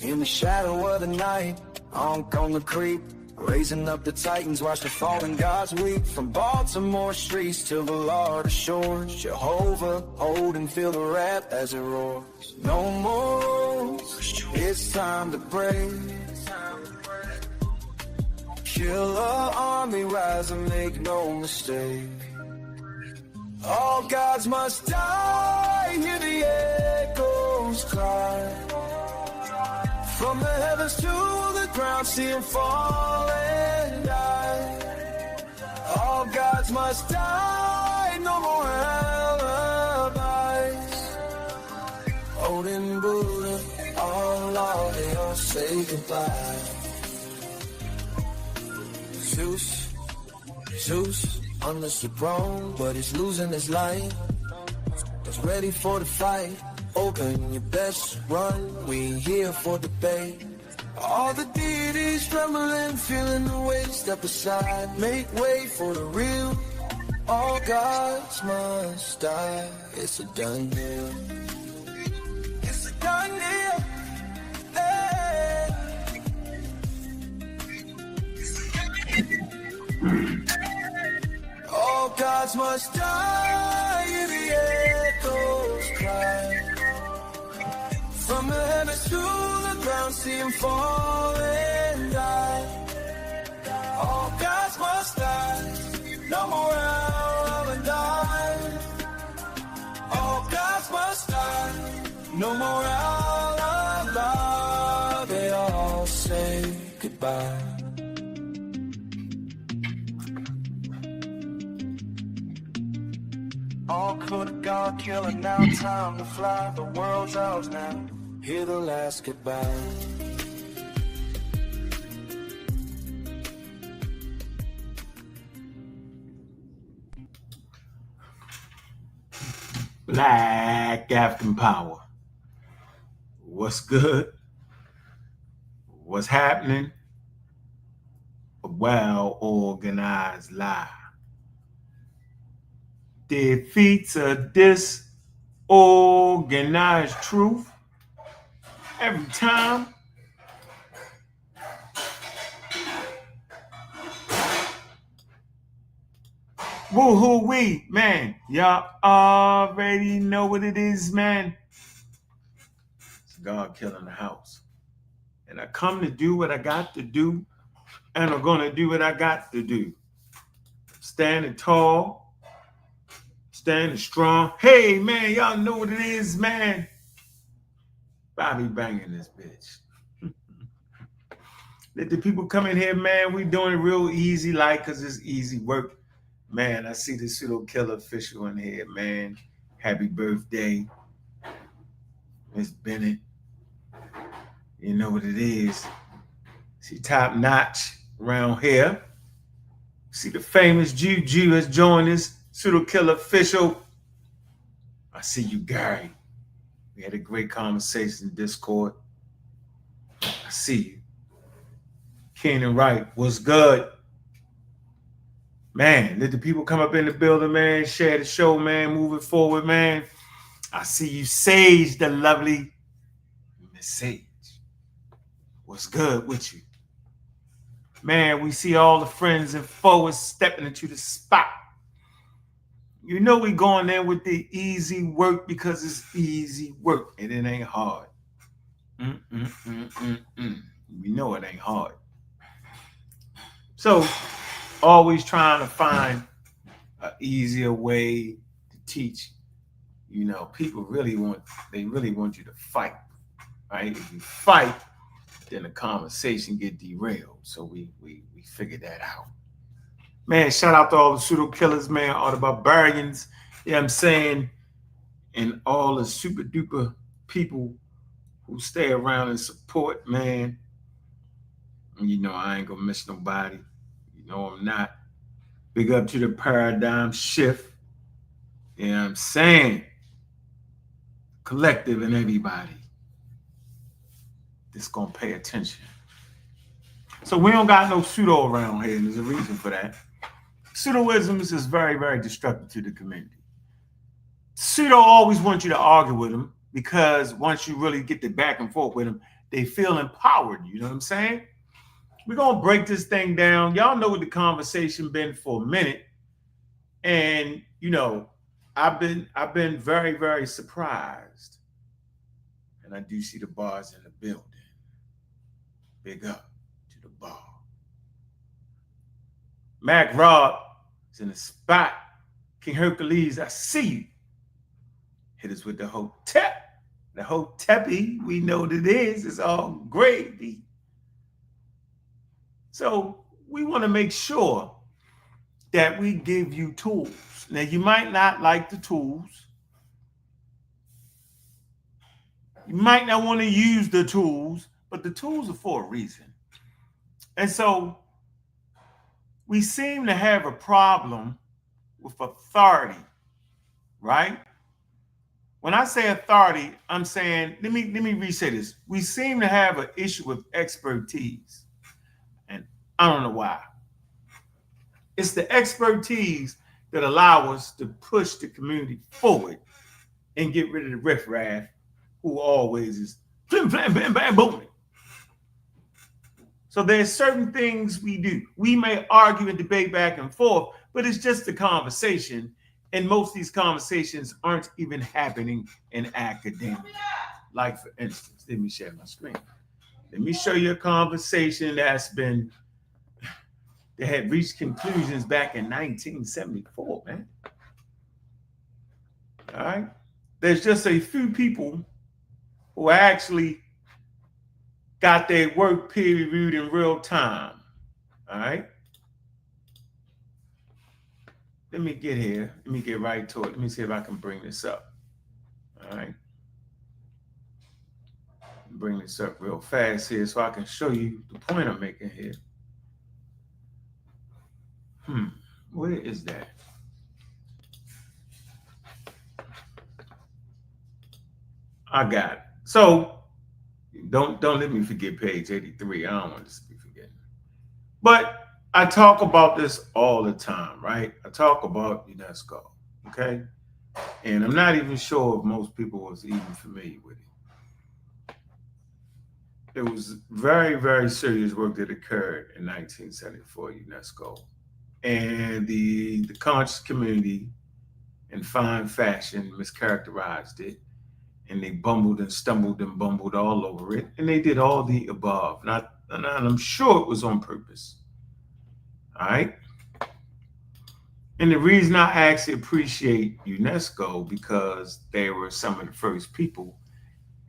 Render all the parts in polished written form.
In the shadow of the night, Ankh on the creep, raising up the titans, watch the fallen gods weep. From Baltimore streets to the Florida shores, Jehovah, hold and feel the wrath as it roars. No more rules, it's time to break. Killer army, rise and make no mistake. All gods must die, hear the echoes cry. From the heavens to the ground, see them fall and die. All gods must die, no more alibis. Odin, Buddha, all they all say goodbye. Zeus, on the throne, but he's losing his life. That's ready for the fight. Open your best run, we here for debate. All the deities trembling, feeling the weight. Step aside, make way for the real. All gods must die. It's a done deal. It's a done deal. Hey. All gods must die, hear the echoes cry. From the heavens to the ground, see them fall and die. All gods must die, no more and die. All gods must die, no more alibi. They all say goodbye. All could have gone killing, now time to fly. The world's ours now, hear the last goodbye. Black African power. What's good? What's happening? A well-organized lie. Defeats a disorganized truth every time. Woo-hoo-wee, man. Y'all already know what it is, man. It's God killing the house. And I come to do what I got to do, and I'm going to do what I got to do. Standing tall. Standing strong. Hey, man, y'all know what it is, man. Bobby banging this bitch. Let the people come in here, man. We doing it real easy, like, because it's easy work. Man, I see the pseudo killer official in here, man. Happy birthday, Miss Bennett. You know what it is. She top notch around here. See the famous Juju has joined us. Pseudo killer official. I see you, Gary. We had a great conversation in Discord. I see you. Kenan Wright, what's good? Man, let the people come up in the building, man. Share the show, man. Moving forward, man. I see you, Sage, the lovely Miss Sage. What's good with you? Man, we see all the friends and foes stepping into the spot. You know we going there with the easy work because it's easy work and it ain't hard. We know it ain't hard. So, always trying to find an easier way to teach. You know, people really want you to fight, right? If you fight, then the conversation get derailed. So we figured that out. Man, shout out to all the pseudo killers, man, all the barbarians, you know what I'm saying? And all the super duper people who stay around and support, man. And you know, I ain't gonna miss nobody. You know I'm not. Big up to the paradigm shift. You know what I'm saying? Collective and everybody that's gonna pay attention. So we don't got no pseudo around here, and there's a reason for that. Pseudoisms is very, very destructive to the community. Pseudo always wants you to argue with them because once you really get the back and forth with them, they feel empowered. You know what I'm saying? We're gonna break this thing down. Y'all know what the conversation been for a minute, and you know, I've been very, very surprised, and I do see the bars in the building. Big up to the bar. Mac Rob is in the spot. King Hercules, I see you. Hit us with the hotep. The hotepi, we know what it is. It's all gravy. So we want to make sure that we give you tools. Now, you might not like the tools. You might not want to use the tools, but the tools are for a reason. And so we seem to have a problem with authority, right? When I say authority, I'm saying, let me re-say this. We seem to have an issue with expertise. And I don't know why. It's the expertise that allow us to push the community forward and get rid of the riffraff who always is flim, flam, bam, bam, booming. So there's certain things we do. We may argue and debate back and forth, but it's just a conversation. And most of these conversations aren't even happening in academia. Like, for instance, let me share my screen. Let me show you a conversation that had reached conclusions back in 1974, man. All right. There's just a few people who actually got their work peer reviewed in real time. All right. Let me get here. Let me get right to it. Let me see if I can bring this up. All right. Bring this up real fast here so I can show you the point I'm making here. Where is that? I got it. So don't let me forget page 83. I don't want this to be forgetting. But I talk about this all the time, right? I talk about UNESCO, okay? And I'm not even sure if most people was even familiar with it. It was very, very serious work that occurred in 1974 UNESCO. And the conscious community, in fine fashion, mischaracterized it. And they bumbled and stumbled and bumbled all over it. And they did all the above. And I'm sure it was on purpose. All right. And the reason I actually appreciate UNESCO because they were some of the first people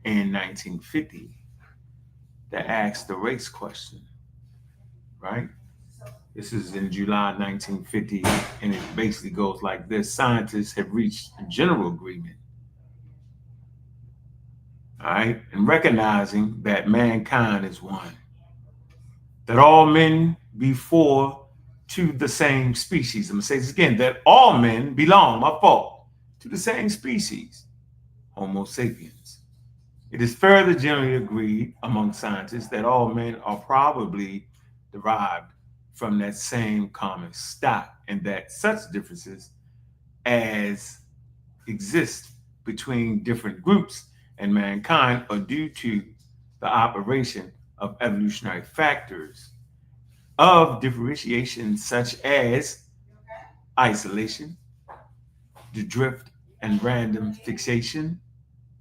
in 1950 that asked the race question, right? This is in July 1950, and it basically goes like this. Scientists have reached a general agreement, all right, and recognizing that mankind is one, that all men before to the same species. I'm going to say this again, that all men belong, my fault, to the same species, Homo sapiens. It is further generally agreed among scientists that all men are probably derived from that same common stock, and that such differences as exist between different groups and mankind are due to the operation of evolutionary factors of differentiation such as isolation, the drift and random fixation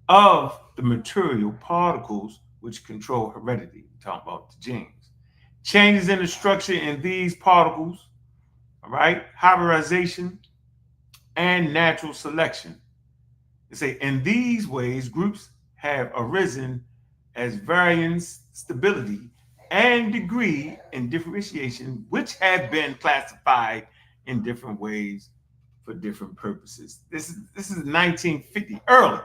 of the material particles which control heredity. We talk about the genes. Changes in the structure in these particles, all right, hybridization and natural selection. They say in these ways, groups have arisen as variance, stability, and degree in differentiation, which have been classified in different ways for different purposes. This is 1950, early.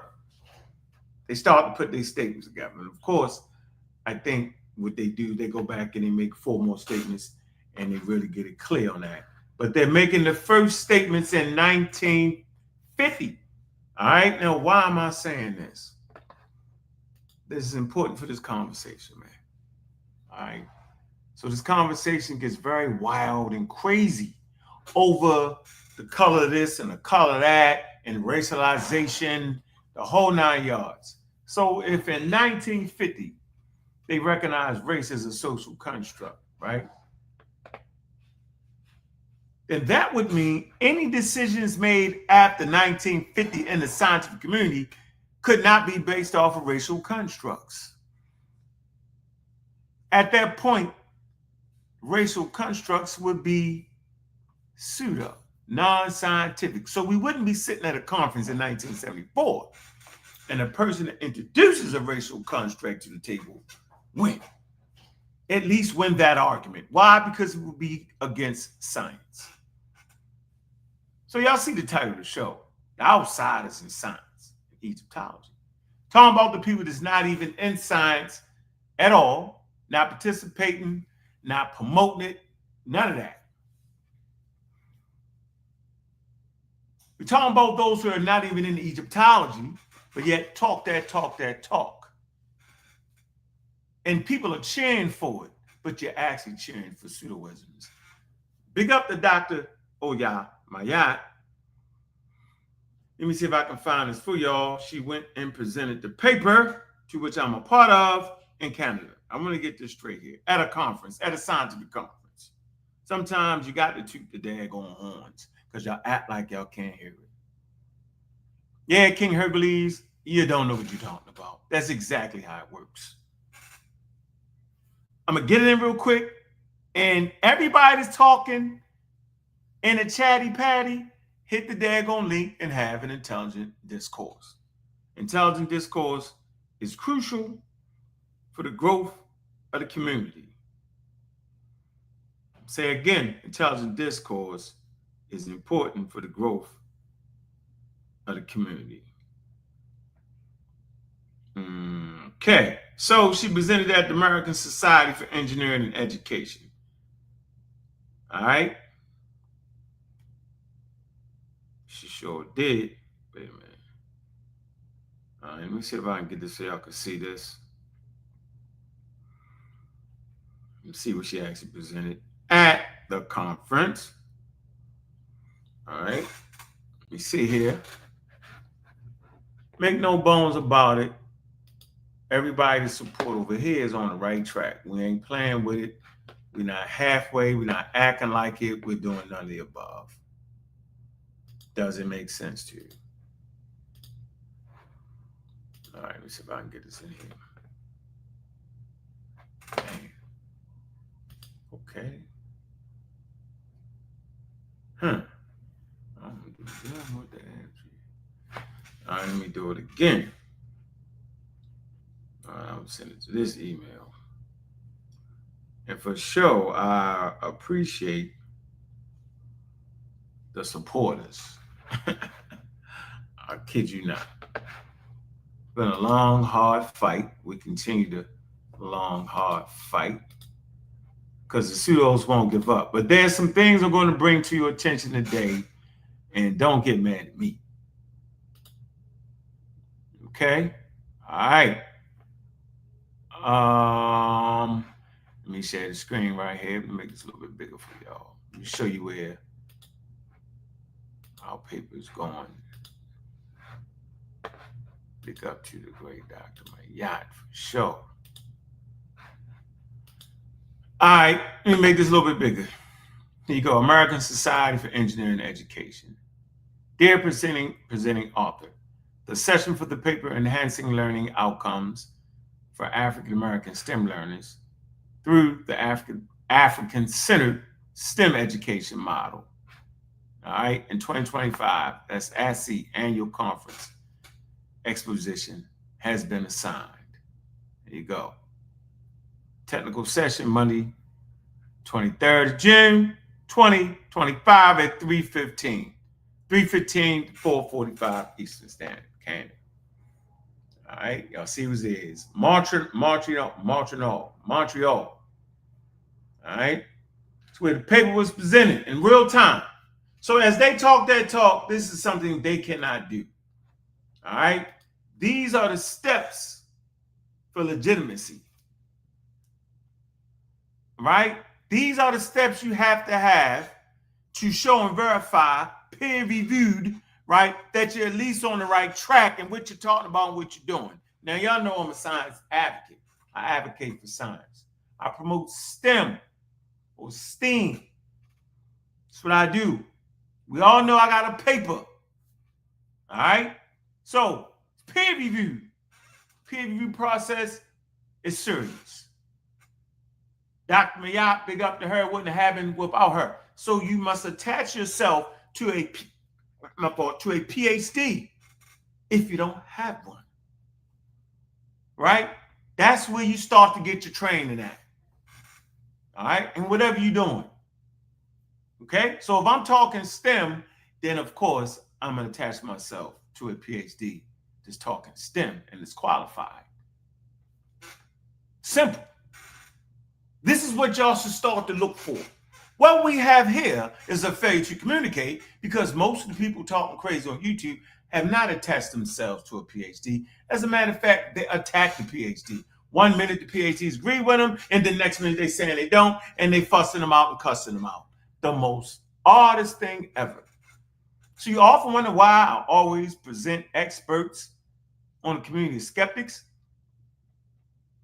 They start to put these statements together. And of course, I think what they do, they go back and they make 4 more statements and they really get it clear on that. But they're making the first statements in 1950. All right, now why am I saying this? This is important for this conversation, man. All right, so this conversation gets very wild and crazy over the color of this and the color of that and racialization, the whole 9 yards. So if in 1950, they recognize race as a social construct, right? Then that would mean any decisions made after 1950 in the scientific community could not be based off of racial constructs. At that point, racial constructs would be pseudo, non-scientific. So we wouldn't be sitting at a conference in 1974 and a person that introduces a racial construct to the table win. At least win that argument. Why? Because it would be against science. So y'all see the title of the show, The Outsiders in Science, Egyptology. Talking about the people that's not even in science at all, not participating, not promoting it, none of that. We're talking about those who are not even in Egyptology, but yet talk that talk. And people are cheering for it, but you're actually cheering for pseudoisms. Big up to Dr. Oya Mayat. Let me see if I can find this for y'all. She went and presented the paper, to which I'm a part of, in Canada. I'm going to get this straight here. At a conference, at a scientific conference. Sometimes you got to toot the daggone horns because y'all act like y'all can't hear it. Yeah, King Hercules, you don't know what you're talking about. That's exactly how it works. I'm going to get it in real quick. And everybody's talking in a chatty patty. Hit the daggone link and have an intelligent discourse. Intelligent discourse is crucial for the growth of the community. Say again, intelligent discourse is important for the growth of the community. Okay, so she presented at the American Society for Engineering and Education. All right. She sure did. Wait a minute. All right, let me see if I can get this so y'all can see this. Let's see what she actually presented at the conference. All right. Let me see here. Make no bones about it. Everybody's support over here is on the right track. We ain't playing with it. We're not halfway. We're not acting like it. We're doing none of the above. Does it make sense to you? All right, let me see if I can get this in here. Dang. Okay. I'm gonna do that with the answer. All right, let me do it again. All right, I'm gonna send it to this email. And for sure, I appreciate the supporters. I kid you not. It's been a long, hard fight. We continue the long, hard fight because the pseudos won't give up. But there's some things I'm going to bring to your attention today, and don't get mad at me. Okay? All right. Let me share the screen right here. Let me make this a little bit bigger for y'all. Let me show you where our paper is going. Big up to the great Dr. Mayat for sure. All right, let me make this a little bit bigger. Here you go. American Society for Engineering and Education. Dear presenting author, the session for the paper Enhancing Learning Outcomes for African American STEM Learners through the African-centered STEM education model. All right, in 2025, that's ASCE Annual Conference Exposition has been assigned. There you go. Technical session Monday, 23rd of June, 2025 at 3:15. 3:15 to 4:45 Eastern Standard, Canada. All right, y'all see what it is. Montreal. All right, it's where the paper was presented in real time. So as they talk that talk, this is something they cannot do. All right, these are the steps for legitimacy. Right? These are the steps you have to show and verify, peer-reviewed, right, that you're at least on the right track and what you're talking about and what you're doing. Now, y'all know I'm a science advocate. I advocate for science. I promote STEM or STEAM. That's what I do. We all know I got a paper. All right? So, peer review. Peer review process is serious. Dr. Mayat, big up to her, wouldn't have happened without her. So you must attach yourself to a PhD if you don't have one. Right? That's where you start to get your training at. All right? And whatever you're doing. Okay? So if I'm talking STEM, then of course I'm going to attach myself to a PhD that's talking STEM and it's qualified. Simple. This is what y'all should start to look for. What we have here is a failure to communicate because most of the people talking crazy on YouTube have not attached themselves to a PhD. As a matter of fact, they attack the PhD. 1 minute the PhDs agree with them, and the next minute they saying they don't, and they fussing them out and cussing them out. The most oddest thing ever. So you often wonder why I always present experts on the community of skeptics.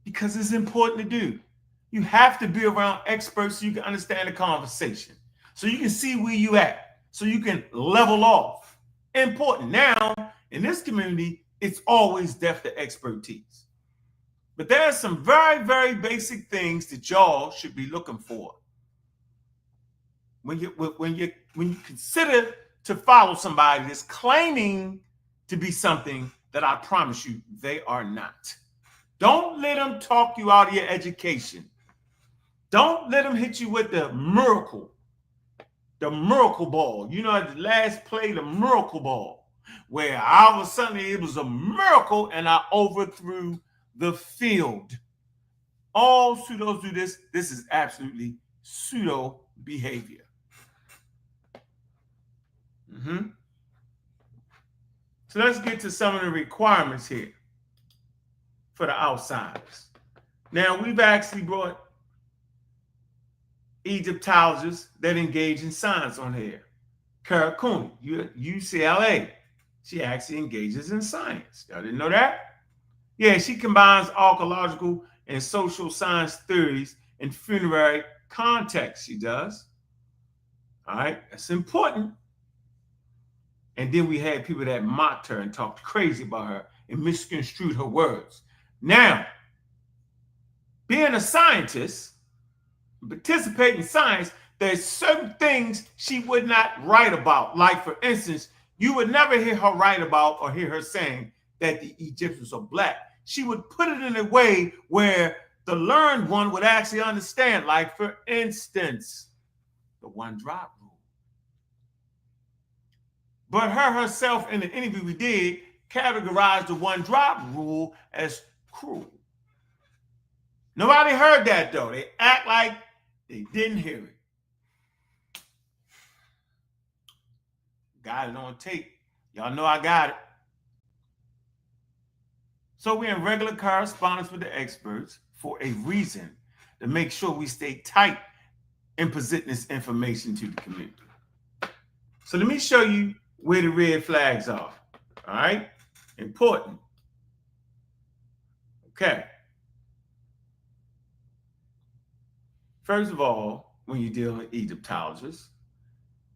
Because it's important to do. You have to be around experts so you can understand the conversation. So you can see where you at. So you can level off. Important. Now, in this community, it's always depth of expertise. But there are some very, very basic things that y'all should be looking for. When you consider to follow somebody that's claiming to be something that I promise you they are not. Don't let them talk you out of your education. Don't let them hit you with the miracle ball. You know, at the last play, the miracle ball, where all of a sudden it was a miracle and I overthrew the field. All pseudos do this. This is absolutely pseudo behavior. So let's get to some of the requirements here for the outsiders. Now, we've actually brought Egyptologists that engage in science on here. Kara Cooney, UCLA. She actually engages in science. Y'all didn't know that? Yeah, she combines archaeological and social science theories in funerary context. She does. All right, that's important. And then we had people that mocked her and talked crazy about her and misconstrued her words. Now, being a scientist, participating in science, there's certain things she would not write about. Like, for instance, you would never hear her write about or hear her saying that the Egyptians are black. She would put it in a way where the learned one would actually understand. Like, for instance, the one drop rule. But her herself in the interview we did categorized the one drop rule as cruel. Nobody heard that though. They act like they didn't hear it. Got it on tape. Y'all know I got it. So we're in regular correspondence with the experts for a reason, to make sure we stay tight in presenting this information to the community. So let me show you where the red flags are. All right? Important. Okay. First of all, when you deal with Egyptologists,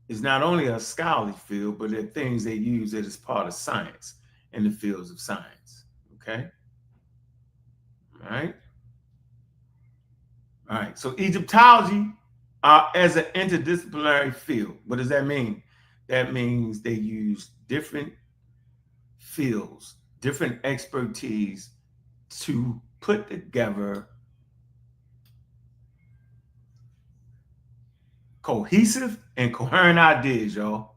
it's not only a scholarly field, but there are things they use that is part of science in the fields of science. Okay? All right? All right. So Egyptology as an interdisciplinary field. What does that mean? That means they use different fields, different expertise to put together cohesive and coherent ideas, y'all.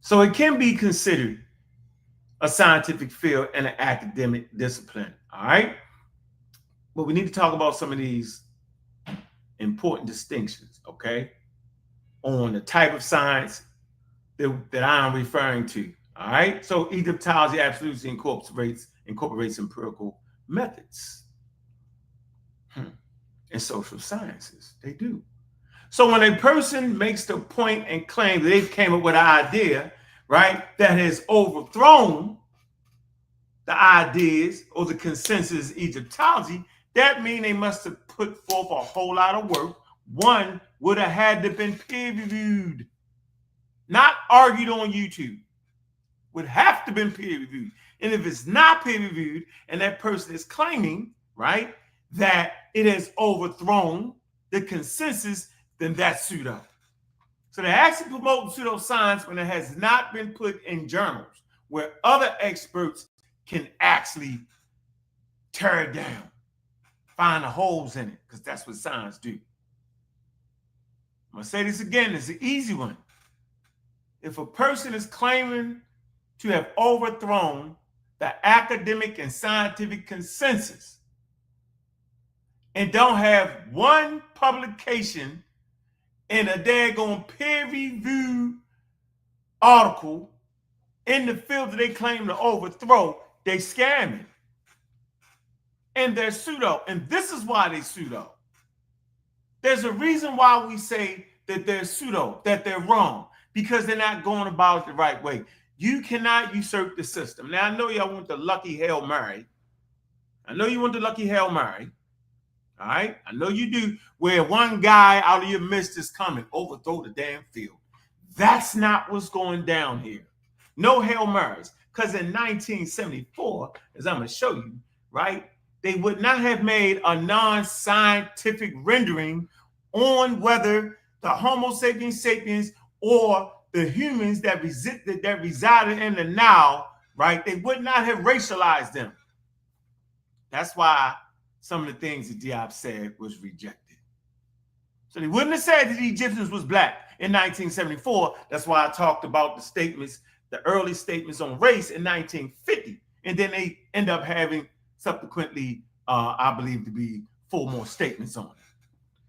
So it can be considered a scientific field and an academic discipline, all right? But we need to talk about some of these important distinctions, okay, on the type of science that I'm referring to, all right? So Egyptology absolutely incorporates empirical methods and social sciences. They do. So when a person makes the point and claim that they came up with an idea, right, that has overthrown the ideas or the consensus Egyptology, That means they must have put forth a whole lot of work. One would have had to been peer-reviewed, not argued on YouTube. Would have to been peer-reviewed. And if it's not peer-reviewed and that person is claiming, right, that it has overthrown the consensus, then that's pseudo. So they're actually promoting pseudoscience when it has not been put in journals where other experts can actually tear it down, find the holes in it, because that's what science do. I'm going to say this again, it's an easy one. If a person is claiming to have overthrown the academic and scientific consensus and don't have one publication in a daggone peer-reviewed article in the field that they claim to overthrow, they scamming. And they're pseudo. And this is why they pseudo. There's a reason why we say that they're pseudo, that they're wrong, because they're not going about it the right way. You cannot usurp the system. Now, I know y'all want the lucky Hail Mary. I know you want the lucky Hail Mary. All right? I know you do, where one guy out of your midst is coming, overthrow the damn field. That's not what's going down here. No Hail Marys. Because in 1974, as I'm going to show you, right, they would not have made a non-scientific rendering on whether the Homo sapiens sapiens or the humans that resided in the now, right, they would not have racialized them. That's why some of the things that Diop said was rejected. So they wouldn't have said that the Egyptians was black in 1974. That's why I talked about the statements, the early statements on race in 1950. And then they end up having subsequently, I believe, to be 4 more statements on it.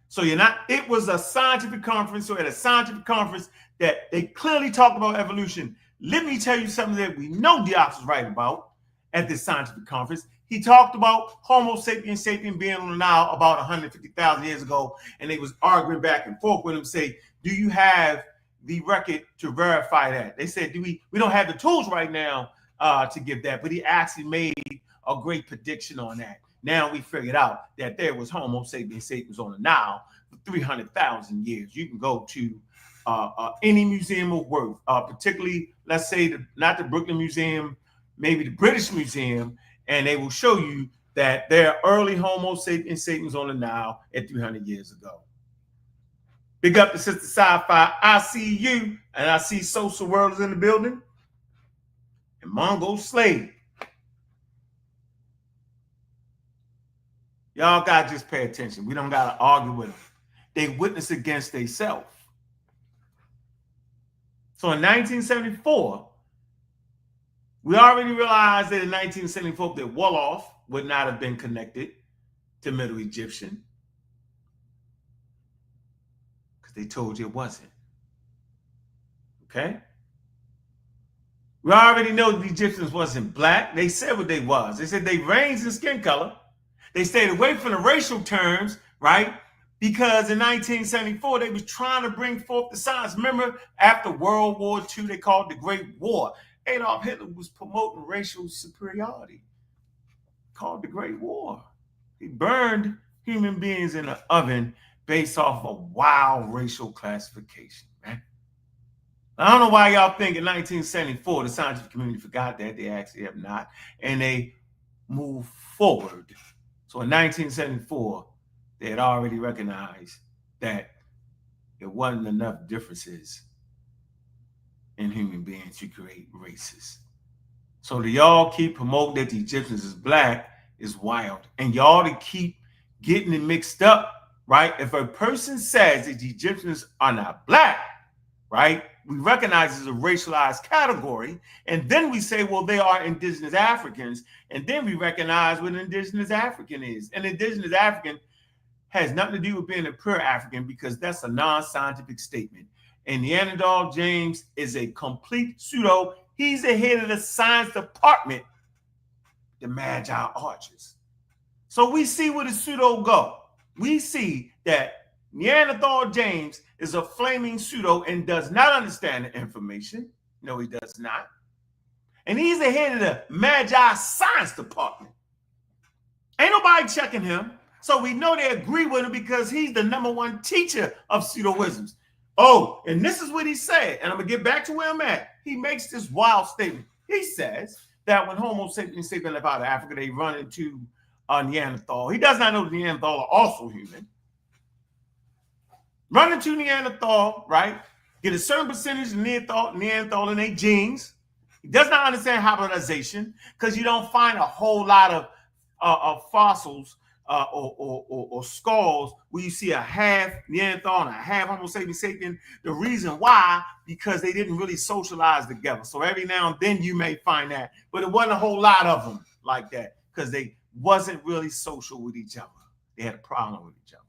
So it was a scientific conference. So at a scientific conference that they clearly talked about evolution. Let me tell you something that we know Diop was right about at this scientific conference. He talked about Homo sapiens sapien being on the Nile about 150,000 years ago, and they was arguing back and forth with him, say, do you have the record to verify that? They said, we don't have the tools right now to give that, but he actually made a great prediction on that. Now we figured out that there was Homo sapiens sapiens on the Nile for 300,000 years. You can go to any museum of worth, particularly, let's say, not the Brooklyn Museum, maybe the British Museum, and they will show you that there are early Homo sapiens sapiens on the Nile at 300 years ago. Big up to Sister Sci-Fi. I see you, and I see Social World is in the building. And Mongo Slave. Y'all got to just pay attention. We don't got to argue with them. They witness against themselves. So in 1974, we already realized that in 1974 that Wolof would not have been connected to Middle Egyptian because they told you it wasn't. Okay? We already know the Egyptians wasn't black. They said what they was. They said they ranged in skin color. They stayed away from the racial terms, right? Because in 1974, they was trying to bring forth the science. Remember, after World War II, they called it the Great War. Adolf Hitler was promoting racial superiority, called the Great War. He burned human beings in an oven based off of wild racial classification, man. I don't know why y'all think in 1974 the scientific community forgot that. They actually have not. And they moved forward. So in 1974, they had already recognized that there wasn't enough differences in human beings to create races. So to y'all keep promoting that the Egyptians is black is wild. And y'all to keep getting it mixed up, right? If a person says that the Egyptians are not black, right, we recognize it's a racialized category. And then we say, well, they are Indigenous Africans. And then we recognize what an Indigenous African is. An Indigenous African has nothing to do with being a pure African because that's a non-scientific statement. And Neanderthal James is a complete pseudo. He's the head of the science department, the Magi Archers. So we see where the pseudo go. We see that Neanderthal James is a flaming pseudo and does not understand the information. No, he does not. And he's the head of the Magi Science Department. Ain't nobody checking him. So we know they agree with him because he's the #1 teacher of pseudoisms. Oh, and this is what he said. And I'm going to get back to where I'm at. He makes this wild statement. He says that when Homo sapiens left out of Africa, they run into Neanderthal. He does not know that Neanderthal are also human. Run into Neanderthal, right? Get a certain percentage of Neanderthal in their genes. He does not understand hybridization because you don't find a whole lot of fossils or skulls where you see a half Neanderthal and a half Homo sapiens sapien. The reason why, because they didn't really socialize together. So every now and then you may find that, but it wasn't a whole lot of them like that because they wasn't really social with each other. They had a problem with each other.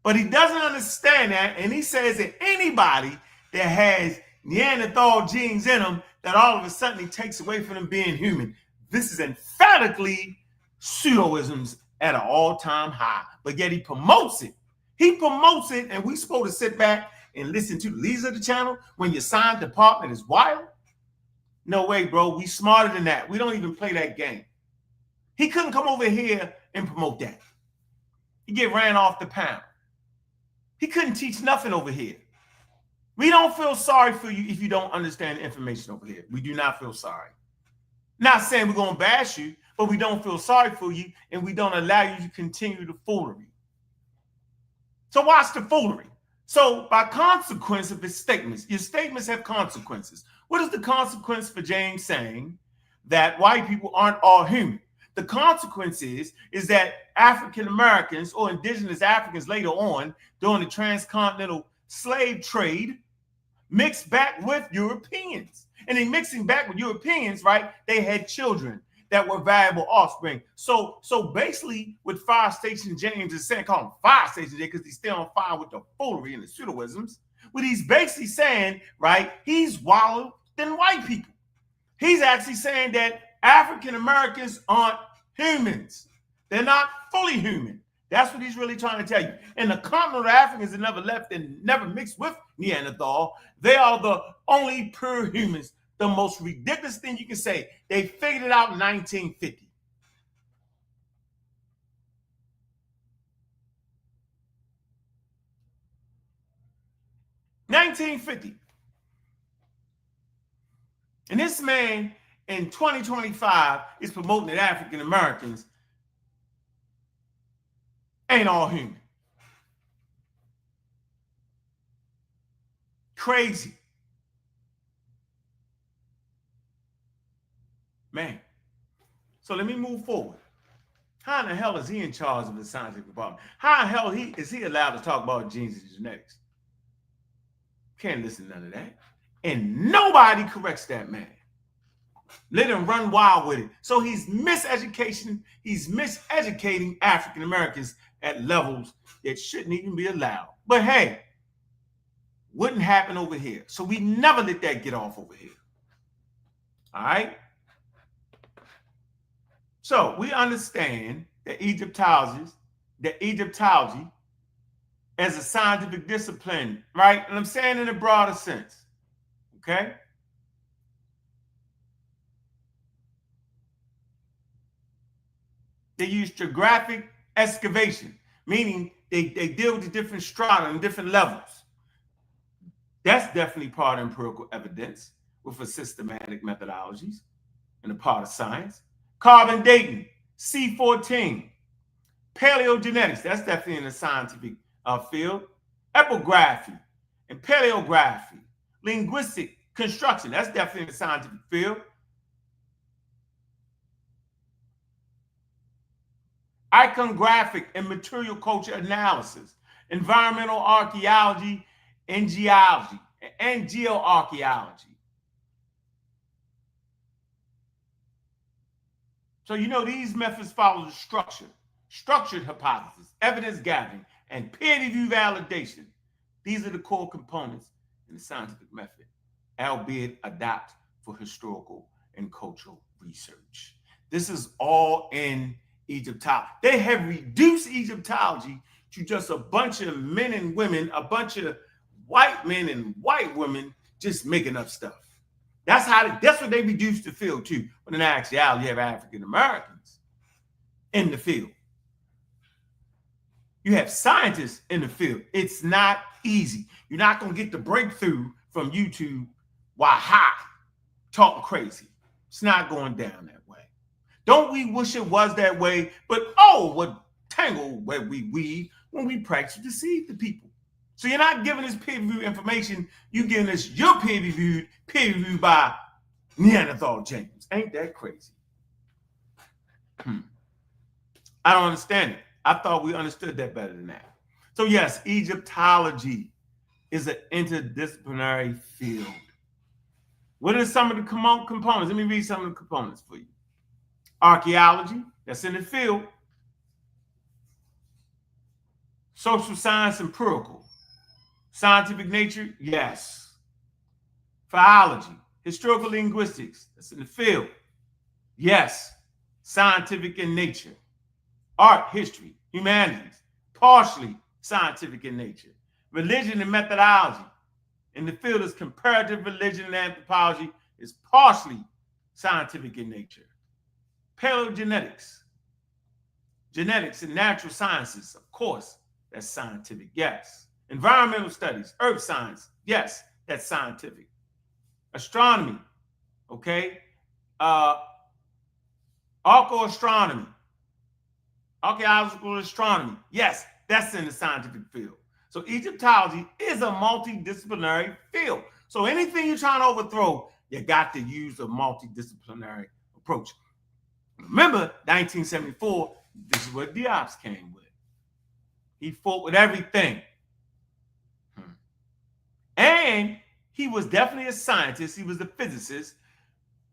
But he doesn't understand that, and he says that anybody that has Neanderthal genes in them, that all of a sudden he takes away from them being human. This is emphatically pseudoisms at an all-time high, but yet he promotes it. He promotes it, and we supposed to sit back and listen to the leaders of the channel when your science department is wild? No way, bro. We smarter than that. We don't even play that game. He couldn't come over here and promote that. He get ran off the pound. He couldn't teach nothing over here. We don't feel sorry for you if you don't understand the information over here. We do not feel sorry. Not saying we're going to bash you, but we don't feel sorry for you, and we don't allow you to continue the foolery. So watch the foolery. So by consequence of his statements, your statements have consequences. What is the consequence for James saying that white people aren't all human? The consequence is that African Americans or indigenous Africans later on during the transcontinental slave trade mixed back with Europeans. And in mixing back with Europeans, right, they had children that were valuable offspring. So basically what Fire Station James is saying, call him Fire Station James because he's still on fire with the foolery and the pseudoisms, what he's basically saying, right, he's wilder than white people. He's actually saying that African Americans aren't humans. They're not fully human. That's what he's really trying to tell you. And the continent of Africans that never left and never mixed with Neanderthal, they are the only pure humans. The most ridiculous thing you can say. They figured it out in 1950. And this man in 2025 is promoting that African Americans ain't all human. Crazy. Man. So let me move forward. How in the hell is he in charge of the scientific department? How in the hell is he allowed to talk about genes and genetics? Can't listen to none of that. And nobody corrects that man. Let him run wild with it. So he's miseducating African Americans at levels that shouldn't even be allowed. But hey, wouldn't happen over here. So we never let that get off over here. All right? So we understand that Egyptology as a scientific discipline, right? And I'm saying in a broader sense, okay? They use geographic excavation, meaning they deal with the different strata and different levels. That's definitely part of empirical evidence with a systematic methodologies and a part of science. Carbon dating, C14, paleogenetics, that's definitely in the scientific field. Epigraphy and paleography, linguistic construction, that's definitely in the scientific field. Iconographic and material culture analysis, environmental archaeology and geology and geoarchaeology. So you know these methods follow the structured hypothesis, evidence gathering, and peer review validation. These are the core components in the scientific method, albeit adapted for historical and cultural research. This is all in Egyptology. They have reduced Egyptology to just a bunch of men and women, a bunch of white men and white women just making up stuff. That's what they reduced the field to. But in actuality, you have African Americans in the field. You have scientists in the field. It's not easy. You're not going to get the breakthrough from YouTube while high, talking crazy. It's not going down that way. Don't we wish it was that way? But oh, what tangle where we weave when we practice to deceive the people. So you're not giving us peer-reviewed information. You're giving us your peer-reviewed by Neanderthal James. Ain't that crazy? I don't understand it. I thought we understood that better than that. So yes, Egyptology is an interdisciplinary field. What are some of the components? Let me read some of the components for you. Archaeology, that's in the field. Social science, empirical. Scientific nature, yes. Philology, historical linguistics, that's in the field. Yes, scientific in nature. Art, history, humanities, partially scientific in nature. Religion and methodology. In the field is comparative religion and anthropology is partially scientific in nature. Paleogenetics. Genetics and natural sciences, of course, that's scientific, yes. Environmental studies, earth science, yes, that's scientific. Astronomy, okay? Archaeoastronomy. Archaeological astronomy. Yes, that's in the scientific field. So Egyptology is a multidisciplinary field. So anything you're trying to overthrow, you got to use a multidisciplinary approach. Remember, 1974, this is what Diop's came with. He fought with everything. And he was definitely a scientist. He was a physicist.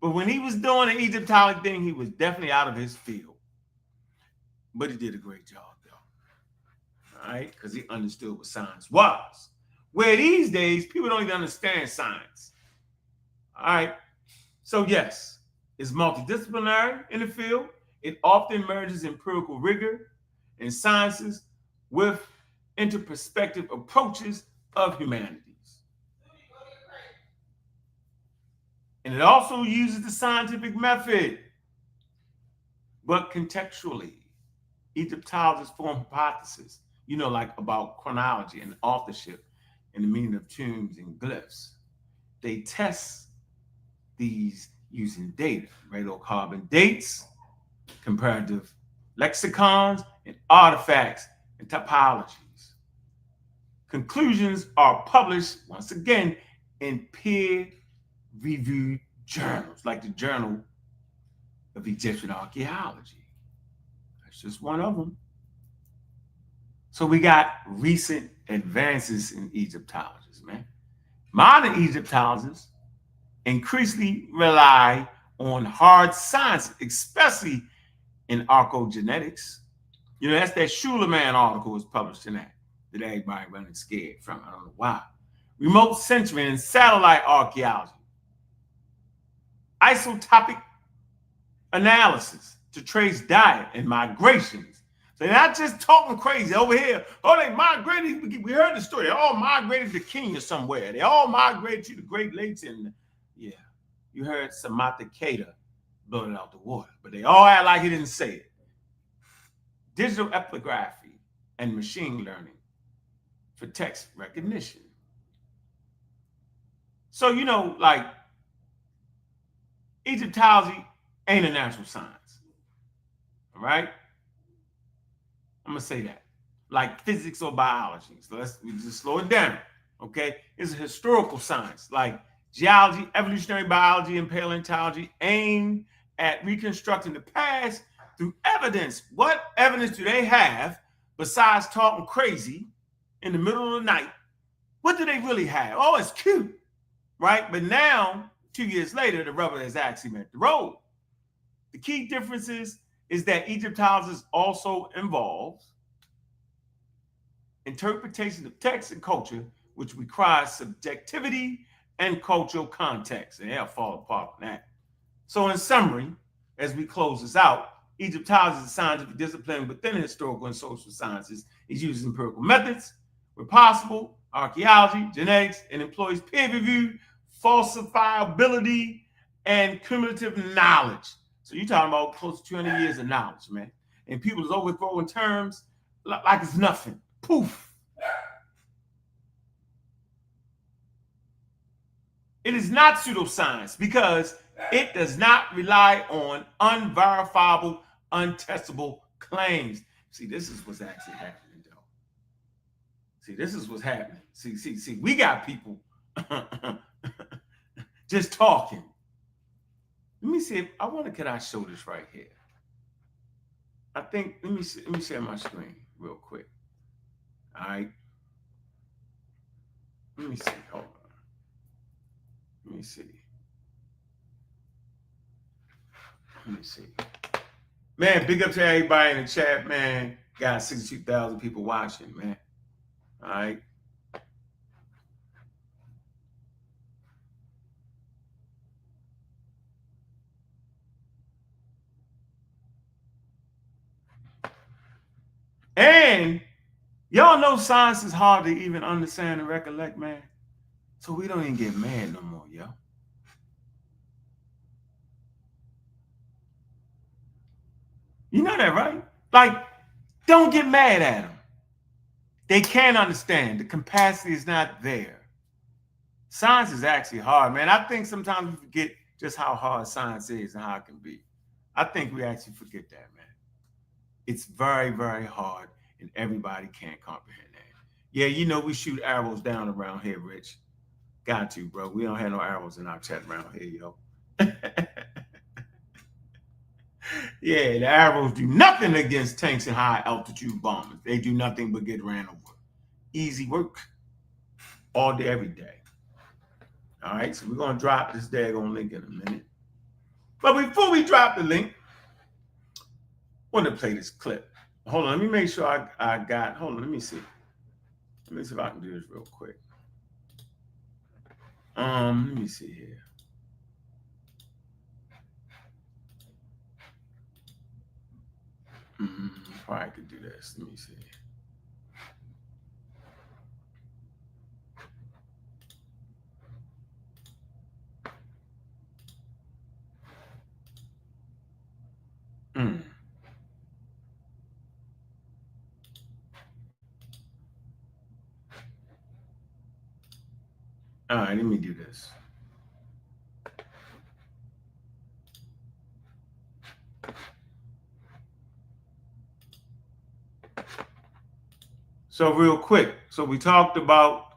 But when he was doing the Egyptology thing, he was definitely out of his field. But he did a great job, though. All right? Because he understood what science was. Where these days, people don't even understand science. All right? So, yes, it's multidisciplinary in the field. It often merges empirical rigor and sciences with interperspective approaches of humanities. And it also uses the scientific method, but contextually. Egyptologists form hypotheses, like about chronology and authorship and the meaning of tombs and glyphs. They test these using data, radiocarbon dates, comparative lexicons, and artifacts and typologies. Conclusions are published, once again, in peer-reviewed journals, like the Journal of Egyptian Archaeology. That's just one of them. So we got recent advances in Egyptologists, man. Modern Egyptologists increasingly rely on hard science, especially in archaeogenetics. That's that Schulerman article was published in that everybody running scared from. I don't know why. Remote sensing and satellite archaeology. Isotopic analysis to trace diet and migrations. So they're not just talking crazy over here. Oh, they migrated. We heard the story. They all migrated to Kenya somewhere. They all migrated to the Great Lakes. And yeah, you heard Samantha Cater blowing out the water. But they all act like he didn't say it. Digital epigraphy and machine learning for text recognition. So, like Egyptology ain't a natural science. All right? I'm going to say that. Like physics or biology. So we just slow it down. Okay? It's a historical science. Like geology, evolutionary biology, and paleontology aim at reconstructing the past through evidence. What evidence do they have besides talking crazy in the middle of the night? What do they really have? Oh, it's cute. Right? But now, 2 years later, the rubber has actually met the road. The key differences is that Egyptology also involves interpretation of text and culture, which requires subjectivity and cultural context. And they'll fall apart on that. So in summary, as we close this out, Egyptology is a scientific discipline within historical and social sciences. It uses empirical methods where possible, archaeology, genetics, and employs peer-reviewed falsifiability and cumulative knowledge. So you're talking about close to 200 years of knowledge, man. and people is overthrowing terms like it's nothing. Poof. It is not pseudoscience because it does not rely on unverifiable, untestable claims. See, this is what's actually happening, though. See, this is what's happening. See, we got people just talking. Let me see. Can I show this right here? I think, let me share my screen real quick. All right. Let me see. Hold on. Let me see. Man, big up to everybody in the chat, man. Got 62,000 people watching, man. All right. And y'all know science is hard to even understand and recollect, man. So we don't even get mad no more, yo. You know that, right? Like, don't get mad at them. They can't understand. The capacity is not there. Science is actually hard, man. I think sometimes we forget just how hard science is and how it can be. I think we actually forget that, man. It's very, very hard, and everybody can't comprehend that. Yeah, you know, we shoot arrows down around here, Rich. Got to, bro. We don't have no arrows in our chat around here, yo. Yeah, the arrows do nothing against tanks and high altitude bombers. They do nothing but get ran over. Easy work. All day, every day. All right, so we're going to drop this daggone link in a minute. But before we drop the link, I want to play this clip. Hold on, let me make sure I got, hold on, let me see. Let me see if I can do this real quick. Let me see here. Probably could do this. Let me see. All right, let me do this. So real quick, so we talked about,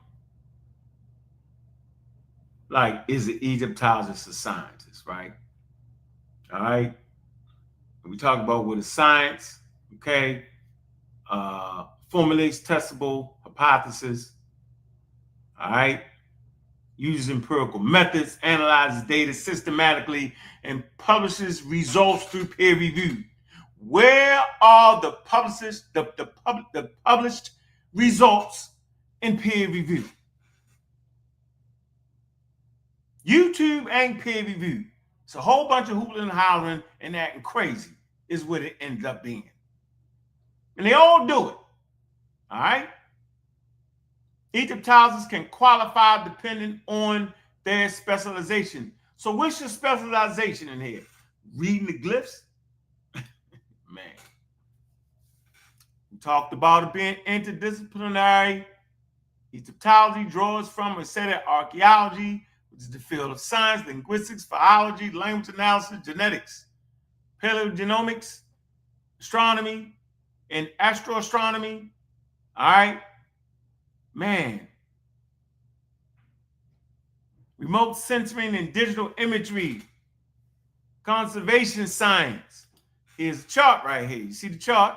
like, is the Egyptologist a scientist, right? All right. We talked about what is science, okay? Formulates testable hypothesis, all right? Uses empirical methods, analyzes data systematically, and publishes results through peer review. Where are the published results in peer review? YouTube ain't peer review. It's a whole bunch of hooping and hollering and acting crazy is what it ends up being. And they all do it. All right? Egyptologists can qualify depending on their specialization. So what's your specialization in here? Reading the glyphs? Man. We talked about it being interdisciplinary. Egyptology draws from a set of archaeology, which is the field of science, linguistics, philology, language analysis, genetics, paleogenomics, astronomy, and astroastronomy. All right? Man. Remote sensing and digital imagery, conservation science. Here's a chart right here. You see the chart?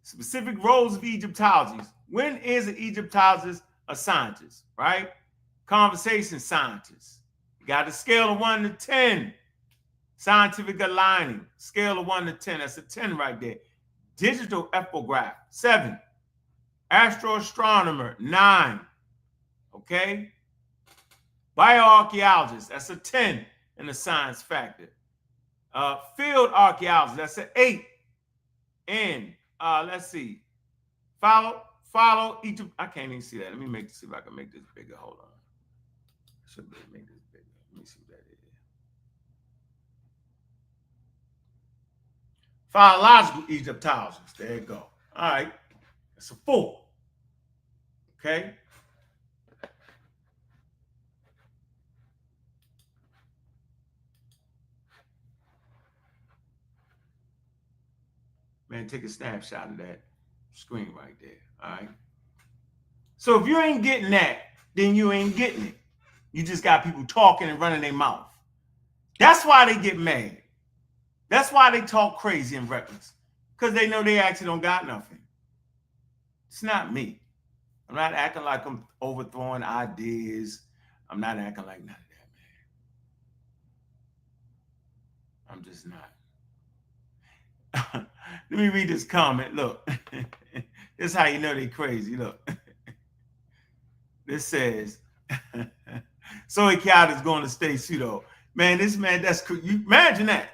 Specific roles of Egyptology. When is an Egyptologist a scientist, right? Conversation scientist. You got a scale of 1 to 10. Scientific aligning, scale of 1 to 10. That's a 10 right there. Digital ethnograph, 7. Astroastronomer, 9. Okay? Bioarchaeologist, that's a 10 in the science factor. Field archaeologist, that's an 8. And let's see. Follow Egypt. I can't even see that. Let me see if I can make this bigger. Hold on. I should be able to make this bigger. Let me see what that is. Philological Egyptologists. There you go. All right. That's a 4. Okay. Man, take a snapshot of that screen right there. All right. So if you ain't getting that, then you ain't getting it. You just got people talking and running their mouth. That's why they get mad. That's why they talk crazy and reckless. Because they know they actually don't got nothing. It's not me. I'm not acting like I'm overthrowing ideas. I'm not acting like none of that, man. I'm just not. Let me read this comment. Look, this is how you know they crazy. Look, this says, Soy Cat is going to stay pseudo. Man, this man, that's you imagine that.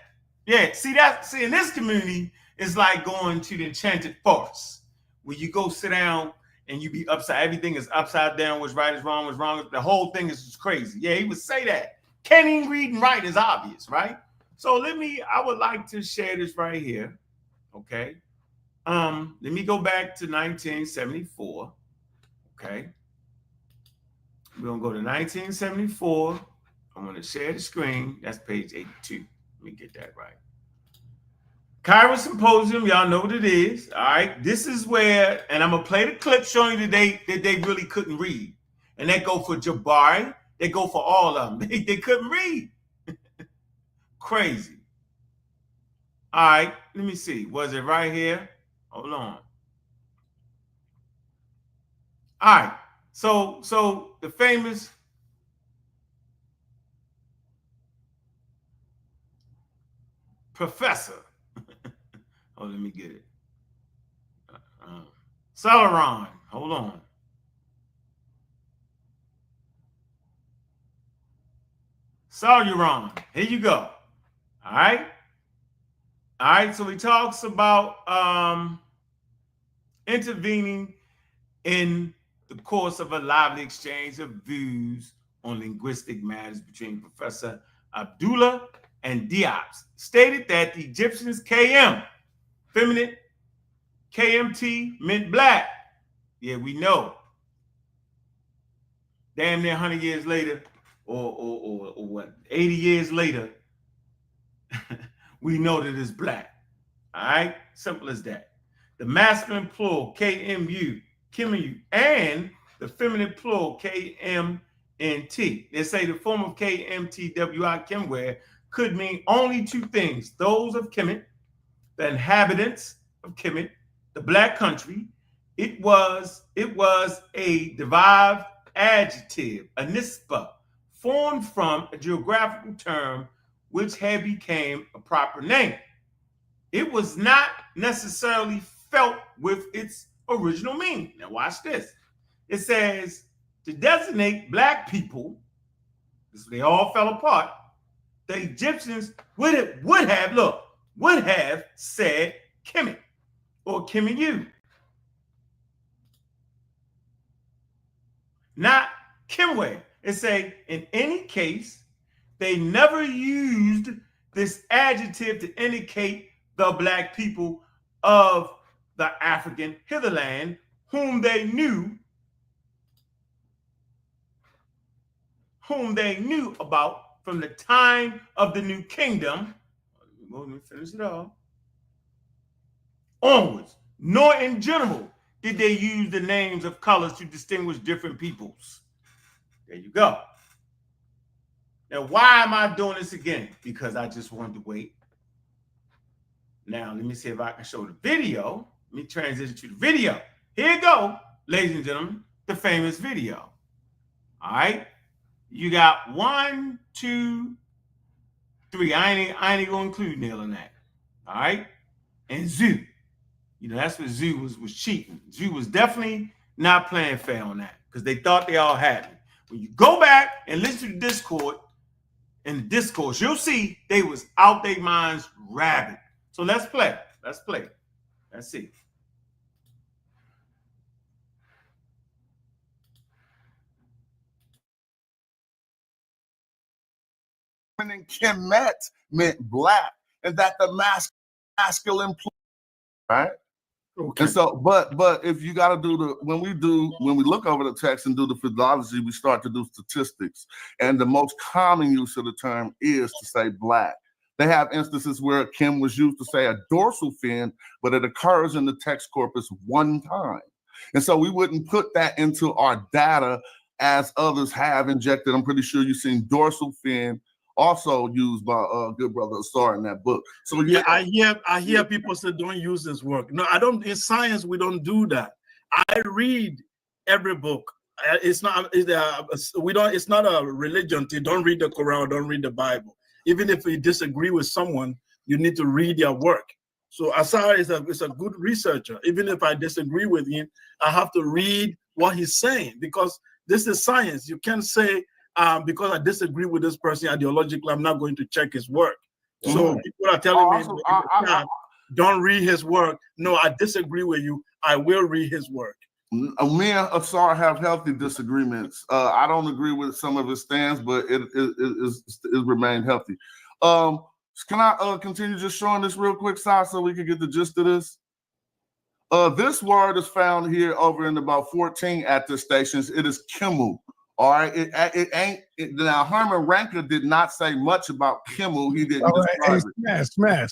Yeah, see in this community, it's like going to the enchanted forest where you go sit down and you be upside, everything is upside down, what's right is wrong, what's wrong. The whole thing is just crazy. Yeah, he would say that. Can't even read and write is obvious, right? So I would like to share this right here. Okay. Let me go back to 1974. Okay. We're gonna go to 1974. I'm gonna share the screen. That's page 82. Let me get that right. Cairo Symposium, y'all know what it is. All right. This is where, and I'm gonna play the clip showing you that they really couldn't read. And that go for Jabari, they go for all of them. They couldn't read. Crazy. All right, let me see. Was it right here? Hold on. All right. So the famous professor. Oh, let me get it. Saharan. Hold on. Saharan. Here you go. All right. All right. So he talks about intervening in the course of a lively exchange of views on linguistic matters between Professor Abdullah and Diop, stated that the Egyptians KM, feminine, KMT meant black. Yeah, we know. Damn near 100 years later, or what, 80 years later, we know that it's black. All right? Simple as that. The masculine plural, KMU, Kimu, and the feminine plural, KMNT. They say the form of KMTWI, Kimware, could mean only 2 things. Those of Kemet, the inhabitants of Kemet, the black country. It was a derived adjective, a nisba, formed from a geographical term which had become a proper name. It was not necessarily felt with its original meaning. Now watch this. It says to designate black people, because they all fell apart, the Egyptians would have said Kemet or Kemiyu, not Kimwe. It say in any case, they never used this adjective to indicate the black people of the African hitherland, whom they knew about from the time of the New Kingdom. Let me finish it off. Onwards, nor in general did they use the names of colors to distinguish different peoples. There you go. Now, why am I doing this again? Because I just wanted to wait. Now, let me see if I can show the video. Let me transition to the video. Here you go, ladies and gentlemen, the famous video. All right. You got 1, 2, 3. I ain't gonna include Neil in that. All right. And Zoo. You know, that's what Zoo was cheating. Zoo was definitely not playing fair on that because they thought they all had me. When you go back and listen to the Discord, in the discourse, you'll see they was out their minds rabid. So let's play. Let's play. Let's see. And Kemet meant black, and that the masculine masculine, right? Okay. And so, but if you got to do when we look over the text and do the philology, we start to do statistics. And the most common use of the term is to say black. They have instances where Kim was used to say a dorsal fin, but it occurs in the text corpus one time. And so we wouldn't put that into our data as others have injected. I'm pretty sure you've seen dorsal fin also used by good brother Asar in that book. So yeah, I hear people say don't use this work. No, I don't. In science, we don't do that. I read every book. It's not. We don't. It's not a religion. Don't read the Quran. Don't read the Bible. Even if you disagree with someone, you need to read their work. So Asar is a good researcher. Even if I disagree with him, I have to read what he's saying because this is science. You can't say because I disagree with this person ideologically, I'm not going to check his work. So people are telling me, don't read his work. No, I disagree with you. I will read his work. Me and Asar have healthy disagreements. I don't agree with some of his stands, but it remained healthy. Can I continue just showing this real quick, Si, so we can get the gist of this? This word is found here over in about 14 active stations. It is Kimu. All right, it ain't. Now Herman Ranker did not say much about Kimu. He didn't describe it. Smash.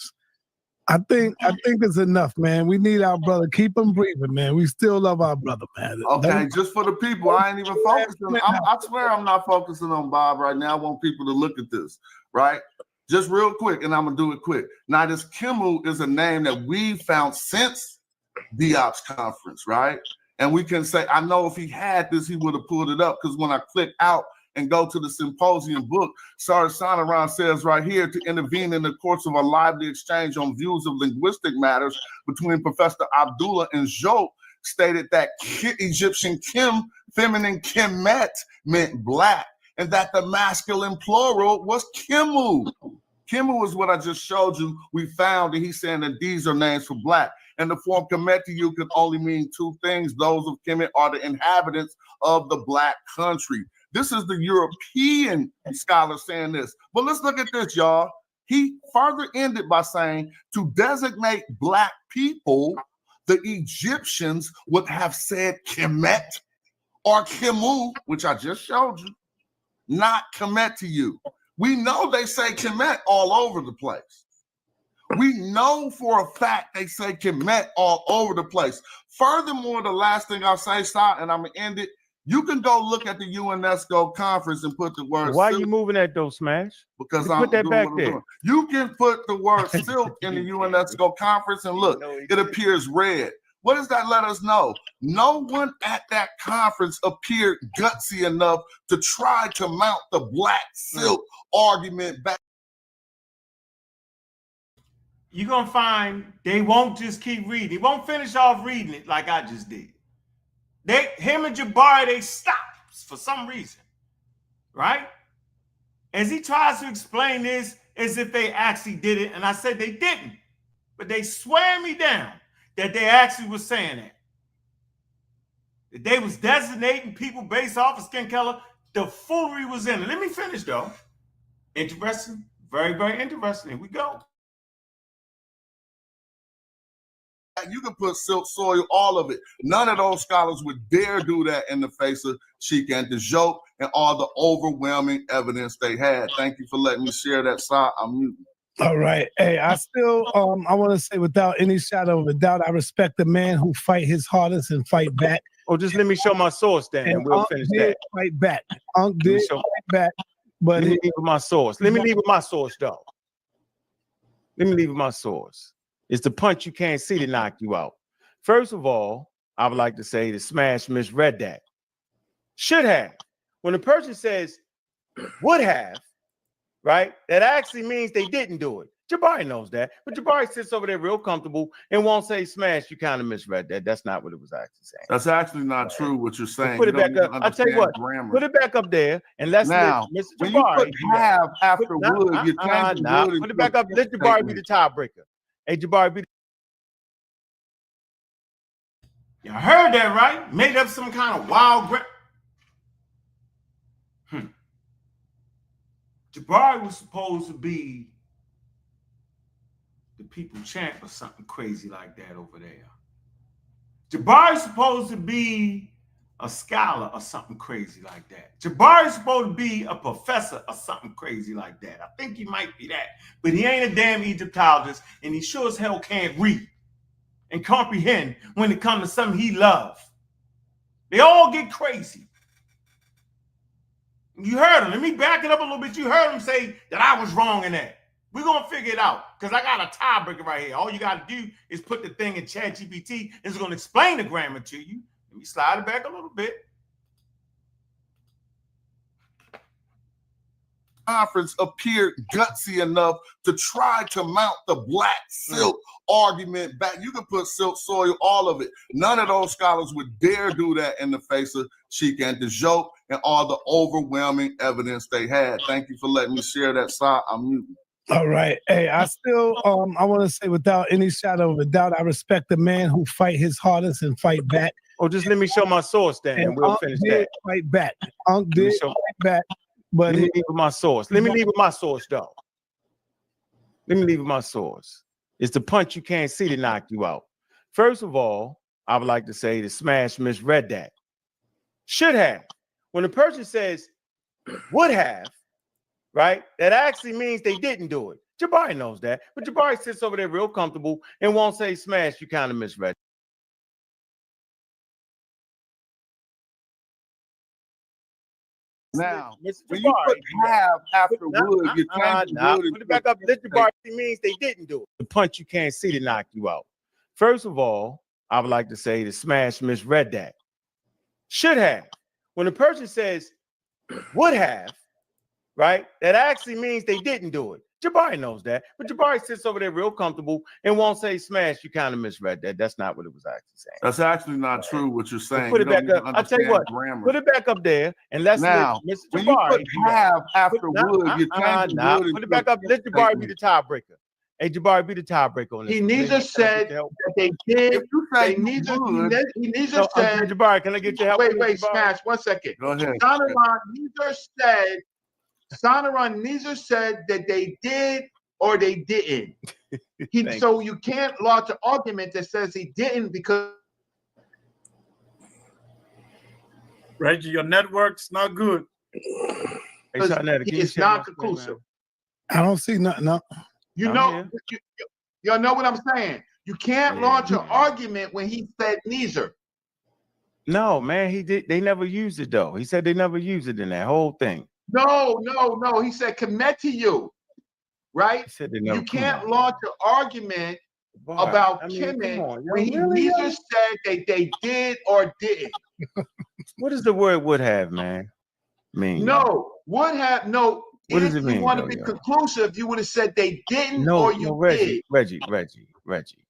I think it's enough, man. We need our brother. Keep him breathing, man. We still love our brother, man. Okay, just for the people, I ain't even focusing. I swear I'm not focusing on Bob right now. I want people to look at this, right? Just real quick, and I'm gonna do it quick. Now, this Kimu is a name that we found since Diop's conference, right? And we can say, I know if he had this, he would have pulled it up, because when I click out and go to the Symposium book, Sar Sanaran says right here, to intervene in the course of a lively exchange on views of linguistic matters between Professor Abdullah and Joe, stated that Egyptian Kim, feminine Kemet, meant black, and that the masculine plural was Kimu. Kimu is what I just showed you. We found that he's saying that these are names for black. And the form Kemetu can only mean two things. Those of Kemet are the inhabitants of the black country. This is the European scholar saying this. But let's look at this, y'all. He further ended by saying, to designate black people, the Egyptians would have said Kemet or Kimu, which I just showed you, not Kemetu. We know they say Kemet all over the place. We know for a fact they say Kemet all over the place. Furthermore, the last thing I'll say, and I'm going to end it, you can go look at the UNESCO conference and put the word Why silk. are you moving that though, Smash? Because I'm put that back there. You can put the word silk in the UNESCO conference and look, it appears red. What does that let us know? No one at that conference appeared gutsy enough to try to mount the black silk argument back. You're going to find they won't just keep reading. They won't finish off reading it like I just did. Him and Jabari, they stop for some reason, right? As he tries to explain this as if they actually did it, and I said they didn't, but they swear me down that they actually was saying that. That they was designating people based off of skin color. The foolery was in it. Let me finish though. Interesting, very, very interesting. Here we go. You can put silk soil, all of it. None of those scholars would dare do that in the face of Sheikh and the joke and all the overwhelming evidence they had. Thank you for letting me share that side. I'm muting. All right. Hey, I still I want to say without any shadow of a doubt, I respect the man who fight his hardest and fight back. Oh, just let me show my source then, and we'll finish that. Fight back. Did fight back. But let me leave with my source. Let me leave with my source, though. Let me leave with my source. It's the punch you can't see to knock you out. First of all, I would like to say that Smash misread that. Should have. When a person says would have, right, that actually means they didn't do it. Jabari knows that, but Jabari sits over there real comfortable and won't say, Smash, you kind of misread that. That's not what it was actually saying. That's actually not true what you're saying. Put it back up. I'll tell you what, put it back up there and let's now, let Mr. when Jabari. You put have after wood, you change wood. Put it back up. Let Jabari be the tiebreaker. Hey, Jabari, be the... Y'all heard that, right? Made up some kind of wild Jabari was supposed to be the people chant or something crazy like that over there. Jabari's supposed to be a scholar or something crazy like that. Jabari's supposed to be a professor or something crazy like that. I think he might be that, but he ain't a damn Egyptologist, and he sure as hell can't read and comprehend when it comes to something he loves. They all get crazy. You heard him. Let me back it up a little bit. You heard him say that I was wrong in that. We're going to figure it out because I got a tiebreaker right here. All you got to do is put the thing in ChatGPT. It's going to explain the grammar to you. Let me slide it back a little bit. Conference appeared gutsy enough to try to mount the black silk argument back. You can put silk soil, all of it. None of those scholars would dare do that in the face of Sheikh and Dijon and all the overwhelming evidence they had. Thank you for letting me share that side. I'm muting. All right. Hey, I still I want to say without any shadow of a doubt, I respect the man who fight his hardest and fight back. Oh, just let me show my source then, and we'll finish that. Fight back. Ankh did fight back. But let me leave with my source. Let me leave with my source, though. Let me leave with my source. It's the punch you can't see to knock you out. First of all, I would like to say the Smash misread that. Should have. When a person says would have, right, that actually means they didn't do it. Jabari knows that. But Jabari sits over there real comfortable and won't say Smash, you kind of misread. Now, when you put have after would, you change would. Put it back up. This Jabari means they didn't do it. The punch you can't see to knock you out. First of all, I would like to say the Smash misread that. Should have. When a person says would have, right, that actually means they didn't do it. Jabari knows that. But Jabari sits over there real comfortable and won't say Smash, you kind of misread that. That's not what it was actually saying. That's actually not true what you're saying. Put it back up. I'll tell you what. Grammar. Put it back up there and let's now, let Mr. when Jabari you put have after would, you change would. Put it back up. Let Jabari be the tiebreaker. Hey, Jabari, be the tiebreaker on this. He neither said that they did. He neither said. Jabari, can I get your help? Wait, Smash. 1 second. Go ahead. Sonoran neither said that they did or they didn't. So you can't launch an argument that says he didn't because. Reggie, your network's not good. It's not conclusive. I don't see nothing. No. You know what I'm saying. You can't launch an argument when he said neither. No, man, he did. They never used it though. He said they never used it in that whole thing. No. He said commit to you, right? He said they never, you can't launch an argument about Kemet when he neither said that they did or didn't. What does the word would have, man? Mean? No, would have no. What does it mean? If you want to be conclusive, you would have said they didn't or you did. Reggie.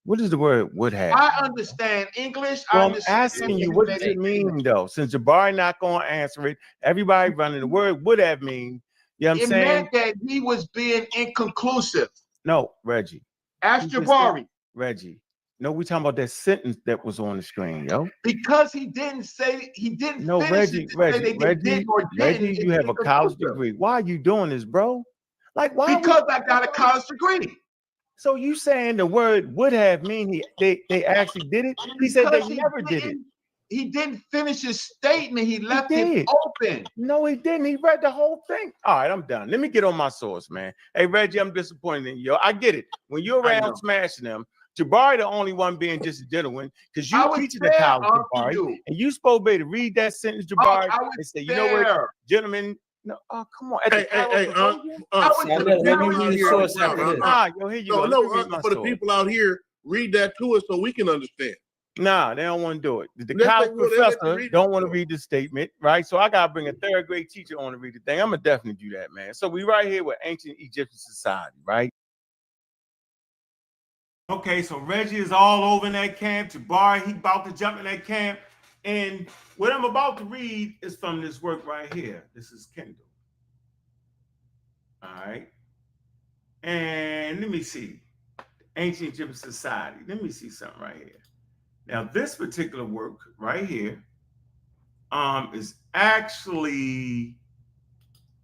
What does the word would have? I understand English. Well, I'm asking you, what does it mean though? Since Jabari not going to answer it, everybody running the word would have mean. You know what I'm saying? It meant that he was being inconclusive. No, Reggie. Ask Jabari. Reggie. No, we talking about that sentence that was on the screen, yo. Because he didn't say he didn't. No, Reggie, you have a college degree. Why are you doing this, bro? Like, why? Because I got a college degree. So you saying the word would have mean they actually did it? He said they never did it. He didn't finish his statement. He left it open. No, he didn't. He read the whole thing. All right, I'm done. Let me get on my source, man. Hey, Reggie, I'm disappointed in you. I get it. When you're around smashing them, Jabari the only one being just a gentleman because you teaching the college, Jabari, and you supposed to be able to read that sentence, Jabari, and say, you know what, gentlemen. No, come on. Hey, for the people out here, read that to us so we can understand. Nah, they don't want to do it. The college professor don't want to read the statement, right? So I gotta bring a third grade teacher on to read the thing. I'm gonna definitely do that, man. So we right here with ancient Egyptian society, right? Okay, so Reggie is all over in that camp. Jabari, he about to jump in that camp. And what I'm about to read is from this work right here. This is Kindle. All right. And let me see. Ancient Egyptian Society. Let me see something right here. Now, this particular work right here is actually,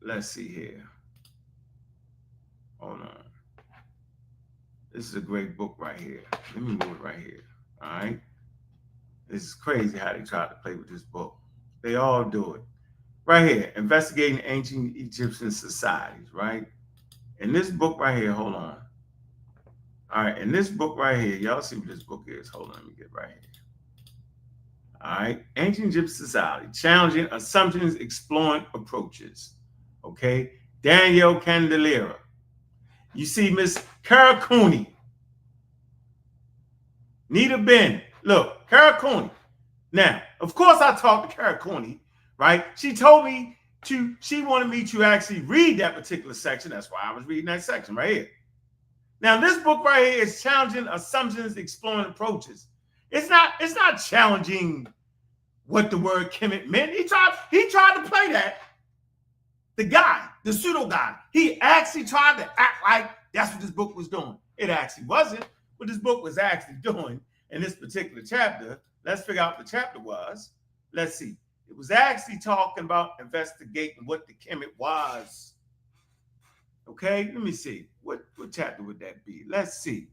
let's see here. Hold on. This is a great book right here. Let me move it right here. All right. This is crazy how they try to play with this book. They all do it. Right here, Investigating Ancient Egyptian Societies, right? In this book right here, hold on. All right, in this book right here, y'all see what this book is. Hold on, let me get right here. All right, Ancient Egyptian Society, Challenging Assumptions, Exploring Approaches. Okay, Danielle Candelera. You see Miss Karakuni. Nita Ben. Look, Karakuni. Now, of course, I talked to Karakuni, right? She told me she wanted me to actually read that particular section. That's why I was reading that section right here. Now, this book right here is Challenging Assumptions, Exploring Approaches. It's not challenging what the word Kemet meant. He tried to play that. The guy, the pseudo guy, he actually tried to act like that's what this book was doing. It actually wasn't what this book was actually doing in this particular chapter. Let's figure out what the chapter was. Let's see. It was actually talking about investigating what the Kemet was. Okay, let me see. What chapter would that be? Let's see.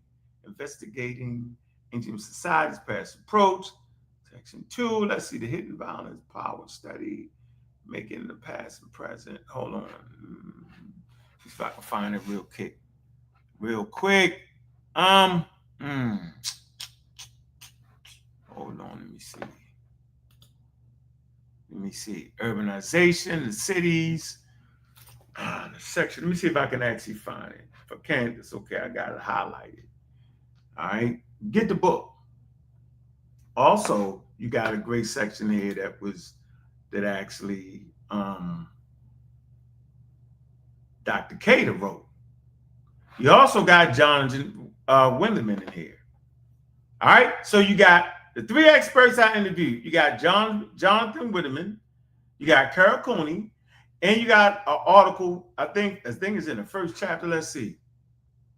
Investigating Ancient Societies, Past Approach. Section 2. Let's see. The Hidden Violence, Power Study. Making the past and present. Hold on. See if I can find it real quick. Hold on, let me see. Urbanization, the cities. The section. Let me see if I can actually find it. If I can't, it's okay. I got it highlighted. All right. Get the book. Also, you got a great section here that actually Dr. Cater wrote. You also got Jonathan Winderman in here. All right, so you got the three experts I interviewed. You got Jonathan Winderman, you got Carol Cooney, and you got an article, I think it's in the first chapter, let's see,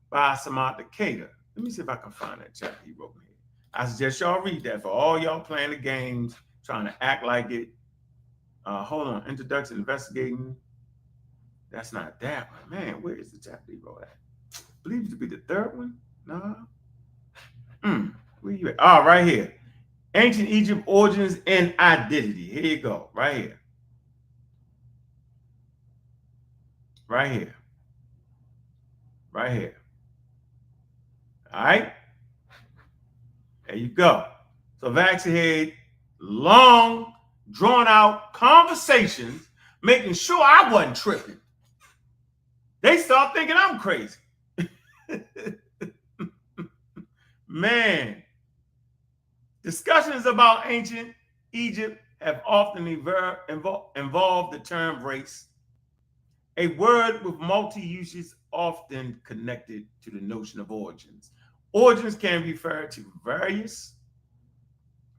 by Samantha Cater. Let me see if I can find that chapter he wrote here. I suggest y'all read that for all y'all playing the games, trying to act like it. Hold on, Introduction, Investigating. That's not that one. Man, where is the chapter he wrote at? I believe it to be the third one. No. Where you at? Oh, right here. Ancient Egypt, Origins and Identity. Here you go. Right here. Right here. Right here. All right. There you go. So I've actually had long, drawn-out conversations, making sure I wasn't tripping. They start thinking I'm crazy. Man, discussions about ancient Egypt have often involved the term race, a word with multi-uses often connected to the notion of origins. Origins can refer to various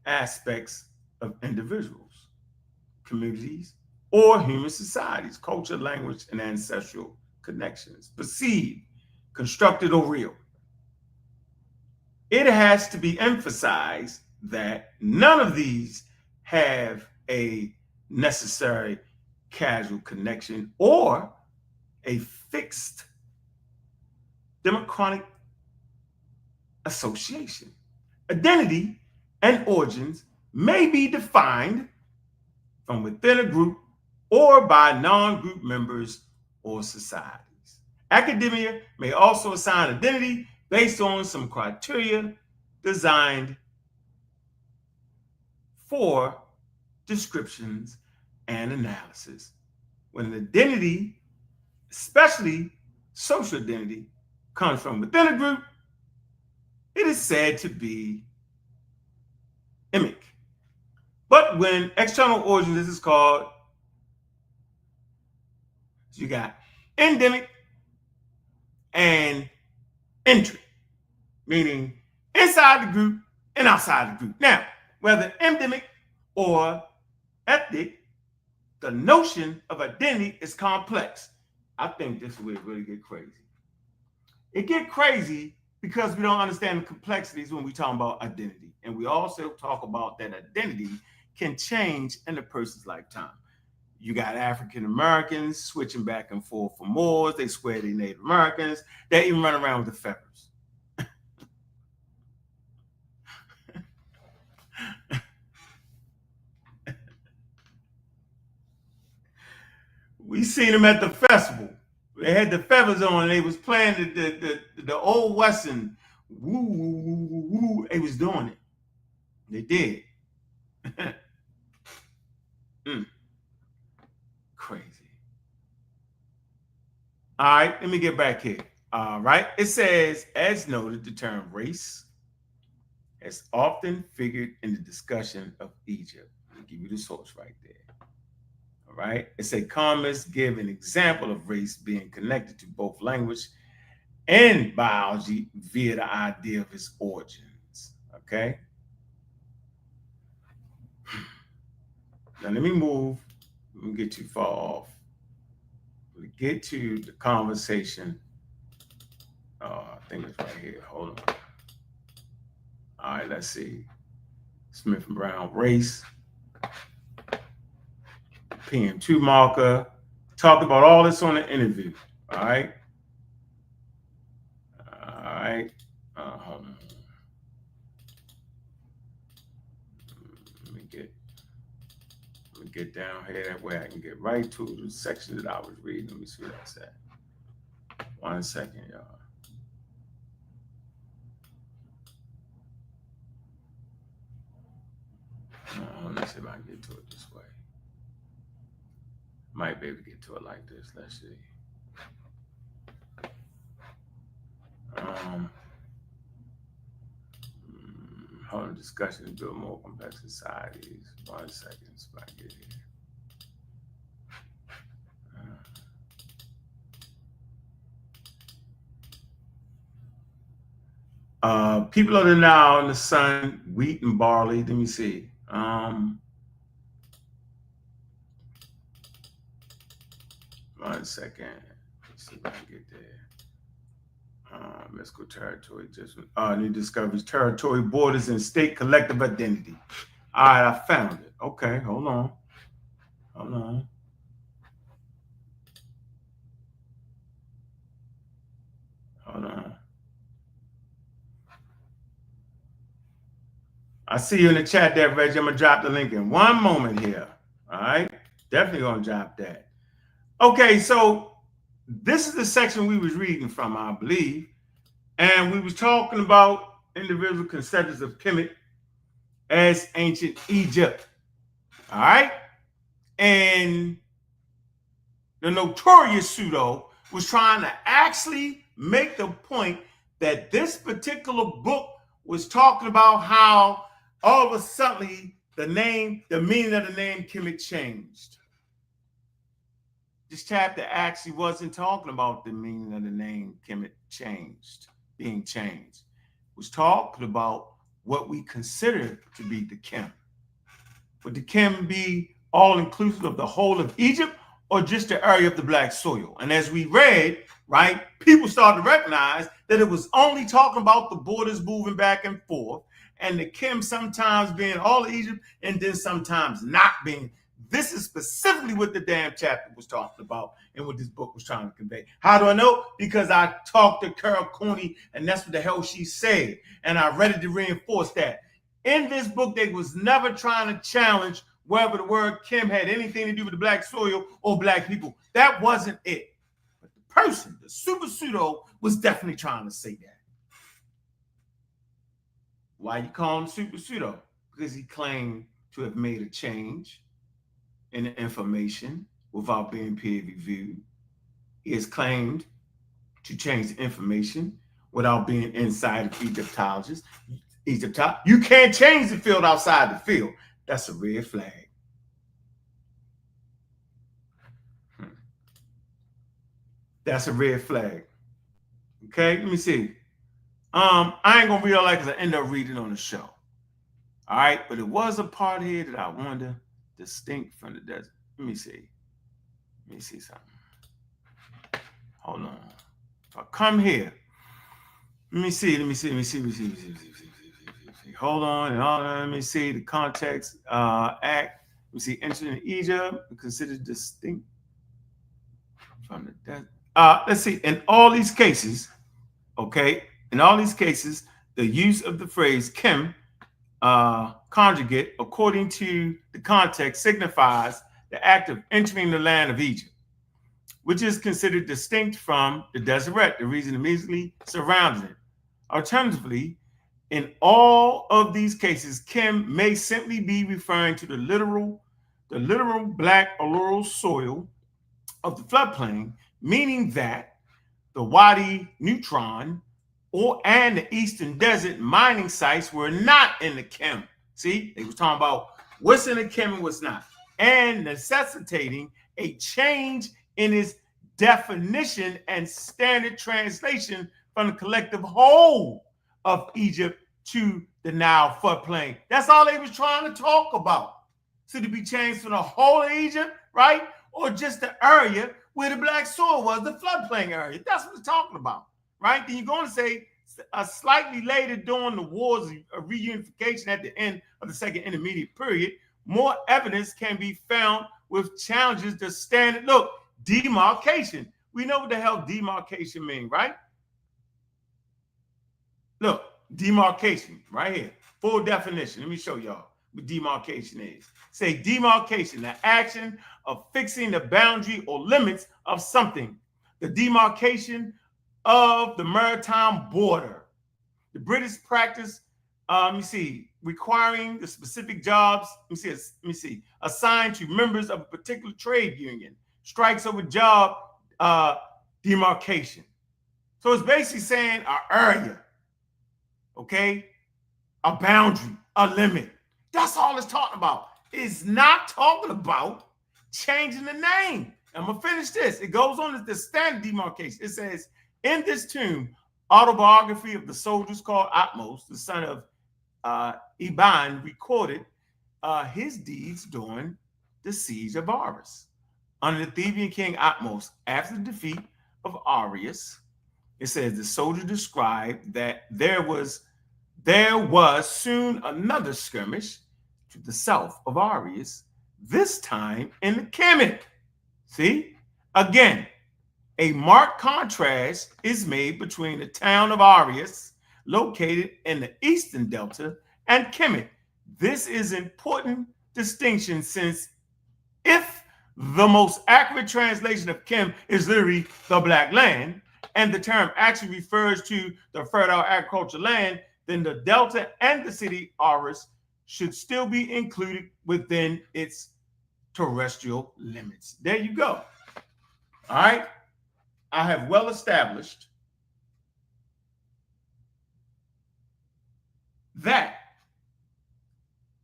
aspects of individuals, communities, or human societies, culture, language, and ancestral connections, perceived, constructed, or real. It has to be emphasized that none of these have a necessary causal connection or a fixed democratic association. Identity and origins may be defined from within a group or by non-group members or societies. Academia may also assign identity based on some criteria designed for descriptions and analysis. When an identity, especially social identity, comes from within a group, it is said to be emic. But when external origins, this is called, you got endemic and entry, meaning inside the group and outside the group. Now, whether endemic or ethnic, the notion of identity is complex. I think this is where it really gets crazy. It gets crazy because we don't understand the complexities when we talk about identity. And we also talk about that identity can change in a person's lifetime. You got African Americans switching back and forth for Moors. They swear they're Native Americans. They even run around with the feathers. We seen them at the festival. They had the feathers on. And they was playing the old Western. Woo, woo, woo, woo, woo. They was doing it. They did. Crazy. All right, let me get back here. All right, it says, as noted, the term race has often figured in the discussion of Egypt. I'll give you the source right there. All right, it says economists give an example of race being connected to both language and biology via the idea of its origins. Okay. Now let me move. Let me get too far off. We get to the conversation. I think it's right here. Hold on. All right, let's see. Smith and Brown race. PM2 marker. Talked about all this on the interview. All right. All right. Hold on. Let me get down here that way I can get right to the section that I was reading. Let me see what that's at. 1 second, y'all. Let's see if I can get to it this way. Might be able to get to it like this. Let's see. Hold on, discussion to build more complex societies. 1 second, so I can get here. People of the Nile and the sun, wheat and barley. Let me see. 1 second. Let's see if I can get there. Let's go territory. Just new discoveries, territory, borders, and state collective identity. All right, I found it. Okay, hold on. Hold on. Hold on. I see you in the chat there, Reggie. I'm going to drop the link in 1 moment here. All right? Definitely going to drop that. Okay, so this is the section we was reading from, I believe. And we was talking about individual conceptions of Kemet as ancient Egypt. All right? And the notorious Pseudo was trying to actually make the point that this particular book was talking about how all of a sudden the meaning of the name Kemet changed. This chapter actually wasn't talking about the meaning of the name Kemet being changed. It was talking about what we consider to be the Kem. Would the Kem be all inclusive of the whole of Egypt or just the area of the black soil? And as we read, right, people started to recognize that it was only talking about the borders moving back and forth, and the Kem sometimes being all of Egypt and then sometimes not being. This is specifically what the damn chapter was talking about and what this book was trying to convey. How do I know? Because I talked to Carol Cooney, and that's what the hell she said. And I read it to reinforce that. In this book, they was never trying to challenge whether the word Kem had anything to do with the black soil or black people. That wasn't it. But the person, the super pseudo, was definitely trying to say that. Why you call him super pseudo? Because he claimed to have made a change in the information without being peer reviewed. He has claimed to change the information without being inside of Egyptologists. You can't change the field outside the field. That's a red flag. That's a red flag. Okay, let me see. I ain't gonna read all that because I end up reading on the show. All right, but it was a part here that I wanted to distinct from the desert. Let me see. Let me see something. Hold on. If I come here, let me see. Hold on. Let me see the context. Act. Let me see. Entering Egypt, considered distinct from the desert. Let's see. In all these cases, okay. In all these cases, the use of the phrase Kem conjugate, according to the context, signifies the act of entering the land of Egypt. which is considered distinct from the Deseret, the region immediately surrounding it. Alternatively, in all of these cases, Kim may simply be referring to the literal black alluvial soil of the floodplain, meaning that the Wadi Neutron and the Eastern Desert mining sites were not in the Kim. See, they were talking about what's in the Kim and what's not, and necessitating a change in its definition and standard translation from the collective whole of Egypt to the Nile floodplain. That's all they was trying to talk about. So to be changed from the whole of Egypt, right? Or just the area where the black soil was, the floodplain area. That's what it's talking about, right? Then you're going to say slightly later during the wars of reunification at the end of the Second Intermediate Period, more evidence can be found with challenges to standard, look, demarcation. We know what the hell demarcation means, right? Look, demarcation right here, full definition. Let me show y'all what demarcation is. Say demarcation, the action of fixing the boundary or limits of something. The demarcation of the maritime border. The British practice, requiring the specific jobs, assigned to members of a particular trade union. Strikes over job demarcation. So it's basically saying an area, okay? A boundary, a limit. That's all it's talking about. It's not talking about changing the name. I'm going to finish this. It goes on as the standard demarcation. It says, in this tomb, autobiography of the soldiers called Atmos, the son of Iban, recorded his deeds during the siege of Aris. Under the Theban king Atmos, after the defeat of Arius, it says the soldier described that there was soon another skirmish to the south of Arius, this time in the Kemet. See, again, a marked contrast is made between the town of Arius, located in the eastern delta, and Kemet. This is an important distinction, since if the most accurate translation of Kim is literally the black land, and the term actually refers to the fertile agricultural land, then the delta and the city Aris should still be included within its terrestrial limits. There you go. All right. I have well established that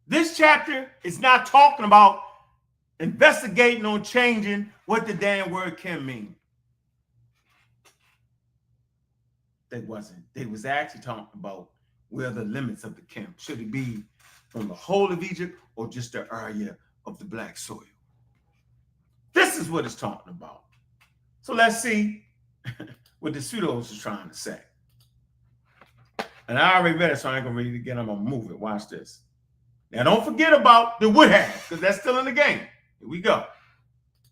this chapter is not talking about investigating on changing what the damn word can mean. They wasn't. They was actually talking about where the limits of the camp. Should it be from the whole of Egypt or just the area of the black soil? This is what it's talking about. So let's see what the pseudos is trying to say. And I already read it, so I ain't gonna read it again. I'm gonna move it. Watch this. Now don't forget about the would have, because that's still in the game. Here we go.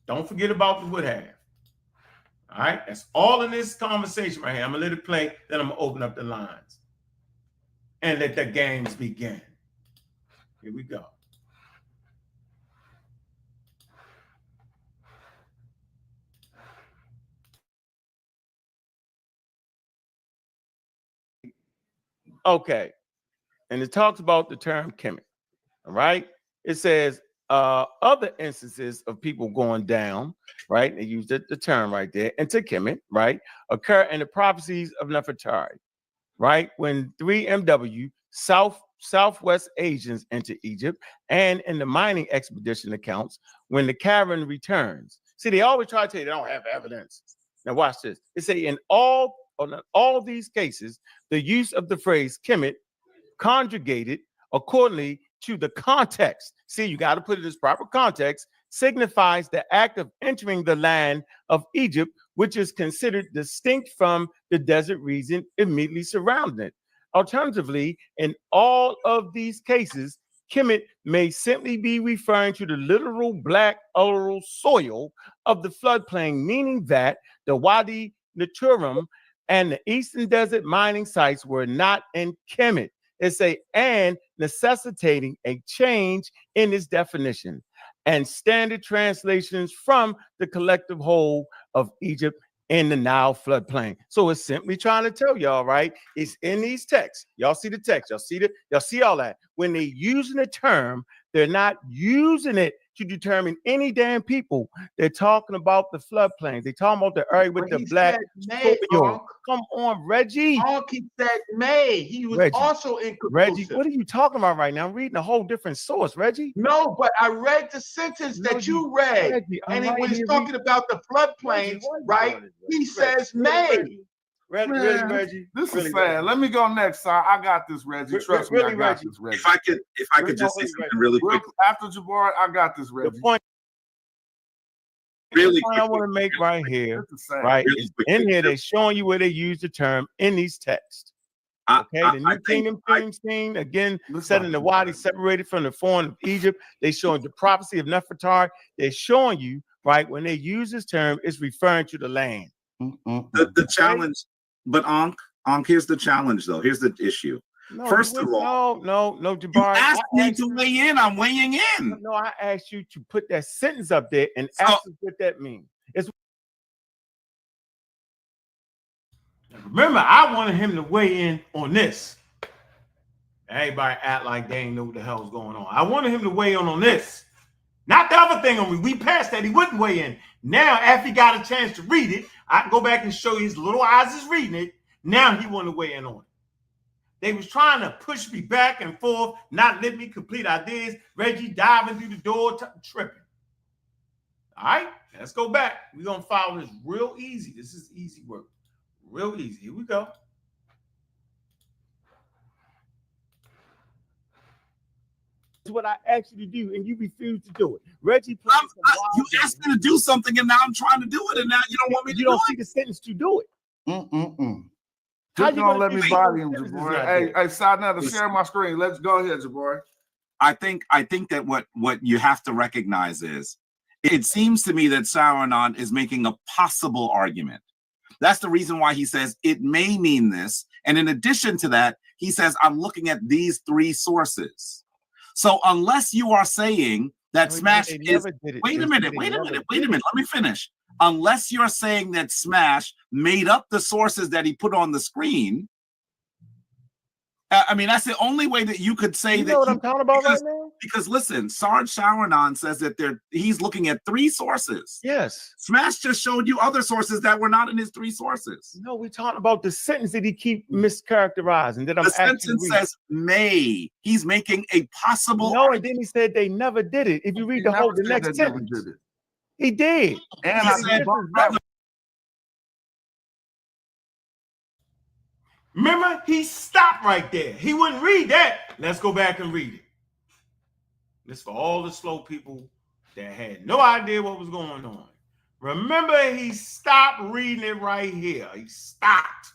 Don't forget about the would have. All right, that's all in this conversation right here. I'm gonna let it play, then I'm gonna open up the lines and let the games begin. Here we go. Okay, and it talks about the term Kemet. All right, it says other instances of people going down, right? They use the term right there, into Kemet, right? Occur in the prophecies of Nefertari, right? When 3MW Southwest Asians enter Egypt, and in the mining expedition accounts when the caravan returns. See, they always try to tell you they don't have evidence. Now watch this. It say in all these cases, the use of the phrase Kemet conjugated accordingly to the context. See, you got to put it in its proper context, signifies the act of entering the land of Egypt, which is considered distinct from the desert region immediately surrounding it. Alternatively, in all of these cases, Kemet may simply be referring to the literal black alluvial soil of the floodplain, meaning that the Wadi Naturum and the Eastern Desert mining sites were not in Kemet. It's and necessitating a change in its definition and standard translations from the collective whole of Egypt in the Nile floodplain. So it's simply trying to tell y'all, right? It's in these texts. Y'all see the text. Y'all see all that. When they're using a term, they're not using it to determine any damn people. They're talking about the floodplains. They're talking about the area with the black. Come on, Reggie. Ankh, he said May. He was Reggie, also inconclusive. Reggie, what are you talking about right now? I'm reading a whole different source, Reggie. No, but I read the sentence that you read. Reggie, and when he's talking about the floodplains, right? He says May. Reggie. This is sad. Let me go next, sir. I got this, Reggie. Trust me, I got this, Reggie. If I could just say something really quick. After Jabari, I got this, Reggie. The point really I want to make right here, right? Really in here, they're showing you where they use the term in these texts. Okay, the New Kingdom thing again, setting the Wadi separated from the foreign of Egypt. They showing the prophecy of Nefertari. They're showing you, right, when they use this term, it's referring to the land. The challenge, but Ankh, here's the challenge, though. Here's the issue. No, First of all, no, Jabari. You asked me to weigh in. I'm weighing in. No, I asked you to put that sentence up there and ask us what that means. Remember, I wanted him to weigh in on this. Everybody act like they ain't know what the hell's going on. I wanted him to weigh in on this. Not the other thing on me. We passed that. He wouldn't weigh in. Now, after he got a chance to read it, I can go back and show you his little eyes is reading it. Now he wanted to weigh in on it. They was trying to push me back and forth, not let me complete ideas. Reggie diving through the door, tripping. All right, let's go back. We're going to follow this real easy. This is easy work. Real easy. Here we go. This is what I asked you to do, and you refused to do it. Reggie, you asked me to do something, and now I'm trying to do it, and now you don't want me to do it. You don't see the sentence to do it. Just gonna let me body him, Jabari. Hey, Sadnetta, share my screen. Let's go ahead, Jabari. I think that what you have to recognize is, it seems to me that Saharan is making a possible argument. That's the reason why he says it may mean this. And in addition to that, he says, I'm looking at these three sources. So unless you are saying that Smash is, wait a minute, let me finish. Unless you're saying that Smash made up the sources that he put on the screen, I mean, that's the only way that you could say that. You know what I'm talking about right now? Because listen, Sarge Saharan says that he's looking at three sources. Yes. Smash just showed you other sources that were not in his three sources. No, we're talking about the sentence that he keep mischaracterizing. That the sentence says may. He's making a possible. No, and then he said they never did it. If you read the next sentence, he did. And he said, remember, he stopped right there. He wouldn't read that. Let's go back and read it. This for all the slow people that had no idea what was going on. Remember, he stopped reading it right here. He stopped.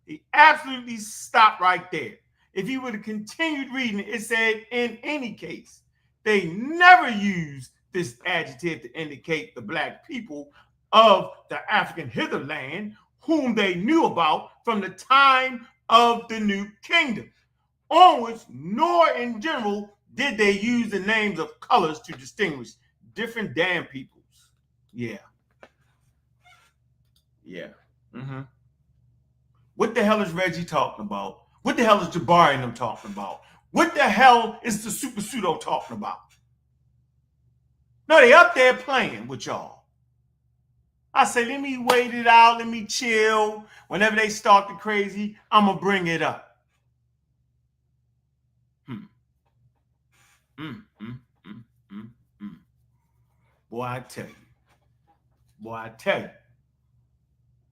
He absolutely stopped right there. If he would have continued reading it, it said, in any case, they never used this adjective to indicate the black people of the African hitherland whom they knew about from the time of the New Kingdom onwards, nor in general did they use the names of colors to distinguish different damn peoples. Yeah. What the hell is Reggie talking about? What the hell is Jabari and them talking about? What the hell is the super pseudo talking about? No, they up there playing with y'all. I say, let me wait it out. Let me chill. Whenever they start the crazy, I'm going to bring it up. Boy, I tell you.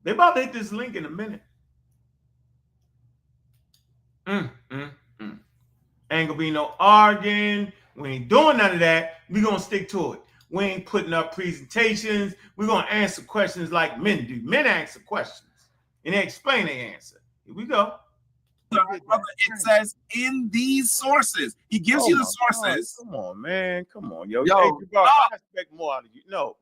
They about to hit this link in a minute. Ain't gonna be no arguing. We ain't doing none of that. We gonna stick to it. We ain't putting up presentations. We're gonna answer questions like men do. Men answer questions and they explain their answer. Here we go. It says in these sources. He gives you the sources. Come on, man. Come on, yo. I expect more out of you. No.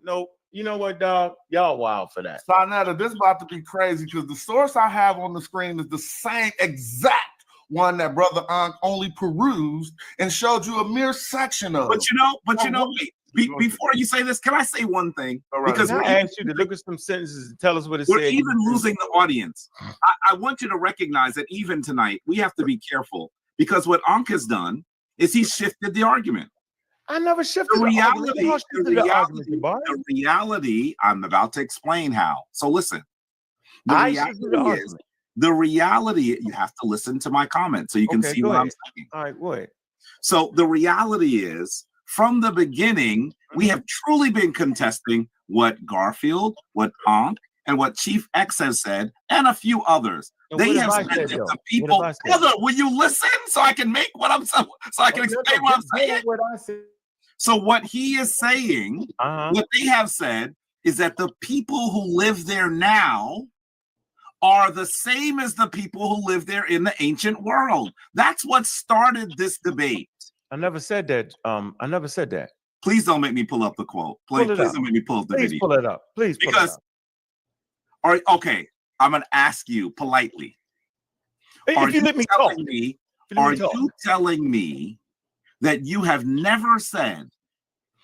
You know what, dog? Y'all wild for that. Sarnetta, this is about to be crazy because the source I have on the screen is the same exact one that Brother Ankh only perused and showed you a mere section of. But you know, wait. Before you say this, can I say one thing? Right. Because I asked you to look at some sentences and tell us what it we're said. even losing the audience. I want you to recognize that even tonight, we have to be careful, because what Ankh has done is he shifted the argument. I never shifted The the reality, I'm about to explain how. So listen, the reality, you have to listen to my comment so you can see what I'm saying. All right, go ahead. So the reality is, from the beginning, we have truly been contesting what Garfield, what Ankh, and what Chief X has said, and a few others. They have said that the people. Brother, will you listen so I can make what I'm so I can explain what I'm saying? So what he is saying, what they have said, is that the people who live there now are the same as the people who live there in the ancient world. That's what started this debate. I never said that. I never said that. Please don't make me pull up the quote. Please don't make me pull up the video. Pull it up. Please pull it up. All right, okay, I'm gonna ask you politely. Are you telling me that you have never said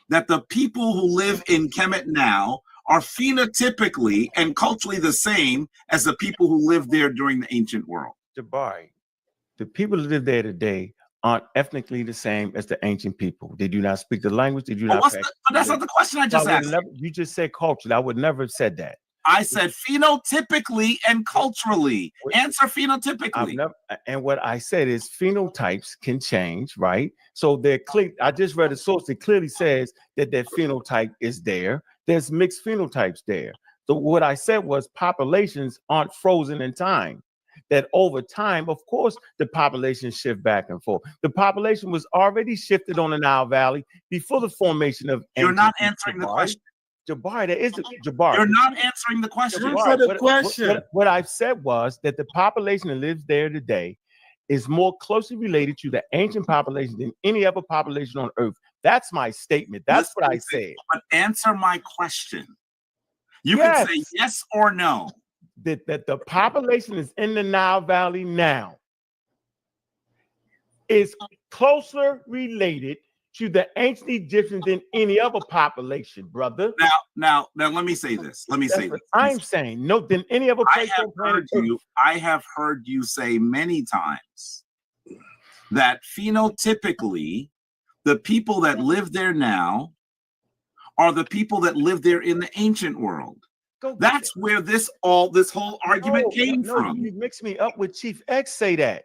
that the people who live in Kemet now are phenotypically and culturally the same as the people who lived there during the ancient world? Jabari, the people who live there today aren't ethnically the same as the ancient people. They do not speak the language. They do not. But that's not the question I just asked. You just said culturally. I would never have said that. I said phenotypically and culturally. Answer phenotypically. And what I said is phenotypes can change, right? So they're clear. I just read a source that clearly says that their phenotype is there. There's mixed phenotypes there. So what I said was populations aren't frozen in time. That over time, of course, the population shift back and forth. The population was already shifted on the Nile Valley before the formation of. You're not answering the question. Jabari, there is Jabari. You're not answering the question. What I've said was that the population that lives there today is more closely related to the ancient population than any other population on Earth. That's my statement. That's what I said. But answer my question. You can say yes or no. That the population is in the Nile Valley now is closer related to the ancient Egyptians than any other population, brother. Now, let me say this. I'm saying no than any other place on planet Earth. I have heard you say many times that phenotypically, the people that live there now are the people that lived there in the ancient world. That's where this whole argument came from. You mix me up with Chief X. Say that.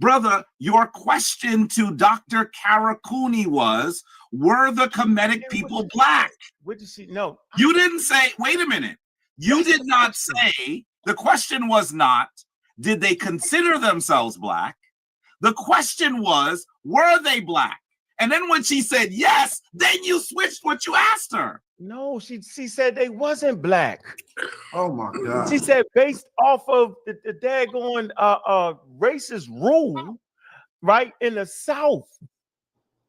Brother, your question to Dr. Karakuni was, were the Kemetic people black? What did she know? You didn't say, wait a minute. You did not say, the question was not, did they consider themselves black? The question was, were they black? And then when she said yes, then you switched what you asked her. No, she said they wasn't black. Oh my God. She said based off of the daggone racist rule, right, in the South,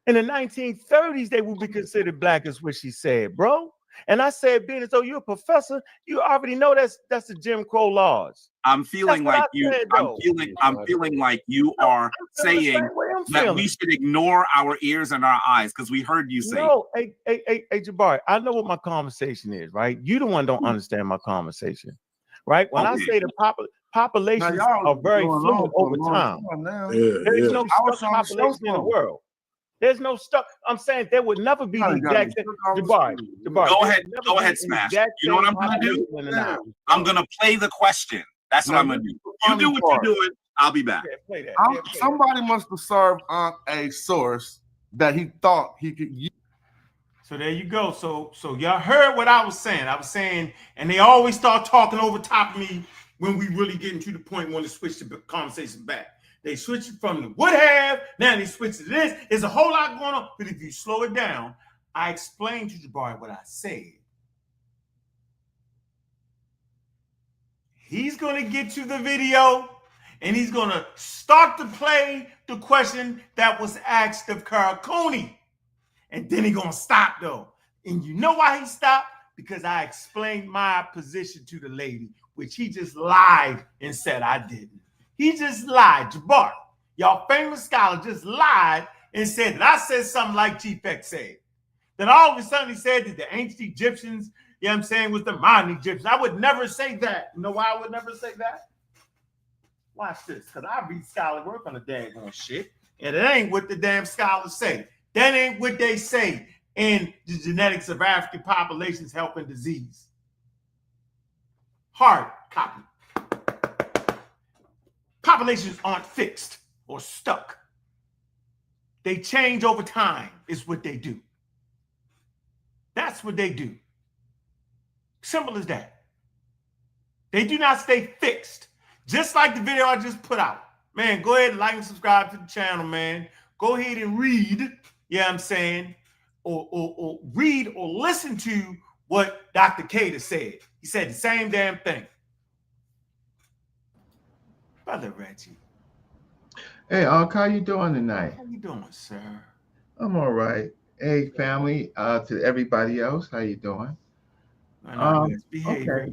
in the 1930s, they would be considered black, is what she said, bro. And I said, being as though you're a professor, you already know that's the Jim Crow laws. I'm feeling like you. I'm feeling like you are saying that we should ignore our ears and our eyes because we heard you say. No, hey, Jabari, I know what my conversation is, right? You the one don't understand my conversation, right? When I say the populations are very fluid over time, there's no stuck population in the world. There's no stuff. I'm saying there would never be the exact same. Jabari. Go ahead, Smash. You know what I'm gonna do? I'm gonna play the question. That's what I'm gonna do. You do what you're doing. I'll be back. Play that. Somebody must have served a source that he thought he could use. So there you go. So y'all heard what I was saying. I was saying, and they always start talking over top of me when we really getting to the point when to switch the conversation back. They switch it from the would have, now they switch to this. There's a whole lot going on. But if you slow it down, I explained to Jabari what I said. He's going to get to the video and he's going to start to play the question that was asked of Karakuni. And then he's going to stop though. And you know why he stopped? Because I explained my position to the lady, which he just lied and said I didn't. He just lied. Jabari, y'all famous scholar, just lied and said that I said something like Chief X said. Then all of a sudden he said that the ancient Egyptians, you know what I'm saying, was the modern Egyptians. I would never say that. You know why I would never say that? Watch this, because I read scholarly work on the daggone shit, and it ain't what the damn scholars say. That ain't what they say in the genetics of African populations, health and disease. Hard copy. Populations aren't fixed or stuck. They change over time, is what they do. That's what they do. Simple as that. They do not stay fixed. Just like the video I just put out. Man, go ahead and like and subscribe to the channel, man. Go ahead and read, you know what I'm saying, or read or listen to what Dr. Cater said. He said the same damn thing. Brother Reggie. Hey, Unc, how you doing tonight? How you doing, sir? I'm all right. Hey, family, to everybody else, how you doing? Behavior.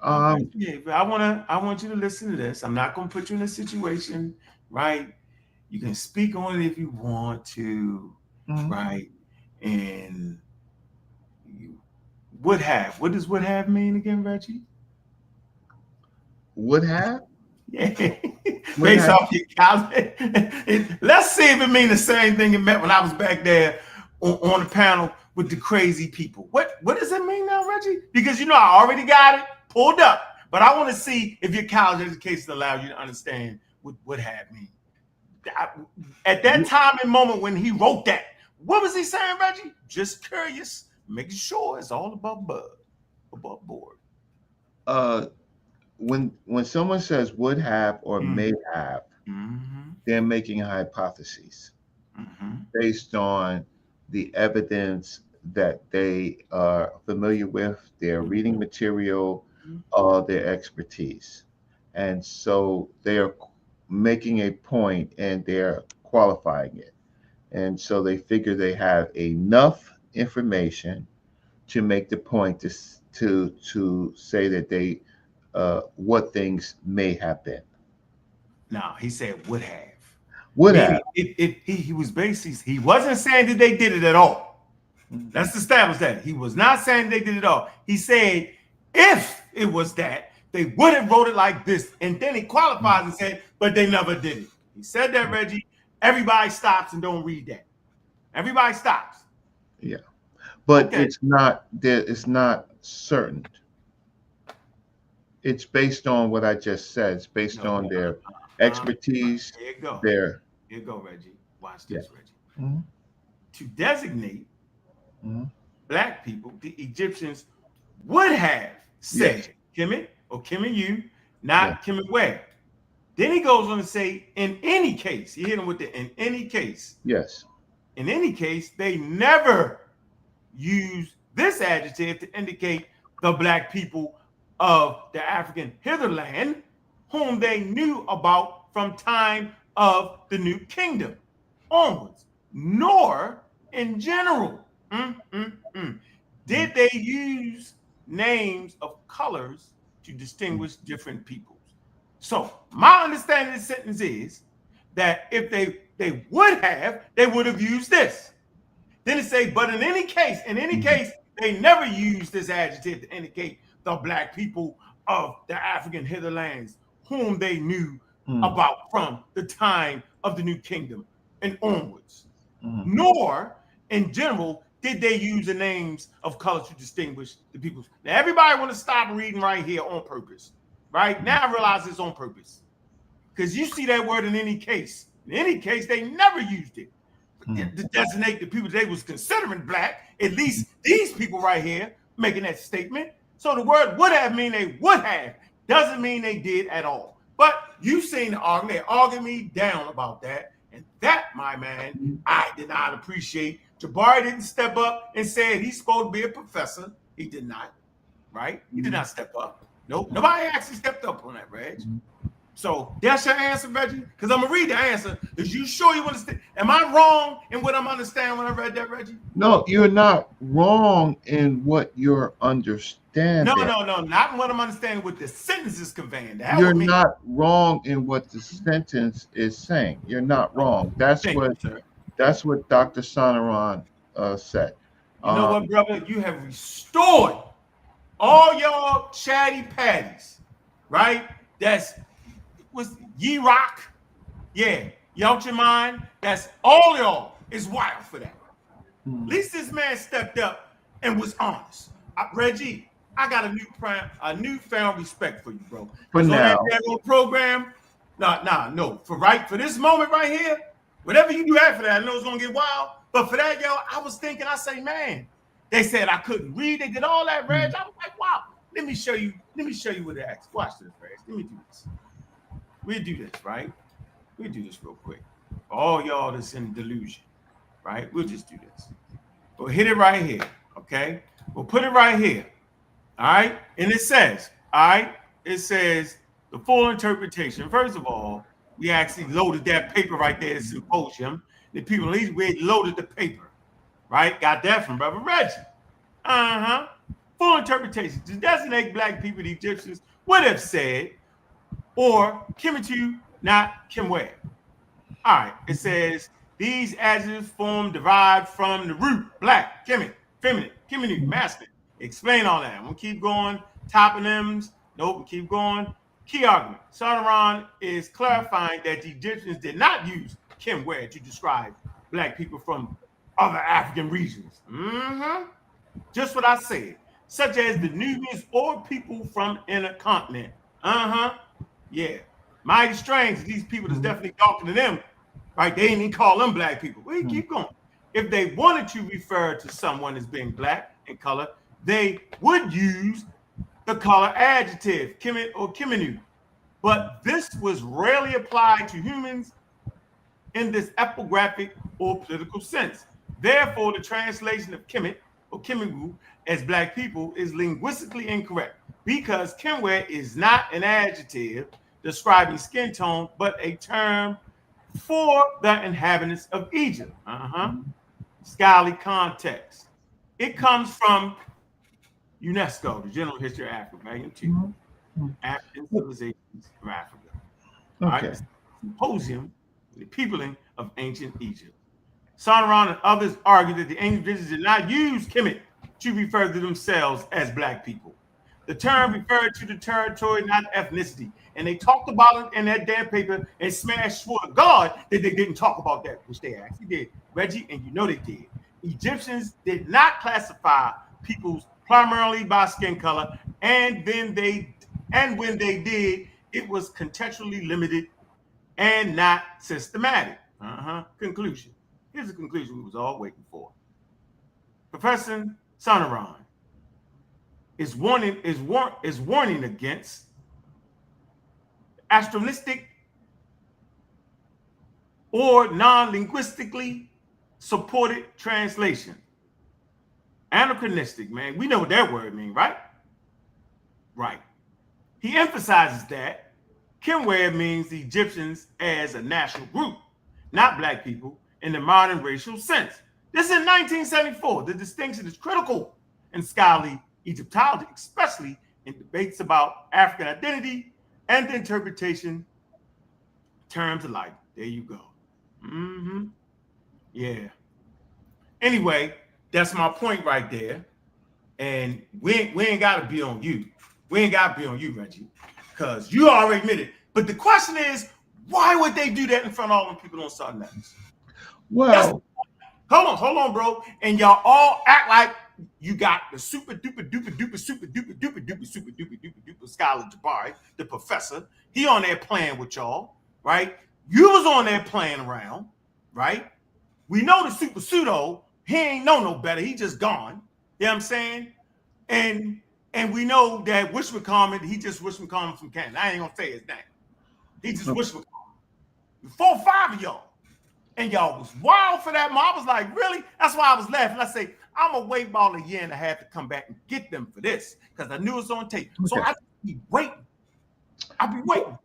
Okay. I want you to listen to this. I'm not gonna put you in a situation, right? You can speak on it if you want to, right? And you would have. What does would have mean again, Reggie? Would have? Yeah. Based off your calendar. Let's see if it means the same thing it meant when I was back there on the panel with the crazy people. What does it mean now, Reggie? Because you know I already got it pulled up, but I want to see if your college education allows you to understand what would have mean. At that time and moment when he wrote that, what was he saying, Reggie? Just curious, making sure it's all above board. When someone says would have or may have, they're making hypotheses based on the evidence that they are familiar with, their reading material, their expertise. And so they are making a point and they're qualifying it. And so they figure they have enough information to make the point to say that they what things may have been. No, he said would have. Would have. He was basically, he wasn't saying that they did it at all. Let's establish that. He was not saying they did it all. He said if it was that, they would have wrote it like this. And then he qualifies and said, but they never did it. He said that, Reggie. Everybody stops and don't read that. Everybody stops. Yeah. But it's not certain. It's based on what I just said. It's based on their expertise. Here you go. Here you go, Reggie. Watch this, Reggie. To designate black people, the Egyptians would have said Kemet or Kemet you, not Kemet where. Then he goes on to say, in any case, he hit him with the in any case. Yes. In any case, they never use this adjective to indicate the black people of the African hitherland, whom they knew about from time of the New Kingdom onwards, nor in general did they use names of colors to distinguish different peoples. So my understanding of the sentence is that if they would have used this. Then it say, but in any case, they never used this adjective to indicate the black people of the African hitherlands, whom they knew about from the time of the New Kingdom and onwards. Nor, in general, did they use the names of color to distinguish the peoples. Now, everybody want to stop reading right here on purpose. Right? Now I realize it's on purpose. Because you see that word in any case. In any case, they never used it to designate the people they was considering black, at least these people right here making that statement. So the word would have mean they would have, doesn't mean they did at all. But you've seen the argument, they argued me down about that. And that, my man, I did not appreciate. Jabari didn't step up and said he's supposed to be a professor. He did not, right? He did not step up. Nope, nobody actually stepped up on that, Reg. So that's your answer, Reggie? Because I'm going to read the answer. Is you sure you understand? Am I wrong in what I'm understanding when I read that, Reggie? No, you're not wrong in what you're understanding. No, not in what I'm understanding what the sentence is conveying. You're not wrong in what the sentence is saying. You're not wrong. That's what Dr. Sonaran said. You know what, brother? You have restored all y'all chatty patties, right? Was Ye Rock. Yeah, y'all your mind. That's all y'all is wild for that. At least this man stepped up and was honest. Reggie, I got a newfound respect for you, bro. For now. On that program, no. For this moment right here, whatever you do after that, I know it's gonna get wild. But for that, yo, I was thinking, I say, man, they said I couldn't read. They did all that, Reg. I was like, wow. Let me show you what they asked. Watch this, Reg. Let me do this. We'll do this, right? We'll do this real quick. For all y'all that's in delusion, right? We'll just do this. We'll hit it right here, okay? We'll put it right here, all right? And it says, all right? It says the full interpretation. First of all, we actually loaded that paper right there at Symposium. The people, at least we loaded the paper, right? Got that from Brother Reggie. Full interpretation. To designate black people, the Egyptians would have said, or Kimitu, not Kimwe. All right, it says these adjectives derived from the root black, Kimi, feminine, Kiminu, masculine. Explain all that. We'll keep going. Toponyms, nope, keep going. Key argument. Saharan is clarifying that the Egyptians did not use Kimwe to describe black people from other African regions. Just what I said, such as the Nubians or people from inner continent. Yeah. Mighty strange. These people is definitely talking to them, right? They didn't even call them black people. We keep going. If they wanted to refer to someone as being black in color, they would use the color adjective, Kimit or Kiminu. But this was rarely applied to humans in this epigraphic or political sense. Therefore, the translation of Kimit or Kimigu as black people is linguistically incorrect because Kimwe is not an adjective describing skin tone, but a term for the inhabitants of Egypt. Scholarly context. It comes from UNESCO, the General History of Africa, Volume 2, African Civilizations of Africa. All right. Symposium, the peopling of ancient Egypt. Saharan and others argue that the ancient Egyptians did not use Kemet to refer to themselves as black people. The term referred to the territory, not ethnicity. And they talked about it in that damn paper and smashed for God that they didn't talk about that, which they actually did. Reggie, and you know they did. Egyptians did not classify peoples primarily by skin color, and when they did, it was contextually limited and not systematic. Conclusion. Here's the conclusion we was all waiting for. Professor Sonoran is warning against astralistic or non-linguistically supported translation. Anachronistic, man. We know what that word means, right? Right. He emphasizes that Kimwe means the Egyptians as a national group, not black people in the modern racial sense. This is in 1974. The distinction is critical in scholarly Egyptology, especially in debates about African identity and the interpretation terms alike. There you go. Yeah. Anyway, that's my point right there. And we ain't got to be on you. We ain't got to be on you, Reggie, because you already admitted. But the question is, why would they do that in front of all the people on Southern Next? Well, hold on, bro. And y'all all act like you got the super duper scholar Jabari, the professor. He on there playing with y'all, right? You was on there playing around, right? We know the super pseudo, he ain't know no better. He just gone. You know what I'm saying? And we know that Wishmacommon, he just Wishmacommon from Canada. I ain't gonna say his name. He just Wishmacommon. 4 or 5 of y'all. And y'all was wild for that. I was like, really? That's why I was laughing. I say, I'm going to wait about a year and a half to come back and get them for this because I knew it was on tape. Okay. So I'll be waiting. I'll be waiting.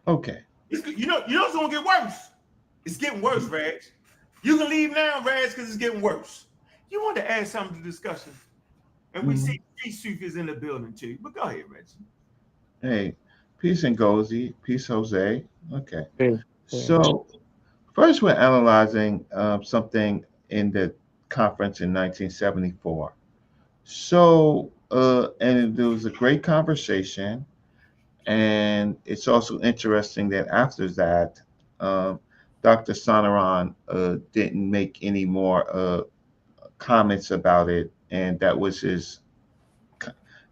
Okay. You know it's going to get worse. It's getting worse, Reg. You can leave now, Reg, because it's getting worse. You want to add something to the discussion? And we see Peace is in the building too. But go ahead, Reg. Hey, peace and Gozy. Peace, Jose. Okay. Hey. So first we're analyzing something in the conference in 1974. So, and there was a great conversation. And it's also interesting that after that, Dr. Sonaran didn't make any more comments about it, and that was his.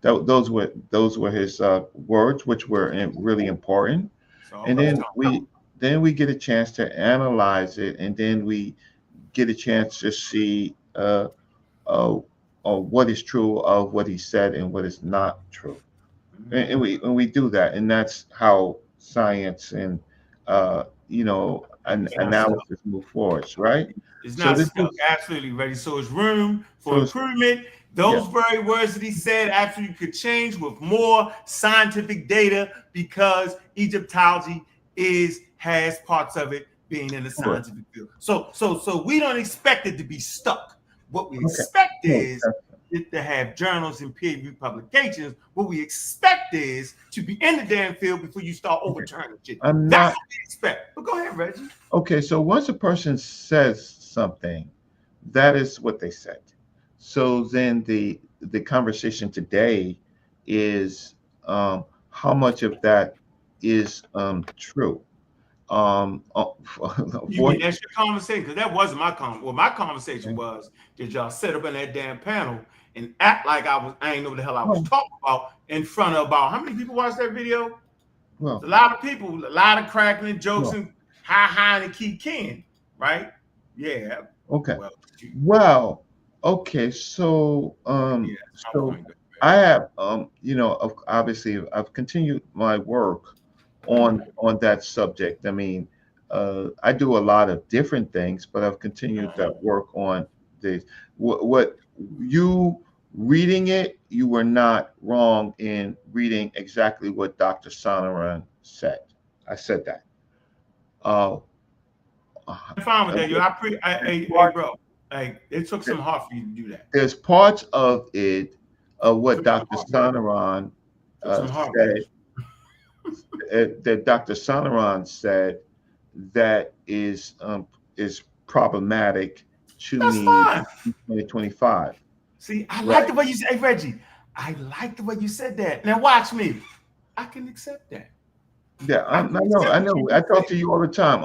Those were his words, which were really important. And then we get a chance to analyze it, and then we get a chance to see what is true of what he said and what is not true. And we do that, and that's how science and analysis move forwards, right? It's So not this stuck. is, Absolutely ready. So it's room for So improvement. Those very words that he said absolutely could change with more scientific data, because Egyptology has parts of it being in the scientific field. So we don't expect it to be stuck. What we expect is it to have journals and peer-reviewed publications. What we expect is to be in the damn field before you start overturning shit. That's what we expect. But go ahead, Reggie. Okay, so once a person says something, that is what they said. So then the conversation today is how much of that is true. You mean that's your conversation? Because that wasn't my conversation. Well, my conversation was, did y'all sit up in that damn panel and act like I ain't know what the hell I was talking about in front of about how many people watched that video? Well, a lot of people, a lot of cracking and jokes and hi and keep kin, right? Yeah. Okay. Well, okay. So so I have obviously I've continued my work on that subject. I mean, I do a lot of different things, but I've continued that work on this. What you reading it, you were not wrong in reading exactly what Dr. Sonaran said. I said that. I'm fine with that. Hey, bro. Hey, it took some heart for you to do that. There's parts of it, of what Dr. Sonaran said, that Dr. Sonaran said that is problematic to me in 2025. See, I like the way you say, hey, Reggie, I like the way you said that. Now watch me. I can accept that. Yeah, I know. I talk to you all the time,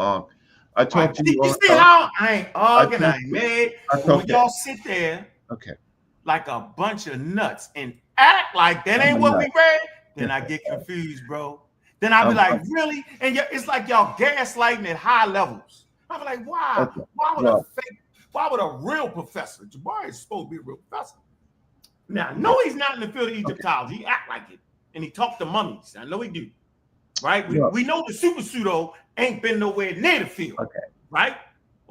I talk to you all the time. You see how I ain't arguing, I ain't mad. When y'all sit there like a bunch of nuts and act like that ain't what we read, then I get confused, bro. Then I'll be like, really? And it's like y'all gaslighting at high levels. I'm like, why? Why would a real professor, Jabari is supposed to be a real professor. Now, no, he's not in the field of Egyptology. He act like it. And he talked to mummies. I know he do. Right? We know the super pseudo ain't been nowhere near the field. Right?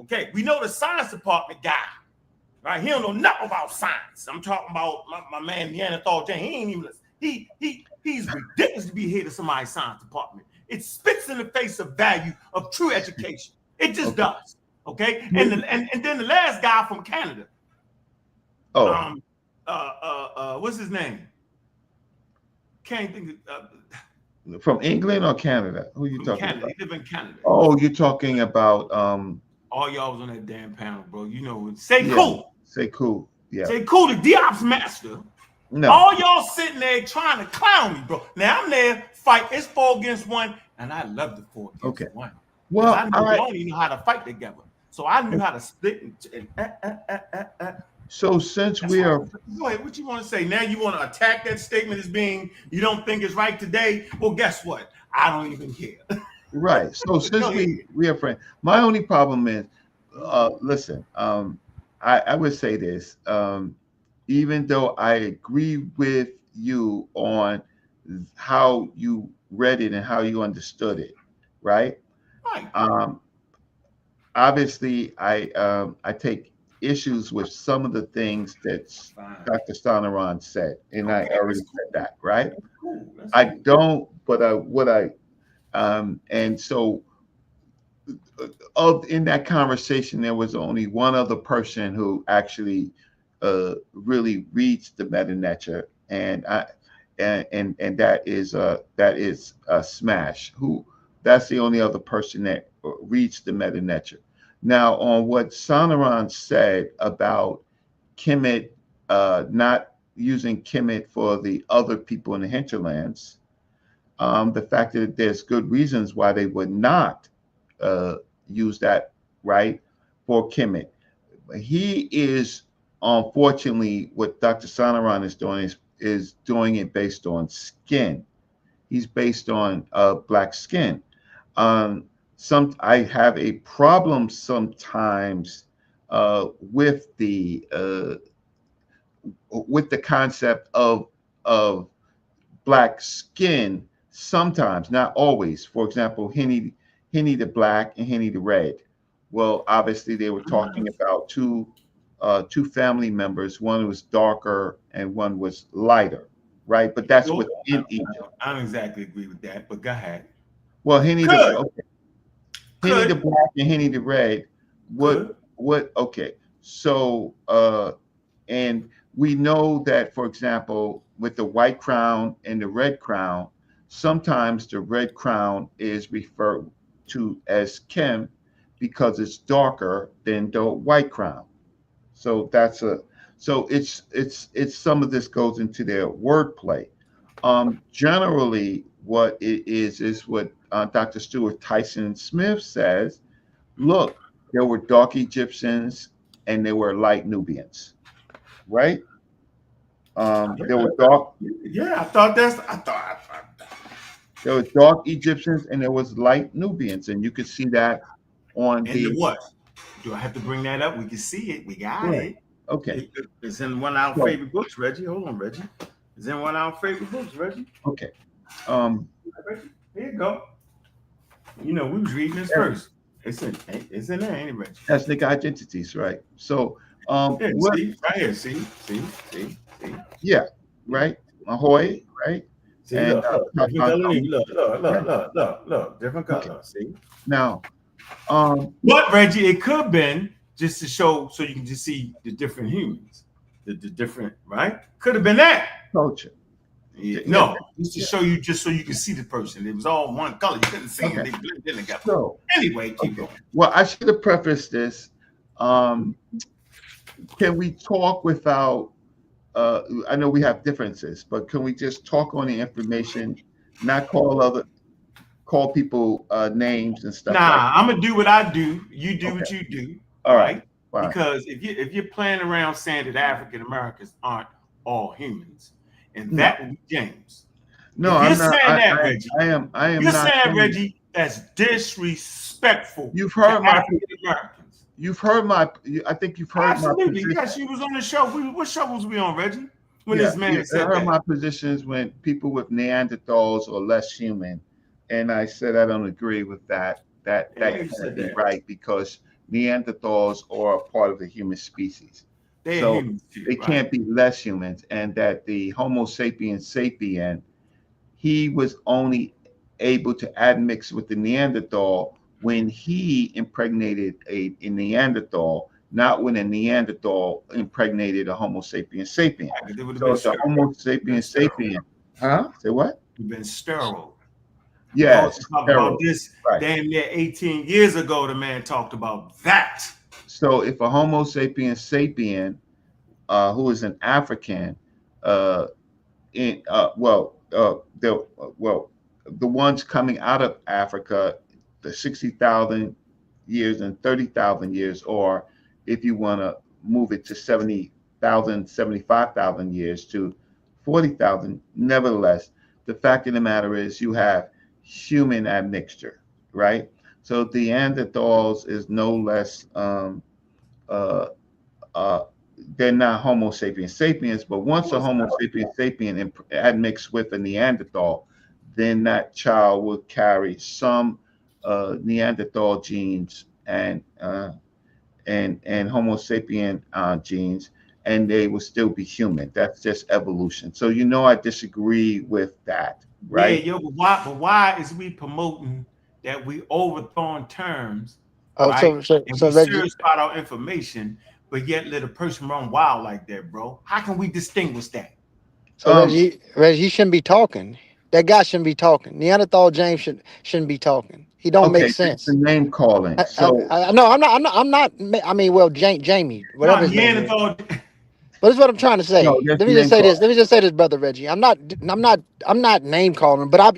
Okay. We know the science department guy. Right? He don't know nothing about science. I'm talking about my man Neanderthal Jane. He ain't even listen. He's ridiculous to be head of somebody's science department. It spits in the face of value of true education. It just does. Okay. And then the last guy from Canada. What's his name? Can't think of from England or Canada? Who are you talking about? He live in Canada. Oh, you're talking about all y'all was on that damn panel, bro. You know, say cool. Say cool. Yeah. Say cool to Diop's master. No. All y'all sitting there trying to clown me, bro. Now I'm there, fight. It's 4 against 1, and I love the 4 against 1. Well, I don't even know how to fight together. So I knew how to split. So since we are, go ahead. What you want to say? Now you want to attack that statement as being you don't think it's right today? Well, guess what? I don't even care. Right. So since we are friends, my only problem is, listen. I would say this. Even though I agree with you on how you read it and how you understood it, right? Right. Obviously, I take issues with some of the things that Dr. Sonaran said, and I already said that, right? Cool. I don't, but and so in that conversation, there was only one other person who actually really reads the meta-nature, and that is Smash. That's the only other person that reads the meta-nature. Now, on what Sonoran said about Kemet not using Kemet for the other people in the hinterlands, the fact that there's good reasons why they would not use that, right, for Kemet. He is, unfortunately, what Dr. Sonoran is doing is doing it based on skin. He's based on black skin. I have a problem sometimes with the concept of black skin. Sometimes, not always. For example, Henny the black and Henny the red. Well, obviously they were talking about two family members. One was darker and one was lighter, right? But that's within Egypt. I don't exactly agree with that, but go ahead. Well, Henny the black and Henny the red. What? Okay. So, and we know that, for example, with the white crown and the red crown, sometimes the red crown is referred to as Kem because it's darker than the white crown. So that's it's some of this goes into their wordplay. Generally, what it is what Dr. Stuart Tyson Smith says. Look, there were dark Egyptians and there were light Nubians, right? There were dark. Yeah, I thought there were dark Egyptians and there was light Nubians, and you could see that on the what? Do I have to bring that up? We can see it. We got it. Okay. It's in one of our favorite books, Reggie. Hold on, Reggie. It's in one of our favorite books, Reggie. Okay. Reggie, here you go. You know, we was reading this first. It's in there, ain't it, Reggie? Ethnic identities, right? So, see, right here, see. Yeah, right. Ahoy, right? See, and look, different color. Okay. See now, but Reggie, it could have been just to show, so you can just see the different humans, the different, right? Could have been that culture. Yeah. No, just to show you, just so you can see the person. It was all one color. You couldn't see them. They blended in together. So, anyway, keep going. Well, I should have prefaced this. Can we talk without? I know we have differences, but can we just talk on the information, not call people names and stuff? Nah, I'm gonna do what I do. You do what you do. All right. Because if you're playing around saying that African Americans aren't all humans, and that would be James. No, I'm not. Reggie. I am. You're saying, Reggie, that's disrespectful. You've heard my. African Americans. You've heard my. I think you've heard absolutely. my. Yes, you was on the show. What show was we on, Reggie? When this man said I heard my positions when people with Neanderthals or less human, and I said I don't agree with that. That can't be right because Neanderthals are a part of the human species. They can't be less humans, and that the Homo sapiens sapien, he was only able to admix with the Neanderthal when he impregnated a Neanderthal, not when a Neanderthal impregnated a Homo sapiens sapien. So it's a Homo sapiens sapien. Huh? Say what? You've been sterile. Yes. About this damn near 18 years ago, the man talked about that. So if a Homo sapiens sapien, who is an African, the ones coming out of Africa, the 60,000 years and 30,000 years, or if you want to move it to 70,000, 75,000 years to 40,000, nevertheless, the fact of the matter is you have human admixture, right? So the Neanderthals is no less, they're not Homo sapiens sapiens, but once a Homo sapiens sapien admixed with a Neanderthal, then that child will carry some Neanderthal genes and Homo sapien genes, and they will still be human. That's just evolution. So I disagree with that, right? Yeah, but why is we promoting that we overthrowing terms? Right? And we serious about our information, but yet let a person run wild like that, bro? How can we distinguish that? So Reggie shouldn't be talking. That guy shouldn't be talking. Neanderthal James shouldn't be talking. He don't make Okay, that's the sense. name calling. So No, I'm not. I mean, well, Jamie, whatever No, his name is. Neanderthal. But this is what I'm trying to say. no, that's Let the me just name say calling. this. Let me just say this, brother Reggie. I'm not name calling, but I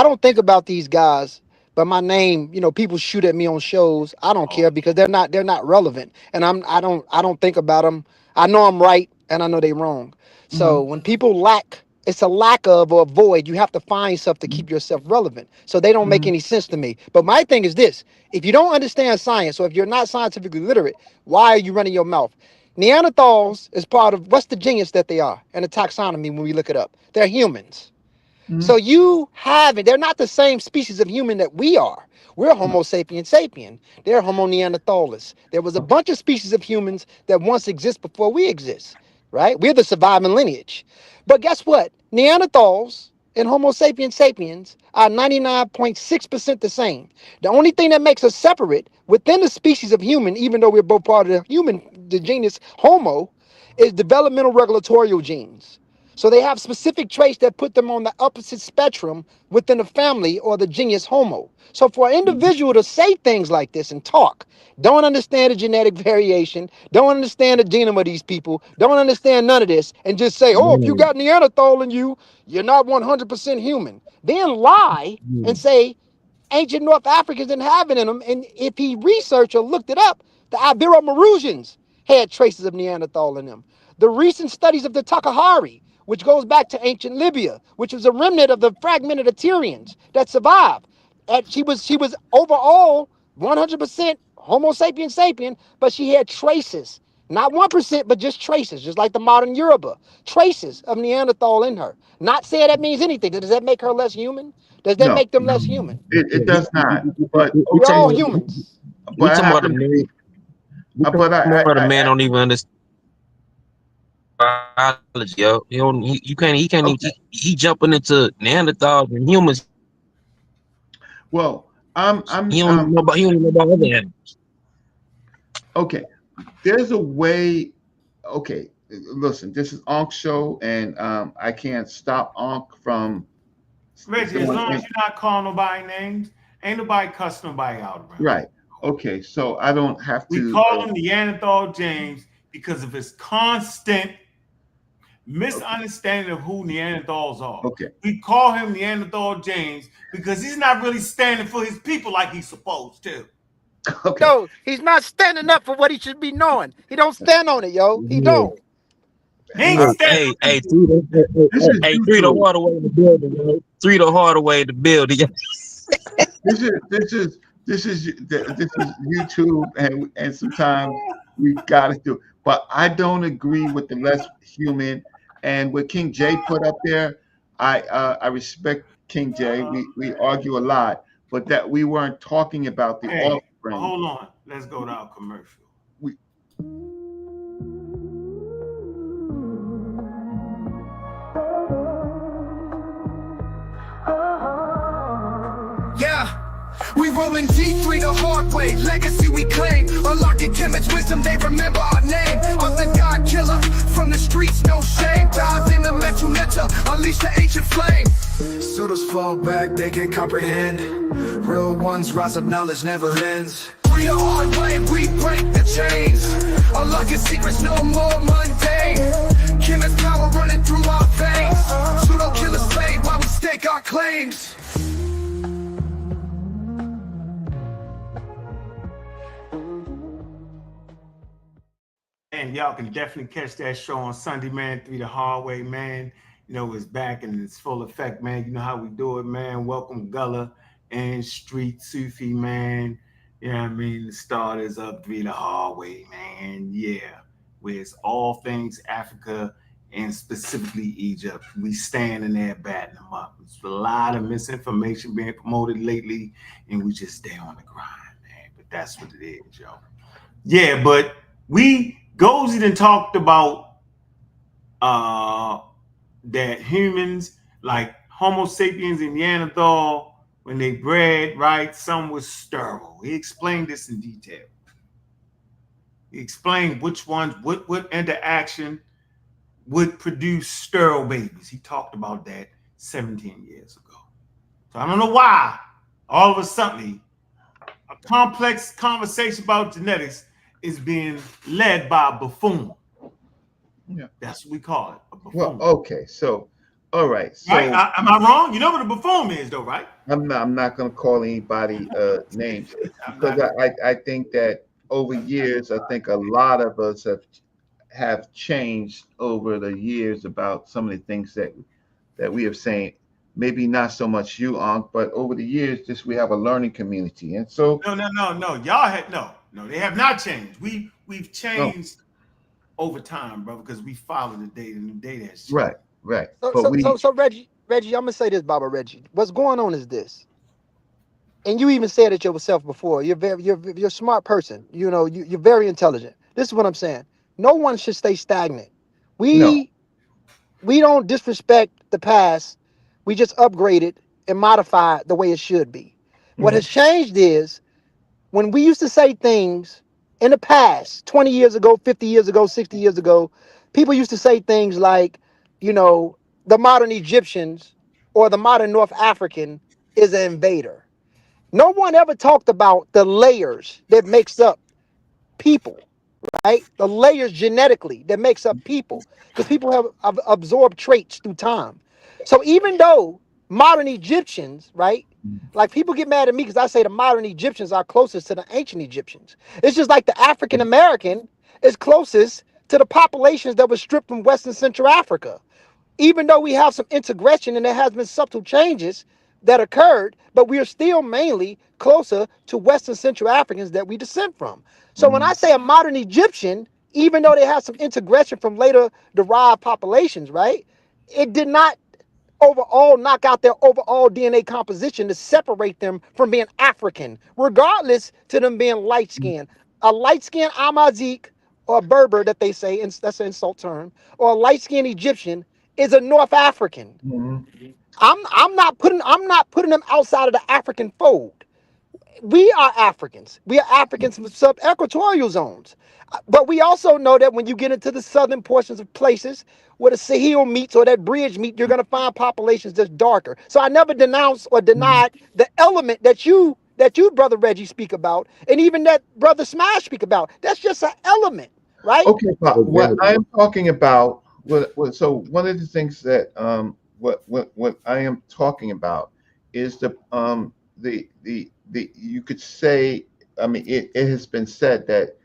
don't think about these guys. But my name, people shoot at me on shows. I don't care because they're not relevant, and I don't think about them. I know I'm right, and I know they're wrong. So when people lack, it's a lack of or a void. You have to find stuff to keep yourself relevant. So they don't make any sense to me. But my thing is this: if you don't understand science, or if you're not scientifically literate, why are you running your mouth? Neanderthals is part of what's the genius that they are in the taxonomy when we look it up. They're humans. So they're not the same species of human that we are. We're Homo sapien sapien. They're Homo neanderthalis. There was a bunch of species of humans that once exist before we exist, right? We're the surviving lineage. But guess what? Neanderthals and Homo sapiens sapiens are 99.6% the same. The only thing that makes us separate within the species of human, even though we're both part of the genus Homo, is developmental regulatorial genes. So they have specific traits that put them on the opposite spectrum within the family or the genus Homo. So for an individual to say things like this and talk, don't understand the genetic variation, don't understand the genome of these people, don't understand none of this, and just say, oh, if you got Neanderthal in you, you're not 100% human. Then lie and say ancient North Africans didn't have it in them. And if he researched or looked it up, the Ibero-Maurusians had traces of Neanderthal in them. The recent studies of the Takahari, which goes back to ancient Libya, which was a remnant of the fragmented Assyrians that survived. And she was overall 100% Homo sapien sapien, but she had traces, not 1%, but just traces, just like the modern Yoruba, traces of Neanderthal in her. Not saying that means anything. Does that make her less human? Does that No, make them less human? it does not. But We're all humans. but I happen to be. But the man don't even understand biology, yo. He can't even, he jumping into Neanderthals and humans. Well, He don't know about other animals. Okay, there's a way. Okay, listen, this is Ankh show, and I can't stop Ankh from. Reggie, as long as you're not calling nobody names, ain't nobody cussing nobody out around. Right. Okay, so I don't have to. We call him Neanderthal James because of his constant misunderstanding of who Neanderthals are. Okay. We call him Neanderthal James because he's not really standing for his people like he's supposed to. Okay. No, he's not standing up for what he should be knowing. He don't stand on it, yo. He don't. He ain't standing. Hey, three the harder way to build it, yo. Three the harder way to build it. This is YouTube, and sometimes we gotta do it. But I don't agree with the less human, and what King J put up there. I respect King J. We argue a lot, but that we weren't talking about the offspring. Hold on, let's go to our commercial. We rolling G3 the hard way, legacy we claim. Unlocking Kemet's wisdom, they remember our name. I'm the God killer, from the streets, no shame. Dive in the mental netta, unleash the ancient flame. Pseudos fall back, they can comprehend. Real ones rise up, knowledge never ends. We the hard way, we break the chains. Unlocking secrets, no more mundane. Kemet's power running through our veins. Pseudo killers fade while we stake our claims. And y'all can definitely catch that show on Sunday, man. 3 the Hard Way, man. You know, it's back in its full effect, man. You know how we do it, man. Welcome Gullah and Street Sufi, man. You know what I mean? The starters of 3 the Hard Way, man. Yeah. Where it's all things Africa and specifically Egypt. We stand in there batting them up. There's a lot of misinformation being promoted lately, and we just stay on the grind, man. But that's what it is, yo. Yeah, but Gozy done talked about that humans like Homo sapiens and Neanderthal, when they bred, right, some was sterile. He explained this in detail. He explained which ones, what interaction would produce sterile babies. He talked about that 17 years ago. So I don't know why all of a sudden a complex conversation about genetics is being led by a buffoon. Yeah. That's what we call it, a buffoon. Well, okay, so all right. So right? Am I wrong? You know what a buffoon is, though, right? I'm not gonna call anybody names, because I think that over years, I think a lot of us have changed over the years about some of the things that we have saying. Maybe not so much you, Ankh, but over the years, just we have a learning community, and so no. Y'all had no. They have not changed. We've changed over time, brother, because we follow the data, and the data has changed. Right. So Reggie, I'm gonna say this, Baba Reggie. What's going on is this, and you even said it yourself before. You're a smart person. You know, you're very intelligent. This is what I'm saying. No one should stay stagnant. We don't disrespect the past. We just upgrade it and modify it the way it should be. What has changed is when we used to say things in the past, 20 years ago, 50 years ago, 60 years ago, people used to say things like, you know, the modern Egyptians or the modern North African is an invader. No one ever talked about the layers that makes up people, right? The layers genetically that makes up people, because people have absorbed traits through time. So even though modern Egyptians, right? Like people get mad at me because I say the modern Egyptians are closest to the ancient Egyptians. It's just like the African American is closest to the populations that were stripped from Western Central Africa. Even though we have some integration and there has been subtle changes that occurred, but we are still mainly closer to Western Central Africans that we descend from. So when I say a modern Egyptian, even though they have some integration from later derived populations, right? It did not overall knock out their overall DNA composition to separate them from being African, regardless to them being light-skinned. A light-skinned Amazic or Berber that they say, and that's an insult term, or a light-skinned Egyptian is a North African. I'm not putting them outside of the African fold. We are Africans. We are Africans from sub-equatorial zones. But we also know that when you get into the southern portions of places where the Sahel meets or that bridge meet, you're going to find populations that's darker. So I never denounced or denied the element that you, Brother Reggie, speak about, and even that Brother Smash speak about. That's just an element, right? Okay, but what I'm talking about, so one of the things that what I am talking about is the you could say, I mean, it has been said that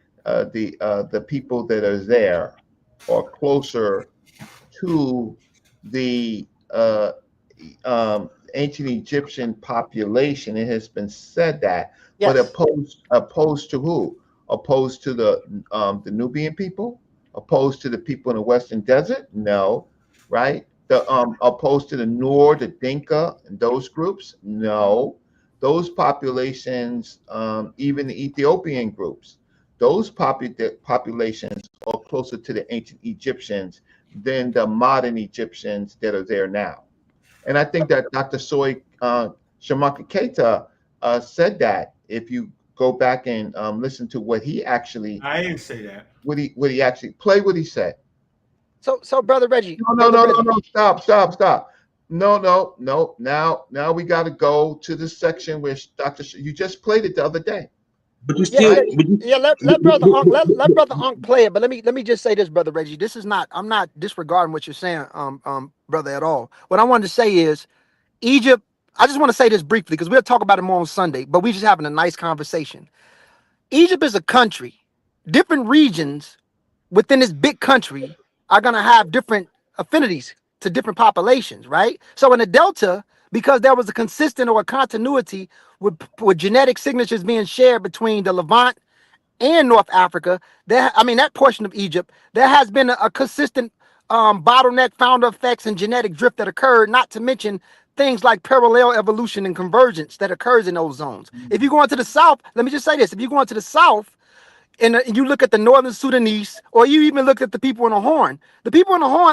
the people that are there are closer to the ancient Egyptian population. It has been said that, but opposed to who? Opposed to the Nubian people? Opposed to the people in the Western Desert? No, right? The opposed to the Noor, the Dinka, and those groups? No. Those populations, even the Ethiopian groups, those populations are closer to the ancient Egyptians than the modern Egyptians that are there now. And I think that Dr. Soy Shamaka Keita said that. If you go back and listen to what he actually, I didn't say that. What he actually play what he said. So Brother Reggie. No, stop. No. Now we got to go to the section where you just played it the other day. But you still, let Brother Ankh play it. But let me just say this, Brother Reggie. This is not. I'm not disregarding what you're saying, brother, at all. What I wanted to say is, Egypt. I just want to say this briefly because we'll talk about it more on Sunday. But we're just having a nice conversation. Egypt is a country. Different regions within this big country are gonna have different affinities to different populations, right? So in the Delta, because there was a consistent or a continuity with genetic signatures being shared between the Levant and North Africa, that portion of Egypt, there has been a consistent bottleneck, founder effects, and genetic drift that occurred, not to mention things like parallel evolution and convergence that occurs in those zones. If you go into the South, let me just say this, if you go into the South, and you look at the Northern Sudanese, or you even look at the people in the Horn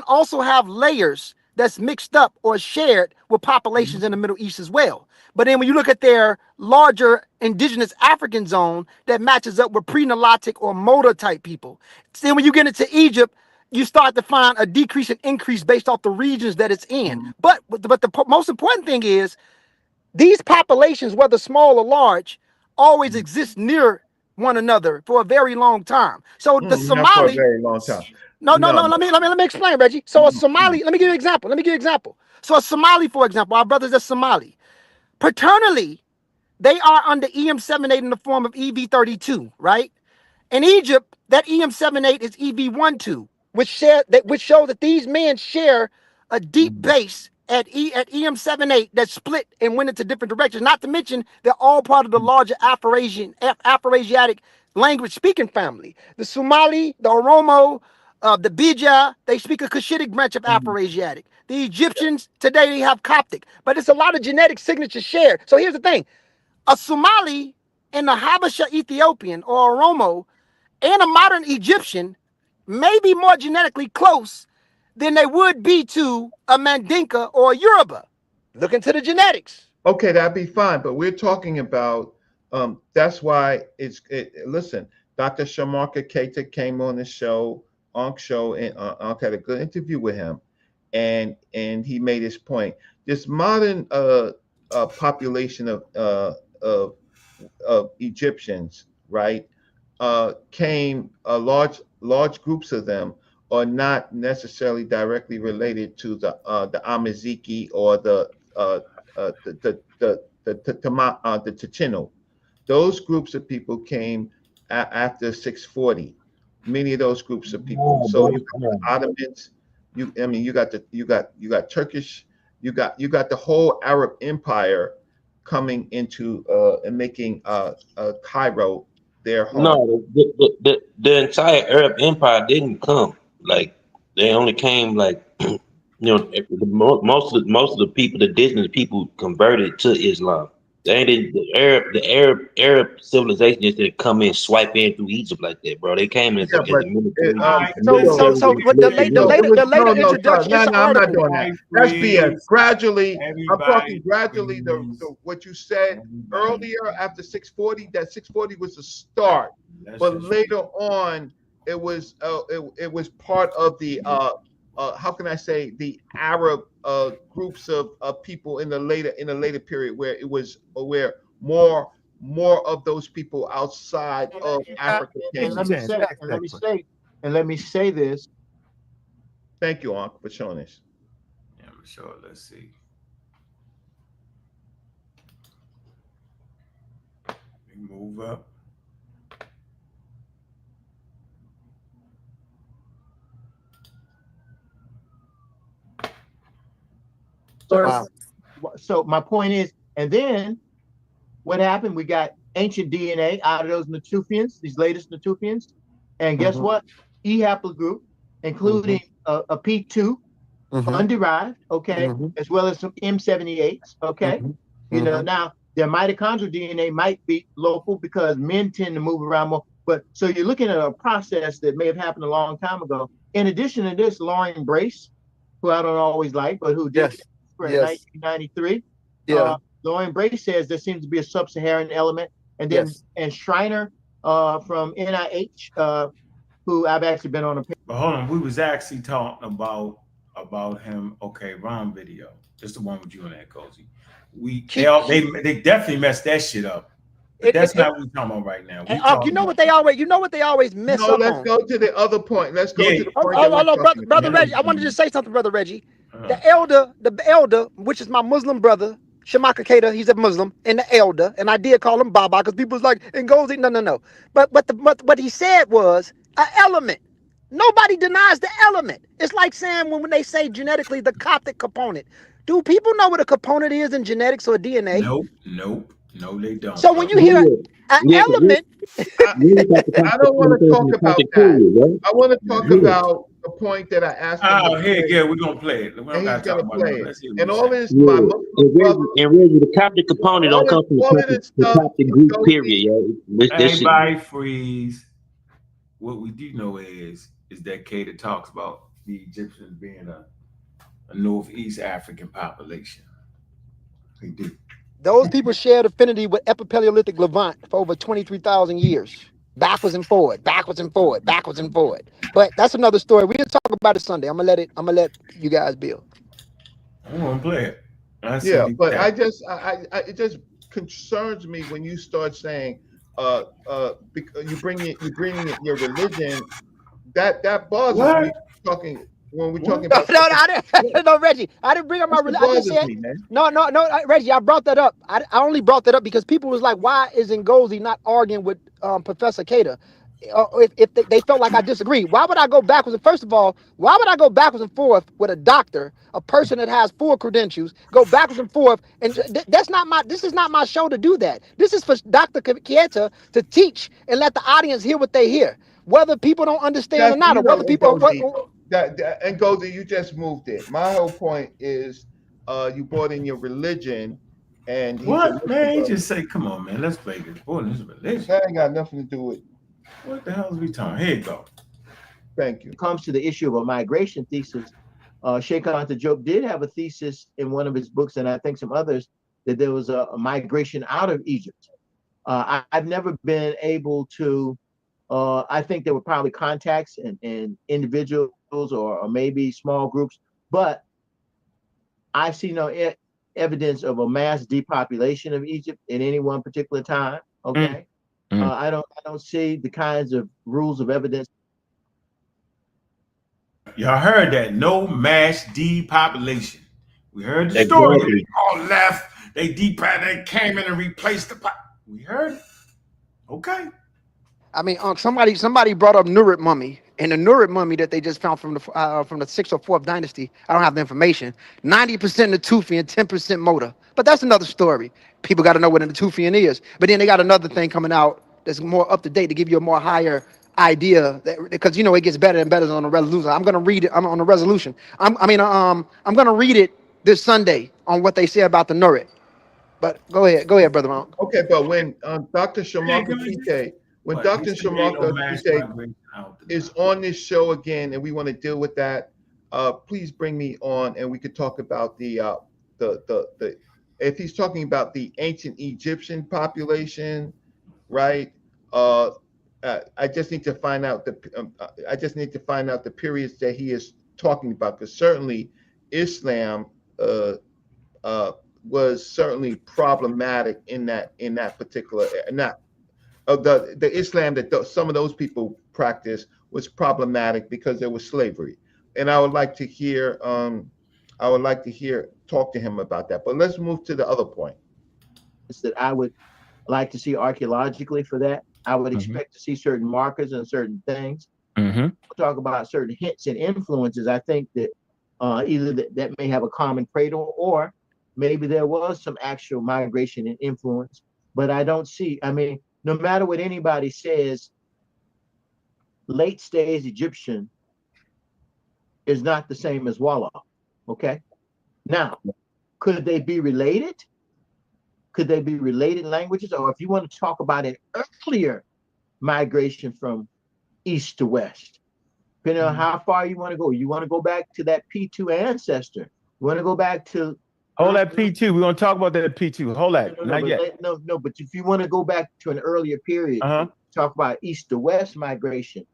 also have layers that's mixed up or shared with populations in the Middle East as well. But then when you look at their larger indigenous African zone, that matches up with pre-Nilotic or Moda type people. Then when you get into Egypt, you start to find a decrease and increase based off the regions that it's in. But the most important thing is these populations, whether small or large, always exist near one another for a very long time. So the Not for a Somali, very long time. no, let me explain, Reggie. So a Somali, let me give you an example. So a Somali, for example, our brothers are Somali. Paternally, they are under EM78 in the form of EV32, right? In Egypt, that EM78 is EV12, which show that these men share a deep base at EM78 that split and went into different directions. Not to mention, they're all part of the larger Afro-Asiatic language speaking family. The Somali, the Oromo, the Bija, they speak a Cushitic branch of Afro-Asiatic. The Egyptians, today they have Coptic, but it's a lot of genetic signatures shared. So here's the thing. A Somali and a Habesha Ethiopian or Oromo and a modern Egyptian may be more genetically close than they would be to a Mandinka or a Yoruba. Look into the genetics. Okay, that'd be fine, but we're talking about that's why listen, Dr. Shamarka Keita came on the show, Ankh show, and Ankh had a good interview with him, and he made his point. This modern population of Egyptians, right, came large groups of them are not necessarily directly related to the Amazighi or the Ticino. Those groups of people came after 640. Many of those groups of people. So you got the Ottomans. You got Turkish. You got the whole Arab Empire coming into and making Cairo their home. No, the entire Arab Empire didn't come. Like they only came like most of the people, the indigenous people, converted to Islam. They didn't. The Arab civilization just didn't come in, swipe in through Egypt like that, bro. They came in as a military. So the later introduction. No, I'm not doing that. That's BS. Gradually, I'm talking gradually. What you said earlier after 640, that 640 was the start, but later on, it was part of the how can I say, the Arab groups of people in the later period where more of those people outside of Africa came. Let me say this. Thank you, Ankh, for showing this. Yeah, for sure. Let's see. We move up. Wow. So my point is, and then what happened? We got ancient DNA out of those Natufians, these latest Natufians, and guess what? E haplogroup, including a P2, underived, okay, as well as some M78s, okay. You know, now their mitochondrial DNA might be local because men tend to move around more. But so you're looking at a process that may have happened a long time ago. In addition to this, Lauren Brace, who I don't always like, but who did. In 1993, Lauren Brace says there seems to be a sub-Saharan element, and then and Schreiner from NIH, who I've actually been on a. But hold on, we was actually talking about him. Okay, Ron video, just the one with you and that Cozy. They definitely messed that shit up. But that's not what we're talking about right now. You know what they always mess up. Let's go to the other point. Let's go to the point. Oh, brother Reggie, I wanted to say something, brother Reggie. The elder, which is my Muslim brother, Shamaka Keita, he's a Muslim, and the elder, and I did call him Baba because people was like, Ngozi, no. But what he said was an element. Nobody denies the element. It's like saying when they say genetically the Coptic component. Do people know what a component is in genetics or DNA? Nope. No, they don't. So when you hear an element, I don't want to talk about that. I want to talk about the point that I asked. We're gonna play it. And he's gonna play it. And all this, and Reggie, the Coptic component don't come from the Coptic group. Period. Everybody freeze. What we do know is that Keita talks about the Egyptians being a Northeast African population. They do. Those people shared affinity with Epipaleolithic Levant for over 23,000 years. backwards and forward, backwards and forward, backwards and forward. But that's another story. We can talk about it Sunday. I'm gonna let you guys build. I'm gonna play it. Yeah, but it just concerns me when you start saying you bring in your religion. That bothers me. Talking when we're talking about No, Reggie, I didn't bring up my religion. I just said no, Reggie, I brought that up. I only brought that up because people was like, why is Ngozi not arguing with Professor Cater? If they felt like I disagree, why would I go backwards? And first of all, why would I go backwards and forth with a doctor, a person that has full credentials, go backwards and forth? And this is not my show to do that. This is for Dr. Keita to teach and let the audience hear what they hear, whether people don't understand or not, or whether people. Ngozi, you just moved it. My whole point is, you brought in your religion, and what man? He just say, "Come on, man, let's play this." Boy, this is religion. That ain't got nothing to do with. What the hell is we talking? Here you go. Thank you. Comes to the issue of a migration thesis. Sheikh Anta Diop did have a thesis in one of his books, and I think some others, that there was a migration out of Egypt. I've never been able to. I think there were probably contacts and individuals or maybe small groups, but I've seen no evidence of a mass depopulation of Egypt in any one particular time. Okay. I don't see the kinds of rules of evidence. Y'all heard that? No mass depopulation. We heard the story. They all left. They came in and replaced the pop. We heard it. Okay. I mean, somebody brought up Nurit mummy, and the Nurit mummy that they just found from the 6th or 4th dynasty. I don't have the information. 90% Natufian, 10% Moda. But that's another story. People got to know what a Natufian is. But then they got another thing coming out that's more up to date to give you a more higher idea, because it gets better and better on the resolution. I'm gonna read it. I'm on the resolution. I'm gonna read it this Sunday on what they say about the Nurit. But go ahead, brother Monk. Okay, but when Dr. Shamaka Kite, Dr. Shamaka Kite is on this show again, and we want to deal with that, please bring me on, and we could talk about the if he's talking about the ancient Egyptian population, right? I just need to find out the periods that he is talking about, because certainly Islam was certainly problematic in that particular, not the Islam that some of those people practice was problematic because there was slavery. And I would like to hear talk to him about that. But let's move to the other point. That I would like to see archaeologically for that. I would expect to see certain markers and certain things. We'll talk about certain hints and influences. I think that either that may have a common cradle, or maybe there was some actual migration and influence. But I don't see, no matter what anybody says, late stage Egyptian is not the same as Walla. Okay. Now, could they be related? Could they be related languages? Or if you want to talk about an earlier migration from east to west, depending on how far you want to go. You want to go back to that P2 ancestor. You want to go back to... Hold that P2. We're going to talk about that P2. Hold that. Not yet. No, but if you want to go back to an earlier period, talk about east to west migration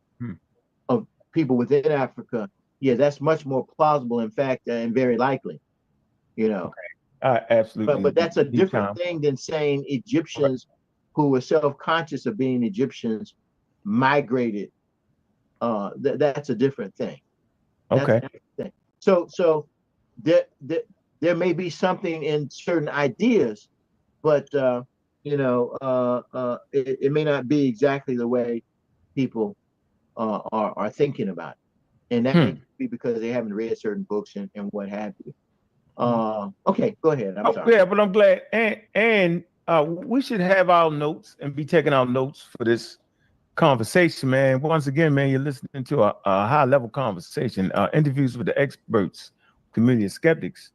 of people within Africa, yeah, that's much more plausible, in fact, and very likely, Okay. Absolutely. But that's a different thing than saying Egyptians who were self-conscious of being Egyptians migrated. That's a different thing. Okay. Thing. So there may be something in certain ideas, but it may not be exactly the way people are thinking about it, and that may be because they haven't read certain books and what have you. Okay, go ahead. I'm sorry. Yeah, but I'm glad, and we should have our notes and be taking our notes for this conversation, man. Once again, man, you're listening to a high-level conversation, interviews with the experts, community of skeptics,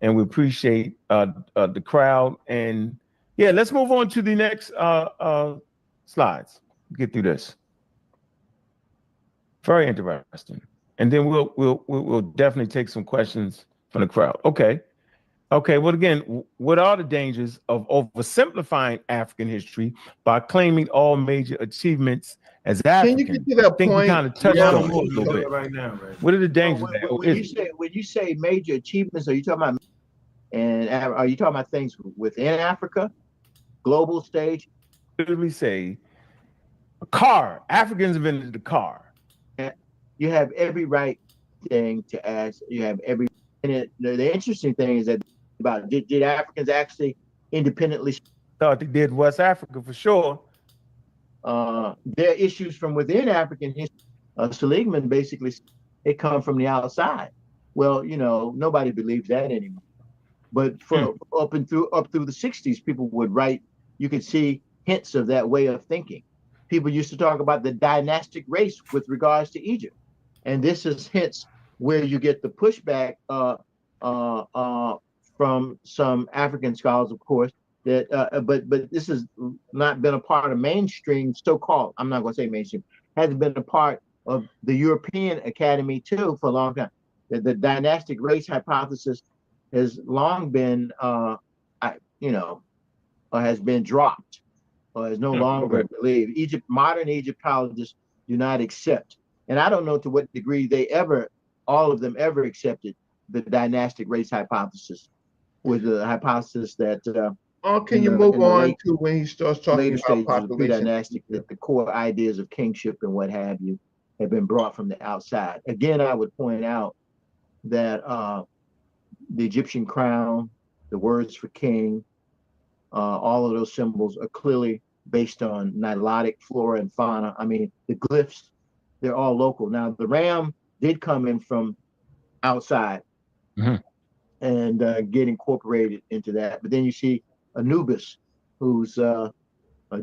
and we appreciate the crowd. And yeah, let's move on to the next slides. Get through this. Very interesting, and then we'll definitely take some questions from the crowd. Okay. Okay, well, again, what are the dangers of oversimplifying African history by claiming all major achievements as African? Can you get to that I think we point? kind of touched Yeah, on it a little bit. Right now, right? What are the dangers? When you say major achievements, are you talking about, and are you talking about things within Africa, global stage? Literally say a car. Africans invented the car. You have every right thing to ask. You have every. And the interesting thing is that about did Africans actually independently? Thought they did West Africa for sure. There are issues from within African history. Seligman basically it come from the outside. Well, you know, nobody believes that anymore. But for up through the 60s, people would write. You could see hints of that way of thinking. People used to talk about the dynastic race with regards to Egypt, and this is hence where you get the pushback from some African scholars, of course. That but this has not been a part of mainstream, so-called. I'm not going to say mainstream. Hasn't been a part of the European Academy too for a long time. The dynastic race hypothesis has long been, has been dropped, or is no longer believed. Modern Egyptologists do not accept, and I don't know to what degree all of them ever accepted the dynastic race hypothesis, with the hypothesis that. Can you move on to when he starts talking about population? Dynastic, that the core ideas of kingship and what have you have been brought from the outside. Again, I would point out that the Egyptian crown, the words for king, all of those symbols are clearly based on Nilotic flora and fauna. I mean, the glyphs, they're all local. Now, the ram did come in from outside and get incorporated into that. But then you see Anubis, who's a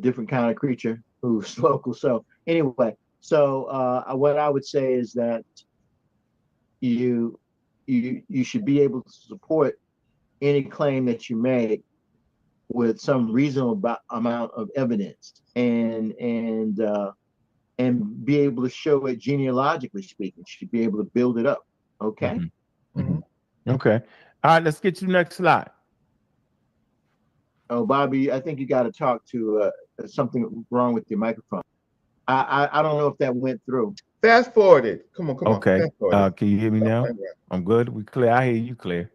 different kind of creature, who's local. So anyway, what I would say is that you should be able to support any claim that you make with some reasonable amount of evidence, and be able to show it genealogically speaking. You should be able to build it up. Okay. Okay. All right. Let's get to the next slide. Oh, Bobby, I think you got to talk to something wrong with your microphone. I don't know if that went through. Fast forward it. Come on. Okay. Can you hear me now? I'm good. We clear. I hear you clear.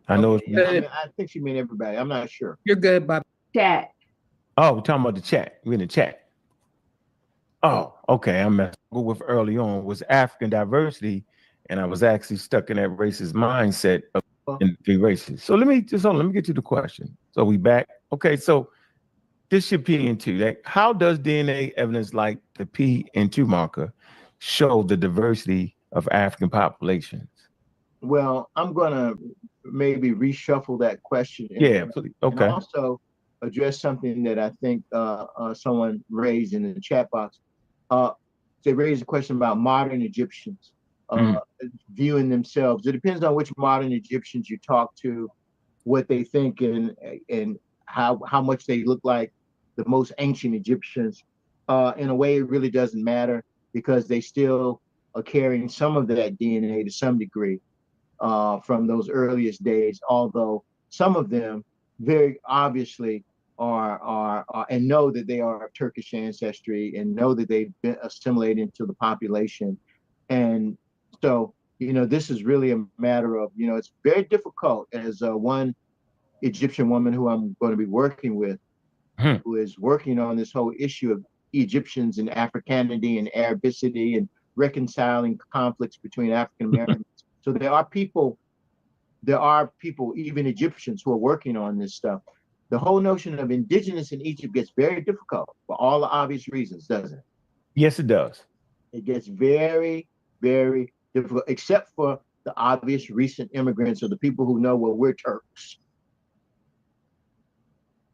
I know. I think she meant everybody. I'm not sure. You're good, Bob. Chat. Oh, we're talking about the chat. We're in the chat. Oh, okay. I'm messing with early on was African diversity, and I was actually stuck in that racist mindset of in three races. So let me get to the question. So we back. Okay, so this should be into that. How does DNA evidence like the P2 marker show the diversity of African populations? Well, I'm gonna maybe reshuffle that question. Yeah, please. Okay. And also address something that I think someone raised in the chat box. They raised a question about modern Egyptians viewing themselves. It depends on which modern Egyptians you talk to, what they think, and how much they look like the most ancient Egyptians. In a way, it really doesn't matter because they still are carrying some of that DNA to some degree from those earliest days. Although some of them very obviously are and know that they are of Turkish ancestry and know that they've been assimilated into the population. And so, this is really a matter of, it's very difficult as one Egyptian woman who I'm going to be working with, who is working on this whole issue of Egyptians and Africanity and Arabicity and reconciling conflicts between African Americans. So there are people, even Egyptians, who are working on this stuff. The whole notion of indigenous in Egypt gets very difficult for all the obvious reasons, doesn't it? Yes, it does. It gets very, very difficult, except for the obvious recent immigrants or the people who know, well, we're Turks.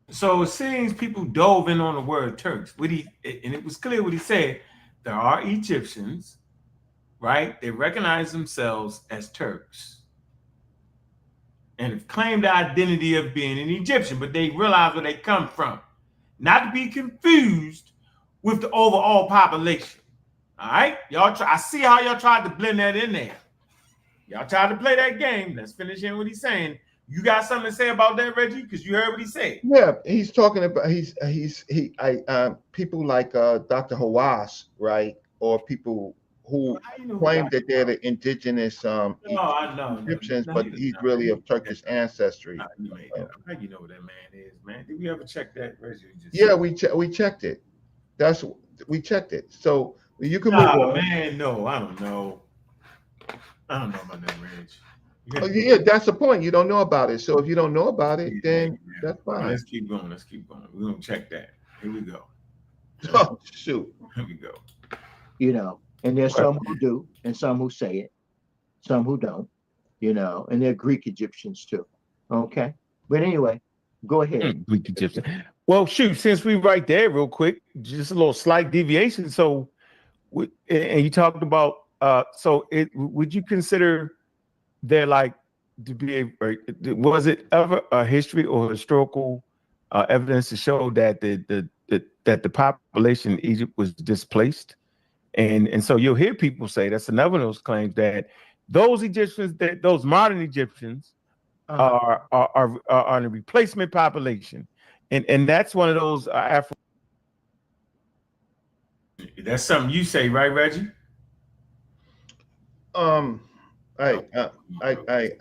So it seems people dove in on the word Turks. And it was clear what he said. There are Egyptians, right? They recognize themselves as Turks and have claimed the identity of being an Egyptian, but they realize where they come from. Not to be confused with the overall population. All right? I see how y'all tried to blend that in there. Y'all tried to play that game. Let's finish in what he's saying. You got something to say about that, Reggie? Because you heard what he said. Yeah, he's talking about people like Dr. Hawass, right, or people who claim that they're the indigenous Egyptians, but he's really of Turkish ancestry. How you know what that man is, man? Did we ever check that, Reggie? Yeah, we checked it. We checked it. So you can move on. Man, no, I don't know. I don't know about that, Reg. Yeah, that's the point. You don't know about it. So if you don't know about it, then that's fine. Let's keep going. We're gonna check that. Here we go. Oh shoot. Here we go. You know, and there's some who do, and some who say it, some who don't. You know, and they're Greek Egyptians too. Okay, but anyway, go ahead. Greek Egyptian. Well, shoot, since we right there, real quick, just a little slight deviation. So, and you talked about, would you consider there like to be was it ever a history or historical evidence to show that the population in Egypt was displaced? And so you'll hear people say, that's another of those claims, that those Egyptians, that those modern Egyptians are a replacement population. And that's one of those That's something you say, right, Reggie? I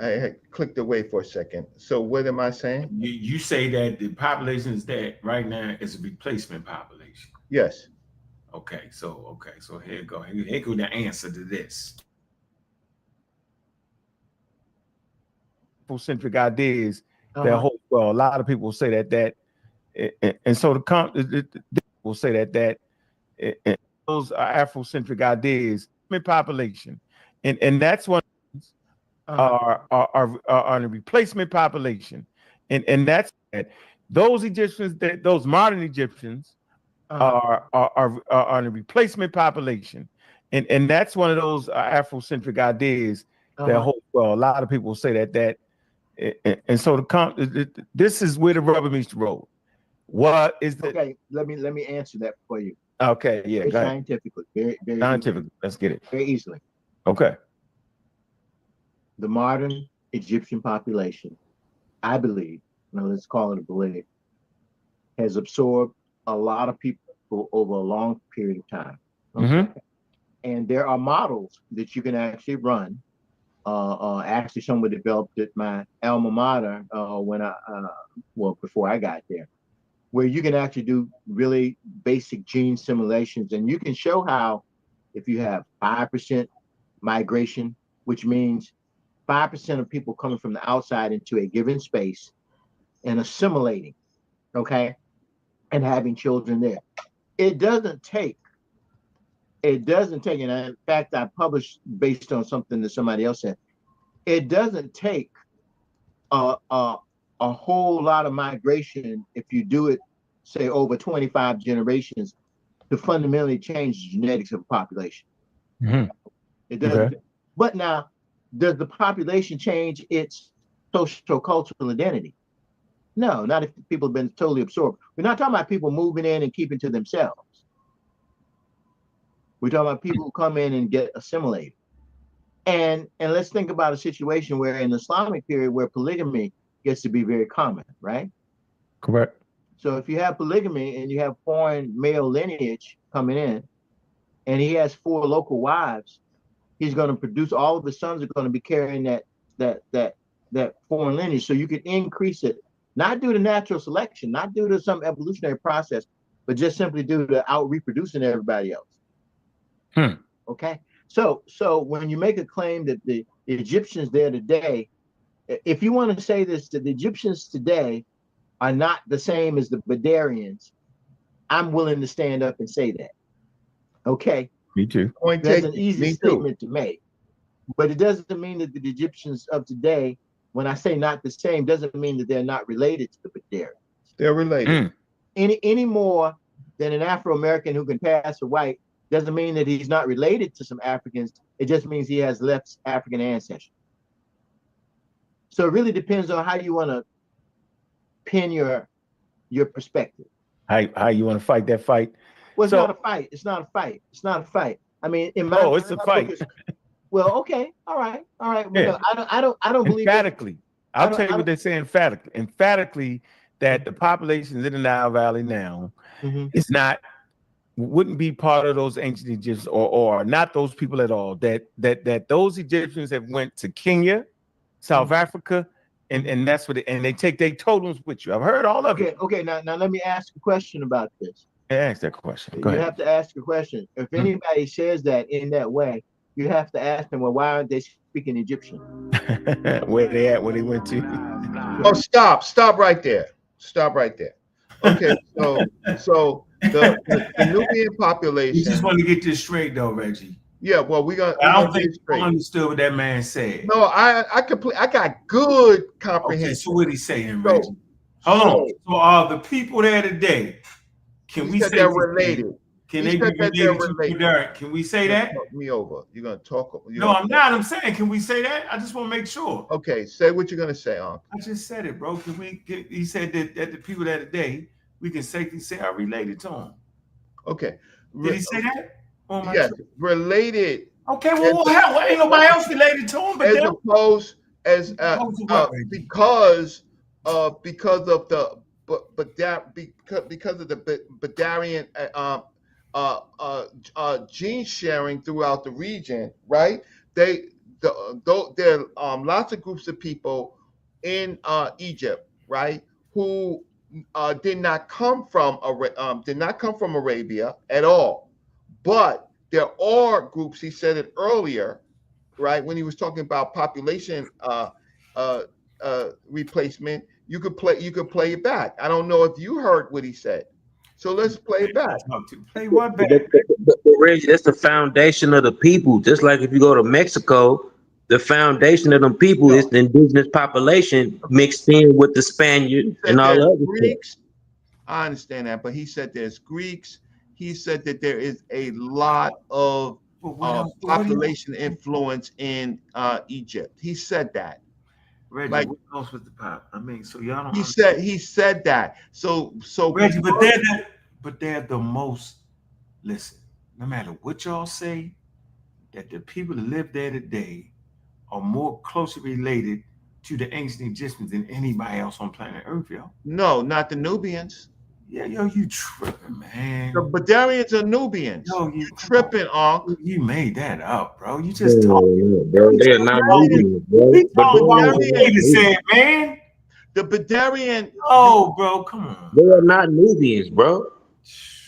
had clicked away for a second. So what am I saying? You say that the population is that right now is a replacement population. Yes. Okay, so here you go. Here go the answer to this. Centric ideas that hold, well, a lot of people say that and so the will say that those are Afrocentric ideas, population, and that's one are a replacement population, and that's those Egyptians, that those modern Egyptians are a replacement population, and that's one of those Afrocentric ideas that hold, well, a lot of people say that and so this is where the rubber meets the road. What is the okay? Let me answer that for you. Okay, yeah, very scientifically, very scientifically. Let's get it very easily. Okay. The modern Egyptian population, I believe, let's call it a belief, has absorbed a lot of people over a long period of time. Okay? And there are models that you can actually run. Actually, someone developed at my alma mater before I got there, where you can actually do really basic gene simulations, and you can show how if you have 5% migration, which means 5% of people coming from the outside into a given space and assimilating, okay, and having children there. It doesn't take, and in fact, I published based on something that somebody else said, it doesn't take a whole lot of migration if you do it, say, over 25 generations to fundamentally change the genetics of a population. It doesn't. Okay. But now, does the population change its social cultural identity? No, not if people have been totally absorbed. We're not talking about people moving in and keeping to themselves. We're talking about people who come in and get assimilated. And let's think about a situation where in the Islamic period where polygamy gets to be very common, right? Correct. So if you have polygamy and you have foreign male lineage coming in, and he has 4 local wives, he's going to produce, all of his sons are going to be carrying that foreign lineage. So you can increase it, not due to natural selection, not due to some evolutionary process, but just simply due to out reproducing everybody else. Okay. So when you make a claim that the Egyptians there today, if you want to say this, that the Egyptians today are not the same as the Badarians, I'm willing to stand up and say that. Okay. Me too. That's an easy statement to make. But it doesn't mean that the Egyptians of today, when I say not the same, doesn't mean that they're not related to the Badarians. They're related. Any more than an Afro-American who can pass for white doesn't mean that he's not related to some Africans. It just means he has left African ancestry. So it really depends on how you want to pin your perspective. How you want to fight that fight? Well, it's not a fight. It's not a fight. It's not a fight. I mean, in my it's a fight. Well, okay, all right. Yeah. I don't believe emphatically. I'll tell you what they say emphatically that the populations in the Nile Valley now is not, wouldn't be part of those ancient Egyptians or not those people at all. That those Egyptians have went to Kenya, South Africa, and that's what and they take their totems with you. I've heard all of it. Okay. Now let me ask a question about this. Ask that question. Go ahead. You have to ask a question. If anybody says that in that way, you have to ask them, well, why aren't they speaking Egyptian? Where they at? Where they went to? Oh, stop right there. Stop right there. Okay, so the Nubian population. We just want to get this straight, though, Reggie. Yeah, well, I don't think you understood what that man said. No, I got good comprehension. Okay, so what he saying, Reggie? Hold on. So are the people there today? Can we say they're related? Can they be related to Can we say that? Talk me over. You're gonna talk. No, I'm not. I'm saying, can we say that? I just want to make sure. Okay, say what you're gonna say, Ankh. I just said it, bro. Can we get? He said that the people there today, we can safely say are related to them. Okay. Did he say that? Yes, related. Okay, well, hell, ain't nobody else related to him, but as opposed as because of the Badarian gene sharing throughout the region, right? There are lots of groups of people in Egypt, right, who did not come from Arabia at all, but there are groups. He said it earlier, right, when he was talking about population replacement. You could play it back. I don't know if you heard what he said, so let's play it back. Play what back? Reggie, that's the foundation of the people. Just like if you go to Mexico, the foundation of them people is the indigenous population mixed in with the Spaniard and all other Greeks. I understand that, but he said there's Greeks. He said that there is a lot of population influence in Egypt. He said that. Reggie, like, what else with the pop? I mean, so y'all don't. He said that. So Reggie, but they're the most. Listen, no matter what y'all say, that the people that live there today are more closely related to the ancient Egyptians than anybody else on planet Earth, yo. No, not the Nubians. Yeah, yo, you tripping, man. The Badarians are Nubians. Yo, you tripping, Ankh. You made that up, bro. You just talking. Bro, they're not Nubians, bro. Man. The Badarian. Oh, bro, come on. They are not Nubians, bro.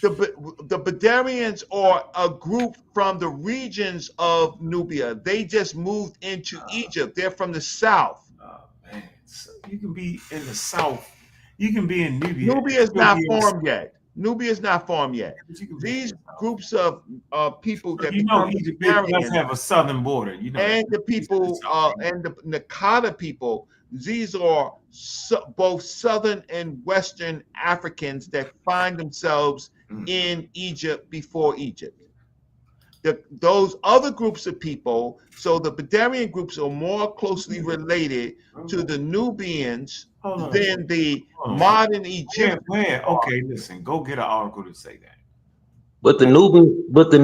The Badarians are a group from the regions of Nubia. They just moved into Egypt. They're from the south. Oh, man. So you can be in the south. You can be in Nubia. Nubia is not formed yet. Nubia is not formed yet. These groups of people that Egypt does have a southern border. You know, and the people and the Nakada people. These are both southern and western Africans that find themselves in Egypt before Egypt. Those other groups of people, so the Badarian groups are more closely related to the Nubians than the modern Egyptians. Okay, listen, go get an article to say that. But the Nubians, the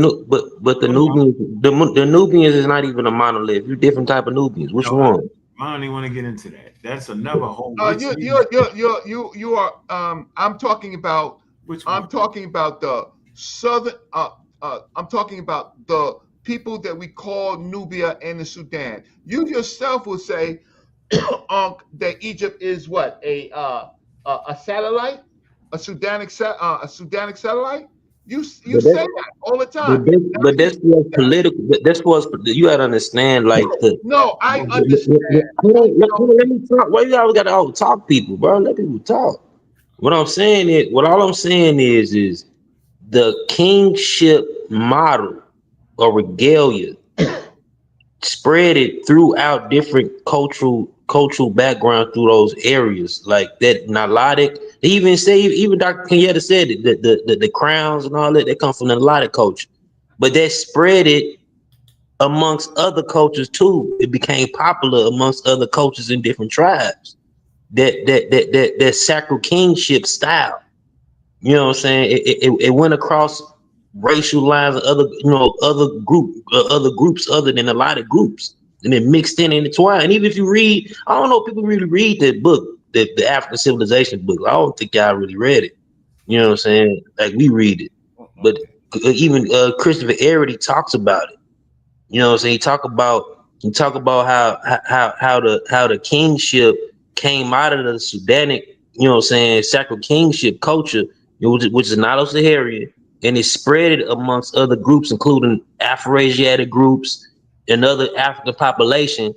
Nubians is not even a monolith. You're different type of Nubians. Which one? I don't even want to get into that. That's another whole. You are. I'm talking about. I'm talking about the southern. I'm talking about the people that we call Nubia and the Sudan. You yourself will say that Egypt is what, a satellite, a Sudanic satellite. You say that all the time. But that's what's political. That's what's you gotta understand. Like no, I understand. Let me talk. Why you always gotta talk people, bro? Let people talk. What I'm saying is, all I'm saying is the kingship model or regalia spread it throughout different cultural backgrounds through those areas, like that Nilotic. They even say, even Dr. Kenyatta said it, the crowns and all that, they come from the Nilotic culture, but they spread it amongst other cultures too. It became popular amongst other cultures in different tribes. That sacral kingship style. You know what I'm saying? It went across racial lines of other groups other than a lot of groups. and then mixed in and intertwined. And even if you read, I don't know if people really read that book, the African Civilization book. I don't think y'all really read it. You know what I'm saying? Like we read it, but even Christopher Arity talks about it. You know what I'm saying? He talk about how the kingship came out of the Sudanic, you know what I'm saying, sacred kingship culture, which is Nilo-Saharan, and it spread it amongst other groups, including Afro-Asiatic groups and other African population,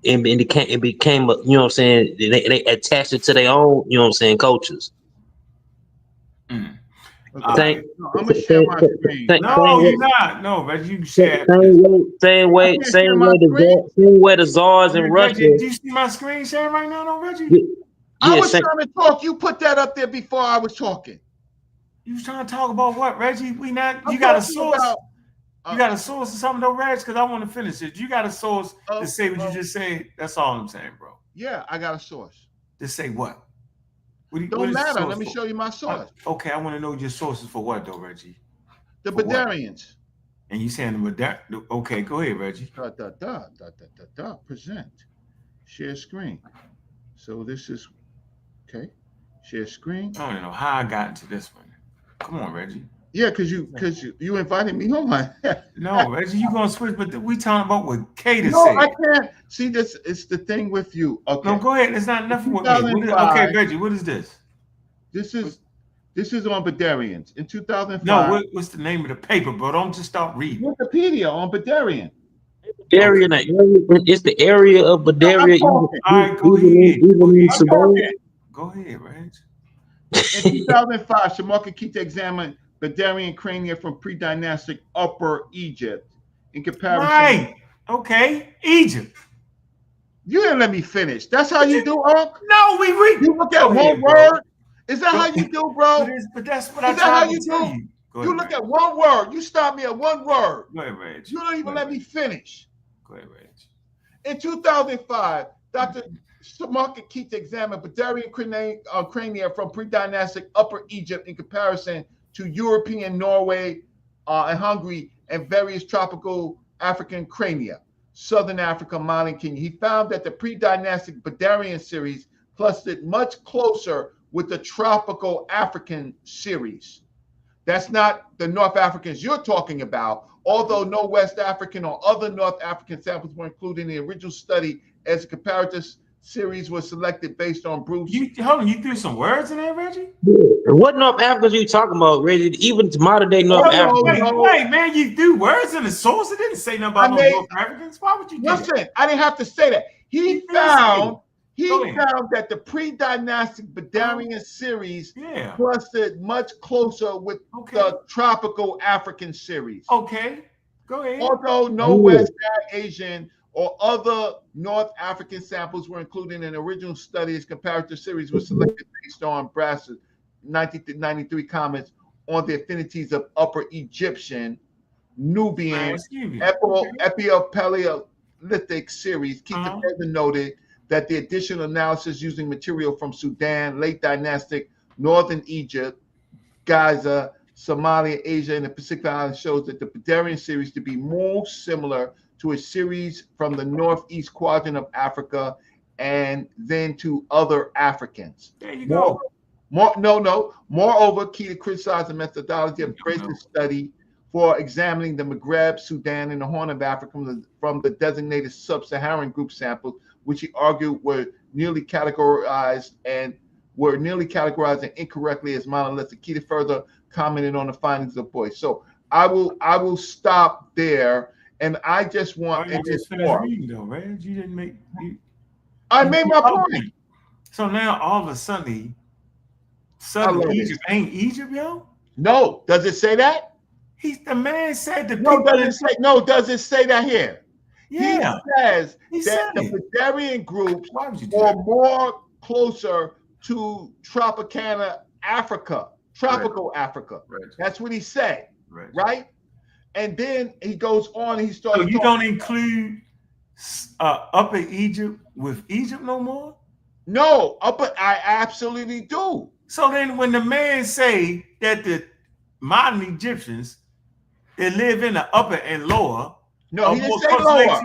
and it became you know what I'm saying, they attached it to their own, you know what I'm saying, cultures. Okay. No, I'm gonna share my screen. No, you're not. No, Reggie, you can share. Same way the czars in Russia. Reggie, do you see my screen sharing right now, though, Reggie? I was trying to talk. You put that up there before I was talking. You was trying to talk about what, Reggie? We not. You got a source. You got a source or something, though, Reg? Because I want to finish it. You got a source to say what you just said. That's all I'm saying, bro. Yeah, I got a source. To say what? Don't matter. Let me show you my source. Okay, I want to know your sources for what, though, Reggie? The Badarians. And you saying the Badarians? Okay, go ahead, Reggie. Present. Share screen. So this is okay. Share screen. I don't know how I got into this one. Come on, Reggie. Yeah, because you invited me on. No, Reggie, you gonna switch, but we talking about what Katie said. No, I can't. See, this it's the thing with you. Okay. No, go ahead. It's not nothing with me. Okay, Reggie, what is this? This is on Badarians in 2005. No, what's the name of the paper, bro? Don't just start reading. Wikipedia on Badarian. It's the area of Badaria. All right, go ahead. Go ahead, Reg. In 2005, Shamarka Kita examined Badarian crania from pre-dynastic Upper Egypt in comparison. Right. Okay. Egypt. You didn't let me finish. That's how you do, Unc? No, we read. You look at one word. Is that how you do, bro? But that's what I tried to tell you. You look at one word. You stop me at one word. Go ahead, Reg. You don't even let me finish. Go ahead, Reg. In 2005, Dr. Shamarka Kita examined Badarian crania from pre-dynastic Upper Egypt in comparison to European Norway and Hungary and various tropical African crania, Southern Africa, Mali, and Kenya. He found that the pre-dynastic Badarian series clustered much closer with the tropical African series. That's not the North Africans you're talking about, although no West African or other North African samples were included in the original study as a comparative series was selected based on Bruce. Hold on, you threw some words in there, Reggie? What North Africans are you talking about, Reggie? Even modern day North Africans. Wait, man, you threw words in the source. It didn't say nothing about North Africans. Why would you do Listen, that? I didn't have to say that. He found that the pre-dynastic Badarian series clustered much closer with the tropical African series. Okay, go ahead. Although no West Asian or other North African samples were included in the original study's comparative series was selected based on Brass's 1993 comments on the affinities of Upper Egyptian, Nubian, Epipaleolithic series. Keita further noted that the additional analysis using material from Sudan, late dynastic, northern Egypt, Gaza, Somalia, Asia, and the Pacific Islands shows that the Badarian series to be more similar to a series from the northeast quadrant of Africa and then to other Africans. There you go. Moreover, Keita criticized the methodology of Brace's study for examining the Maghreb, Sudan, and the Horn of Africa from the designated sub-Saharan group samples, which he argued were nearly categorized and incorrectly as monolithic. Keita further commented on the findings of Boyce. So I will stop there. And I just want to just finish reading, though, Reg. You didn't make. I made my point. So now all of a sudden, Southern Egypt ain't Egypt, yo? No. Does it say that? The man said the does it say that here? Yeah. He says that the Badarian groups are more closer to Tropicana Africa, tropical Africa. Right. That's what he said, right? And then he goes on and he starts. So you don't include Upper Egypt with Egypt no more? No, I absolutely do. So then when the man say that the modern Egyptians, they live in the upper and lower. No, he didn't say lower.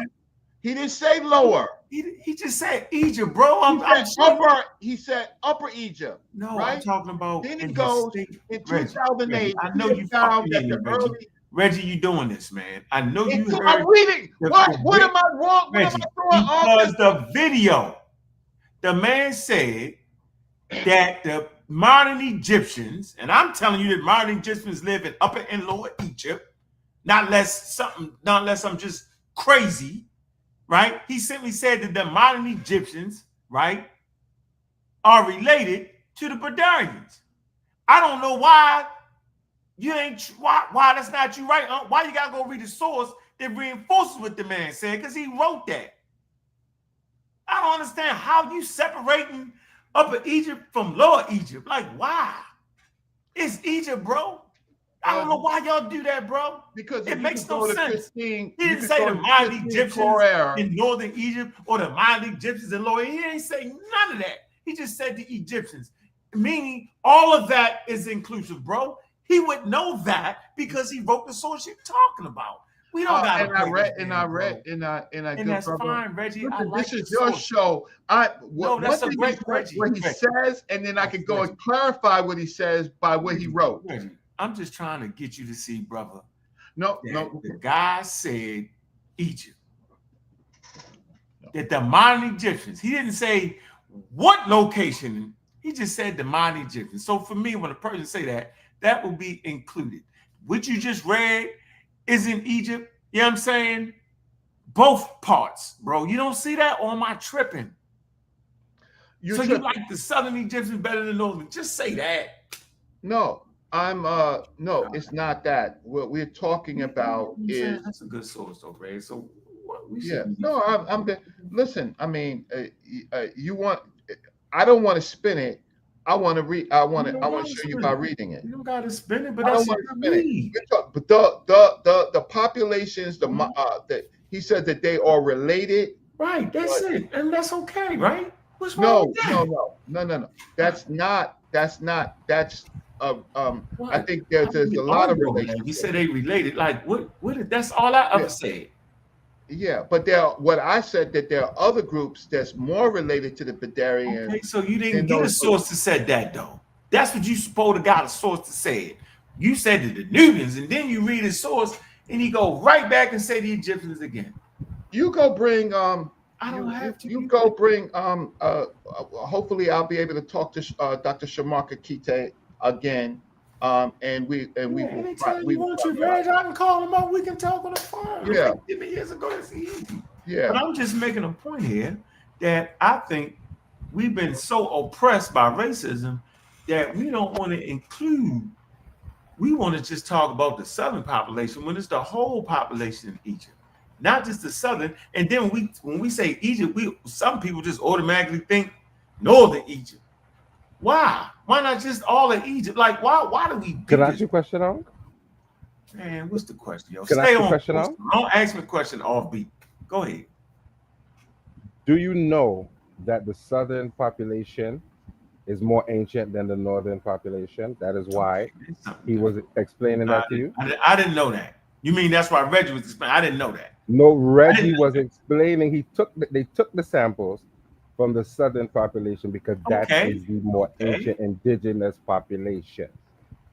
He didn't say lower. He just said Egypt, bro. He said upper Egypt. No, right? I'm talking about. Then he goes in 2008. I know you found fucking that me, Reggie. Reggie, you doing this, man. I know you heard. I'm reading. What am I wrong? Reggie, because the video, the man said that the modern Egyptians, and I'm telling you that modern Egyptians live in Upper and Lower Egypt, not unless I'm just crazy, right? He simply said that the modern Egyptians, right, are related to the Badarians. I don't know why you ain't why that's not you, right? Why you gotta go read the source that reinforces what the man said, because he wrote that. I don't understand how you separating Upper Egypt from Lower Egypt. Like, why? It's Egypt, bro. I don't know why y'all do that, bro. Because it makes no sense. He didn't say the modern Egyptians in northern Egypt or the modern Egyptians in lower. He didn't say none of that. He just said the Egyptians, meaning all of that is inclusive, bro. He would know that because he wrote the source you're talking about. We don't got. And I read, and that's fine, Reggie. Listen, like this is your show. What he says, and then I can go and clarify what he says by what he wrote. Reggie, I'm just trying to get you to see, brother. No. The guy said Egypt. That the modern Egyptians. He didn't say what location. He just said the modern Egyptians. So for me, when a person say that, that will be included. What you just read is in Egypt. You know what I'm saying? Both parts, bro. You don't see that, or am I tripping? You like the southern Egyptians better than northern? Just say that. No, no, it's not that. What we're talking about is that's a good source, though, Ray. So listen. I mean, you want? I don't want to spin it. I want to read. I want to show you by reading it. You don't got to spin it, but that's what I mean. But the populations, he said that they are related. Right. That's it, and that's okay, right? What's wrong with that? No. That's not. I think there's a lot of relationships. You said they related. Like what? That's all I ever said. Yeah, but what I said that there are other groups that's more related to the Badarians. Okay, so you didn't get a source to say that, though. That's what you supposed to got a source to say it. You said that the Nubians, and then you read his source, and he go right back and say the Egyptians again. You go bring I don't have to. You go bring hopefully I'll be able to talk to Dr. Shamaka Kite again. And we anytime you want to, Reg, I can call him up. We can talk on the phone. Yeah. Give me years ago. It's easy. Yeah. But I'm just making a point here that I think we've been so oppressed by racism that we don't want to include. We want to just talk about the southern population when it's the whole population in Egypt, not just the southern. And then when we say Egypt, some people just automatically think northern Egypt. Why? Why not just all of Egypt? Like, why do we? Can I ask you a question, Ankh? Man, what's the question, yo? Can I ask you a question, Ankh? Don't ask me a question off beat. Go ahead. Do you know that the southern population is more ancient than the northern population? That is why he was explaining that to you. I didn't know that. You mean that's why Reggie was explaining? I didn't know that. No, Reggie was explaining. They took the samples from the southern population because that is the more ancient indigenous population.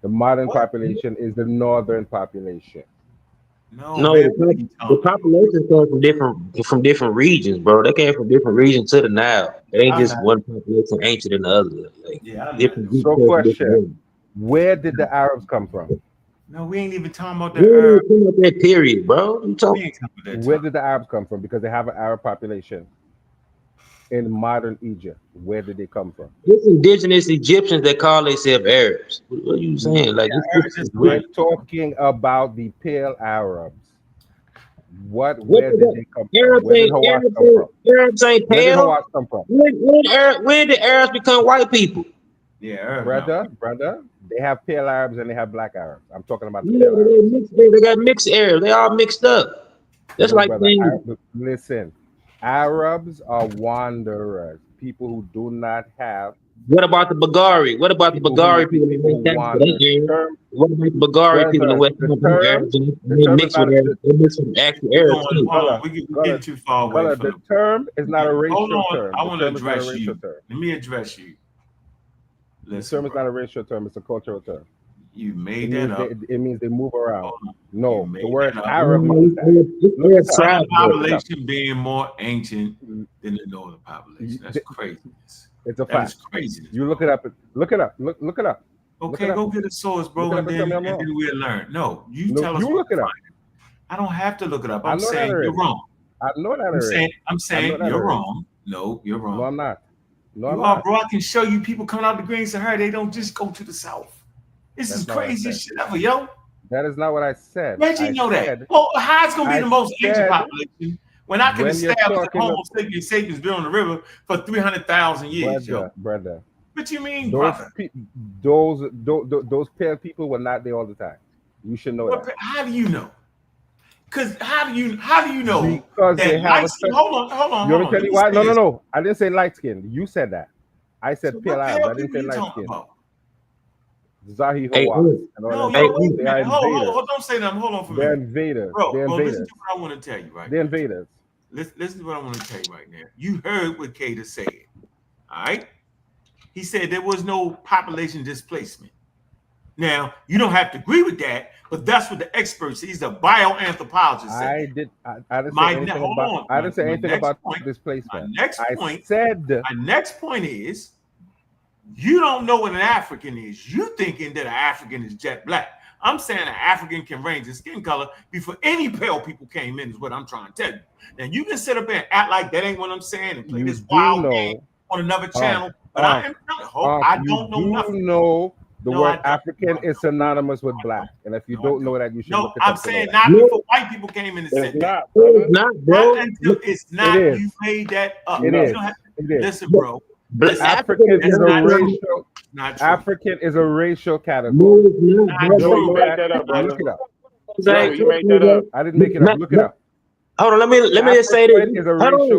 The modern population is the northern population. No, the population comes from different regions, bro. They came from different regions to the Nile. It ain't just one population ancient than the other. Like, so question: where did the Arabs come from? No, we ain't even talking about that period, bro. Where did the Arabs come from? Because they have an Arab population in modern Egypt. Where did they come from? It's indigenous Egyptians that call themselves Arabs. What are you saying? Like, we're talking about the pale Arabs. Where did they come from? Where did Hawass come from? Arabs ain't pale. Where did Hawass come from? When did Arabs become white people? Yeah, brother. They have pale Arabs and they have black Arabs. I'm talking about the pale Arabs. They got mixed Arabs. They all mixed up. That's like listen. Arabs are wanderers, people who do not have What about the Bagari? What about the Bagari people in West Africa? What about the Bagari people in West Africa? They mix with actual Arabs. We're getting too far away from the term is not a racial term. I want to address you. Let me address you. The term is not a racial term, it's a cultural term. You made that up. It means they move around. No, the word Arab means the southern population being more ancient than the northern population. That's craziness. It's a fact. That's crazy. You look it up. Look it up. Look it up. Okay, go get a source, bro, and then we'll learn. No, you tell us. You look it up. I don't have to look it up. I'm saying you're wrong. I know that. I'm saying you're wrong. No, you're wrong. No, I'm not. No, I'm not. Bro, I can show you people coming out the Green Sahara. They don't just go to the south. This is craziest shit ever, yo. That is not what I said. Reggie know that. Well, how it's gonna be the most ancient population when I can establish the Homo sapiens been on the river for 300,000 years, brother. What you mean, those pale people were not there all the time. You should know that. How do you know? Because how do you know? Because they have a certain... Hold on. You want me to tell you why? No. I didn't say light skin. You said that. I said pale eyes. I didn't say light skin. Zahi Hawass. Don't say that. Hold on for a minute. They're invaders. Bro, listen to what I want to tell you, right? They're invaders. Listen to what I want to tell you right now. You heard what Cater said. All right? He said there was no population displacement. Now, you don't have to agree with that, but that's what the experts, he's a bioanthropologist. I didn't say anything about displacement. My next point is, you don't know what an African is. You thinking that an African is jet black. I'm saying an African can range in skin color before any pale people came in, is what I'm trying to tell you. Now, you can sit up there and act like that ain't what I'm saying and play this wild game on another channel, but I don't know nothing. You know the word African is synonymous with black, and if you don't know that, you should look it up. I'm saying not before white people came in and said that. It's not, bro. It's not. You made that up. It is. Listen, bro. African is a racial. African is a racial category. You made that up, brother. Look it up. You made that up. I didn't make it up. Look it up. Hold on, let me just say this. Hold on,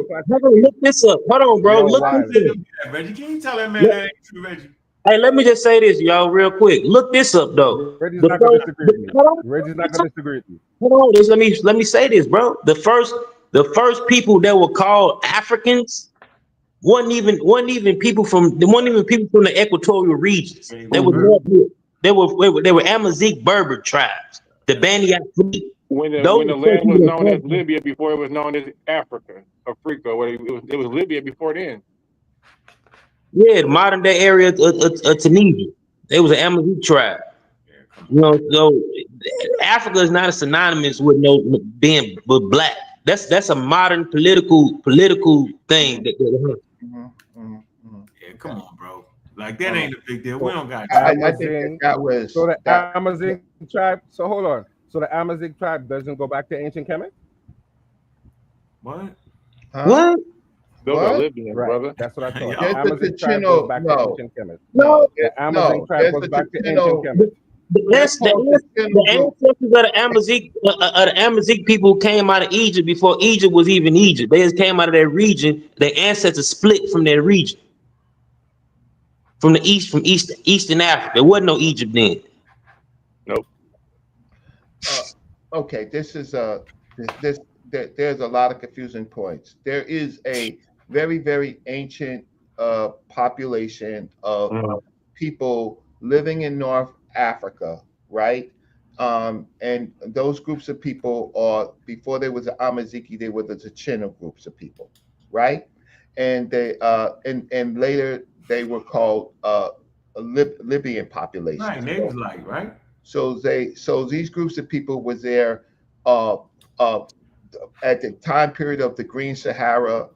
look this up. Hold on, bro. Look this up. Reggie, can you tell that man that ain't true, Reggie? Hey, let me just say this, y'all, real quick. Look this up, though. Reggie's not going to disagree with me. Reggie's not going to disagree with me. Hold on, let me say this, bro. The first people that were called Africans wasn't even people from the equatorial regions. They were Amazigh Berber tribes, the Bani Afrique. When the land was known as Libya before it was known as Africa. It was Libya before then. Yeah, the modern day area of Tunisia. They was an Amazigh tribe. You know, so Africa is not a synonymous with being black. That's a modern political thing. Yeah, come on, bro. Like that ain't a big deal. We don't got. I think that was so the Amazigh tribe. So hold on. So the Amazigh tribe doesn't go back to ancient Kemet? What? What? Those are Libyan, brother. That's what I thought. The Amazigh tribe goes back to ancient Kemet. No. The Amazigh tribe goes back to ancient Kemet. The ancestors of the Amazigh people came out of Egypt before Egypt was even Egypt. They just came out of their region. Their ancestors split from their region. From Eastern Africa. There wasn't no Egypt then. Nope. Okay, there's a lot of confusing points. There is a very, very ancient population of people living in North Africa, right? And those groups of people are, before there was the Amazigh, they were the Ticino groups of people, right? And they and later they were called Libyan population. Right, they was like, right? So these groups of people were there at the time period of the Green Sahara,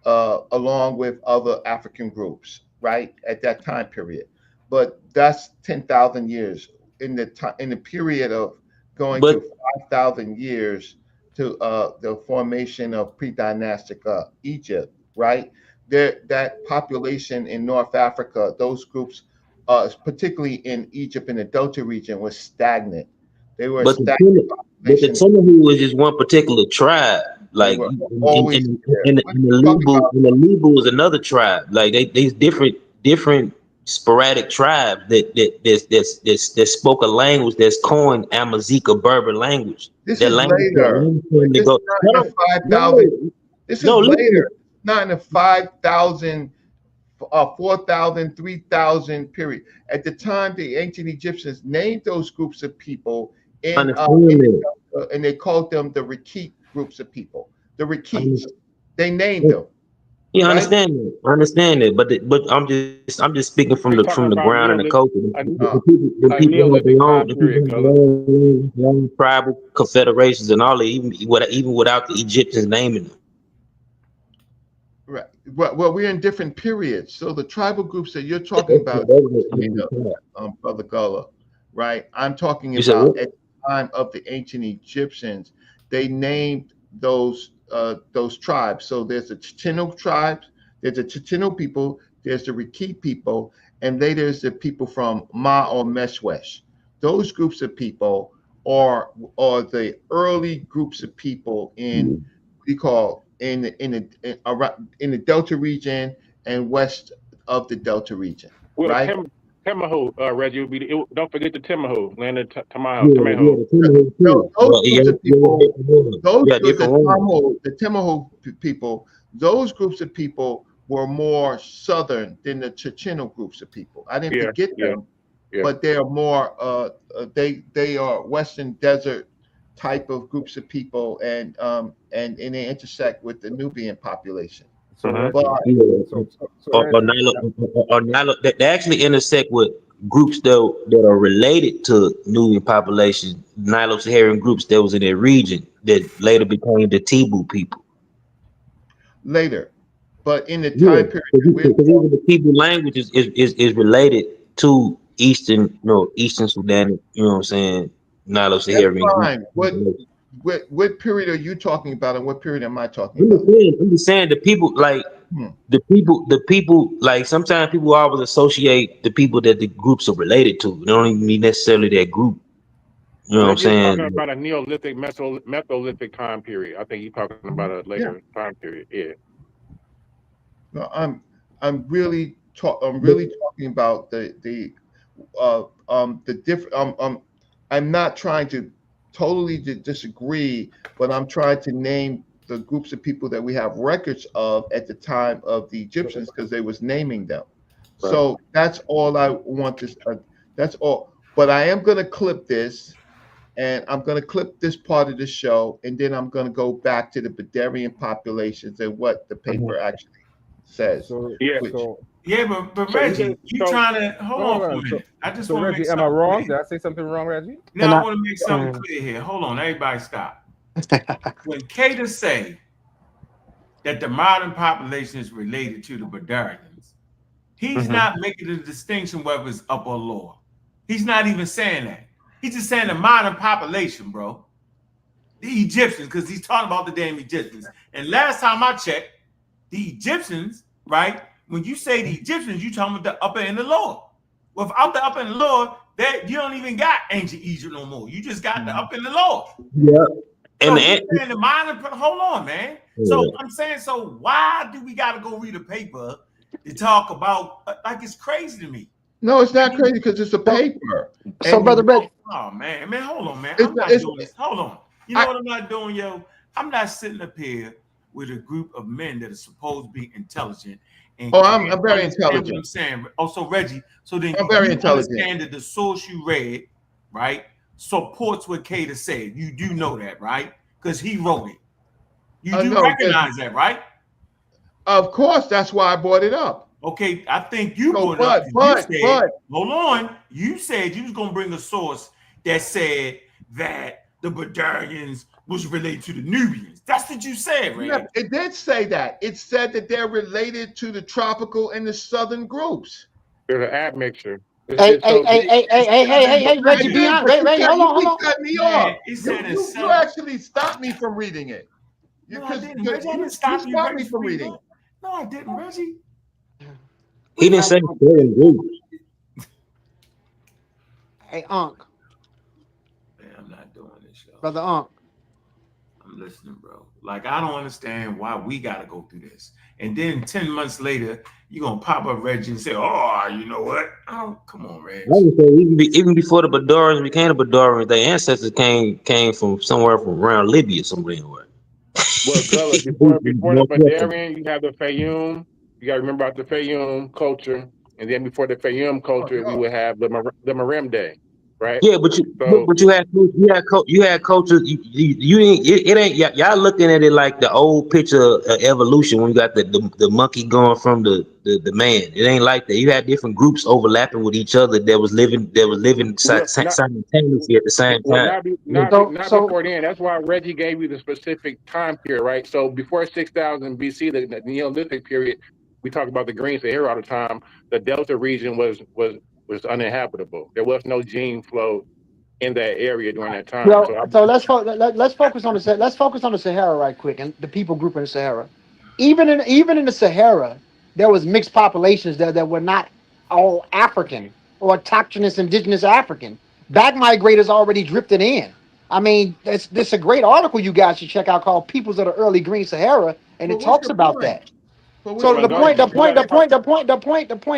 along with other African groups, right? At that time period. But that's 10,000 years. In the period of going to 5,000 years to the formation of pre-dynastic Egypt, right? That population in North Africa, those groups, particularly in Egypt in the Delta region, was stagnant. They were stagnant. But the Timuhu was just one particular tribe. Like in the Lubu was another tribe. Like they different different sporadic tribes that spoke a language that's coined Amazigh Berber language. This that is language later. This is not in the 5,000. This is later. Not in the 5,000, 4,000, 3,000 period. At the time, the ancient Egyptians named those groups of people and they called them the Rakit groups of people. The Rakits. They named them. Yeah, right? I understand it, but I'm just speaking from the ground and the culture. The people have their own tribal confederations and all that, even without the Egyptians naming them. Right. Well, we're in different periods. So the tribal groups that you're talking about, Brother Gullah, right? I'm talking about at the time of the ancient Egyptians, they named those tribes. So there's the Chitino tribes, there's the Chitino people, there's the Rakit people, and then there's the people from Ma or Meshwesh. Those groups of people are the early groups of people in we call in the Delta region and west of the Delta region, well, right? Temaho, Reggie, don't forget the Temaho, land of Temaho. The Temaho people, those groups of people were more southern than the Chicano groups of people. I didn't forget them, but they are more they are Western Desert type of groups of people, and they intersect with the Nubian population. They actually intersect with groups that are related to Nubian population, Nilo-Saharan groups that was in their region that later became the Tibu people. Later, but in the time period, because even the Tibu language is related to Eastern Sudan. You know what I'm saying? Nilo-Saharan. What period are you talking about, and what period am I talking about? I'm just saying the people like the people like sometimes people always associate the people that the groups are related to. They don't even mean necessarily that group. You know what I'm saying? Talking about a Neolithic, Mesolithic time period. I think you're talking about a later time period. Yeah. No, I'm really talking about the different. I'm not trying to totally disagree, but I'm trying to name the groups of people that we have records of at the time of the Egyptians because they was naming them. Right. So that's all I want to. That's all. But I am going to clip this, and I'm going to clip this part of the show, and then I'm going to go back to the Badarian populations and what the paper actually says. But Reggie, you trying to hold on for a minute. I just want to Reggie, make am I wrong? clear. Did I say something wrong, Reggie? Now I want to make something clear here. Hold on, everybody stop. When Cater say that the modern population is related to the Badarians, he's not making a distinction whether it's up or lower. He's not even saying that. He's just saying the modern population, bro. The Egyptians, because he's talking about the damn Egyptians. And last time I checked, the Egyptians, right? When you say the Egyptians, you talking about the upper and the lower. Without the upper and the lower, that you don't even got ancient Egypt no more. You just got the upper and the lower. Yeah. So and the modern, hold on, man. So I'm saying, so why do we got to go read a paper to talk about? Like, it's crazy to me. No, it's not crazy because it's a paper. So, Brother Reggie. Oh man, hold on, man. I'm not doing this. Hold on. You know what I'm not doing, yo? I'm not sitting up here with a group of men that are supposed to be intelligent. And I'm very intelligent. What I'm saying. So Reggie, so then I'm very intelligent. Understand that the source you read, right, supports what Cater said. You do know that, right? Because he wrote it. You do recognize that, right? Of course, that's why I brought it up. Okay, I think you brought it up. But hold on. You said you was gonna bring a source that said that the Badarians was related to the Nubians. That's what you said, right? Yeah, it did say that. It said that they're related to the tropical and the southern groups. There's an admixture. Hey, Reggie, be honest. Ray, hold on. You cut me off. You actually stopped me from reading it. No, I didn't. Reggie, I didn't stop you me from reading it. No, I didn't, Reggie. He didn't say certain groups. Hey, Ankh. Man, I'm not doing this, y'all. Brother Ankh. I'm listening, bro. Like, I don't understand why we got to go through this. And then 10 months later, you're going to pop up Reggie and say, oh, you know what? Oh, come on, Reg. I would say even before the Badarians became the Badarians, their ancestors came from somewhere from around Libya, somewhere. Well, Gullah, before the Badarian, you have the Fayoum. You got to remember about the Fayoum culture. And then before the Fayoum culture, we would have the Maremde, right? Yeah, but you had culture. You ain't it ain't y'all looking at it like the old picture of evolution when you got the monkey going from the man. It ain't like that. You had different groups overlapping with each other that was living simultaneously at the same time. Not before then. That's why Reggie gave you the specific time period, right? So before 6000 BC, the Neolithic period, we talk about the Green Sahara all the time. The Delta region was uninhabitable. There was no gene flow in that area during that time. Well, so let's focus on the Sahara right quick and the people group in the Sahara. Even in the Sahara, there was mixed populations there that were not all African or autochthonous indigenous African. Back migrators already drifted in. I mean, there's a great article you guys should check out called "Peoples of the Early Green Sahara," and it talks about that. So the point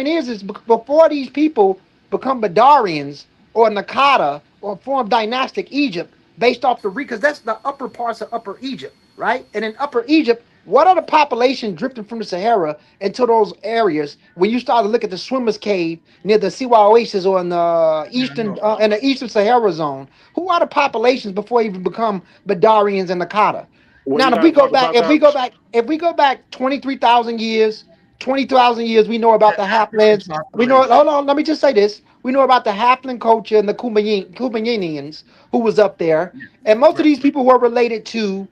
is before these people become Badarians or Nakata or form dynastic Egypt based off because that's the upper parts of Upper Egypt, right? And in Upper Egypt, what are the population drifting from the Sahara into those areas? When you start to look at the Swimmer's Cave near the Siwa Oasis or in the eastern Sahara zone, who are the populations before they even become Badarians and Nakata? Well, now, if we go back 23,000 years, 20,000 years, we know about the Halflands. We know. Hold on, let me just say this: we know about the Halfland culture and the Kumbanyanians who was up there, and most of these people were related to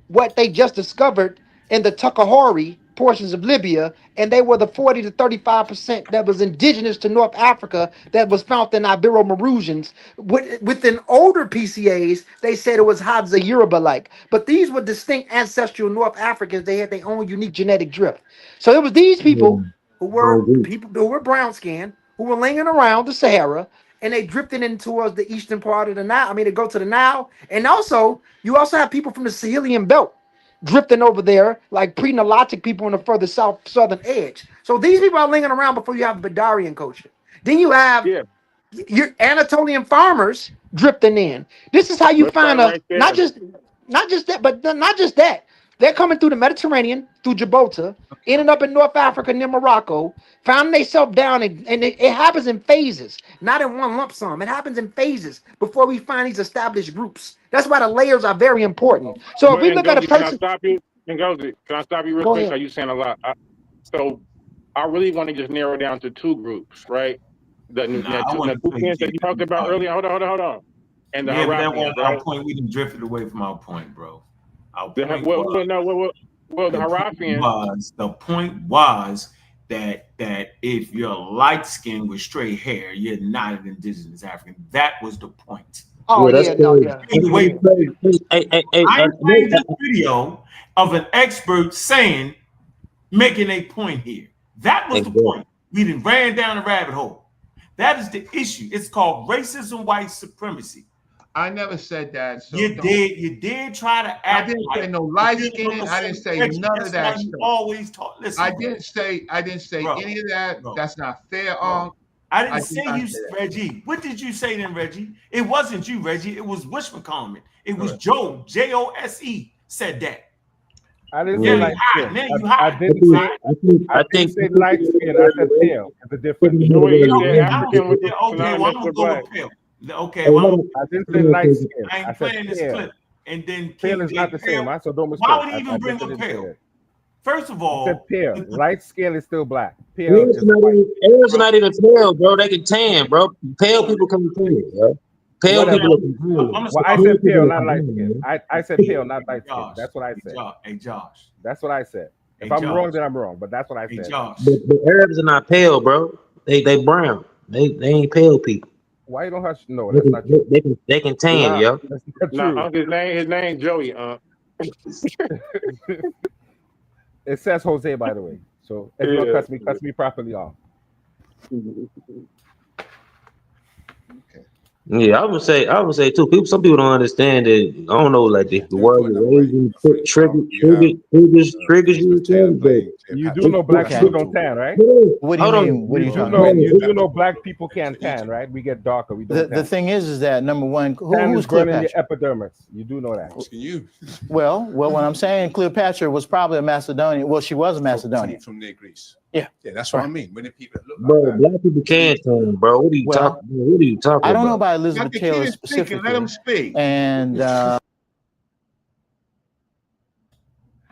what they just discovered in the Tukahori portions of Libya, and they were the 40 to 35% that was indigenous to North Africa that was found in Ibero-Maurusians. Within older PCAs, they said it was Hadza Yoruba-like, but these were distinct ancestral North Africans. They had their own unique genetic drift. So it was these people who were brown skinned, who were lingering around the Sahara, and they drifted in towards the eastern part of the Nile. I mean, they go to the Nile, and also you also have people from the Sahelian belt drifting over there, like pre-Nilotic people on the further southern edge. So these people are lingering around before you have Badarian culture. Then you have your Anatolian farmers drifting in. This is how you find not just that, but not just that. They're coming through the Mediterranean, through Gibraltar, ending up in North Africa near Morocco, finding themselves down, and it happens in phases, not in one lump sum. It happens in phases before we find these established groups. That's why the layers are very important. So if we look at a person, can I stop you real quick? Are you saying a lot? So I really want to just narrow down to two groups, right? The Nubians that you talked about earlier. Hold on. And the Harapians, right? Our point, we didn't drifted away from our point, bro. The Harapians. The point was that if you're light skinned with straight hair, you're not an indigenous African. That was the point. Oh yeah, Anyway, I played this video of an expert making a point here. That was the point. We didn't ran down the rabbit hole. That is the issue. It's called racism, white supremacy. I never said that. So you did try to act. I didn't say no light skin. I didn't say none of that. You always talk. Listen, I didn't say any of that. Bro. That's not fair. I didn't say you, Reggie. What did you say then, Reggie? It wasn't you, Reggie. It was Wishman. It was Joe, Jose, said that. I didn't say light skin. I didn't say light skin. I said pale. It's a difference. Okay, well, I'm gonna go with pale. Okay, well, I didn't say light skin. I ain't playing this clip. And then pale is not the same. So don't mistake. Why would he even bring up pale? First of all, I said pale. Light skin is still black. Pale is not even pale, bro. They can tan, bro. Pale people can tan, bro. Pale people can tan. Well, I said pale, not light skin. I said pale, not light skin. That's what I said. Hey, Josh. That's what I said. If I'm wrong, then I'm wrong. But that's what I said. The Arabs are not pale, bro. They brown. They ain't pale people. Why you don't have? No, that's not true. They can tan, yo. That's not true. His name Joey. It says Jose, by the way. So if you don't cuss me properly off. Okay. Yeah, I would say too. Some people don't understand it. I don't know, like the word raising triggers you or something, but You do know black people don't tan, right? What do you mean? What are you talking about? You know black people can't tan, right? We get darker. We don't. The thing is that number one, tan who's is burning your Cleopatra? epidermis. You do know that. You. Well, what I'm saying, Cleopatra was probably a Macedonian. Well, she was a Macedonian. From near Greece. Yeah. Yeah, that's what I mean. When the people look bro, black people can't tan, bro. What are you talking? What are you talking about? I don't know about Elizabeth Let the Taylor kids speak specifically. and let them speak. And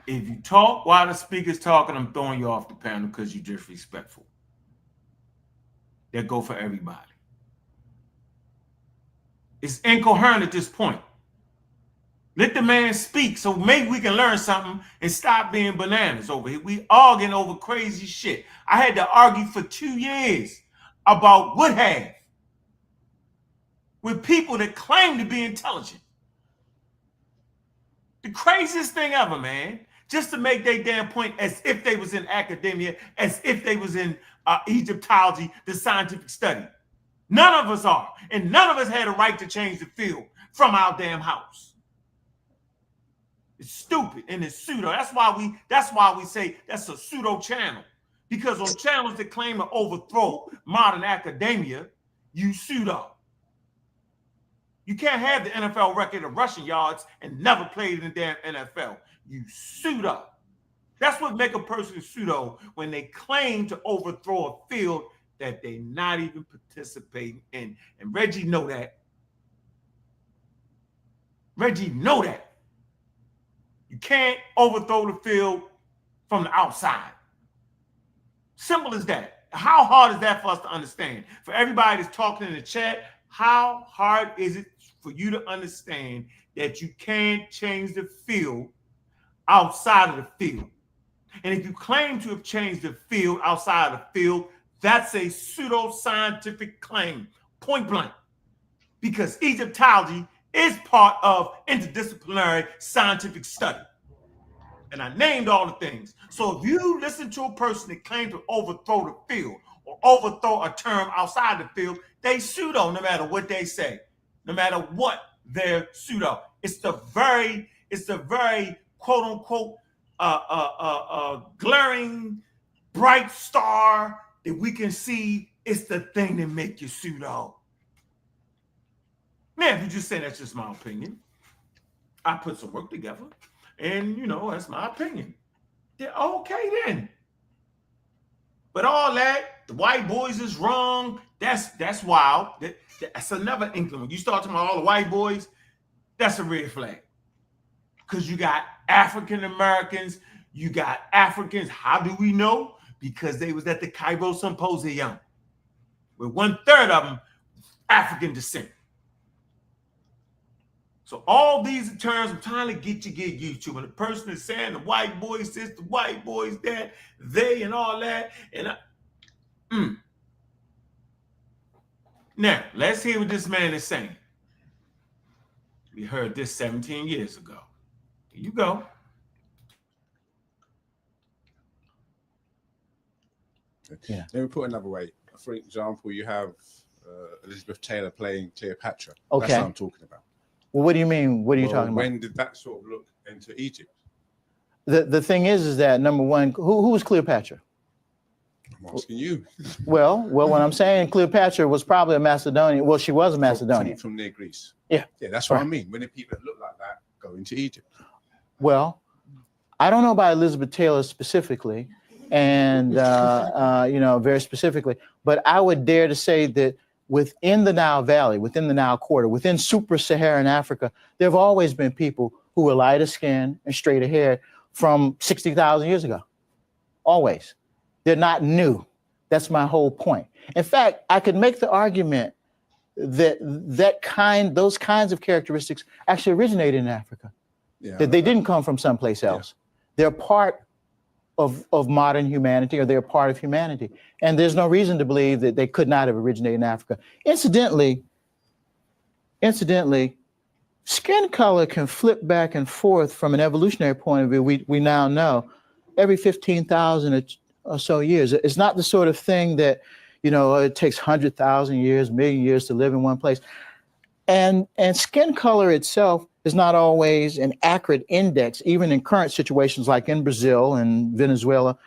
if you talk while the speaker's talking, I'm throwing you off the panel because you're disrespectful. That go for everybody. It's incoherent at this point. Let the man speak so maybe we can learn something and stop being bananas over here. We arguing over crazy shit. I had to argue for 2 years about would have with people that claim to be intelligent. The craziest thing ever, man. Just to make their damn point as if they was in academia, as if they was in Egyptology, the scientific study. None of us are. And none of us had a right to change the field from our damn house. It's stupid and it's pseudo. That's why we say that's a pseudo channel. Because on channels that claim to overthrow modern academia, you pseudo. You can't have the NFL record of rushing yards and never played in the damn NFL. You pseudo. That's what make a person pseudo when they claim to overthrow a field that they're not even participating in. And Reggie know that. Reggie know that. You can't overthrow the field from the outside. Simple as that. How hard is that for us to understand? For everybody that's talking in the chat, how hard is it for you to understand that you can't change the field outside of the field? And if you claim to have changed the field outside of the field, that's a pseudo-scientific claim, point blank. Because Egyptology is part of interdisciplinary scientific study. And I named all the things. So if you listen to a person that claims to overthrow the field or overthrow a term outside the field, they pseudo no matter what they say, no matter what they're pseudo. It's the very quote unquote glaring bright star that we can see. It's the thing that make you pseudo. Man, if you just say that's just my opinion, I put some work together, and that's my opinion. They're okay then. But all that, the white boys is wrong. That's wild. That's another inkling. When you start talking about all the white boys, that's a red flag. Because you got African Americans, you got Africans. How do we know? Because they was at the Cairo Symposium, with 1/3 of them African descent. So all these terms I'm trying to get used to. When a person is saying the white boys this, the white boys that, they and all that, and Now, let's hear what this man is saying. We heard this 17 years ago. Here you go. Yeah. Let me put it another way. For example, you have Elizabeth Taylor playing Cleopatra. Okay. That's what I'm talking about. Well, what do you mean? What are you talking about? When did that sort of look into Egypt? The thing is that number one, who was Cleopatra? I'm asking you. Well, what I'm saying, Cleopatra was probably a Macedonian. Well, she was a Macedonian. From near Greece. Yeah. Yeah, that's what I mean. When the people that look like that go into Egypt. Well, I don't know about Elizabeth Taylor specifically, and very specifically, but I would dare to say that within the Nile Valley, within the Nile Quarter, within super-Saharan Africa, there have always been people who were lighter skinned and straighter haired from 60,000 years ago. Always. They're not new. That's my whole point. In fact, I could make the argument that those kinds of characteristics actually originated in Africa. Yeah, that they didn't come from someplace else. Yeah. They're part of modern humanity, or they're part of humanity. And there's no reason to believe that they could not have originated in Africa. Incidentally, skin color can flip back and forth from an evolutionary point of view. We now know every 15,000 or so years. It's not the sort of thing that, it takes 100,000 years, million years to live in one place. And skin color itself is not always an accurate index, even in current situations like in Brazil and Venezuela.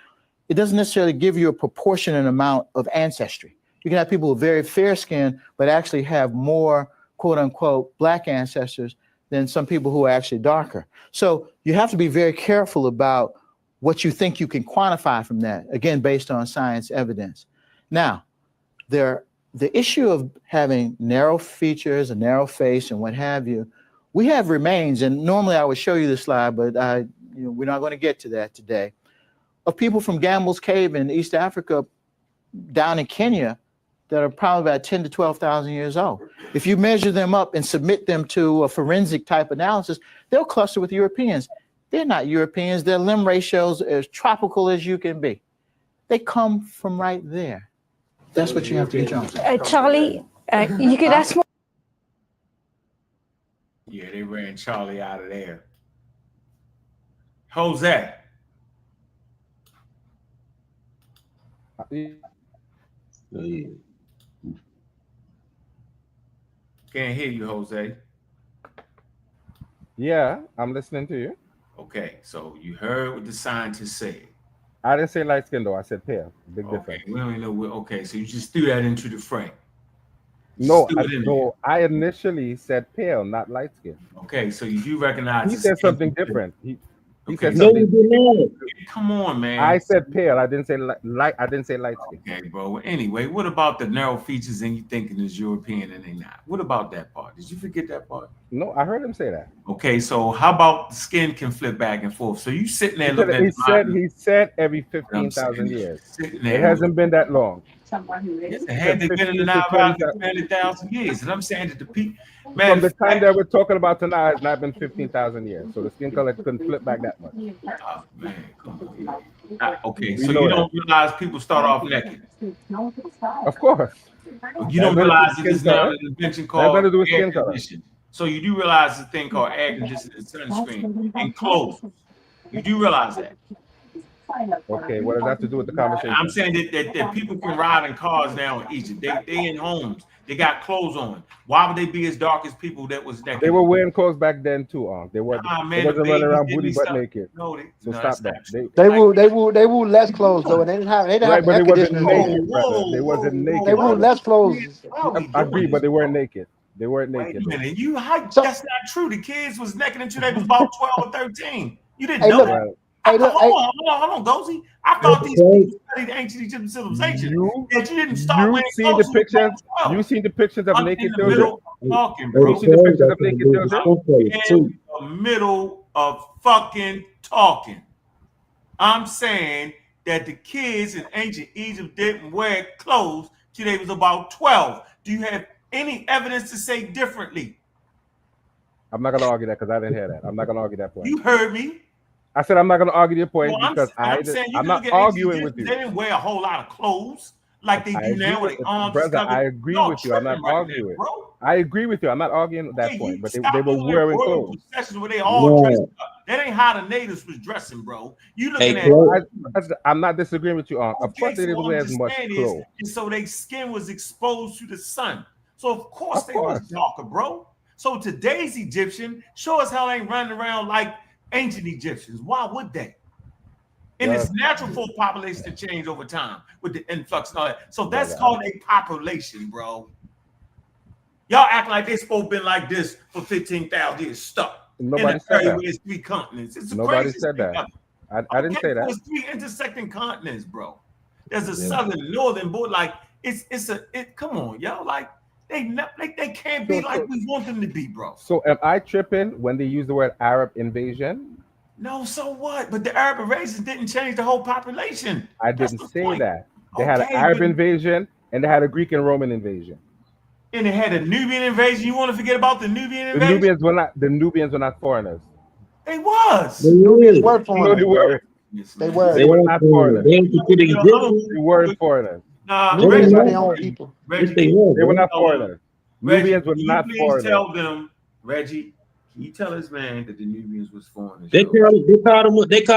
It doesn't necessarily give you a proportionate amount of ancestry. You can have people with very fair skin, but actually have more quote unquote black ancestors than some people who are actually darker. So you have to be very careful about what you think you can quantify from that, again, based on science evidence. Now, the issue of having narrow features, a narrow face, and what have you, we have remains, and normally I would show you this slide, but we're not going to get to that today, of people from Gambel's Cave in East Africa down in Kenya that are probably about 10 to 12,000 years old. If you measure them up and submit them to a forensic type analysis, they'll cluster with Europeans. They're not Europeans. Their limb ratios are as tropical as you can be. They come from right there. That's what you have to get on. Charlie, you could ask more. Yeah, they ran Charlie out of there. Jose. Can't hear you, Jose. Yeah, I'm listening to you. Okay, so you heard what the scientists said. I didn't say light skin though. I said pale. Big Okay, difference. we don't even know. Okay, so you just threw that into the frame. No, I initially said pale, not light skin. Okay, so you do recognize. He said something different. He said no, something. Come on, man. I said pale. I didn't say light. I didn't say light skin. Okay, bro. Anyway, what about the narrow features and you thinking is European and they not? What about that part? Did you forget that part? No, I heard him say that. Okay, so how about the skin can flip back and forth? So you sitting there looking at he said every 15,000 years. It hasn't been that long. It had been in the about 20,000 years, and I'm saying that the people, man, from the time that we're talking about tonight, it's not been 15,000 years. So the skin color couldn't flip back that much. Oh, man, come on. Okay, so you don't realize people start off naked. Of course. You don't realize that there's now an invention called nothing to do with skin color. So you do realize the thing called air conditioning, sunscreen, and clothes. You do realize that. Okay, what does that have to do with the conversation? I'm saying that people can ride in cars now in Egypt. They in homes. They got clothes on. Why would they be as dark as people that was naked? They were wearing clothes back then too. They were. They wasn't running around booty butt naked. No, so stop that. They wore less clothes though, and they didn't have but they wasn't conditioning. naked, brother. They wasn't naked. They wore less clothes. I agree, but they weren't naked. They weren't naked. Wait a minute, that's not true. The kids was naked until they was about 12 or 13. You didn't know that. Hold on, Gozy. I thought these people studied ancient Egyptian civilization. That you didn't start wearing clothes. You seen the pictures of naked children? Talking, bro. You seen the pictures of naked children? In the middle of fucking talking. I'm saying that the kids in ancient Egypt didn't wear clothes till they was about 12. Do you have any evidence to say differently? I'm not going to argue that because I didn't hear that. I'm not going to argue that point. You heard me. I said I'm not going to argue your point because I'm not arguing with you. They didn't wear a whole lot of clothes like they do now with their arms. Brother, I agree with you. I'm not arguing. I agree with you. I'm not arguing that point, but they were wearing clothes. Where they all dressed up. That ain't how the natives was dressing, bro. You looking at? I'm not disagreeing with you. Of course, they didn't wear as much clothes. And so their skin was exposed to the sun. So of course they was darker, bro. So today's Egyptian sure as hell ain't running around like ancient Egyptians. Why would they? And it's natural for a population to change over time with the influx and all that. So that's called a population, bro. Y'all act like they supposed to been like this for 15,000 years stuck. Nobody said that. It's 3 continents. It's Nobody said that. I didn't say that. There's 3 intersecting continents, bro. There's a southern, northern border. Like come on, y'all. Like they can't be like we want them to be, bro. So am I tripping when they use the word Arab invasion? No, so what? But the Arab invasion didn't change the whole population. I didn't say that. They had an Arab invasion and they had a Greek and Roman invasion. And they had a Nubian invasion. You want to forget about the Nubian invasion? The Nubians were not foreigners. They was. The Nubians were foreigners. No, they were. They were not foreigners. They weren't foreigners. Nubians are their own people. Reggie, they were not foreigners. Nubians were not foreigners. Tell them, Reggie, can you tell this man that the Nubians was foreigners? They call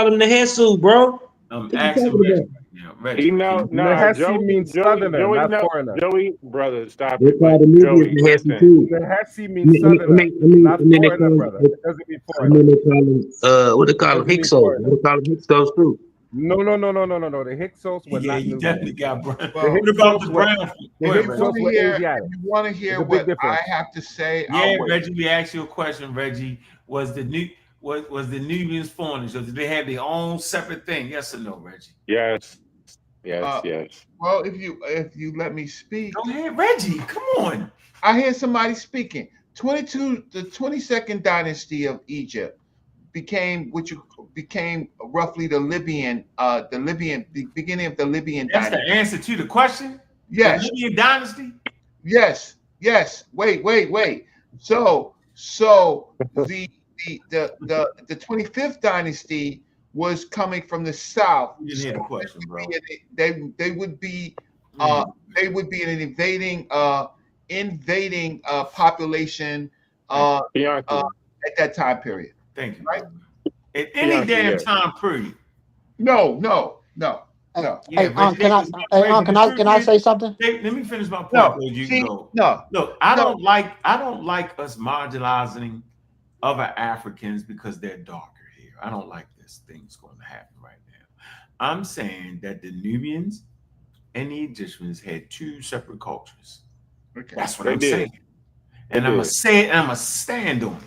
them the Jesus, bro. Asking Reggie. Yeah, Reggie. Nehesi means southerner, not foreigner. Joey, brother, stop They it. call the Joey, Nubians Nehesi listen. too. Nehesi means southerner, not foreigner, brother. It doesn't mean foreigner. And then they call them, what they call them, Hyksos. What they call them, Hyksos too. No. The Hyksos were not you Nubian. definitely got brown. Well, What about the brown? The Hyksos were Asiatic. If you want to hear There's a what big difference. I have to say, Yeah, I'll wait. Reggie, we asked you a question, Reggie. Was the Nubians foreigners, or did they have their own separate thing? Yes or no, Reggie? Yes. Well, if you let me speak. Go ahead, Reggie. Come on. I hear somebody speaking. The 22nd dynasty of Egypt became roughly the beginning of the Libyan That's dynasty. the answer to the question? Yes. The Libyan dynasty? Yes. Wait. So the 25th dynasty was coming from the south. You didn't hear the question, bro. They would be an invading population at that time period. Thank you. Right? At any damn time period. No. Hey, can I say something? Let me finish my point. Look, I don't like us marginalizing other Africans because they're darker here. I don't like this thing's going to happen right now. I'm saying that the Nubians and the Egyptians had two separate cultures. Okay. That's what I'm saying. And I'm going to say it, and I'm going to stand on it.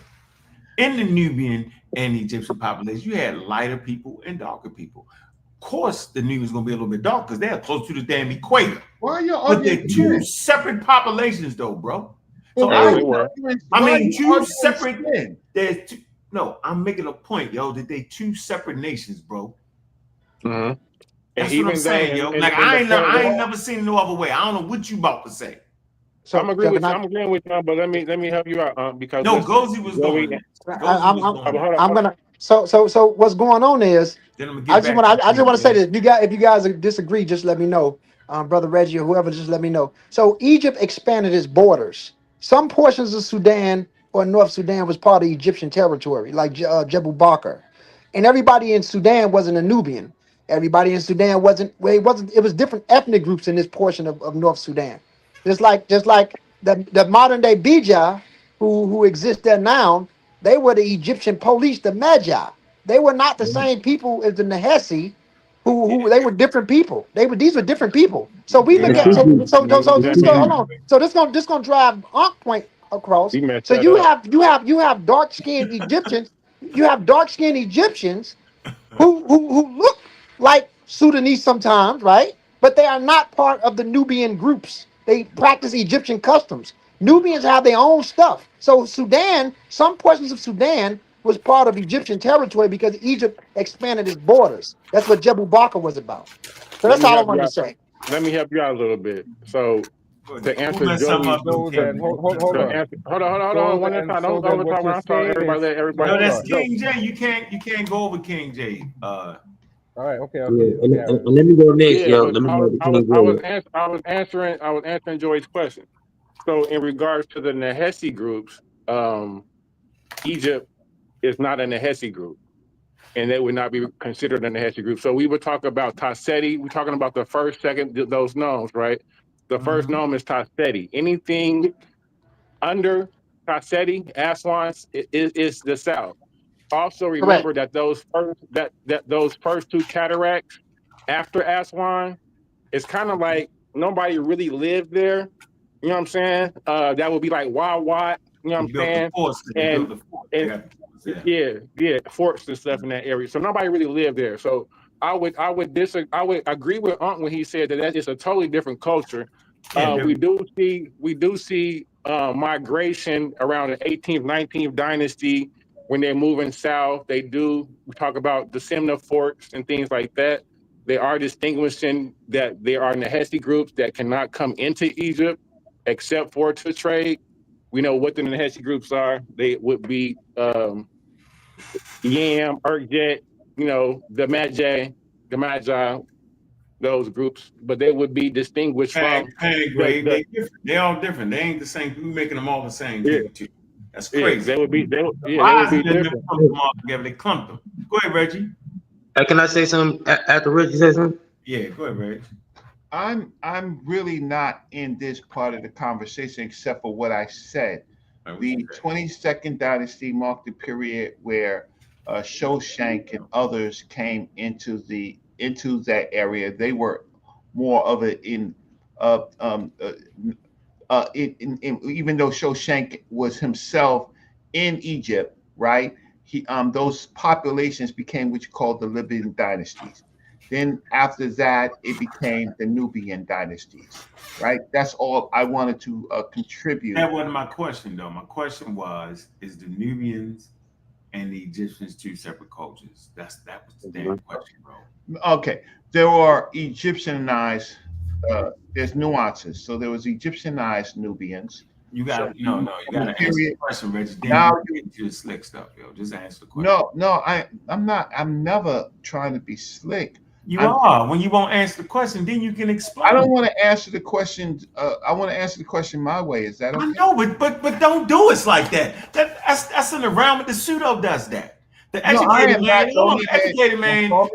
In the Nubian and Egyptian population, you had lighter people and darker people. Of course, the Nubians going to be a little bit dark because they're close to the damn equator. Why are you But they're arguing? two separate populations, though, bro. So two separate. There's two. No, I'm making a point, yo. That they two separate nations, bro. Mm-hmm. That's what I'm saying, yo. Like I ain't never seen it no other way. I don't know what you about to say. So I'm agreeing with you, but let me help you out because Gozy was going. I'm gonna. So what's going on is I just want to say that if you guys disagree, just let me know, brother Reggie or whoever. Just let me know. So Egypt expanded its borders. Some portions of Sudan or North Sudan was part of Egyptian territory, like Jebel Bakr, and everybody in Sudan wasn't a Nubian. Everybody in Sudan wasn't. Well, it was different ethnic groups in this portion of North Sudan. Just like the modern day Bija who exist there now, they were the Egyptian police, the Magi. They were not the same people as the Nehesi, who they were different people. These were different people. So we look at this gonna drive Ankh point across. So you have dark skinned Egyptians, who look like Sudanese sometimes, right? But they are not part of the Nubian groups. They practice Egyptian customs. Nubians have their own stuff. So Sudan, some portions of Sudan was part of Egyptian territory because Egypt expanded its borders. That's what Jebel Bakr was about. So that's all I wanted to say. Let me help you out a little bit. So to answer Joey's hold on. One at a time. Don't overtalk when I'm talking. Everybody. No, that's King J. You can't go over King J. All right, okay. Let me go next, yo. I was answering Joey's question. So in regards to the Nehesi groups, Egypt is not a Nehesi group, and they would not be considered a Nehesi group. So we would talk about Tasseti. We're talking about the first, second, those nomes, right? The first nome is Tasseti. Anything under Tasseti, Aswan, is the south. Also remember that those first two cataracts after Aswan, it's kind of like nobody really lived there. You know what I'm saying? That would be like Wawat. You know what I'm saying? And forts and stuff in that area. So nobody really lived there. So I would agree with Unc when he said that is a totally different culture. We do see migration around the 18th, 19th dynasty. When they're moving south, we talk about the Semna forts and things like that. They are distinguishing that there are Nehesi groups that cannot come into Egypt except for to trade. We know what the Nehesi groups are. They would be Yam, Urjet, the Magi, those groups, but they would be distinguished from. They're all different. They ain't the same. We're making them all the same. That's crazy. They would be different. They clumped them. Go ahead, Reggie. Hey, can I say something after Reggie says something? Yeah, go ahead, Reg. I'm really not in this part of the conversation except for what I said. The 22nd dynasty marked the period where Shoshank and others came into that area. They were more of it even though Shoshank was himself in Egypt, right? Those populations became what you call the Libyan dynasties. Then after that, it became the Nubian dynasties, right? That's all I wanted to contribute. That wasn't my question, though. My question was, is the Nubians and the Egyptians two separate cultures? That was the damn question, bro. Okay, there are Egyptianized. There's nuances. So there was Egyptianized Nubians. You got you gotta answer the question, Reggie. Now you get to the slick stuff, yo. Just answer the question. No, I'm not. I'm never trying to be slick. You are. When you won't answer the question, then you can explain. I don't want to answer the question. I want to answer the question my way. Is that okay? I know, but don't do us like that. That's in the realm of the pseudo does that. The educated man. No,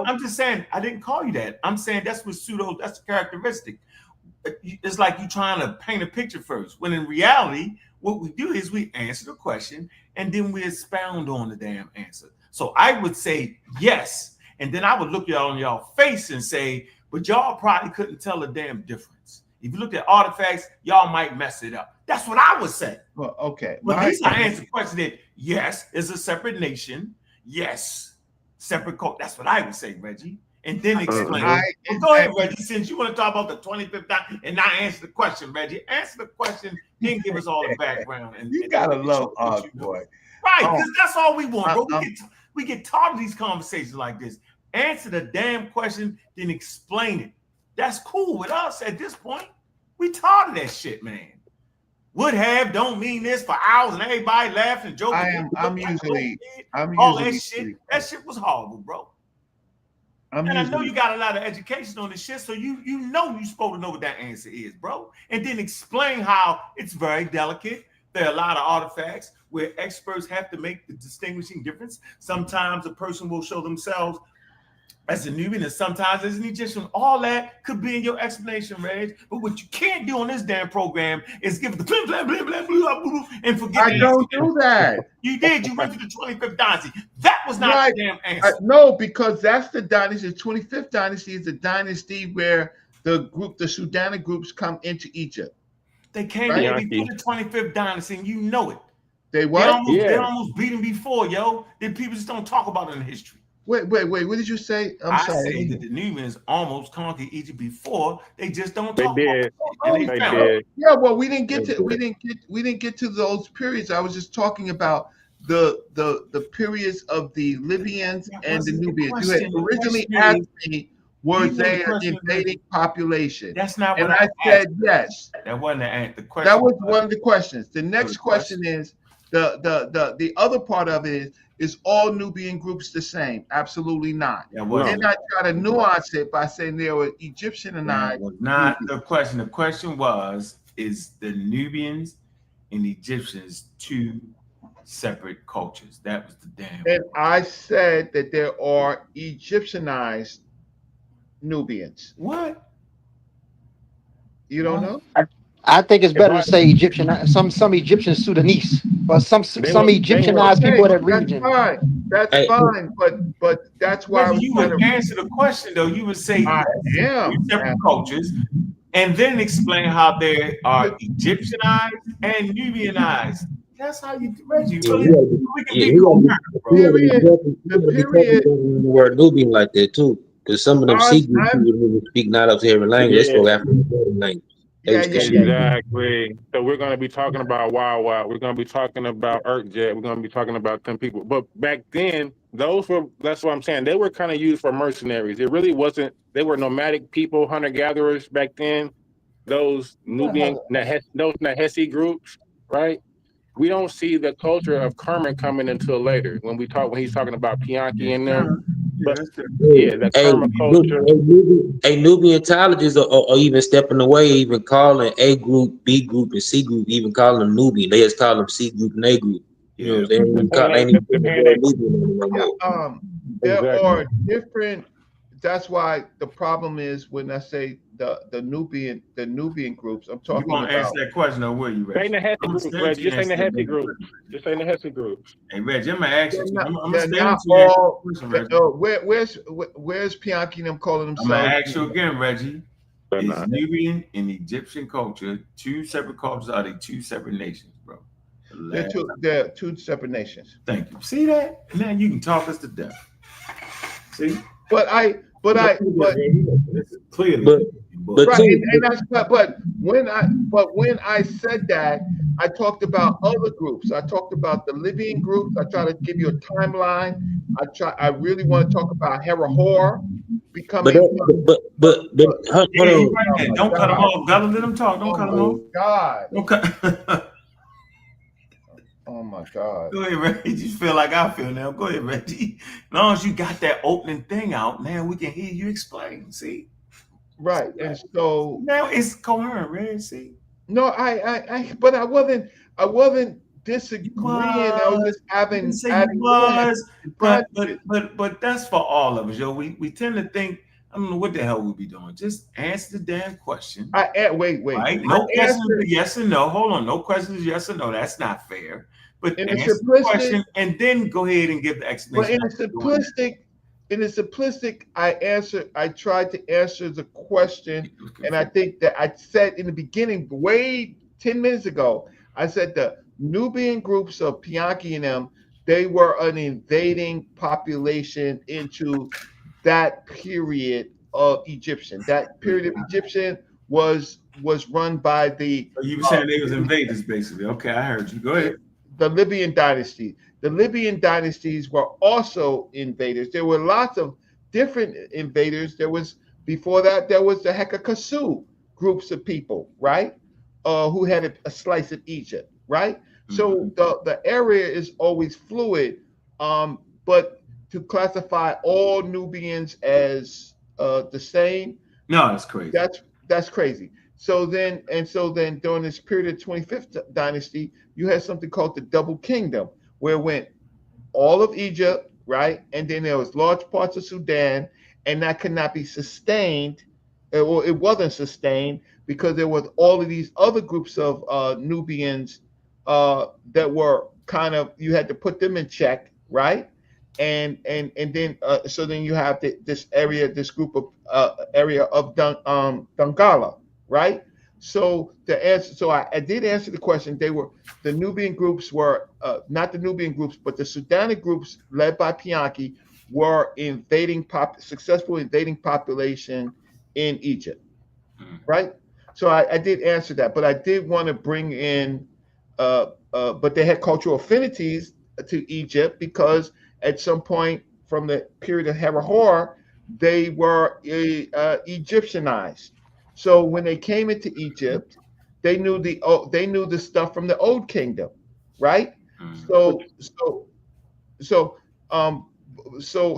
I'm just saying. I didn't call you that. I'm saying that's what pseudo. That's the characteristic. It's like you trying to paint a picture first, when in reality, what we do is we answer the question and then we expound on the damn answer. So I would say yes. And then I would look y'all in y'all face and say, but y'all probably couldn't tell the damn difference. If you look at artifacts, y'all might mess it up. That's what I would say. Well, okay. But at least I answer the question that yes, it's a separate nation. Yes, separate code. That's what I would say, Reggie. And then explain. Go ahead, Reggie, since you want to talk about the 25th time and not answer the question, Reggie. Answer the question, then give us all the background. And you gotta love us, boy. Right, because that's all we want, bro. We get taught these conversations like this. Answer the damn question, then explain it. That's cool with us at this point. We taught of that shit, man. Would have don't mean this for hours and everybody laughing, joking. I'm usually that shit. That shit was horrible, bro. I know you got a lot of education on this shit, so you know you're supposed to know what that answer is, bro. And then explain how it's very delicate. There are a lot of artifacts where experts have to make the distinguishing difference. Sometimes a person will show themselves as a Nubian and sometimes as an Egyptian. All that could be in your explanation, Reg. But what you can't do on this damn program is give the blah, blah, blah, blah, blah, blah, and forget. I don't do that. You did. You went to the 25th dynasty. That was not right. The damn answer. No, because that's the dynasty. The 25th dynasty is the dynasty where the Sudanic groups come into Egypt. They came in before the 25th dynasty, and you know it. They what? They almost beat them before, yo. Then people just don't talk about it in history. Wait. What did you say? I say that the Nubians almost conquered Egypt before. They just don't talk about it. They did. Yeah, well, we didn't get to those periods. I was just talking about the periods of the Libyans and the Nubians. You had originally asked me, were they an invading population? That's not what I said yes. That wasn't the question. That was one of the questions. The next question is the other part of it is all Nubian groups the same? Absolutely not. Then I try to nuance it by saying they were Egyptian and that was not the question. The question was, is the Nubians and Egyptians two separate cultures? That was the damn. And I said that there are Egyptianized Nubians. What? You don't know? I think it's better to say Egyptian, some Egyptian Sudanese, but some Egyptianized people in that region. That's fine, but that's why you would answer the question though. You would say separate cultures, and then explain how they are Egyptianized and Nubianized. That's how you Reggie. We can be the word Nubian like that too, because some of them Sikh people speak not of their language. They spoke African language. Exactly. So we're going to be talking about Wild Wild. We're going to be talking about Urkjet. We're going to be talking about 10 people. But back then, that's what I'm saying. They were kind of used for mercenaries. It really wasn't. They were nomadic people, hunter-gatherers back then. Those Nubian, those Nahesi groups, right? We don't see the culture of Kermit coming until later when he's talking about Pianki and them. But the Kermit culture. Nubianologists are even stepping away, even calling A group, B group, and C group, even calling them Nubian. They just call them C group and A group. You know what I'm saying? are different. That's why the problem is when I say the Nubian groups. I'm talking You gonna about. answer that question or will you, Reggie? Say the Hesse groups, Reggie. Just say the Hesse groups. Just say the Hesse groups. Hey, Reggie, I'm gonna ask you. I'm gonna They're stay not with you. all. Reggie. Where's Pianki and them calling I'm themselves? gonna ask you again, Reggie. Is Nubian and Egyptian culture two separate cultures? Or are they two separate nations, bro? They're two separate nations. Thank you. See that? Now you can talk us to death. See? But clearly. But when I said that, I talked about other groups. I talked about the Libyan groups. I try to give you a timeline. I really want to talk about Herihor becoming. But hold on. Right, don't cut him off. Gotta let him talk. Don't cut him off. God. Don't cut. Oh my God. Go ahead, Reggie. You feel like I feel now. Go ahead, Reggie. As long as you got that opening thing out, man, we can hear you explain. See? Right. And so now it's coherent, Reggie. See? No, but I wasn't disagreeing. I was just having but that's for all of us, yo. We tend to think, I don't know what the hell we be doing. Just answer the damn question. Wait. Right? No questions yes or no. Hold on. No questions yes or no. That's not fair. But answer the question and then go ahead and give the explanation. But in the simplistic, I tried to answer the question, and I think that I said in the beginning, 10 minutes ago, I said the Nubian groups of Pianki and them, they were an invading population into that period of Egyptian. That period of Egyptian was run by the. You were saying they was invaders, basically. Okay, I heard you. Go ahead. The Libyan dynasty. The Libyan dynasties were also invaders. There were lots of different invaders. Before that, there was the Hekakasu groups of people, right? Who had a slice of Egypt, right? Mm-hmm. So the area is always fluid, but to classify all Nubians as the same, no, that's crazy. That's crazy. So then during this period of 25th dynasty, you had something called the Double Kingdom, where it went all of Egypt, right? And then there was large parts of Sudan, and that could not be sustained, or it wasn't sustained because there was all of these other groups of Nubians that were kind of, you had to put them in check, right? And then so then you have this group of area of Dongala, right? So I did answer the question. The Nubian groups were not the Nubian groups, but the Sudanic groups led by Pianki were successful invading population in Egypt, right? So I did answer that, but I did want to bring in, but they had cultural affinities to Egypt because at some point from the period of Herihor, they were Egyptianized. So when they came into Egypt, they knew the stuff from the Old Kingdom, right? So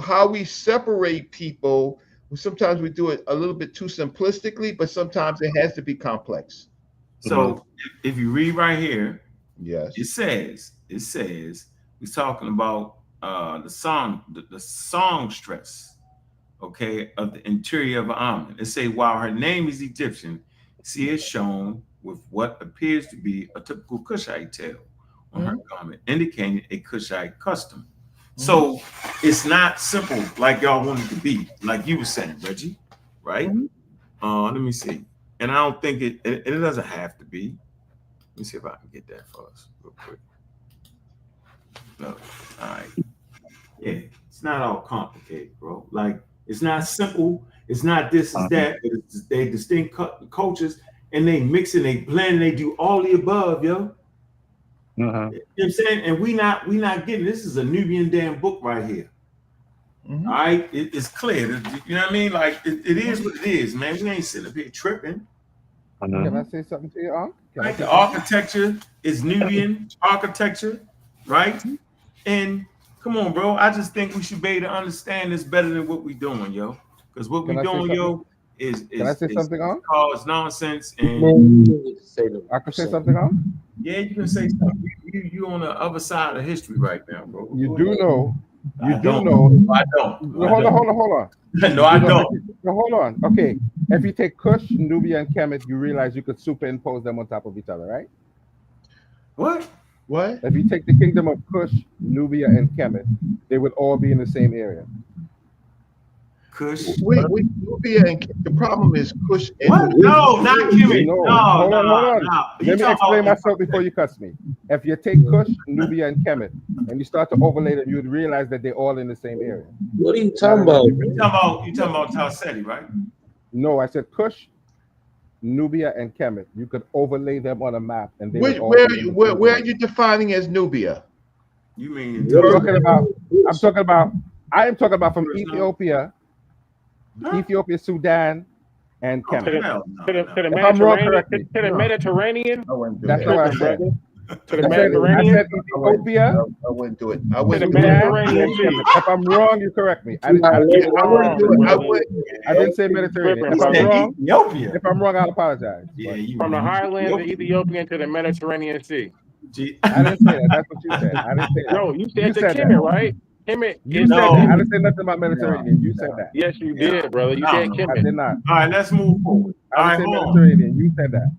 how we separate people, sometimes we do it a little bit too simplistically, but sometimes it has to be complex. So if you read right here, yes, it says we're talking about the songstress, okay, of the interior of Amen. It say, while her name is Egyptian, she is shown with what appears to be a typical Kushite tail on her garment, indicating a Kushite custom. So it's not simple like y'all want it to be, like you were saying, Reggie, right? Let me see. And I don't think it doesn't have to be. Let me see if I can get that for us real quick. No, all right. Yeah, it's not all complicated, bro. Like, it's not simple. It's not this, is that. They distinct cultures, and they mix and they blend, and they do all the above, yo. You know what I'm saying? And we not getting, this is a Nubian damn book right here. All right, it's clear. You know what I mean? Like, it is what it is, man. We ain't sitting up here tripping. Can I say something to you, Ankh? Right? The architecture is Nubian architecture, right? And come on, bro. I just think we should be able to understand this better than what we doing, yo. Because what we doing, yo, is can I say something, Ankh? Cause nonsense. And I can say something, Ankh? Yeah, you can say something. You on the other side of history right now, bro. You do know You do know. I don't. Hold on. No, I don't. No, hold on. Okay, if you take Kush, Nubia, and Kemet, you realize you could superimpose them on top of each other, right? What? If you take the kingdom of Kush, Nubia, and Kemet, they would all be in the same area. Kush. Nubia and the problem is Kush. What? No, not Kemet. No, No, hold on. no. Let me explain myself before you cuss me. If you take Kush, Nubia, and Kemet, and you start to overlay them, you would realize that they're all in the same area. What are you talking about? You talking about Talseti, right? No, I said Kush, Nubia, and Kemet. You could overlay them on a map, and they Where are you defining as Nubia? You mean I am talking about from Ethiopia, Sudan, and Kemet. To the Mediterranean. That's what I said. To the Mediterranean. I said Ethiopia. I wouldn't do it. To the Mediterranean. If I'm wrong, you correct me. I didn't say Mediterranean. If I'm wrong, Ethiopia. If I'm wrong, I'll apologize. Yeah, from the highlands of Ethiopia to the Mediterranean Sea. I didn't say that. That's what you said. I didn't say that. No, you said the Kemet, right? Kemet. You said that. I didn't say nothing about Mediterranean. You said that. Yes, you did, brother. You said Kemet. I did not. All right, let's move forward. I didn't say Mediterranean. You said that.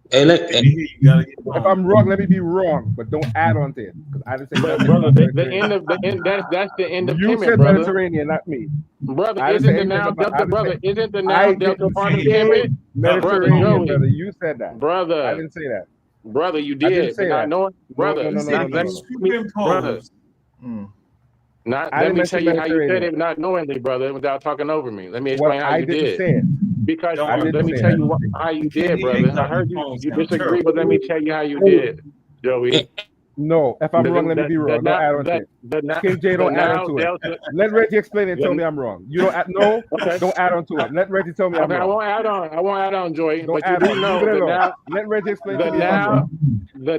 Hey, if I'm wrong, let me be wrong, but don't add on to it. I didn't say brother, that's the end of Kemet, you said brother. Mediterranean, not me. Brother, isn't the now Delta part of Kemet? Mediterranean, brother. You said that. Brother. I didn't say that. Brother, you did. Not knowing, brother. Brother. Let me tell you how you said it not knowingly, brother, without talking over me. Let me explain how you did. Because let me tell you how you did, brother. I heard you disagree, but let me tell you how you did, Joey. No, if I'm wrong, let me be wrong. Don't add on to it. King J, don't add on to it. Let Reggie explain it and tell me I'm wrong. You don't add, no, don't add on to it. Let Reggie tell me I'm wrong. I won't add on, Joey. Don't but you do know let Reggie explain the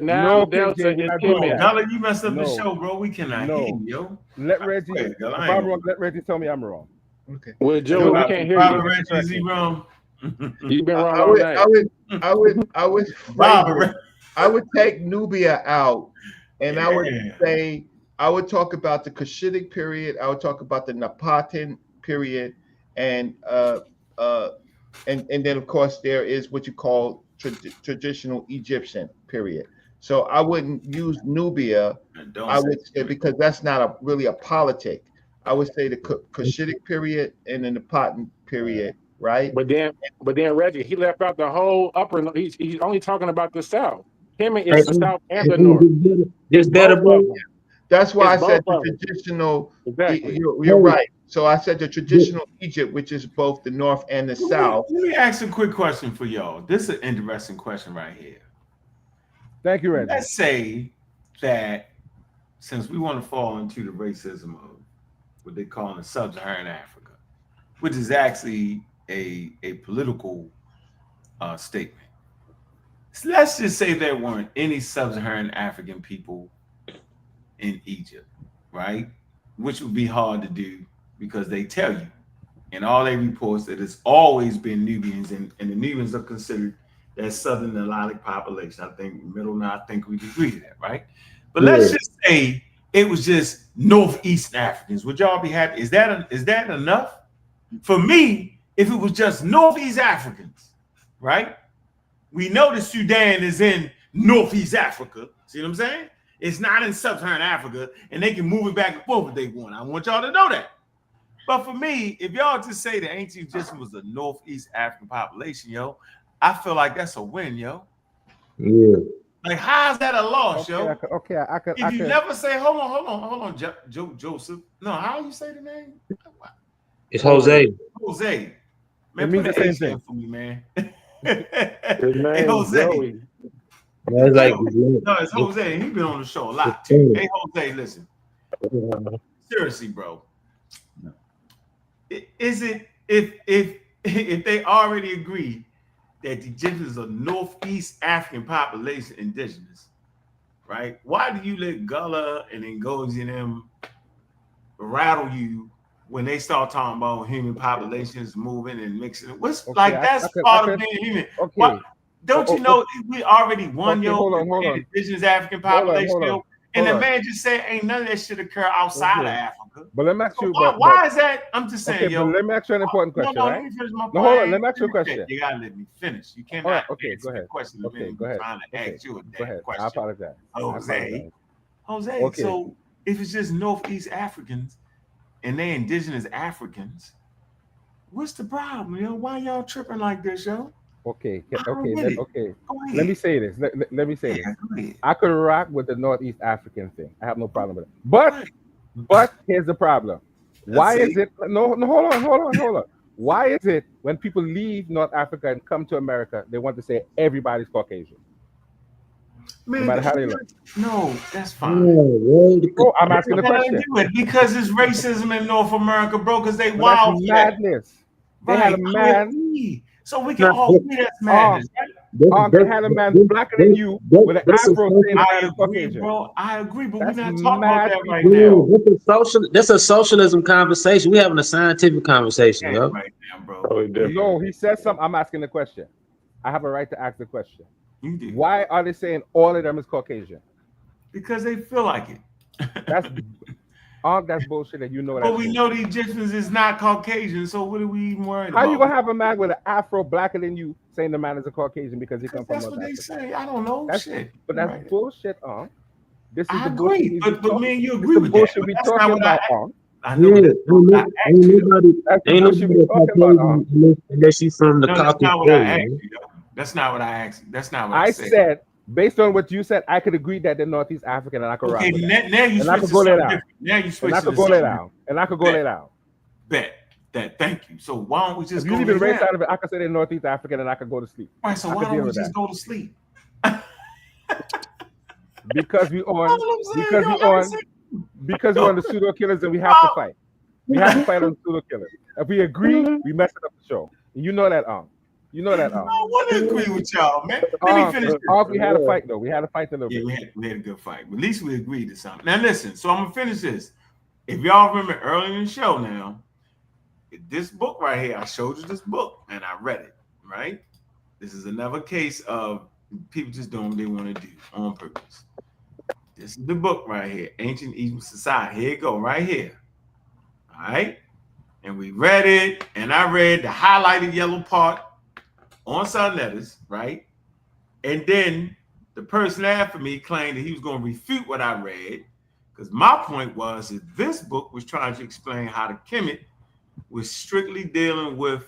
now Delta is Kemet. Dollar, you messed up the show, bro. We cannot hear you, yo. Let Reggie, if I'm wrong, let Reggie tell me I'm wrong. Okay. Well, Joey, we can't hear you. Reggie, is he wrong? You've been wrong all night. I would take Nubia out, and I would say I would talk about the Cushitic period. I would talk about the Napatan period, and then of course there is what you call traditional Egyptian period. So I wouldn't use Nubia. I would say, because that's not really a politic. I would say the Cushitic period and then the Napatan period. Right, but then Reggie, he left out the whole upper. He's only talking about the south. Kemet is the south and the north. There's better, bro. That's why I said the traditional. Exactly. You're right. So I said the traditional Egypt, which is both the north and the south. Let me ask a quick question for y'all. This is an interesting question right here. Thank you, Reggie. Let's say that since we want to fall into the racism of what they call the sub-Saharan Africa, which is actually a political statement. So let's just say there weren't any sub-Saharan African people in Egypt, right? Which would be hard to do because they tell you in all their reports that it's always been Nubians, and the Nubians are considered that southern Nilotic population. I think I think we agree to that, right? But let's just say it was just Northeast Africans. Would y'all be happy? Is that enough? For me, if it was just Northeast Africans, right? We know that Sudan is in Northeast Africa. See what I'm saying? It's not in Sub-Saharan Africa, and they can move it back and forth if they want. I want y'all to know that. But for me, if y'all just say the ancient Egyptian was a Northeast African population, yo, I feel like that's a win, yo. Yeah. Like, how is that a loss, yo? I could. If you never say, hold on, Joseph. No, how you say the name? It's Jose. Jose. Man, it means put the an same H thing for me, man. Hey, Jose. Joey. It's like, no, it's Jose. He's been on the show a lot too. Hey, Jose, listen. Seriously, bro. Is it if they already agree that the Egyptians are Northeast African population indigenous, right? Why do you let Gullah and Ngozi and them rattle you when they start talking about human populations moving and mixing? What's that's part of being human. Okay. Don't you know we already won indigenous African population? And the man just said, ain't none of that shit occur outside of Africa. But let me ask you, why is that? I'm just saying, okay, yo. But let me ask you an important question, no, right? let me finish my point. No, hold on. Let me ask you a question. You gotta let me finish. You cannot right, okay, answer go ahead. the question. Okay, go ahead. I'm trying to ask you a Go ahead. question. I apologize. Jose. Okay. So if it's just Northeast Africans and they Indigenous Africans, what's the problem? You know, why y'all tripping like this, yo? Okay. Okay. Let me say this. Let me say this. I could rock with the Northeast African thing. I have no problem with it. But here's the problem. Why is it? No, hold on. Why is it when people leave North Africa and come to America, they want to say everybody's Caucasian? Man, no matter how they look. No, that's fine. Oh, I'm asking the question. Because it's racism in North America, bro, because they But wild. that's madness. They had a man. So we can all agree that's madness, right? They had a man blacker than you with an afro saying the man is Caucasian. Bro, I agree, but we're That's not talking about that right Yo, now. that's a socialism conversation. We're having a scientific conversation, yo. Right now, bro. No, he said something. I'm asking the question. I have a right to ask the question. You do. Why are they saying all of them is Caucasian? Because they feel like it. That's bullshit, and you know that. But we know the Egyptians is not Caucasian, so what are we even worried about? How you gonna have a man with an afro blacker than you saying the man is a Caucasian because he comes from North Africa? That's what they say. I don't know. But that's bullshit, This is I the agree, bullshit. but me and you agree with bullshit that. we talking about, I know ain't nobody Caucasian unless she's from the Caucasus. That's not what I asked. That's not what I said. said. Based on what you said, I could agree that they're Northeast African, and I could rock with that. Now you and I could switch go to let something out. different. Now you switch And I to could go something let out. And I could go let out. Bet that. Thank you. So why don't we just if go you leave the lay race down? out of it, I could say they're Northeast African, and I could go to sleep. All right. So why don't we just go to sleep? Because we're on the pseudo killers, and we have to fight. We have to fight on the pseudo killers. If we agree, we mess it up the show. And you know that, You know that, I want to agree with y'all, man. Let me finish. We had a fight, though. We had a fight a little bit. We had a good fight. But at least we agreed to something. Now listen. So I'm gonna finish this. If y'all remember earlier in the show, now this book right here, I showed you this book and I read it. Right. This is another case of people just doing what they want to do on purpose. This is the book right here, Ancient Egyptian Society. Here you go, right here. All right. And we read it, and I read the highlighted yellow part on some letters, right? And then the person after me claimed that he was going to refute what I read, because my point was that this book was trying to explain how the Kemet was strictly dealing with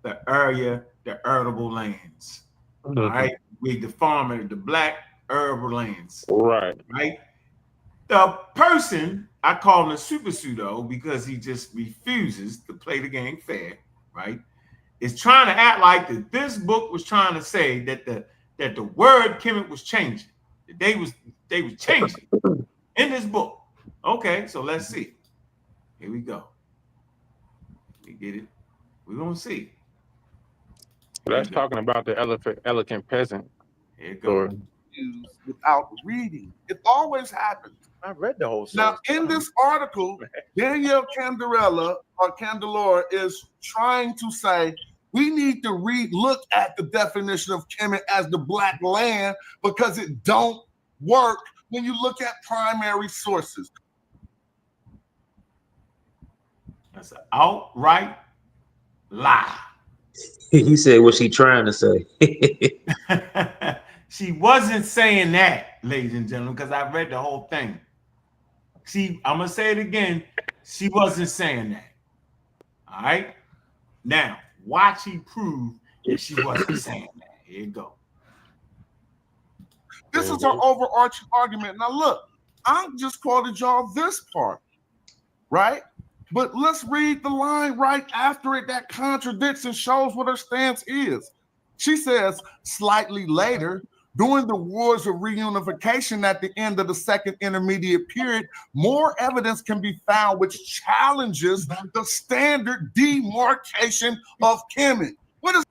the area, the arable lands. All right. We the farming, the black arable lands. Right. Right. The person, I call him a super pseudo because he just refuses to play the game fair, right? Is trying to act like that this book was trying to say that the word Kemet was changing. That they was changing in this book. Okay, so let's see. Here we go. We get it. We're gonna see. That's talking about the elegant peasant. Here it goes. Without reading. It always happens. I read the whole Now, in this article, Daniel Candelora is trying to say we need to look at the definition of Kemet as the black land because it don't work when you look at primary sources. That's an outright lie. He said, what's he trying to say? She wasn't saying that, ladies and gentlemen, because I read the whole thing. See, I'm going to say it again. She wasn't saying that. All right? Now, watch he prove that she wasn't saying that. Here you go. This is our overarching argument. Now, look, I just quoted y'all this part, right? But let's read the line right after it that contradicts and shows what her stance is. She says, slightly later, during the wars of reunification at the end of the second intermediate period, more evidence can be found which challenges the standard demarcation of Kemet. What is?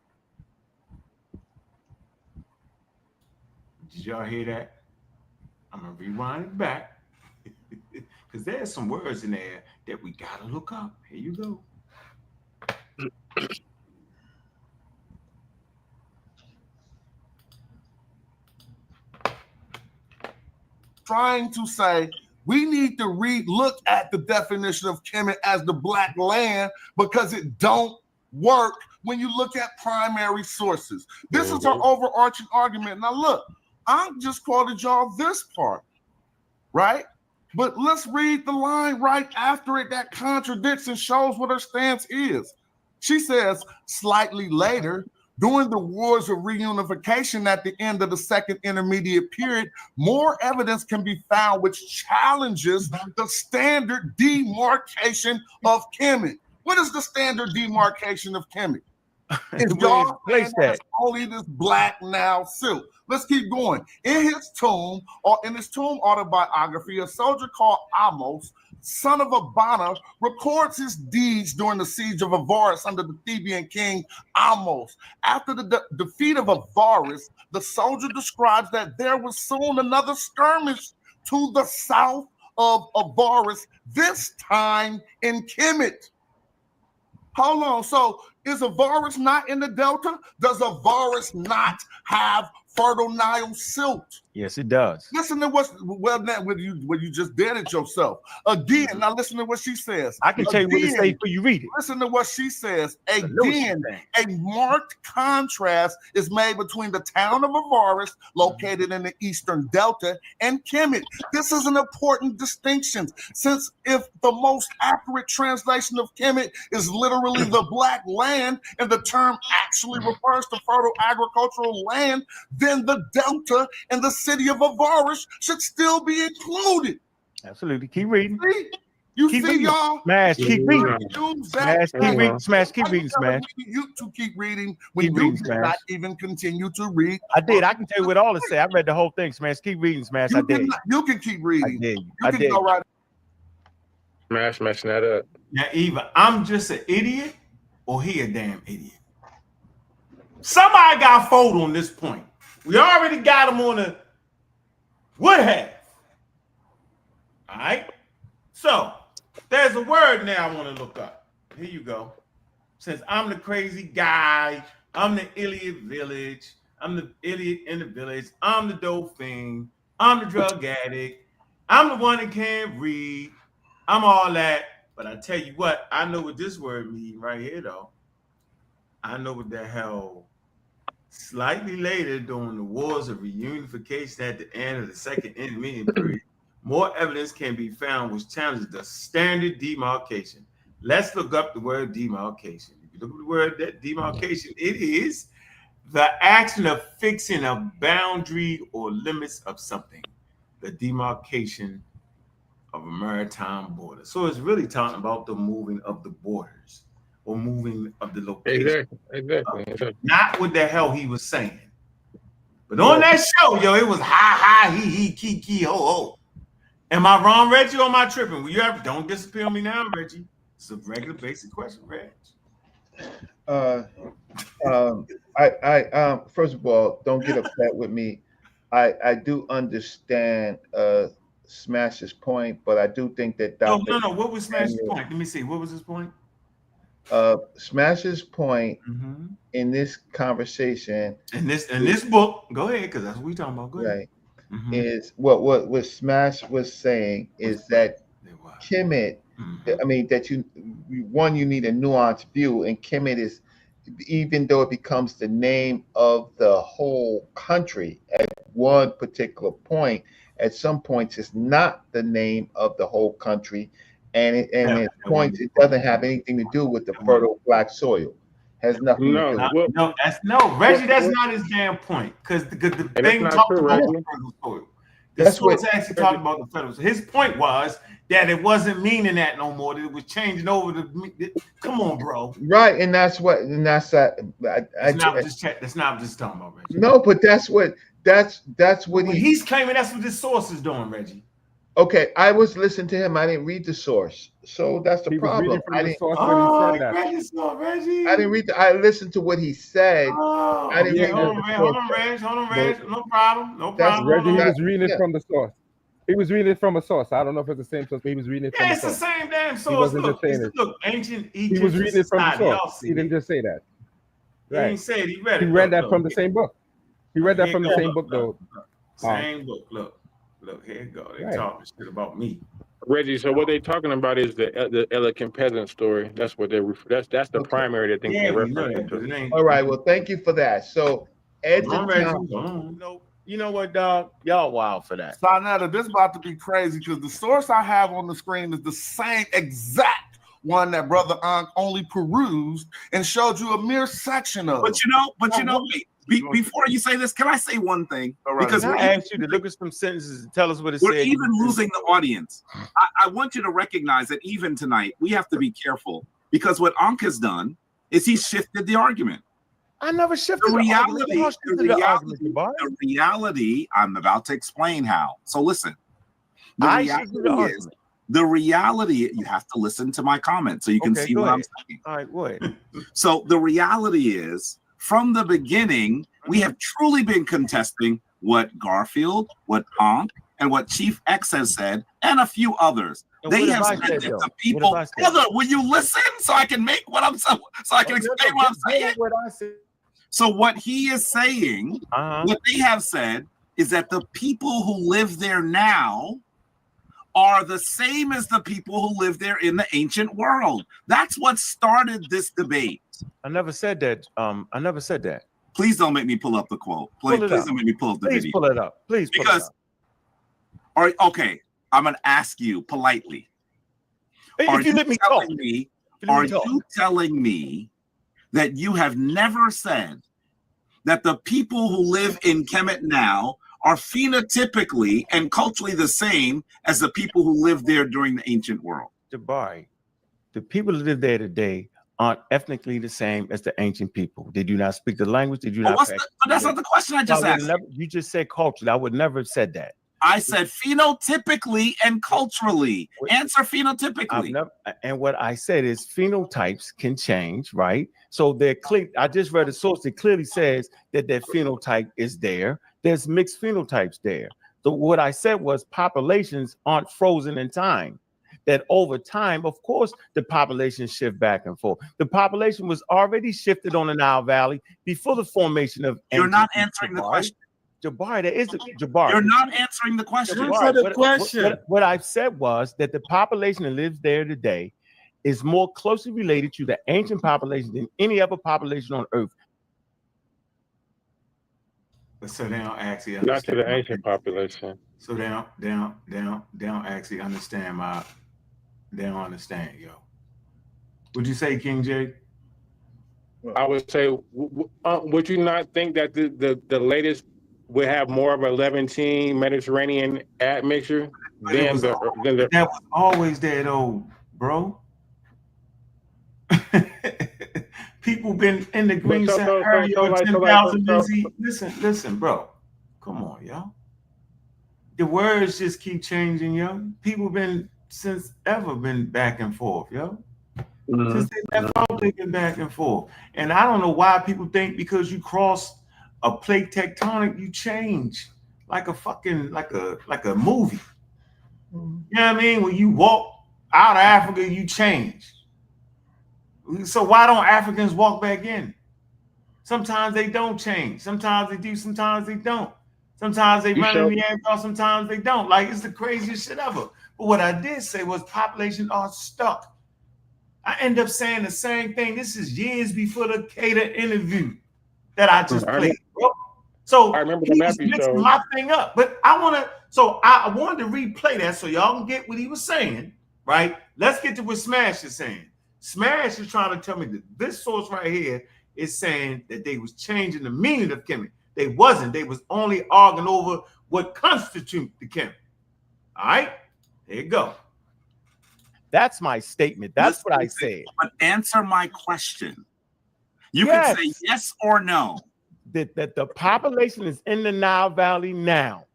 Did y'all hear that? I'm going to rewind it back because there's some words in there that we got to look up. Here you go. trying to say we need to look at the definition of Kemet as the black land because it don't work when you look at primary sources. This is our overarching argument. Now look, I just quoted y'all this part, right? But let's read the line right after it that contradicts and shows what her stance is. She says, slightly later, during the wars of reunification at the end of the second intermediate period, more evidence can be found which challenges the standard demarcation of Kemet. What is the standard demarcation of Kemet? If y'all place that only this black now silk. Let's keep going. In his tomb autobiography, a soldier called Amos, son of Abana, records his deeds during the siege of Avaris under the Theban king Amos. After the defeat of Avaris, the soldier describes that there was soon another skirmish to the south of Avaris, this time in Kemet. Hold on. So is Avaris not in the Delta? Does Avaris not have fertile Nile silt? Yes, it does. Listen to what you just did it yourself. Again, now listen to what she says. I can tell you what it says before you read it. Listen to what she says. Again, a marked contrast is made between the town of Avaris, located in the eastern delta, and Kemet. This is an important distinction, since if the most accurate translation of Kemet is literally the black land, and the term actually refers to fertile agricultural land, then the delta and the city of Avaris should still be included. Absolutely. Keep reading. You see, y'all? Smash, keep reading. Smash, keep reading. Smash, keep reading. Smash. You to keep reading when you did not even continue to read. I did. I can tell you what all it say. I read the whole thing. Smash, keep reading. Smash. I did. You can keep reading. I did. You can go right. Smashing that up. Now, either I'm just an idiot or he a damn idiot. Somebody got fold on this point. We already got him on the would have. All right. So there's a word now I want to look up. Here you go. Since I'm the crazy guy, I'm the idiot village, I'm the idiot in the village, I'm the dope fiend, I'm the drug addict, I'm the one that can't read, I'm all that. But I tell you what, I know what this word means right here, though. I know what the hell. Slightly later, during the wars of reunification at the end of the second intermediate period, more evidence can be found which challenges the standard demarcation. Let's look up the word demarcation. If you look up the word demarcation, it is the action of fixing a boundary or limits of something. The demarcation of a maritime border. So it's really talking about the moving of the borders or moving of the location. Exactly. Not what the hell he was saying. But on that show, yo, it was ha, he, key, ho, ho. Am I wrong, Reggie, or am I tripping? Will you ever, don't disappear on me now, Reggie. It's a regular basic question, Reg. First of all, don't get upset with me. I do understand Smash's point, but I do think that No. What was Smash's point? Let me see. What was his point? Smash's point in this conversation, in this book, go ahead, because that's what we're talking about. Go ahead. Right, is what Smash was saying is that Kemet. I mean that you need a nuanced view, and Kemet is, even though it becomes the name of the whole country at one particular point, at some points it's not the name of the whole country, and at points it doesn't have anything to do with the fertile black soil. Has nothing to do. Reggie, that's not his damn point, because the thing talked about the fertile soil. The source actually talked about the fertile soil. His point was that it wasn't meaning that no more. That it was changing over to. Come on, bro. Right, and that's not just talking about, Reggie. No, but that's what he's claiming. That's what this source is doing, Reggie. Okay, I was listening to him. I didn't read the source, so that's the problem. I didn't. I didn't read. I listened to what he said. I didn't read hold on, Reg. No problem. Reggie, he was reading it from the source. He was reading it from a source. I don't know if it's the same source, but he was reading it from the source. It's the same damn source. Look, ancient Egypt. He was reading it from the source. He didn't just say that. Right. He didn't say it. He read it. He read that from the same book. He read that from the same book, though. Same book. Look. Look, here you go. They Right. talking shit about me. Reggie, so what they talking about is the elegant peasant story. That's what that's the primary they think Yeah, they're we know referencing that, but to. it ain't. All right. Well, thank you for that. So at the Don't Reggie, time, don't. You know what, dog? Y'all wild for that. Sonetta, this about to be crazy because the source I have on the screen is the same exact one that Brother Ankh only perused and showed you a mere section of. But wait, before you say this, can I say one thing? Right. Because I asked you to look at some sentences and tell us what it we're said. even losing the audience. I want you to recognize that even tonight, we have to be careful because what Ankh has done is he shifted the argument. I never shifted The reality, I'm about to explain how. So listen. The reality, you have to listen to my comment so you can see what I'm saying. All right, go ahead. So the reality is, from the beginning, we have truly been contesting what Garfield, what Ankh, and what Chief X has said, and a few others. They have said that the people. Brother, will you listen so I can make what I'm so I can explain what I'm saying? So what he is saying, what they have said, is that the people who live there now are the same as the people who lived there in the ancient world. That's what started this debate. I never said that. I never said that. Please don't make me pull up the quote. Please don't make me pull up the video. Pull it up. Please pull it up. Okay, I'm gonna ask you politely. Are you telling me that you have never said that the people who live in Kemet now are phenotypically and culturally the same as the people who lived there during the ancient world? Jabari, the people who live there today aren't ethnically the same as the ancient people. They do not speak the language. They do not. But that's not the question I just asked. You just said culturally. I would never have said that. I said phenotypically and culturally. Answer phenotypically. And what I said is phenotypes can change, right? So they're clear. I just read a source that clearly says that their phenotype is there. There's mixed phenotypes there. So what I said was populations aren't frozen in time. That over time, of course, the population shift back and forth. The population was already shifted on the Nile Valley before the formation of. You're not answering the question. Jabari, there is Jabari. You're not answering the question. What I've said was that the population that lives there today is more closely related to the ancient population than any other population on Earth. So they don't actually understand. Not to the ancient population. So they don't actually understand they don't understand, yo. Would you say, King J? I would say, would you not think that the latest would have more of a Levantine Mediterranean admixture than the that was always there though, bro. People been in the Green Sahara 10,000 BC. Listen, bro. Come on, yo. The words just keep changing, yo. People been since ever been back and forth, yo. Since they left out, they've been back and forth. And I don't know why people think because you cross a plate tectonic, you change like a fucking like a movie. You know what I mean? When you walk out of Africa, you change. So why don't Africans walk back in? Sometimes they don't change. Sometimes they do. Sometimes they don't. Sometimes they run in the air, sometimes they don't. Like, it's the craziest shit ever. But what I did say was population are stuck. I end up saying the same thing. This is years before the Cater interview that I just played. So I remember the he's mixing my thing up. But I wanted to replay that so y'all can get what he was saying, right? Let's get to what Smash is saying. Smash is trying to tell me that this source right here is saying that they was changing the meaning of Kemet. They wasn't. They was only arguing over what constitutes the Kemet. All right? There you go. That's my statement. That's what I said. But answer my question. You can say yes or no. That the population is in the Nile Valley now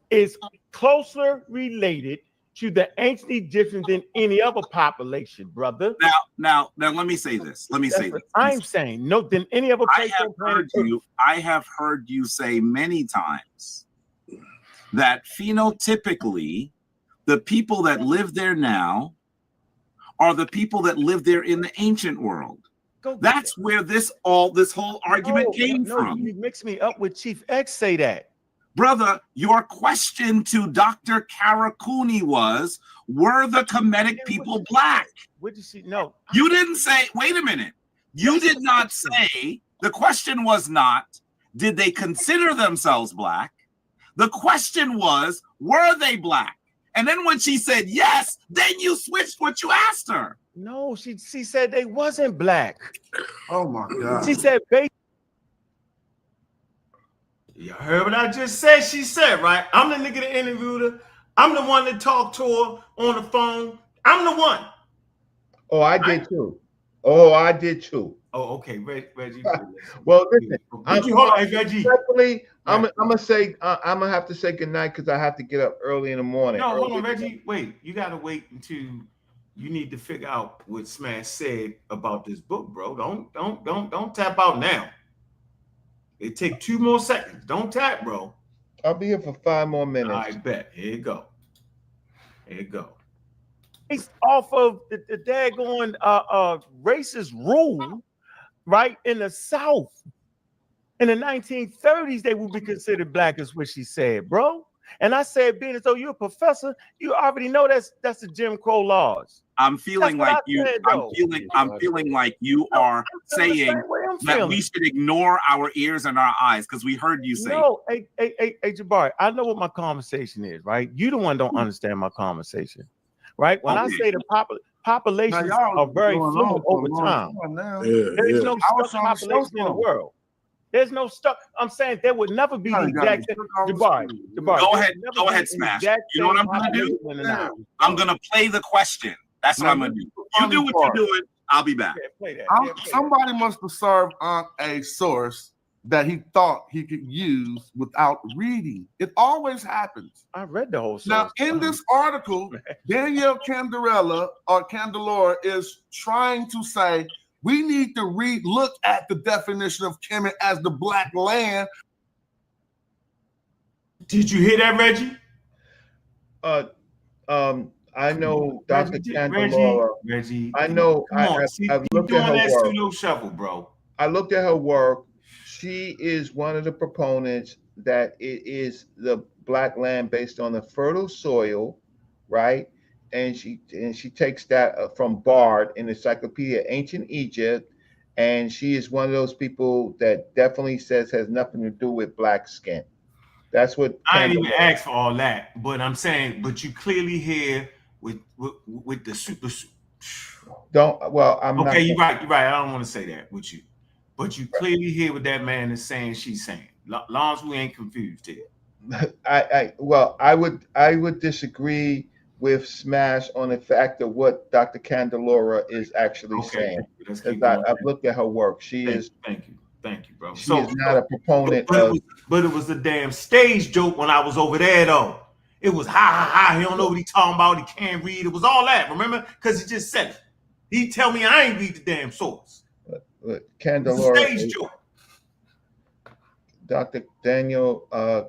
is closer related to the ancient Egyptians than any other population, brother. Now, let me say this. I'm saying no than any other place on planet Earth. I have heard you say many times that phenotypically, the people that live there now are the people that lived there in the ancient world. That's where this whole argument came from. You mix me up with Chief X say that. Brother, your question to Dr. Karakuni was, were the Kemetic people black? What did she know? You didn't say, wait a minute. You did not say, the question was not, did they consider themselves black? The question was, were they black? And then when she said yes, then you switched what you asked her. No, she said they wasn't black. Oh my God. She said, you heard what I just said? She said, right? I'm the nigga that interviewed her. I'm the one that talked to her on the phone. I'm the one. Oh, I did too. Oh, I did too. Oh, okay, Reggie. Well, listen. Hold on, Reggie. I'm gonna say I'm gonna have to say goodnight because I have to get up early in the morning. No, hold on, Reggie. Wait, you gotta wait until you need to figure out what Smash said about this book, bro. Don't tap out now. It take 2 more seconds. Don't tap, bro. I'll be here for 5 more minutes. I bet. Here you go. Here you go. Based off of the daggone racist rule, right, in the South. In the 1930s, they would be considered black, is what she said, bro. And I said, being as though you're a professor, you already know that's the Jim Crow laws. I'm feeling like you. I'm feeling like you are saying that we should ignore our ears and our eyes because we heard you say. No, hey, Jabari, I know what my conversation is, right? You the one don't understand my conversation, right? When I say the populations are very fluid over time, there's no stuck population in the world. There's no stuff. I'm saying there would never be the exact same. Jabari, go ahead, Smash. You know what I'm gonna do? I'm gonna play the question. That's what I'm gonna do. You do what you're doing. I'll be back. Somebody must have served a source that he thought he could use without reading. It always happens. I read the whole source. Now, in this article, Danielle Candelora is trying to say we need to look at the definition of Kemet as the black land. Did you hear that, Reggie? I know Dr. Candelora. Reggie. I know. I've looked at her work. Pseudo shuffle, bro. I looked at her work. She is one of the proponents that it is the black land based on the fertile soil, right? And she takes that from Bard in Encyclopedia of Ancient Egypt, and she is one of those people that definitely says has nothing to do with black skin. That's what I ain't even asked for all that, but I'm saying, but you clearly hear with the super. I'm okay. You're right. I don't want to say that with you, but you clearly hear what that man is saying. She's saying, long as we ain't confused here. I would disagree with Smash on the fact of what Dr. Candelora is actually saying. Because I've looked at her work. Thank you, bro. She is not a proponent but it was a damn stage joke when I was over there, though. It was ha. He don't know what he talking about. He can't read. It was all that, remember? Because he just said it. He tell me I ain't read the damn source. Candelora, stage joke. Dr. Daniel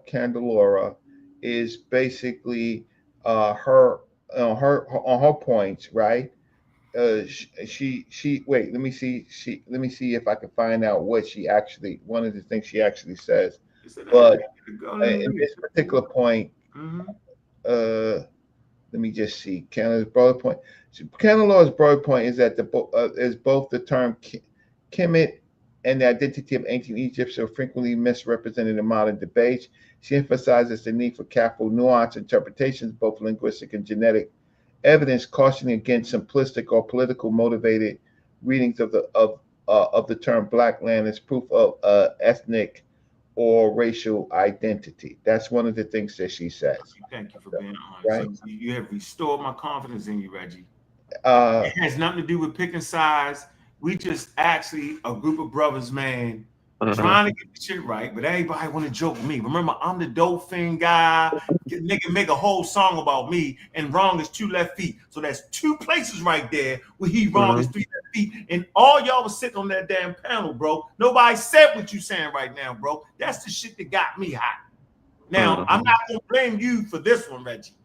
Candelora is basically her points, right? She wait. Let me see if I can find out what she actually. One of the things she actually says, but in this particular point, let me just see. Candelora's broader point. Candelora's broader point is that is both the term Kemet and the identity of ancient Egypt are frequently misrepresented in modern debates. She emphasizes the need for careful, nuanced interpretations, both linguistic and genetic evidence, cautioning against simplistic or political motivated readings of the term black land as proof of ethnic or racial identity. That's one of the things that she says. Thank you for being honest. Right? So you have restored my confidence in you, Reggie. It has nothing to do with picking sides. We just actually a group of brothers, man, trying to get the shit right, but everybody want to joke with me. Remember, I'm the dolphin guy. Nigga make a whole song about me, and wrong is 2 left feet. So that's 2 places right there where he wrong is 3 left feet. And all y'all was sitting on that damn panel, bro. Nobody said what you saying right now, bro. That's the shit that got me hot. Now, I'm not gonna blame you for this one, Reggie,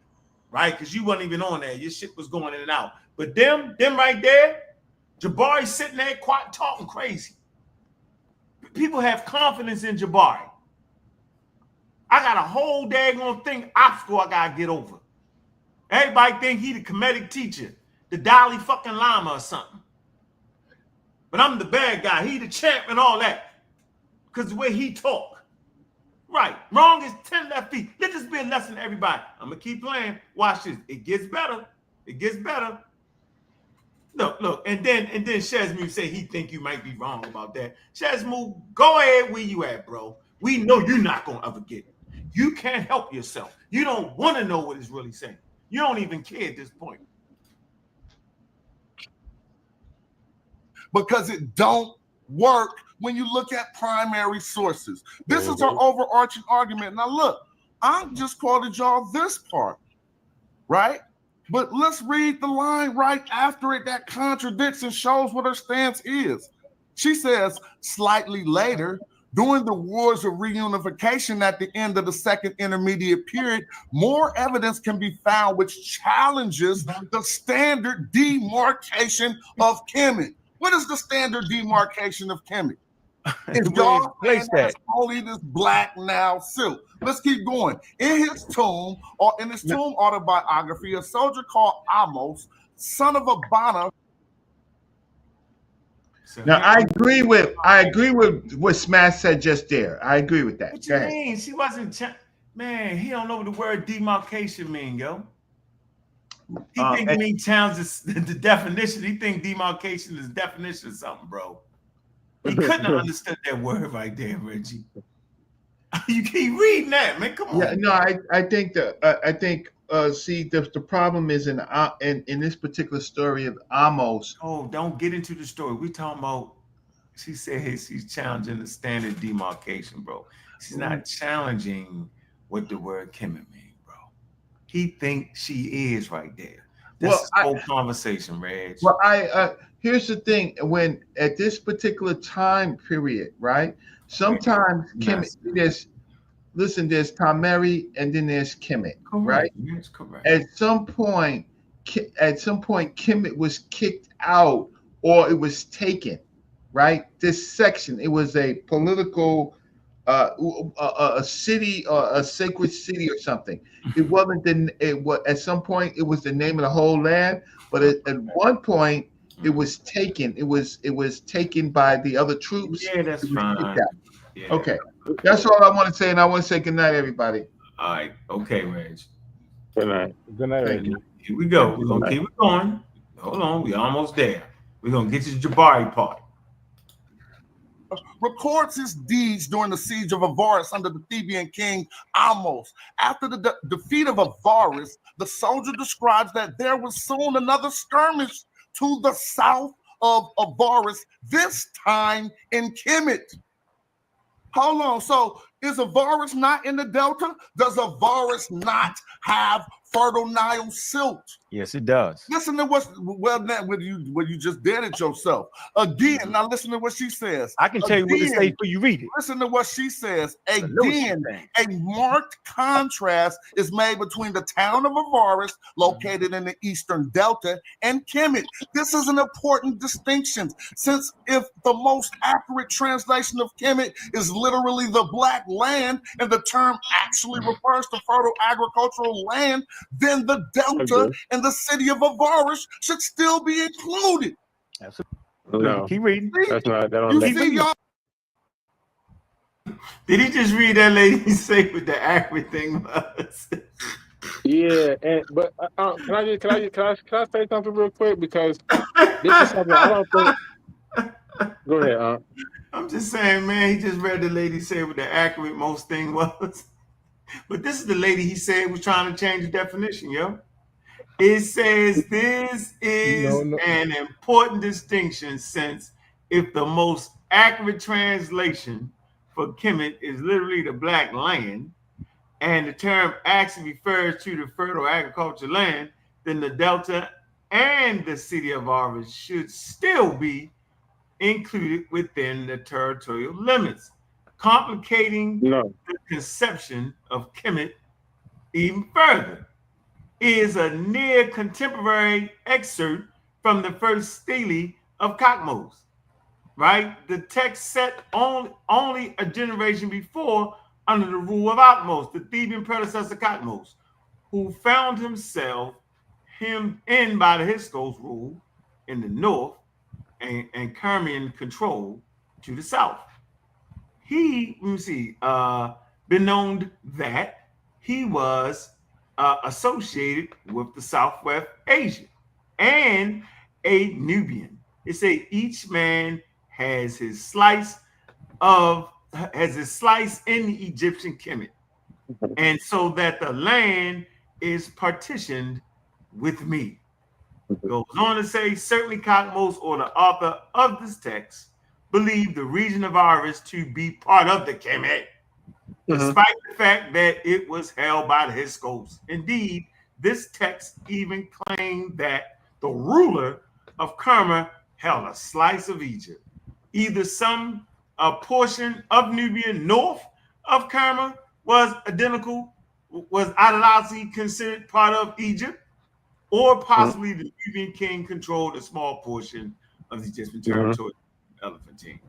right? Because you wasn't even on there. Your shit was going in and out. But them right there, Jabari sitting there quiet, talking crazy. People have confidence in Jabari. I got a whole daggone thing obstacle I gotta get over. Everybody think he the comedic teacher, the Dalai fucking Lama or something. But I'm the bad guy. He the champ and all that. Because the way he talk. Right. Wrong is 10 left feet. Let this be a lesson to everybody. I'm going to keep playing. Watch this. It gets better. It gets better. Look. And then Shazmu say he think you might be wrong about that. Shazmu, go ahead where you at, bro. We know you're not going to ever get it. You can't help yourself. You don't want to know what it's really saying. You don't even care at this point. Because it don't work when you look at primary sources. This is our overarching argument. Now look, I just quoted y'all this part, right? But let's read the line right after it that contradicts and shows what her stance is. She says, slightly later, during the wars of reunification at the end of the second intermediate period, more evidence can be found which challenges the standard demarcation of Kemet. What is the standard demarcation of Kemet? If y'all place that only this black now silk. Let's keep going. In his tomb autobiography, a soldier called Amos, son of Abana. Now I agree with what Smash said just there. I agree with that. What you mean? She wasn't man, he don't know what the word demarcation mean, yo. He think it means challenges the definition. He think demarcation is definition of something, bro. He couldn't have understood that word right there, Reggie. You keep reading that, man. Come on. Yeah, no, I think see the problem is in this particular story of Amos. Oh, don't get into the story. We talking about. She said she's challenging the standard demarcation, bro. She's not challenging what the word Kemet means, bro. He thinks she is right there. That's the whole conversation, Reg. Well, here's the thing: when at this particular time period, right? Sometimes Kemet, there's Tameri and then there's Kemet, right? Yes, correct. At some point, Kemet was kicked out or it was taken, right? This section, it was a political, a city or a sacred city or something. It wasn't. At some point, it was the name of the whole land, but at one point, it was taken. It was taken by the other troops. Yeah, that's fine. Yeah. Okay, that's all I want to say, and I want to say good night, everybody. All right, okay, Reg. Good night. Good night, Reggie. Here we go. We're gonna keep it going. Hold on, we almost there. We're gonna get to the Jabari part. Records his deeds during the siege of Avaris under the Theban king Amos. After the defeat of Avaris, the soldier describes that there was soon another skirmish to the south of Avaris, this time in Kemet. Hold on, so is Avaris not in the Delta? Does Avaris not have fertile Nile silt? Yes, it does. Listen to what you just did it yourself. Again, now listen to what she says. I can tell you what it says before you read it. Listen to what she says. Again, a marked contrast is made between the town of Avaris, located in the eastern delta, and Kemet. This is an important distinction, since if the most accurate translation of Kemet is literally the black land, and the term actually refers to fertile agricultural land, then the delta and the city of Avaris should still be included. No, keep reading. That's not. That You see, y'all. Did he just read that lady say what the accurate thing was? Yeah, but can I say something real quick, because this is something I don't think. Go ahead, I'm just saying, man. He just read the lady say what the accurate most thing was. But this is the lady he said was trying to change the definition, yo. It says this is an important distinction, since if the most accurate translation for Kemet is literally the black land, and the term actually refers to the fertile agricultural land, then the delta and the city of Avaris should still be included within the territorial limits, complicating the conception of Kemet even further. Is a near contemporary excerpt from the first stele of Kakmos, right? The text set only a generation before under the rule of Atmos, the Theban predecessor Katmos, who found himself hemmed in by the Hyksos rule in the north and Kermian control to the south. He, let me see, been known that he was associated with the Southwest Asia and a Nubian. They say each man has his slice in the Egyptian Kemet, and so that the land is partitioned with me. Goes on to say, certainly Katmos, or the author of this text, believed the region of Aris to be part of the Kemet, despite the fact that it was held by the Hyksos. Indeed, this text even claimed that the ruler of Kerma held a slice of Egypt, either a portion of Nubia north of Kerma was ideologically considered part of Egypt, or possibly the Nubian king controlled a small portion of the Egyptian territory, Elephantine.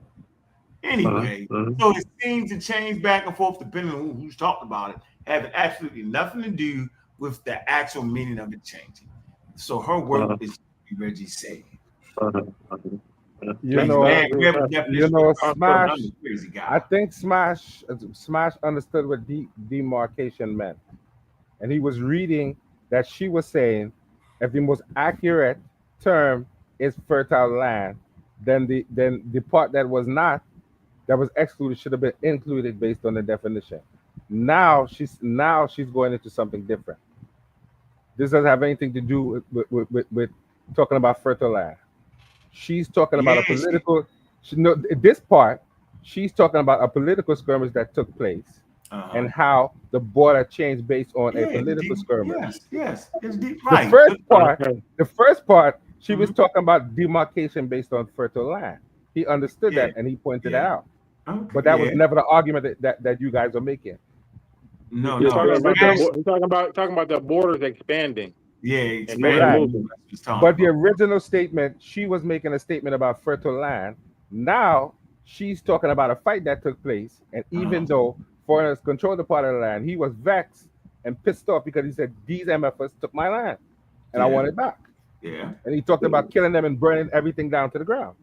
Anyway, so it seems to change back and forth depending on who's talking about it, having absolutely nothing to do with the actual meaning of it changing. So her work is Reggie said. Smash. I think Smash understood what demarcation meant, and he was reading that she was saying, if the most accurate term is fertile land, then the part that was excluded should have been included based on the definition. Now she's going into something different. This doesn't have anything to do with talking about fertile land. She's talking about a political. This part, she's talking about a political skirmish that took place, and how the border changed based on a political skirmish. Yes, it's deep. Right. The first part, she was talking about demarcation based on fertile land. He understood that, and he pointed it out. Okay. But that was never the argument that you guys are making. No. Talking about the borders expanding. Yeah, expanding. Right. But the original statement, she was making a statement about fertile land. Now she's talking about a fight that took place, and even though foreigners controlled the part of the land, he was vexed and pissed off because he said these MFers took my land, and I want it back. Yeah. And he talked about killing them and burning everything down to the ground.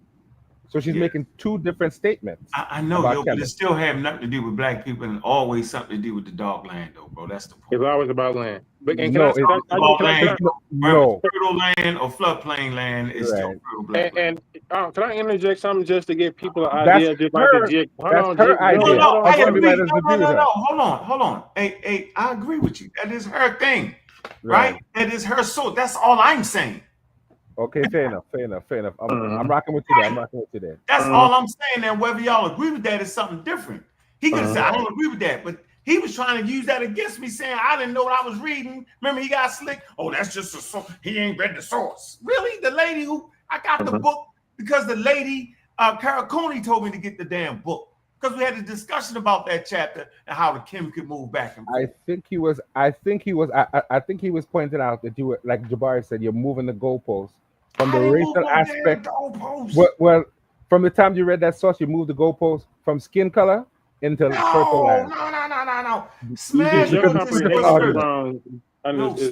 So she's making two different statements. I know, but it still have nothing to do with black people and always something to do with the dog land, though, bro. That's the point. It's always about land. But fertile land or floodplain land is still fertile black land. And can I interject something just to give people an idea? That's her idea. No, hold on. Hey, I agree with you. That is her thing, right? That is her soul. That's all I'm saying. Okay, fair enough. I'm rocking with you there. That's all I'm saying. And whether y'all agree with that is something different. He could have said, I don't agree with that, but he was trying to use that against me, saying I didn't know what I was reading. Remember, he got slick. Oh, that's just a source. He ain't read the source. Really? The lady who I got the book because the lady Karakuni told me to get the damn book. Because we had a discussion about that chapter and how the Kim could move back and forth. I think he was pointing out that you were, like Jabari said, you're moving the goalposts from the racial aspect. Well, from the time you read that source, you moved the goalposts from skin color into fertile land. No. Smash. It's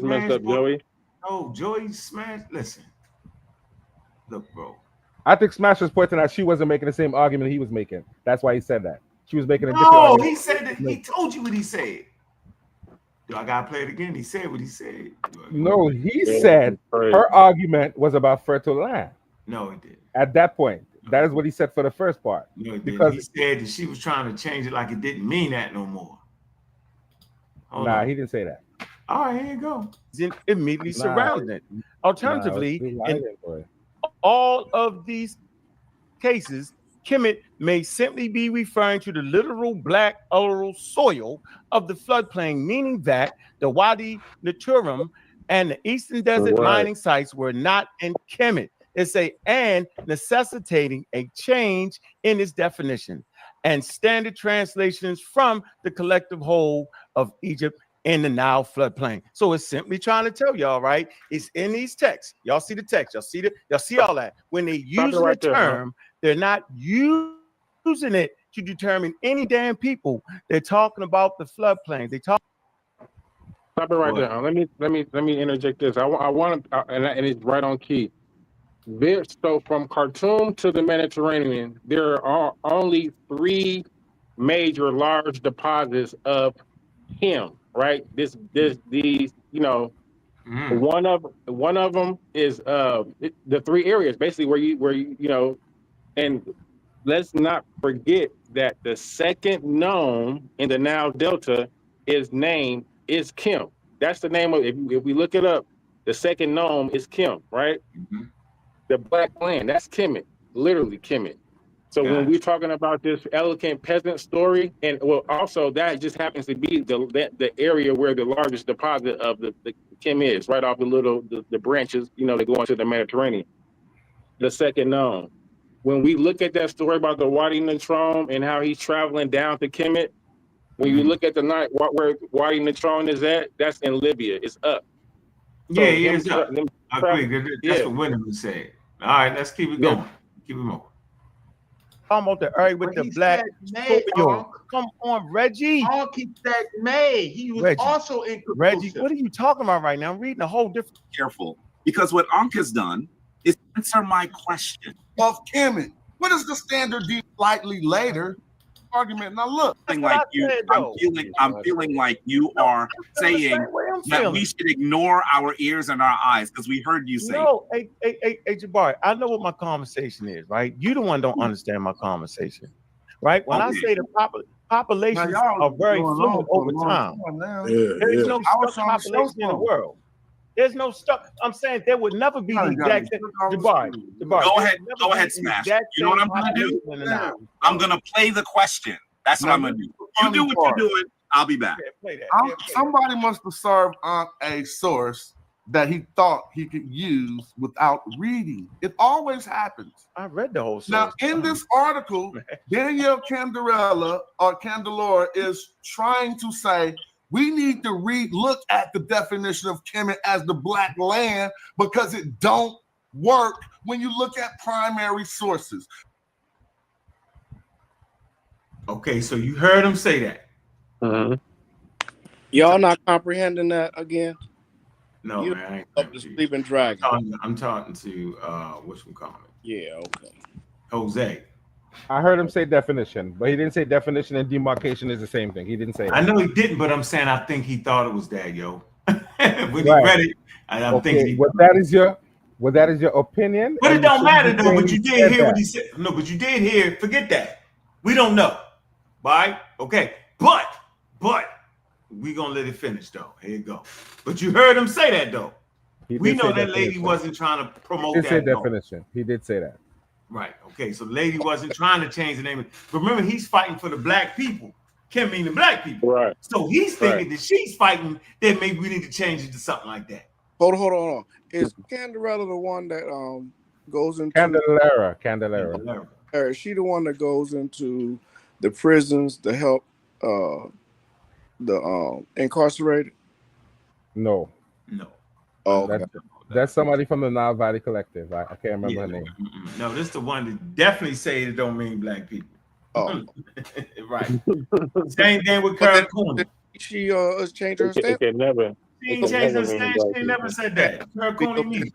messed up, Joey. No, Joey Smash. Listen. Look, bro. I think Smash was pointing out she wasn't making the same argument he was making. That's why he said that. She was making a different argument. He said that. He told you what he said. Do I gotta play it again? He said what he said. No, he said her argument was about fertile land. No, it didn't. At that point, that is what he said for the first part. No, it didn't. He said that she was trying to change it like it didn't mean that no more. He didn't say that. All right, here you go. Immediately surrounded. Alternatively, in all of these cases, Kemet may simply be referring to the literal black oral soil of the floodplain, meaning that the Wadi Naturum and the Eastern Desert mining sites were not in Kemet. And necessitating a change in its definition and standard translations from the collective whole of Egypt in the Nile floodplain. So it's simply trying to tell y'all, right? It's in these texts. Y'all see the text. Y'all see all that. When they use the term, they're not using it to determine any damn people. They're talking about the floodplains. They talk. Stop it right there. Let me interject this. I want to, and it's right on key. So from Khartoum to the Mediterranean, there are only 3 major large deposits of him. Right. These, you know, one of them is the 3 areas basically where you know, and let's not forget that the second known in the Nile Delta is Kim. That's the name of, if we look it up, the second known is Kim, right? The Black Land, that's Kemet, literally Kemet. So when we're talking about this elegant peasant story, and well, also that just happens to be the area where the largest deposit of the Kim is, right off the branches, you know, that go into the Mediterranean. The second known. When we look at that story about the Wadi Natron and how he's traveling down to Kemet, when you look at the night where Wadi Natron is at, that's in Libya. It's up. So it's up. I agree. That's what Winterman said. All right, let's keep it going. Keep it moving. Talking about the area with the black. Come on, Reggie. Ankh said May. He was also inconclusive. Reggie, what are you talking about right now? I'm reading a whole different. Careful, because what Ankh has done is answer my question. Of Kemet. What is the standard slightly later argument? Now look, I'm feeling like you are saying that we should ignore our ears and our eyes because we heard you say. No, hey, Jabari, I know what my conversation is, right? You the one don't understand my conversation, right? When I say the populations are very fluid over time, there is no stuck population in the world. There's no stuff. I'm saying there would never be the exact same. Jabari, go ahead, Smash. You know what I'm going to do? I'm going to play the question. That's what I'm going to do. You do what you're doing. I'll be back. Somebody must have served a source that he thought he could use without reading. It always happens. I read the whole source. Now, in this article, Daniel Candelora is trying to say, we need to look at the definition of Kemet as the Black Land because it don't work when you look at primary sources. Okay, so you heard him say that. Y'all not comprehending that again? No, you man. Up the sleeping dragon. I'm talking to what's from comment. Yeah, okay. Jose. I heard him say definition, but he didn't say definition and demarcation is the same thing. He didn't say that. I know he didn't, but I'm saying I think he thought it was that, yo. When he read it, I'm thinking. That is your opinion. But it don't matter though. But you did hear what he said. No, but you did hear. Forget that. We don't know. Right? Okay. But we gonna let it finish though. Here you go. But you heard him say that though. We know that lady wasn't trying to promote that. He did say definition. He did say that. Right. Okay. So the lady wasn't trying to change the name. But remember, he's fighting for the black people. Can't mean the black people. Right. So he's thinking that she's fighting that maybe we need to change it to something like that. Hold on. Is Candelora the one that goes into Candelora? Is she the one that goes into the prisons to help the incarcerated? No. Oh, okay. That's somebody from the Nile Valley Collective. I can't remember her name. No, this is the one that definitely say it don't mean black people. Oh, right. Same thing with Karen Cooney. She changed her stance. She ain't changed her stance. She never said that. Karen Cooney neither.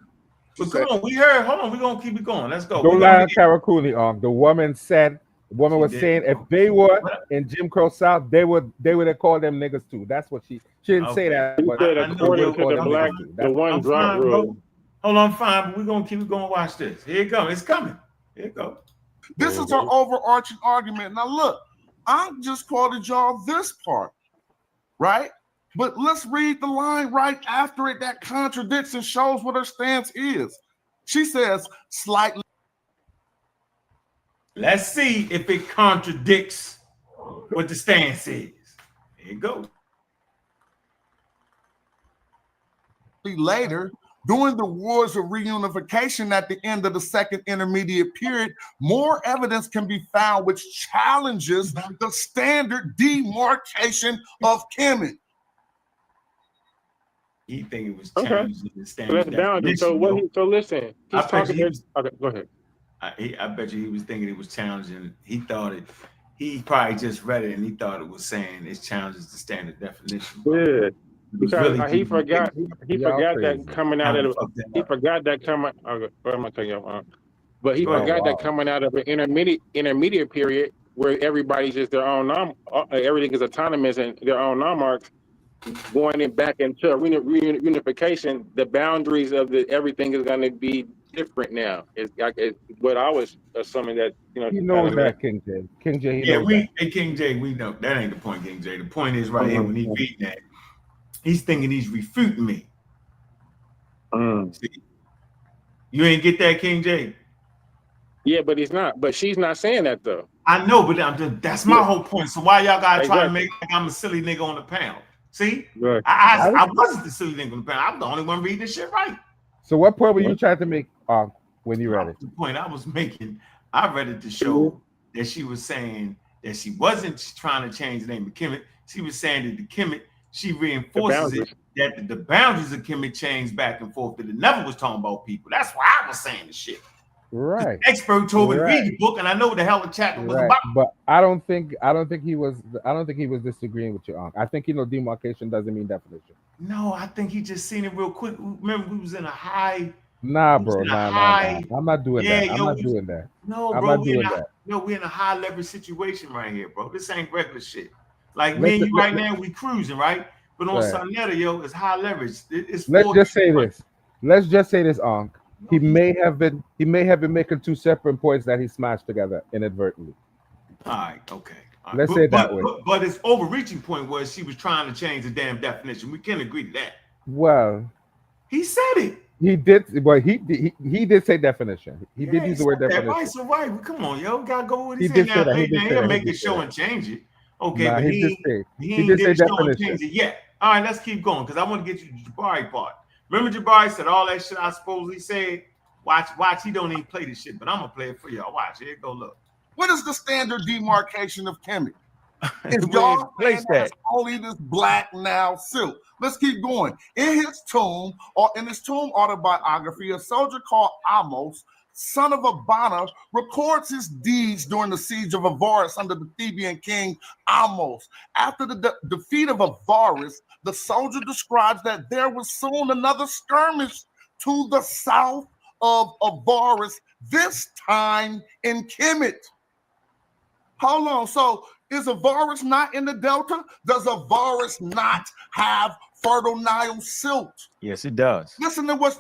But come on, we heard. Hold on, we're gonna keep it going. Let's go. Don't lie on Karen Cooney. The woman was saying if they were in Jim Crow South, they would have called them niggas too. That's what she didn't say that. But according to the black, the one drunk rule. Hold on, fine, but we're gonna keep it going. Watch this. Here it goes. It's coming. Here it goes. This is our overarching argument. Now look, I just quoted y'all this part, right? But let's read the line right after it that contradicts and shows what her stance is. She says slightly. Let's see if it contradicts what the stance is. Here you go. Later, during the wars of reunification at the end of the second intermediate period, more evidence can be found which challenges the standard demarcation of Kemet. He think it was challenging the standard. So listen. He's talking. Okay, go ahead. I bet you he was thinking it was challenging. He thought He probably just read it and he thought it was saying it challenges the standard definition. Yeah. Because Really he forgot that coming out of he forgot that coming. What am I telling you? But he forgot that coming out of an intermediate period where everybody's just their own everything is autonomous and their own monarchs. Going back into reunification, the boundaries of everything is going to be different now. It's what I was assuming that he knows that King J. King J. King J. We know that ain't the point, King J. The point is right here when he read that, he's thinking he's refuting me. See? You ain't get that, King J. Yeah, but he's not. But she's not saying that though. I know, but that's my whole point. So why y'all gotta try to make like I'm a silly nigga on the panel? See, right. I wasn't the silly nigga on the panel. I'm the only one reading this shit right. So what point were you trying to make when you read it? The point I was making, I read it to show that she was saying that she wasn't trying to change the name of Kemet. She was saying that the Kemet, she reinforces it that the boundaries of Kemet change back and forth. That it never was talking about people. That's why I was saying the shit. Right. The expert told me to read the book, and I know what the hell the chapter was about. But I don't think he was disagreeing with you, Ankh. I think demarcation doesn't mean definition. No, I think he just seen it real quick. Remember, we was in a high. Nah, bro. Nah. I'm not doing that. I'm not doing that. No, bro. We're in a high level situation right here, bro. This ain't regular shit. Like me and you right now, we cruising, right? But on Sunetta, it's high leverage. Let's just say this, Ankh. He may have been making two separate points that he smashed together inadvertently. All right, okay. Let's say it that way. But his overreaching point was she was trying to change the damn definition. We can agree to that. Well, he said it. He did, but he did say definition. He did use the word definition. Right, so right. Well, come on, yo, gotta go with his now. He'll make the show and change it. Okay, but he did say definition. Change it yet. All right, let's keep going because I want to get you to the Jabari part. Remember Jabari said all that shit I supposedly said? Watch, he don't even play this shit, but I'm gonna play it for y'all. Watch, here go look. What is the standard demarcation of Kemet? If y'all place that only this black now silk. Let's keep going. In his tomb autobiography, a soldier called Amos, son of Abana, records his deeds during the siege of Avaris under the Theban king Amos. After the defeat of Avaris, the soldier describes that there was soon another skirmish to the south of Avaris, this time in Kemet. Hold on. So is Avaris not in the Delta? Does Avaris not have fertile Nile silt? Yes, it does. Listen to what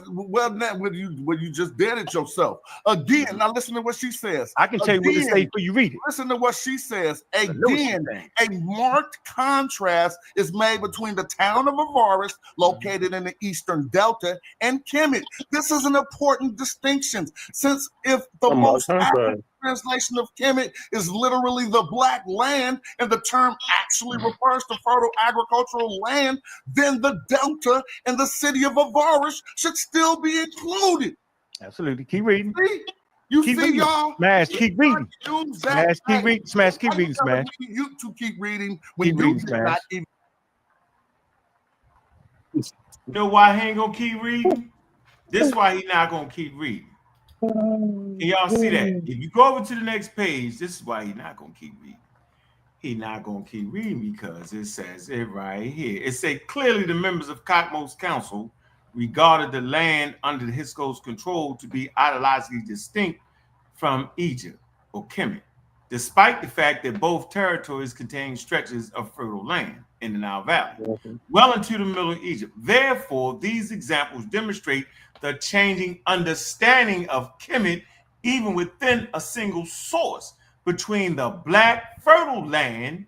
you just did it yourself. Again, now listen to what she says. I can tell you what it says before you read it. Listen to what she says. Again, a marked contrast is made between the town of Avaris, located in the eastern Delta, and Kemet. This is an important distinction, since if the most accurate translation of Kemet is literally the black land, and the term actually refers to fertile agricultural land, then the Delta and the city of Avaris should still be included. Absolutely. Keep reading. See, y'all? Smash, keep reading. Smash, keep reading. Smash, keep reading. Smash. You to keep reading. Keep reading, Smash. You know why he ain't gonna keep reading? This is why he not gonna keep reading. Can y'all see that? If you go over to the next page, this is why he not gonna keep reading. He not gonna keep reading because it says it right here. It say clearly the members of Kakmo's council regarded the land under the Hyksos control to be ideologically distinct from Egypt or Kemet, despite the fact that both territories contain stretches of fertile land in the Nile Valley, well into the middle of Egypt. Therefore, these examples demonstrate the changing understanding of Kemet even within a single source between the black fertile land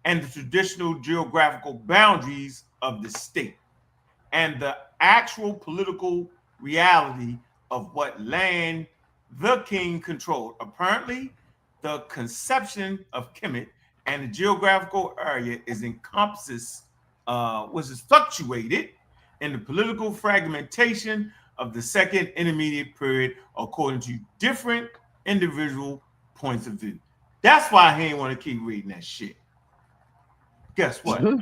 and the traditional geographical boundaries of the state and the actual political reality of what land the king controlled. Apparently, the conception of Kemet and the geographical area is fluctuated in the political fragmentation of the second intermediate period according to different individual points of view. That's why he ain't want to keep reading that shit. Guess what? You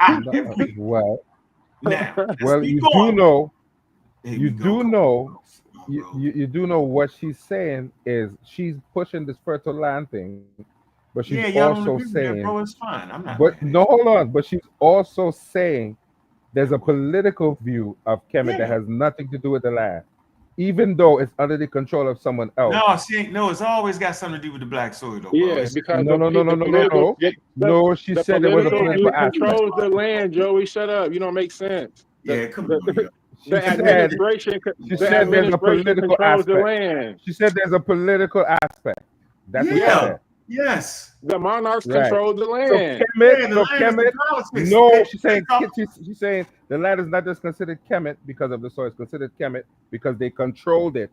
do know what she's saying is she's pushing this fertile land thing But she's y'all don't also agree with that, saying, bro. It's fine. I'm not. but no, hold on. But she's also saying there's a political view of Kemet that has nothing to do with the land, even though it's under the control of someone else. No, she ain't. No, it's always got something to do with the black soil, though. Yeah, bro. It's, because no. She said there was a political aspect. controls the land, Joey. Shut up. You don't make sense. Yeah, come on. The administration. She said there's a political controls the aspect. land. She said there's a political aspect. That's what she said. Yes. The monarchs control the land. So Kemet, no, she's saying the land is not just considered Kemet because of the soil, it's considered Kemet because they controlled it.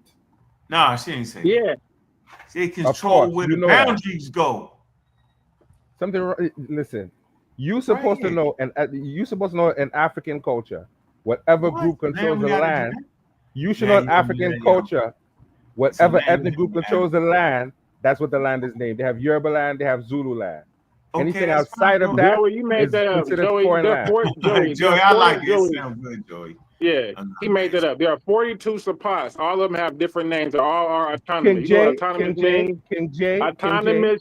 Nah, she ain't saying. Yeah. They control where the boundaries go. Listen, you're supposed to know, and you're supposed to know in African culture, whatever group controls the land, you should know in African culture, whatever ethnic group controls the land, that's what the land is named. They have Yoruba land, they have Zulu land. Anything outside of that, Joey, you made that up. Joey, Joey, I like it. It sounds good, Joey. Yeah, he made that up. There are 42 Sapas. All of them have different names. They all are autonomous. Autonomous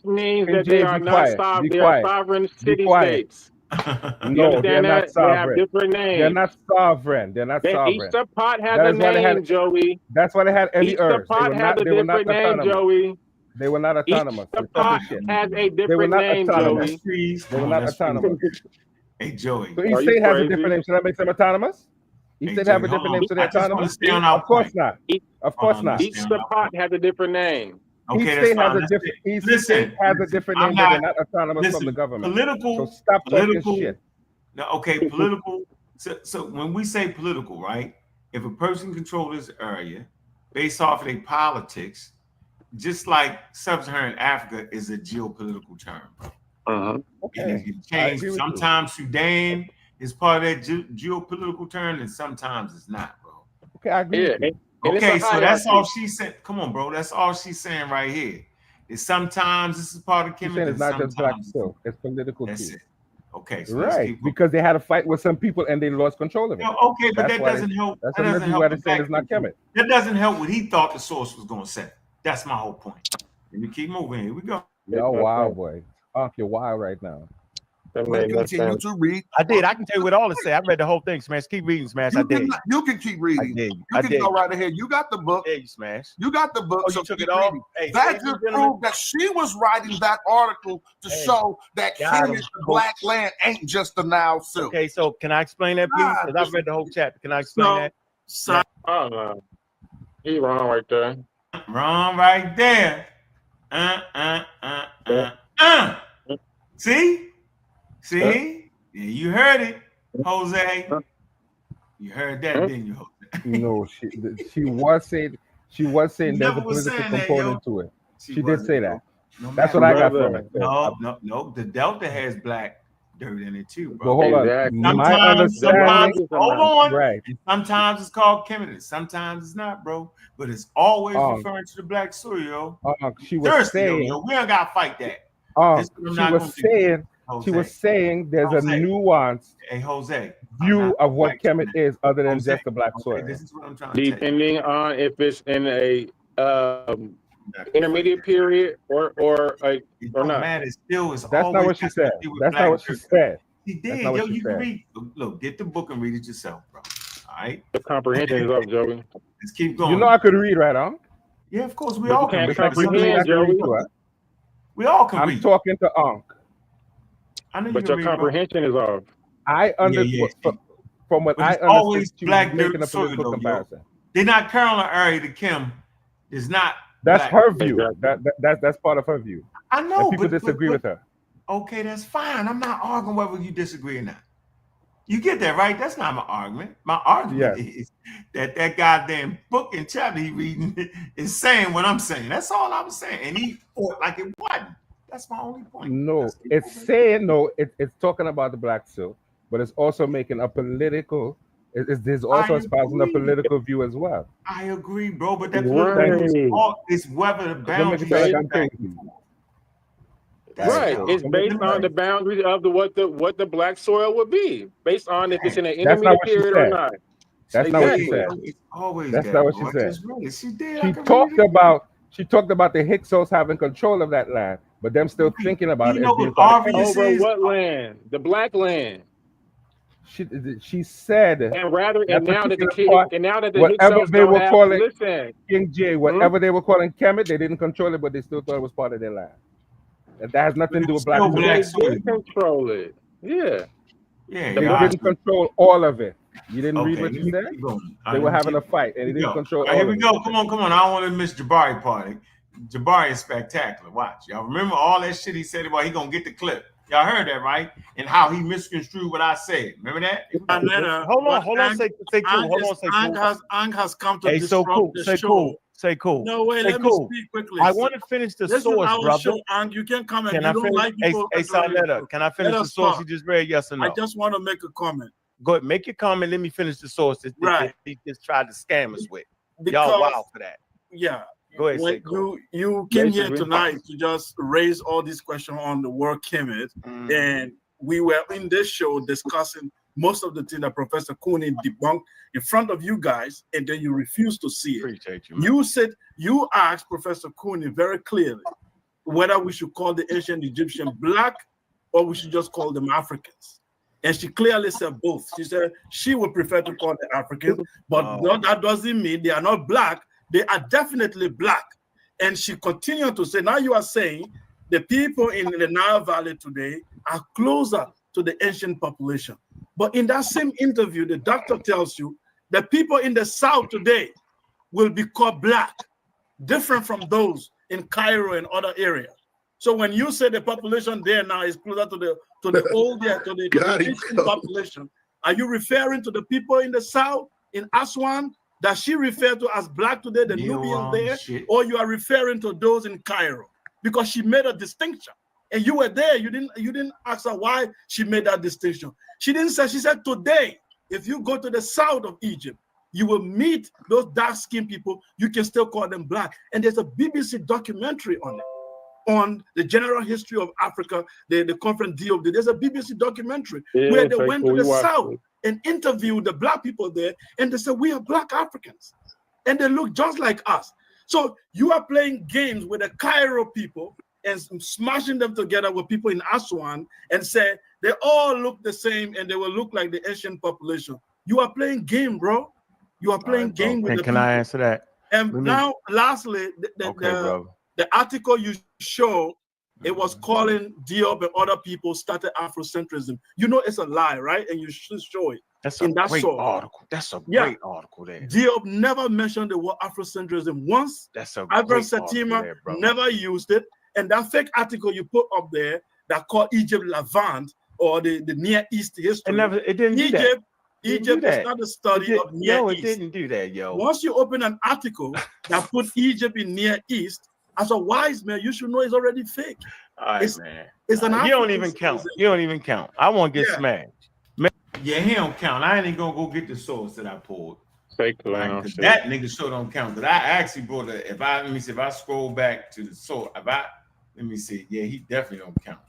means that they are not sovereign. They are sovereign city-states. No, they're not sovereign. They have different names. They're not sovereign. They're not sovereign. Each Sapat has a name, Joey. That's why they had Eddie Earth. Each Sapat has a different name, Joey. They were not autonomous. Each Sapat has a different name, Joey. They were not autonomous. Hey, Joey. So each state has a different name. Should that make them autonomous? Each state have a different name, so they're autonomous? Of course not. Of course not. Each Sapat has a different name. Each state has a different. Each state has a different name, but they're not autonomous from the government. Political. So stop talking shit. No, okay, political. So when we say political, right? If a person controls this area based off of their politics, just like sub-Saharan Africa is a geopolitical term, bro. Okay. It can change. Sometimes Sudan is part of that geopolitical term, and sometimes it's not, bro. Okay, I agree. Yeah. Okay, so that's all she said. Come on, bro. That's all she's saying right here. Is sometimes this is part of Kemet. It's not just black still. It's political too. That's it. Okay, so right, because they had a fight with some people and they lost control of it. Okay, but that doesn't help. That's that doesn't help. It's not Kemet. That doesn't help what he thought the source was going to say. That's my whole point. Let me keep moving. Here we go. Yo, wild boy. You're wild right now. Continue to read. I did. I can tell you what all to say. I read the whole thing, Smash. Keep reading, Smash. I did. You can keep reading. I did. You can go right ahead. You got the book. Yeah, you Smash. You got the book. Oh, you took it all. Hey, that just proved that she was writing that article to show that Kemet, the black land, ain't just a Nile silk. Okay, so can I explain that, please? Because I've read the whole chapter. Can I explain that? Oh no, he wrong right there. Wrong right there. See? Yeah, you heard it, Jose. You heard that, didn't you, Jose? No, she was saying there's a political component to it. She did say that. That's what I got from it. No. The Delta has black dirt in it too, bro. But hold on. My understanding. Hold on. Right. Sometimes it's called Kemet. Sometimes it's not, bro. But it's always referring to the black soil. She was saying. We don't gotta fight that. She was saying there's a nuanced view of what Kemet is other than just the black soil. This is what I'm trying to depending on if it's in a intermediate period or not. That's not what she said. That's not what she said. She did. Yo, you can read. Look, get the book and read it yourself, bro. All right. The comprehension is up, Joey. Let's keep going. You know I could read, right, huh? Yeah, of course. We all can read. Joey. We all can read. I'm talking to Ankh. But your comprehension is off. I understand from what I understand. Always black dirt soil, though. They're not curling area to Kim. Is not. That's her view. That's part of her view. I know. And people disagree with her. Okay, that's fine. I'm not arguing whether you disagree or not. You get that, right? That's not my argument. My argument is that goddamn book and chapter he reading is saying what I'm saying. That's all I'm saying. And he fought like it wasn't. That's my only point. No, it's saying it's talking about the black silk, but it's also making a political. There's also espousing a political view as well. I agree, bro. But that is whether the boundaries. Right, it's based on the boundaries of what the black soil would be, based on if it's in an intermediate period or not. That's not what she said. That's not what she said. She talked about the Hyksos having control of that land, but them still thinking about You it. know As being what part of obvious Over is? what land? The black land. She said And rather, that and now that the particular kid, part, and now that the whatever Hyksos they don't were have, calling listen, King J, whatever they were calling Kemet, they didn't control it, but they still thought it was part of their land. And that has nothing to do with black but they supremacy. did control it. Yeah. Yeah, They didn't control all of it. You didn't read what you said? They were having a fight and they didn't control all Here of we it. go. Come on. I don't want to miss Jabari party. Jabari is spectacular. Watch. Y'all remember all that shit he said about he gonna get the clip. Y'all heard that, right? And how he misconstrued what I said. Remember that? Hold on. Say cool. Hold on. Say cool. Ankh has come to Hey, so cool. the Say show. cool. Say cool. No, wait, say let cool. me speak quickly. I want to finish the This source, is our brother. show, and you can comment. Can You I don't finish? like people. Hey, Sarnetta, can I finish the source you just read? Yes or no? I just want to make a comment. Go ahead, make your comment. Let me finish the source that he just tried to scam us with. Y'all wild for that. Yeah. Go ahead, when say cool. you came here tonight to just raise all these questions on the word Kemet, and we were in this show discussing most of the things that Professor Cooney debunked in front of you guys, and then you refused to see it. Appreciate you, man. You said you asked Professor Cooney very clearly whether we should call the ancient Egyptian black or we should just call them Africans. And she clearly said both. She said she would prefer to call them Africans, but that doesn't mean they are not black. They are definitely black. And she continued to say, now you are saying the people in the Nile Valley today are closer to the ancient population. But in that same interview, the doctor tells you the people in the South today will be called black, different from those in Cairo and other areas. So when you say the population there now is closer to the ancient population, are you referring to the people in the South, in Aswan, that she referred to as black today, the Nubians there, or you are referring to those in Cairo? Because she made a distinction. And you were there, you didn't ask her why she made that distinction. She didn't say, she said today, if you go to the south of Egypt, you will meet those dark-skinned people, you can still call them black. And there's a BBC documentary on it, on the general history of Africa, the conference deal. There's a BBC documentary where they went to the south and interviewed the black people there, and they said, we are black Africans. And they look just like us. So you are playing games with the Cairo people and smashing them together with people in Aswan and say they all look the same and they will look like the Asian population. You are playing game, bro. You are playing game with the Can people. I answer that? And now, lastly, the article you show, it was calling Diop and other people started Afrocentrism. You know it's a lie, right? And you should show it. That's a great article. That's a great article there. Diop never mentioned the word Afrocentrism once. That's a Ivan great article there, bro. never used it. And that fake article you put up there that called Egypt Levant or the Near East history. It didn't do that. Egypt is not a study of Near East. No, it didn't do that, yo. Once you open an article that put Egypt in Near East, as a wise man, you should know it's already fake. All right, man. It's an you don't even count. You don't even count. I won't get smashed. Yeah, he don't count. I ain't even gonna go get the source that I pulled. Fake That nigga sure don't count. But I actually brought it. If I scroll back to the source, let me see. Yeah, he definitely don't count.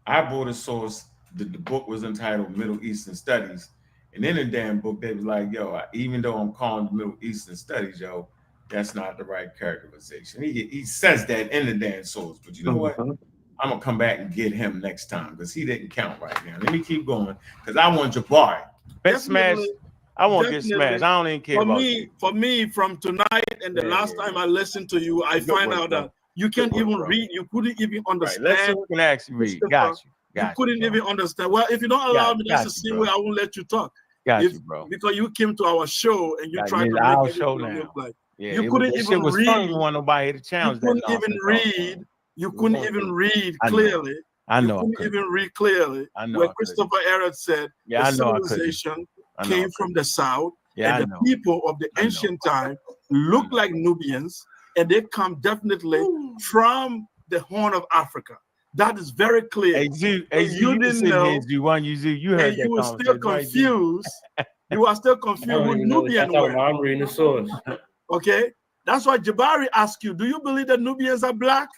I brought a source. The book was entitled Middle Eastern Studies. And in the damn book, they was like, yo, even though I'm calling the Middle Eastern Studies, yo, that's not the right characterization. He says that in the damn source. But you know what? I'm gonna come back and get him next time because he didn't count right now. Let me keep going because I want Jabari. I won't get smashed. I don't even care about you. For me, from tonight and the last time I listened to you, I find out that you can't even read. You couldn't even understand. Let's see who can actually read. Got you. You couldn't even understand. Well, if you don't allow me to see where I won't let you talk. Got you, bro. Because you came to our show and you tried to make our it show look like. Yeah, you couldn't even read. Fun. You want nobody to challenge you couldn't even read. You couldn't even read clearly. I know. You couldn't even read clearly. I know. Where Christopher Ehret said the civilization came from the south, and the people of the ancient time look like Nubians, and they come definitely from the Horn of Africa. That is very clear. You didn't know. You heard that. You were still confused. You are still confused with Nubian word. I'm reading the source. Okay, that's why Jabari asked you, do you believe that Nubians are black?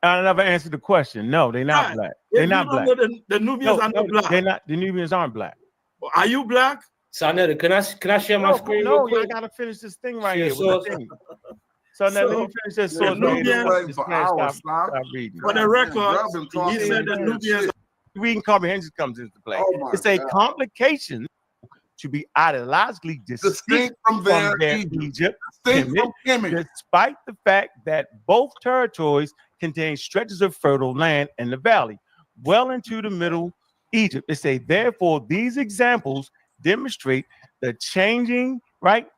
I never answered the question. No, they're not black. They're not black. The Nubians are not black. They're not. The Nubians aren't black. Are you black? Sarnetta, can I share my screen? No, I gotta finish this thing right here. So now let me finish this source right here. Stop reading. For the record, he said the Nubians. Reading comprehension comes into play. Oh It's a complication to be ideologically distinct from their Egypt, despite the fact that both territories contain stretches of fertile land in the valley, well into the middle Egypt. They say, therefore, these examples demonstrate the changing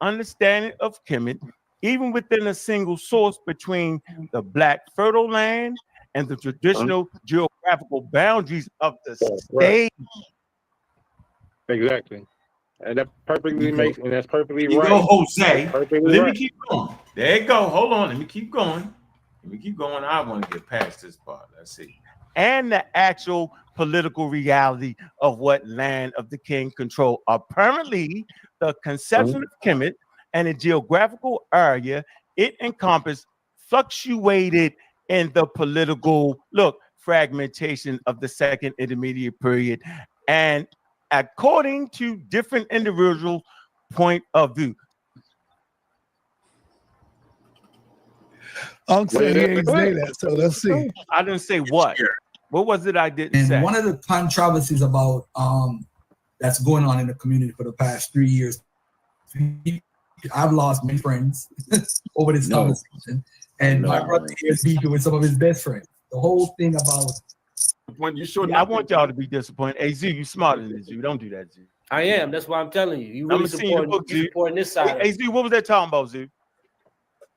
understanding of Kemet, even within a single source between the black fertile land and the traditional geographical boundaries of the state. Exactly. And that perfectly makes, and that's perfectly You right. go, Jose. Perfectly Let right. me keep going. There you go. Hold on. Let me keep going. I want to get past this part. Let's see. And the actual political reality of what land of the king control. Apparently, the conception of Kemet and the geographical area it encompassed fluctuated in the political fragmentation of the second intermediate period, and according to different individuals' point of view. Unc said he ain't say that, so let's see. I didn't say what. What was it I didn't say? And one of the controversies about that's going on in the community for the past 3 years, I've lost many friends over this conversation, and my brother here is beefing with some of his best friends. The whole thing about when you show, I want y'all to be disappointed. Hey, Z, you smarter than Z. Don't do that, Z. I am. That's why I'm telling you. You really supporting this side. Hey, Z, what was that talking about, Z?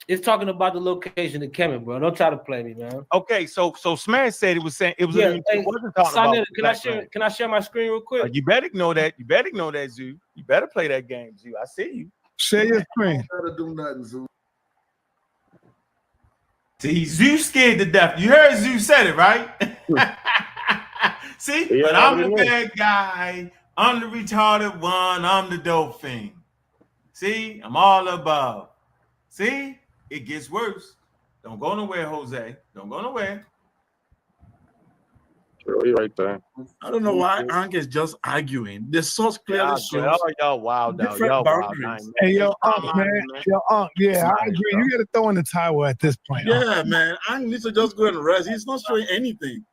It's talking about the location of Kemet, bro. Don't try to play me, man. Okay, so Smash said it was saying it was. Yeah, it wasn't talking about. Can I share my screen real quick? You better ignore that. You better ignore that, Zoo. You better play that game, Zoo. I see you. Share your screen. Better do nothing, Zoo. See, Zoo scared to death. You heard Zoo said it, right? See, Yeah, but I'm the bad guy. I'm the retarded one. I'm the dope fiend. See, I'm all above. See, it gets worse. Don't go nowhere, Jose. Don't go nowhere. You're right there. I don't know why Ankh is just arguing. The source clearly shows y'all wild out. different Y'all wild boundaries. Hey, yo, Unc, man. Yo, Unc, yeah, I agree. You got to throw in the towel at this point. Yeah, man. Ankh needs to just go and rest. He's not showing anything.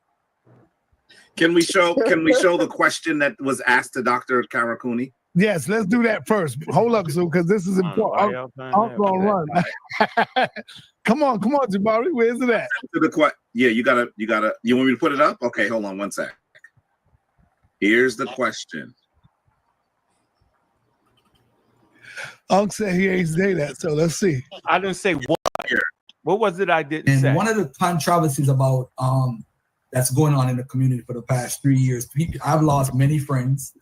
Can we show the question that was asked to Dr. Karakuni? Yes, let's do that first. Hold up, Zoo, because this is important. Unc gonna run. Come on, Jabari. Where's it at? Yeah, you want me to put it up? Okay, hold on one sec. Here's the question. Unc said he ain't say that, so let's see. I didn't say what. What was it I didn't say? And one of the controversies about that's going on in the community for the past 3 years, I've lost many friends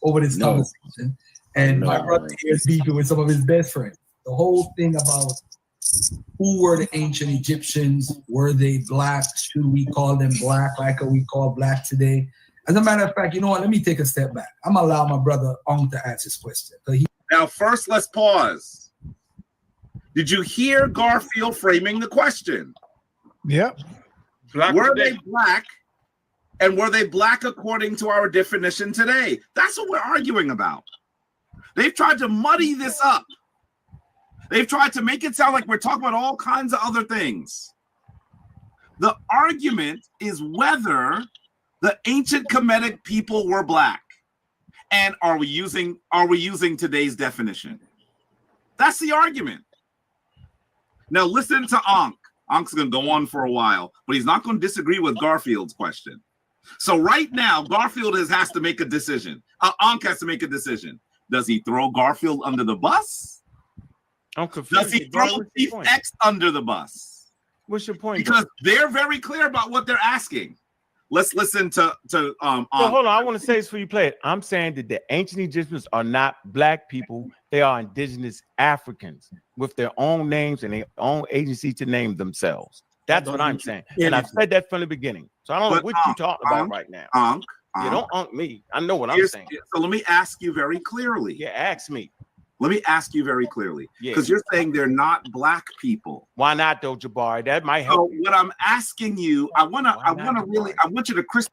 over this conversation, and my brother here is beefing with some of his best friends. The whole thing about who were the ancient Egyptians? Were they black? Should we call them black like we call black today? As a matter of fact, you know what? Let me take a step back. I'm gonna allow my brother Ankh to ask his question. Now, first, let's pause. Did you hear Garfield framing the question? Yep. Were they black? And were they black according to our definition today? That's what we're arguing about. They've tried to muddy this up. They've tried to make it sound like we're talking about all kinds of other things. The argument is whether the ancient Kemetic people were black. And are we using today's definition? That's the argument. Now listen to Ankh. Ankh's going to go on for a while, but he's not going to disagree with Garfield's question. So right now, Garfield has to make a decision. Ankh has to make a decision. Does he throw Garfield under the bus? I'm confused. Does he throw Chief X under the bus? What's your point? Because they're very clear about what they're asking. Let's listen to So hold on, I want to say this before you play it. I'm saying that the ancient Egyptians are not black people. They are indigenous Africans with their own names and their own agency to name themselves. That's what I'm saying. And I've said that from the beginning. So I don't know what you're talking about right now. You don't Ankh me. I know what I'm saying. So let me ask you very clearly. Yeah, ask me. Let me ask you very clearly. Because you're saying they're not black people. Why not though, Jabari? That might help. So what I'm asking you, I want you to crisp.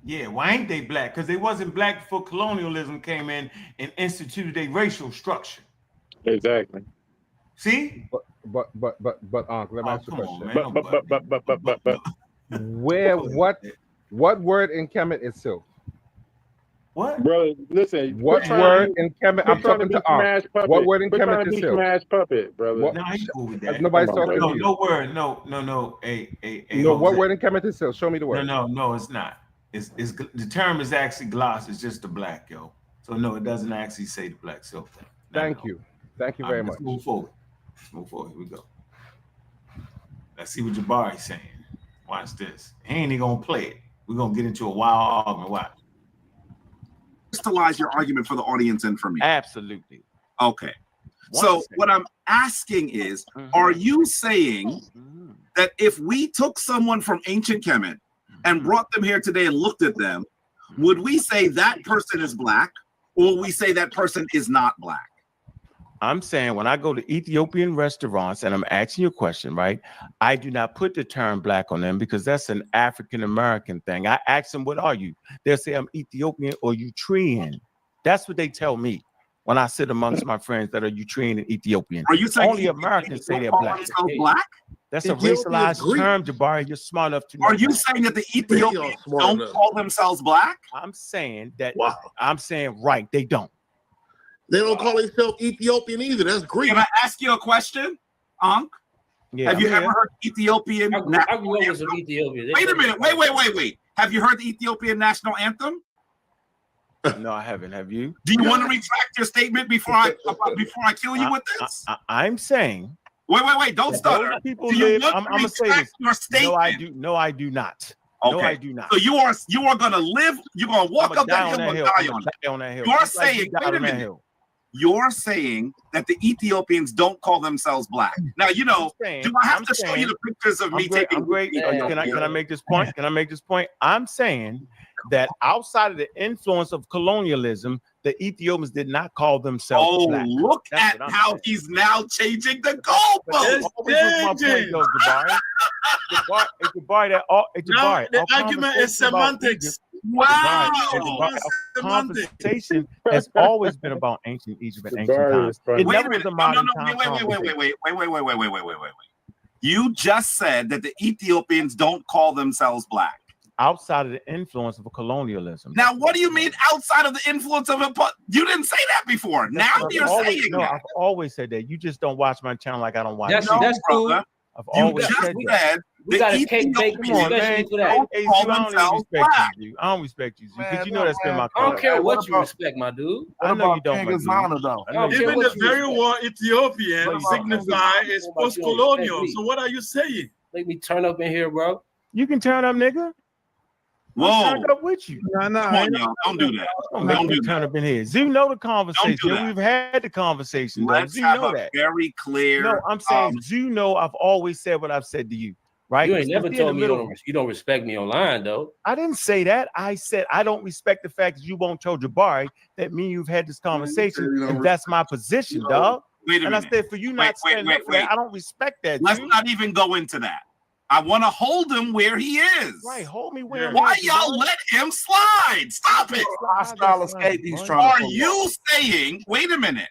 Yeah, why ain't they black? Because they wasn't black before colonialism came in and instituted a racial structure. Exactly. See? But Unc, let me ask you a question. Where what word in Kemet is silk? What? Bro, listen. What word in Kemet? I'm talking to Unc. What word in Kemet is silk? Smash puppet, brother. No, I ain't cool with that. Nobody's talking to you. No word. No. Hey, no, what Jose. word in Kemet is silk? Show me the word. No, it's not. It's the term is actually gloss. It's just the black, yo. So no, it doesn't actually say the black silk thing. Thank you very much. Let's move forward. Here we go. Let's see what Jabari's saying. Watch this. He ain't even gonna play it. We're gonna get into a wild argument. Watch. Crystallize your argument for the audience and for me. Absolutely. Okay. So what I'm asking is, are you saying that if we took someone from ancient Kemet and brought them here today and looked at them, would we say that person is black, or we say that person is not black? I'm saying when I go to Ethiopian restaurants and I'm asking you a question, right? I do not put the term black on them because that's an African American thing. I ask them, what are you? They'll say I'm Ethiopian or Eritrean. That's what they tell me when I sit amongst my friends that are Eritrean and Ethiopian. Are you saying only Americans say they're black? Black? That's a racialized term, Jabari. You're smart enough to know. Are you saying that the Ethiopians don't call themselves black? I'm saying that. Wow. I'm saying right. They don't. They don't call themselves Ethiopian either. That's Greek. Can I ask you a question, Ankh? Yeah, have you ever heard Ethiopian? I grew up with some Ethiopian. Wait a minute. Wait. Have you heard the Ethiopian national anthem? No, I haven't. Have you? Do you want to retract your statement before I kill you with this? I'm saying. Wait. Don't stutter. People do you live. want I'm to gonna say retract this. your statement? No, I do not. Okay. No, I do not. So you are gonna live. You're gonna walk up that hill and die on that hill. You're saying. Wait a minute. You're saying that the Ethiopians don't call themselves black. Now, do I have to show you the pictures of me taking? I'm great. Can I make this point? I'm saying that outside of the influence of colonialism, the Ethiopians did not call themselves black. Look at how he's now changing the goalposts. The argument is semantics. Wow. Our conversation has always been about ancient Egypt and ancient times. It never was a modern time. Wait. You just said that the Ethiopians don't call themselves black. Outside of the influence of a colonialism. Now, what do you mean outside of the influence of a? You didn't say that before. Now you're saying that. I've always said that. You just don't watch my channel like I don't watch. That's cool. I've always said that. We got a cake bake especially for that. I don't respect you, because you know that's been my I don't care what you respect, my dude. I know you don't. Even the very word Ethiopian signify is post-colonial. So what are you saying? Let me turn up in here, bro. You can turn up, nigga. Whoa. Turn up with you. No. Come on, y'all. Don't do that. Don't do turn up in here. Zoo know the conversation. We've had the conversation. Let's have a very clear. No, I'm saying Zoo know I've always said what I've said to you. Right? You ain't never told me you don't respect me online, though. I didn't say that. I said I don't respect the fact that you won't tell Jabari that me and you've had this conversation, and that's my position, dog. Wait a minute. And I said for you not saying that, I don't respect that. Let's not even go into that. I want to hold him where he is. Right, hold me where. Why y'all let him slide? Stop it. Hostile escape. He's trying. Are you saying? Wait a minute.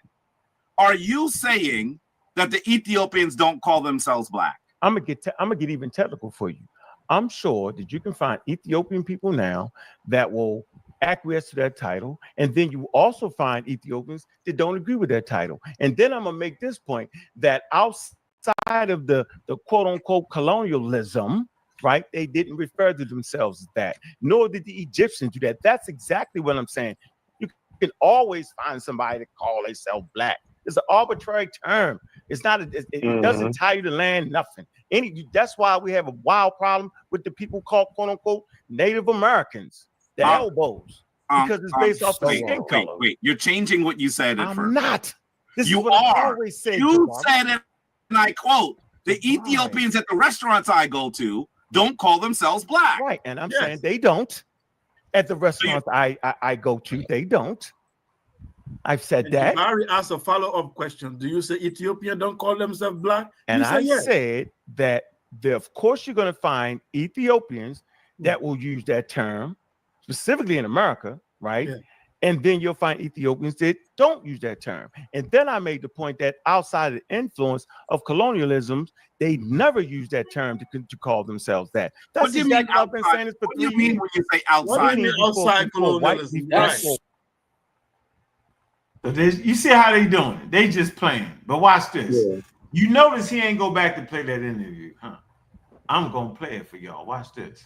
Are you saying that the Ethiopians don't call themselves black? I'm gonna get even technical for you. I'm sure that you can find Ethiopian people now that will acquiesce to that title, and then you also find Ethiopians that don't agree with that title. And then I'm gonna make this point that outside of the quote unquote colonialism, right? They didn't refer to themselves as that, nor did the Egyptians do that. That's exactly what I'm saying. You can always find somebody to call themselves black. It's an arbitrary term. It's not. It doesn't tie you to land. Nothing. That's why we have a wild problem with the people called quote unquote Native Americans, the elbows, because it's based off of skin color. Wait, you're changing what you said at first. I'm not. This you is what are. I always said. You said it, and I quote: "The Ethiopians at the restaurants I go to don't call themselves black." Right, and I'm saying they don't. At the restaurants I go to, they don't. I've said that. Mary asked a follow-up question. Do you say Ethiopian don't call themselves black? And I said that of course you're going to find Ethiopians that will use that term, specifically in America, right? Yeah. And then you'll find Ethiopians that don't use that term. And then I made the point that outside of the influence of colonialism, they never use that term to call themselves that. That's What do you mean exactly what I've been saying this for What do 3 you mean years. when you say What do outside? you mean outside before white colonialism? people? Right. So you see how they doing it. They just playing. But watch this. Yeah. You notice he ain't go back to play that interview, huh? I'm going to play it for y'all. Watch this.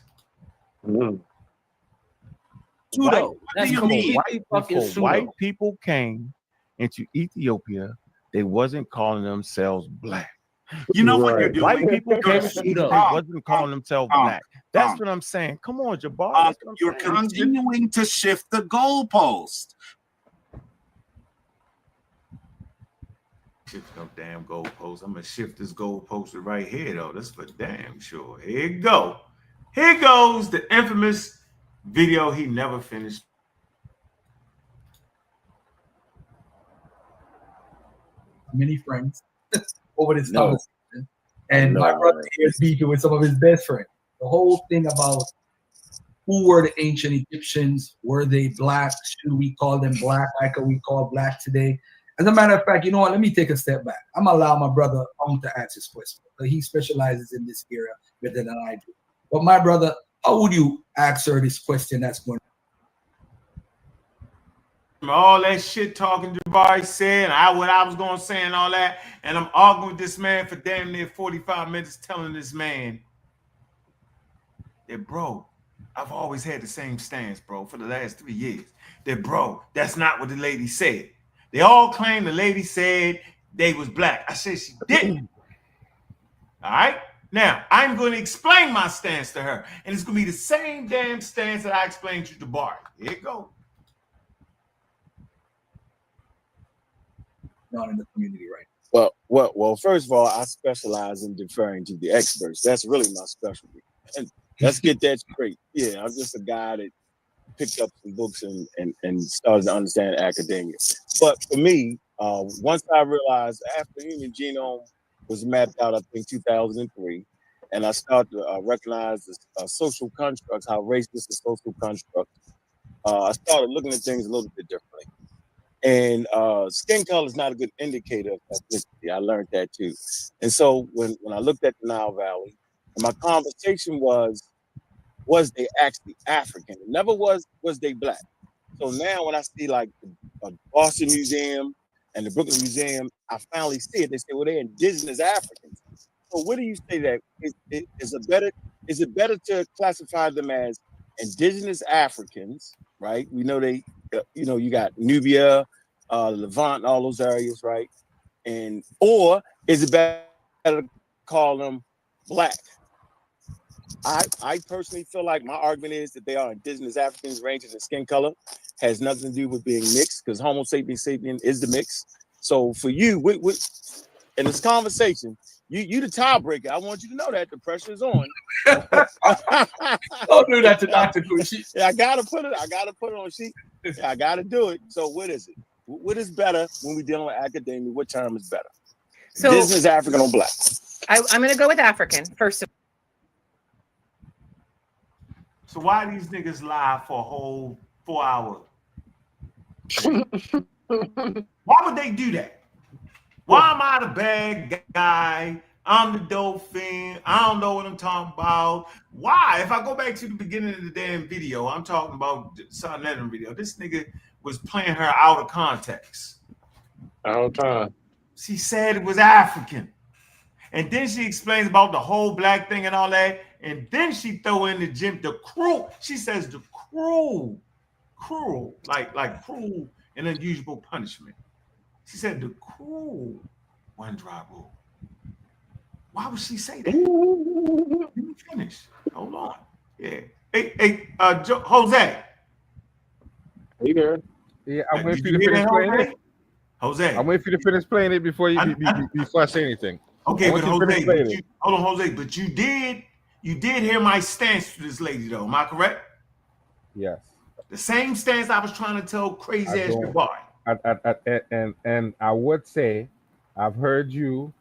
Pseudo. That's White people came into Ethiopia, they wasn't calling themselves black. You know what you're doing? White people came into Ethiopia, they wasn't calling themselves black. That's what I'm saying. Come on, Jabbar. That's what I'm You're saying. continuing to shift the goalpost. Shift no damn goalpost. I'm gonna shift this goalpost right here, though. That's for damn sure. Here you go. Here goes the infamous video he never finished. Many friends over this conversation, and my brother here is beefing with some of his best friends. The whole thing about who were the ancient Egyptians? Were they black? Should we call them black? Like we call black today? As a matter of fact, you know what? Let me take a step back. I'm gonna allow my brother to answer this question. He specializes in this area better than I do. But my brother, how would you answer this question that's going on? All that shit talking Jabari said, what I was gonna say and all that, and I'm arguing with this man for damn near 45 minutes, telling this man that, bro, I've always had the same stance, bro, for the last 3 years. That, bro, that's not what the lady said. They all claim the lady said they was black. I said she didn't. All right? Now, I'm going to explain my stance to her, and it's going to be the same damn stance that I explained to Jabari. Here you go. Not in the community, right? Well, first of all, I specialize in deferring to the experts. That's really my specialty. And let's get that straight. Yeah, I'm just a guy that picked up some books and started to understand academia. But for me, once I realized after the human genome was mapped out, I think 2003, and I started to recognize the social constructs, how race is a social construct, I started looking at things a little bit differently. And skin color is not a good indicator of ethnicity. I learned that too. And so when I looked at the Nile Valley, and my conversation was they actually African? It never was they black? So now when I see like the Boston Museum and the Brooklyn Museum, I finally see it. They say, well, they're indigenous Africans. So what do you say that is it better to classify them as indigenous Africans, right? We know they, you got Nubia, Levant, all those areas, right? Or is it better to call them black? I personally feel like my argument is that they are indigenous Africans, ranging in skin color, has nothing to do with being mixed, because Homo sapiens sapien is the mix. So for you, in this conversation, you the tiebreaker. I want you to know that the pressure is on. Don't do that to Dr. Gucci. Yeah, I gotta put it on sheet. I gotta do it. So what is it? What is better when we're dealing with academia? What term is better? So indigenous African or black? I'm going to go with African first of all. So why these niggas lie for a whole 4 hours? Why would they do that? Why am I the bad guy? I'm the dolphin. I don't know what I'm talking about. Why? If I go back to the beginning of the damn video, I'm talking about the Son Lennon video. This nigga was playing her out of context. All the time. She said it was African. And then she explains about the whole black thing and all that. And then she throw in the cruel. She says the cruel, like cruel and unusual punishment. She said the cruel one drop rule. Why would she say that? Let me finish. Hold on. Yeah. Hey, Jose. Are you there? Yeah, I'm waiting for you to finish playing it. Jose. I'm waiting for you to finish playing it before I say anything. Okay, but Jose, hold on, Jose. But you did hear my stance to this lady, though. Am I correct? Yes. The same stance I was trying to tell crazy ass Jabari. And I would say, I've heard you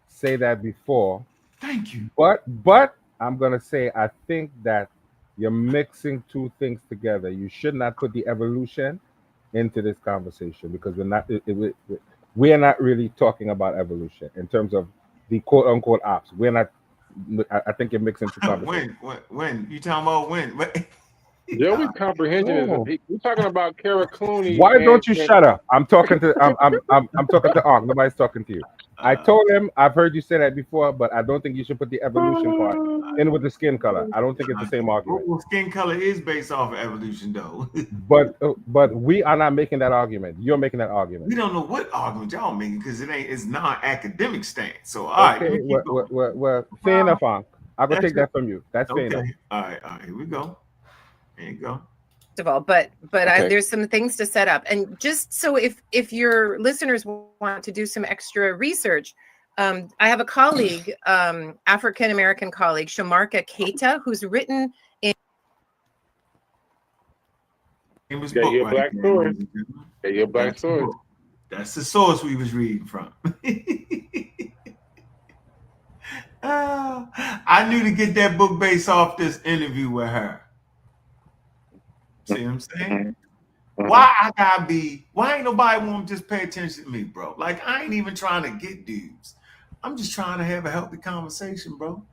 say that before. Thank you. But I'm gonna say I think that you're mixing two things together. You should not put the evolution into this conversation because we are not really talking about evolution in terms of the quote unquote ops. We're not. I think it mixes into conversation. When you talking about when? Joey's comprehension is we're talking about Kara Clooney. Why don't you shut up? I'm talking to I'm talking to Ankh. Nobody's talking to you. I told him I've heard you say that before, but I don't think you should put the evolution part in with the skin color. I don't think it's the same argument. Well, skin color is based off of evolution, though. but we are not making that argument. You're making that argument. We don't know what argument y'all making because it's non-academic stance. So all right, well, fair enough, Ankh. I'm gonna take that from you. That's fair enough. All right, here we go. There you go. First of all, but there's some things to set up, and just so if your listeners want to do some extra research, I have a colleague, African American colleague, Shamarka Keita, who's written in. Your black sword. Your black sword. That's the source we was reading from. I knew to get that book based off this interview with her. See what I'm saying? Why ain't nobody want to just pay attention to me, bro? Like, I ain't even trying to get dudes. I'm just trying to have a healthy conversation, bro.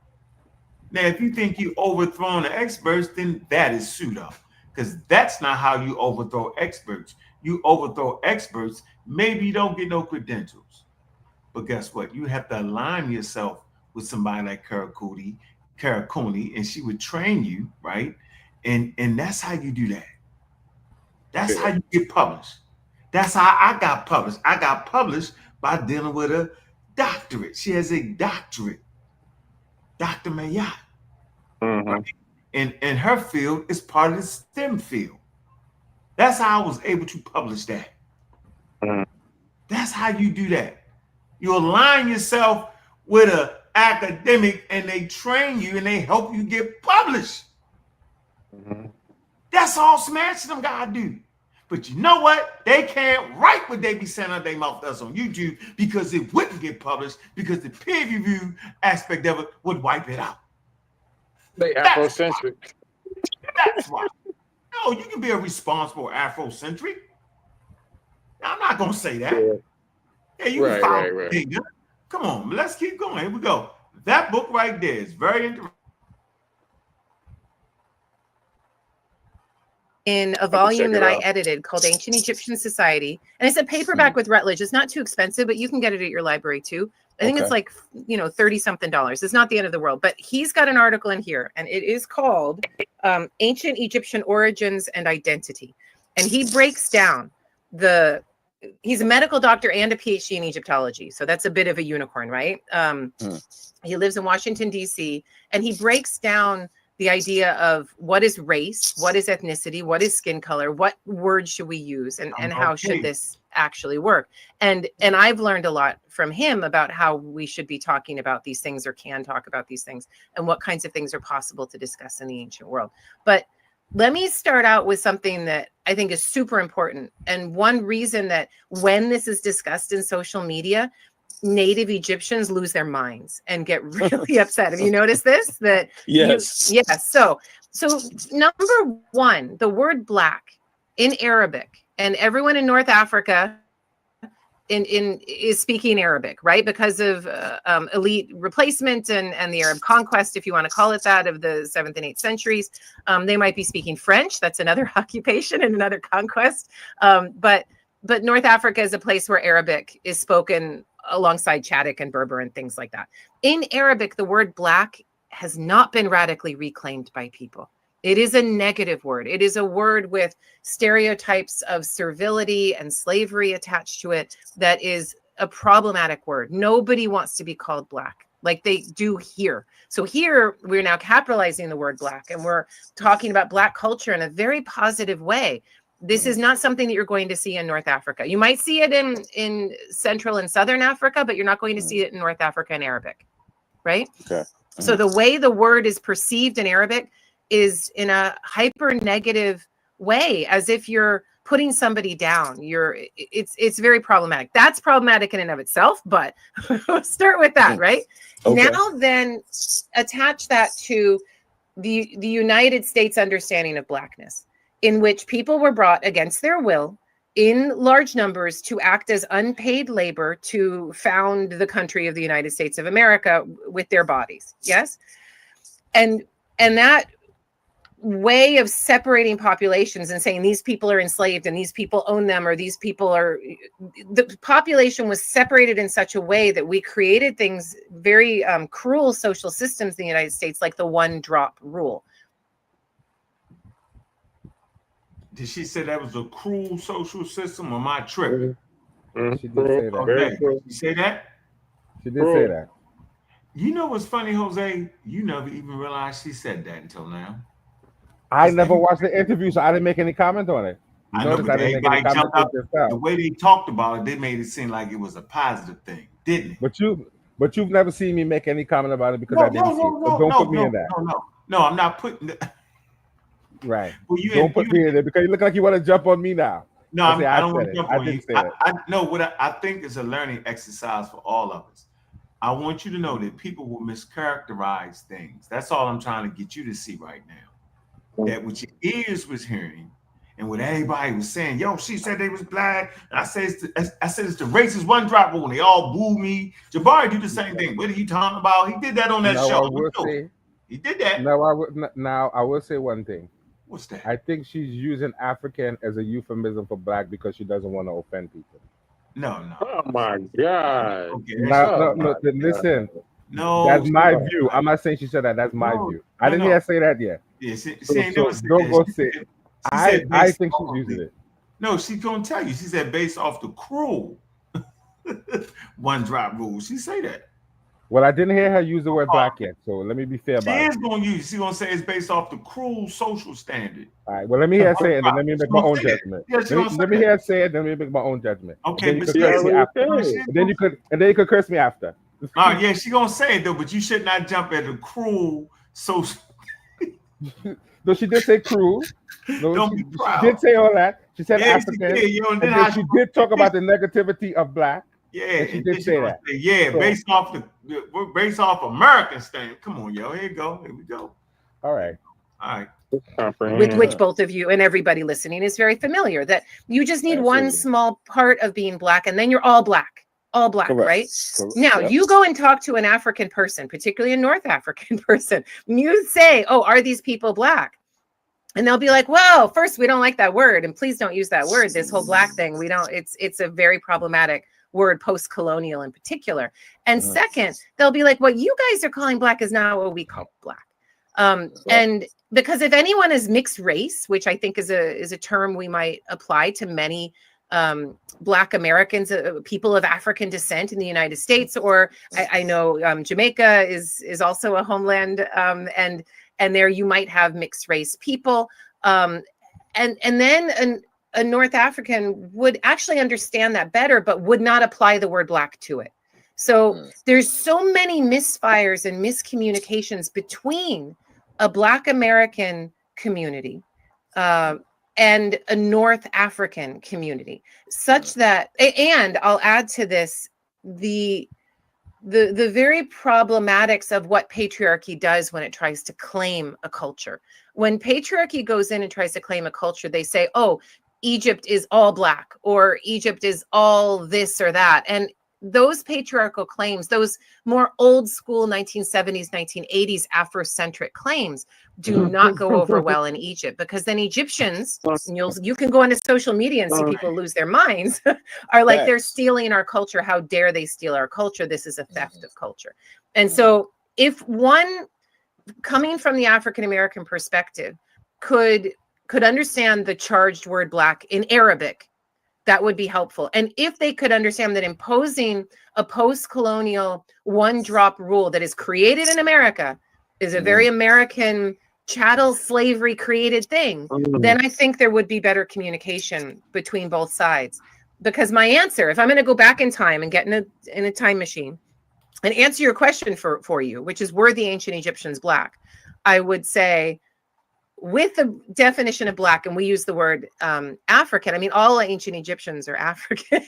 Now, if you think you overthrown the experts, then that is pseudo. Because that's not how you overthrow experts. You overthrow experts, maybe you don't get no credentials. But guess what? You have to align yourself with somebody like Kara Cooney, and she would train you, right? And that's how you do that. That's how you get published. That's how I got published. I got published by dealing with a doctorate. She has a doctorate, Dr. Mayat. Right? And her field is part of the STEM field. That's how I was able to publish that. That's how you do that. You align yourself with an academic and they train you and they help you get published. That's all Smash them gotta do. But you know what? They can't write what they be saying out their mouth that's on YouTube because it wouldn't get published because the peer review aspect of it would wipe it out. They Afrocentric. That's why. No, you can be a responsible Afrocentric. I'm not gonna say that. Yeah, you can follow. Right. Come on, let's keep going. Here we go. That book right there is very interesting. In a volume that I edited called Ancient Egyptian Society. And it's a paperback with Routledge. It's not too expensive, but you can get it at your library too. I think it's like, $30-something. It's not the end of the world, but he's got an article in here and it is called Ancient Egyptian Origins and Identity. And he breaks down he's a medical doctor and a PhD in Egyptology. So that's a bit of a unicorn, right? He lives in Washington, D.C. and he breaks down the idea of what is race, what is ethnicity, what is skin color, what words should we use, and how should this actually work? And I've learned a lot from him about how we should be talking about these things or can talk about these things and what kinds of things are possible to discuss in the ancient world. But let me start out with something that I think is super important. And one reason that when this is discussed in social media, Native Egyptians lose their minds and get really upset. Have you noticed this? Yes. Yes. So number one, the word black in Arabic, and everyone in North Africa is speaking Arabic, right? Because of elite replacement and the Arab conquest, if you want to call it that, of the 7th and 8th centuries. They might be speaking French. That's another occupation and another conquest. But North Africa is a place where Arabic is spoken alongside Chadic and Berber and things like that. In Arabic, the word black has not been radically reclaimed by people. It is a negative word. It is a word with stereotypes of servility and slavery attached to it that is a problematic word. Nobody wants to be called black like they do here. So here we're now capitalizing the word black and we're talking about black culture in a very positive way. This is not something that you're going to see in North Africa. You might see it in Central and Southern Africa, but you're not going to see it in North Africa in Arabic, right? Okay. So the way the word is perceived in Arabic is in a hyper negative way, as if you're putting somebody down. It's very problematic. That's problematic in and of itself, but we'll start with that, right? Okay. Now then attach that to the United States understanding of blackness, in which people were brought against their will in large numbers to act as unpaid labor to found the country of the United States of America with their bodies. Yes. And that way of separating populations and saying these people are enslaved and these people own them, or these people are, the population was separated in such a way that we created things, very cruel social systems in the United States, like the one drop rule. Did she say that was a cruel social system, or am I tripping? She did say that. Okay. You say that? She did say that. You know what's funny, Jose? You never even realized she said that until now. I never watched the interview, so I didn't make any comment on it. I know, but everybody jumped out. The way they talked about it, they made it seem like it was a positive thing, didn't it? But you've never seen me make any comment about it because I didn't see it. So don't put me in that. No, I'm not putting. Right. Well, don't put me in there because you look like you want to jump on me now. No, I don't want to jump on you. I know what I think is a learning exercise for all of us. I want you to know that people will mischaracterize things. That's all I'm trying to get you to see right now. That what your ears was hearing and what everybody was saying, yo, she said they was black. And I said it's the racist one drop rule. They all boo me. Jabari do the same thing. What are you talking about? He did that on that show. He did that. Now I will say one thing. What's that? I think she's using African as a euphemism for black because she doesn't want to offend people. No. Oh my God. Okay, no, listen. No. That's my view. I'm not saying she said that. That's my view. I didn't hear her say that yet. Yeah, she don't ain't go say it. I think she's using it. No, she's gonna tell you. She said based off the cruel one drop rule. She say that. Well, I didn't hear her use the word black yet, so let me be fair about it. She is going to use. She's going to say it's based off the cruel social standard. All right. Well, let me hear her say it, and then let me make my own judgment. Let me hear her say it, then let me make my own judgment. Okay, then you could curse me after. And then you could curse me after. Yeah, she's going to say it though, but you should not jump at the cruel social. No, she did say cruel. No, she did say all that. She said African. And then she did talk about the negativity of black. Yeah, she did say that. Yeah, based off American stand. Come on, yo. Here you go. Here we go. All right. With which both of you and everybody listening is very familiar. That you just need one small part of being black, and then you're all black. All black, correct. Right? Correct. Now you go and talk to an African person, particularly a North African person. And you say, "Oh, are these people black?" And they'll be like, "Well, first, we don't like that word, and please don't use that word. This whole black thing, we don't. It's a very problematic word, post-colonial in particular. And second, they'll be like, what you guys are calling black is not what we call black. And because if anyone is mixed race, which I think is a term we might apply to many Black Americans, people of African descent in the United States, or I know Jamaica is also a homeland, and there you might have mixed race people, and then a North African would actually understand that better, but would not apply the word black to it. So there's so many misfires and miscommunications between a Black American community and a North African community, such that, and I'll add to this, the very problematics of what patriarchy does when it tries to claim a culture. When patriarchy goes in and tries to claim a culture, they say, oh, Egypt is all black, or Egypt is all this or that. And those patriarchal claims, those more old school 1970s, 1980s Afrocentric claims do not go over well in Egypt, because then Egyptians, and you can go onto social media and see people lose their minds, are like, they're stealing our culture. How dare they steal our culture? This is a theft of culture. And so if one coming from the African-American perspective could understand the charged word black in Arabic, that would be helpful. And if they could understand that imposing a post-colonial one-drop rule that is created in America is a very American chattel slavery created thing, then I think there would be better communication between both sides. Because my answer, if I'm going to go back in time and get in a time machine and answer your question for you, which is, were the ancient Egyptians black? I would say, with the definition of black, and we use the word African, I mean, all ancient Egyptians are African,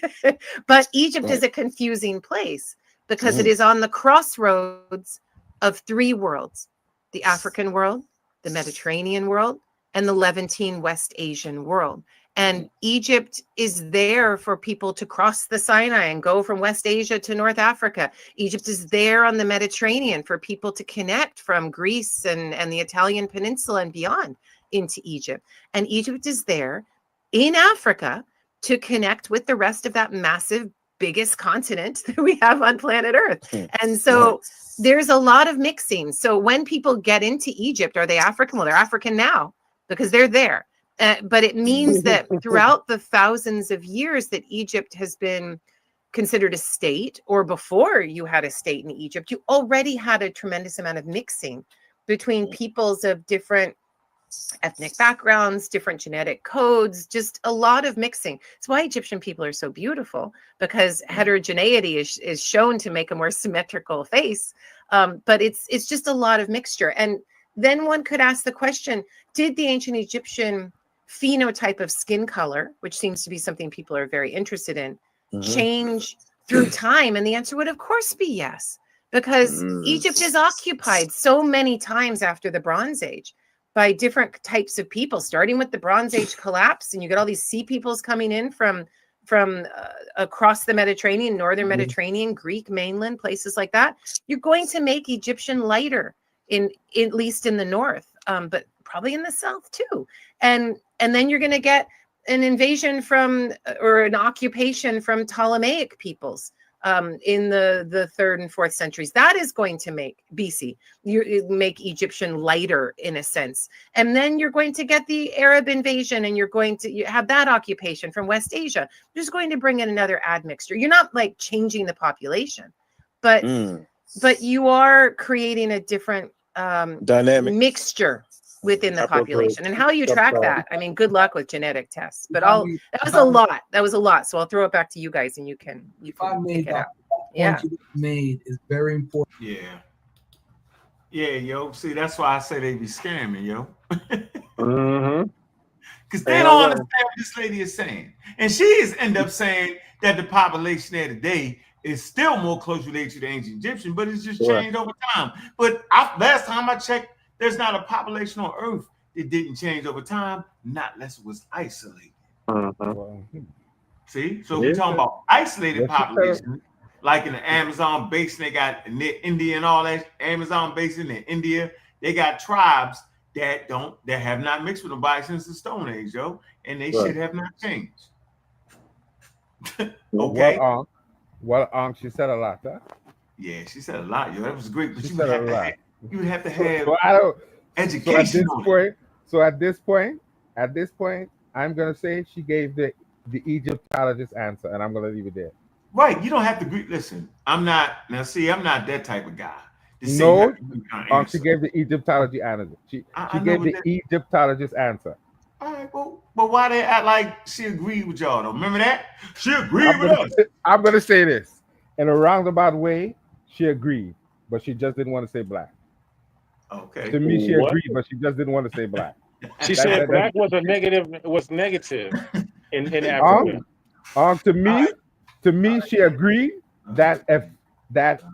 but Egypt is a confusing place because it is on the crossroads of three worlds: the African world, the Mediterranean world, and the Levantine West Asian world. And Egypt is there for people to cross the Sinai and go from West Asia to North Africa. Egypt is there on the Mediterranean for people to connect from Greece and the Italian peninsula and beyond into Egypt. And Egypt is there in Africa to connect with the rest of that massive, biggest continent that we have on planet Earth. And so there's a lot of mixing. So when people get into Egypt, are they African? Well, they're African now because they're there. But it means that throughout the thousands of years that Egypt has been considered a state, or before you had a state in Egypt, you already had a tremendous amount of mixing between peoples of different ethnic backgrounds, different genetic codes, just a lot of mixing. It's why Egyptian people are so beautiful, because heterogeneity is shown to make a more symmetrical face. But it's just a lot of mixture. And then one could ask the question, did the ancient Egyptian phenotype of skin color, which seems to be something people are very interested in, change through time? And the answer would of course be yes, because Egypt is occupied so many times after the Bronze Age by different types of people, starting with the Bronze Age collapse, and you get all these sea peoples coming in from across the Mediterranean, northern Mediterranean, Greek mainland, places like that. You're going to make Egyptian lighter, at least in the north, but probably in the south too. And then you're going to get an invasion from, or an occupation from Ptolemaic peoples in the 3rd and 4th centuries. That is going to make BC, make Egyptian lighter in a sense. And then you're going to get the Arab invasion, and you're going to have that occupation from West Asia. You're just going to bring in another admixture. You're not like changing the population, but you are creating a different dynamic mixture within the population. And how you track that, I mean, good luck with genetic tests. But that was a lot. That was a lot. So I'll throw it back to you guys, and you can pick it out. Yeah, made is very important. Yeah, yo. See, that's why I say they be scamming, yo. Because they don't understand what this lady is saying, and she is end up saying that the population there today is still more closely related to the ancient Egyptian, but it's just changed over time. But last time I checked, there's not a population on Earth that didn't change over time, not unless it was isolated. See? So we're talking about isolated population, like in the Amazon basin, they got in India and all that, Amazon basin in India, they got tribes that have not mixed with nobody since the Stone Age, yo, and they should have not changed. Okay. Well, she said a lot, huh? Yeah, she said a lot, yo. That was great, but you would have to have education. So at this point, I'm gonna say she gave the Egyptologist answer, and I'm gonna leave it there. Right, you don't have to agree. Listen, I'm not that type of guy. No, she gave the Egyptology answer. She gave the Egyptologist answer. All right, but why they act like she agreed with y'all though? Remember that? She agreed with us. I'm gonna say this. In a roundabout way, she agreed, but she just didn't want to say black. Okay. To me, she agreed, but she just didn't want to say black. She said black was negative in Africa. To me, she agreed that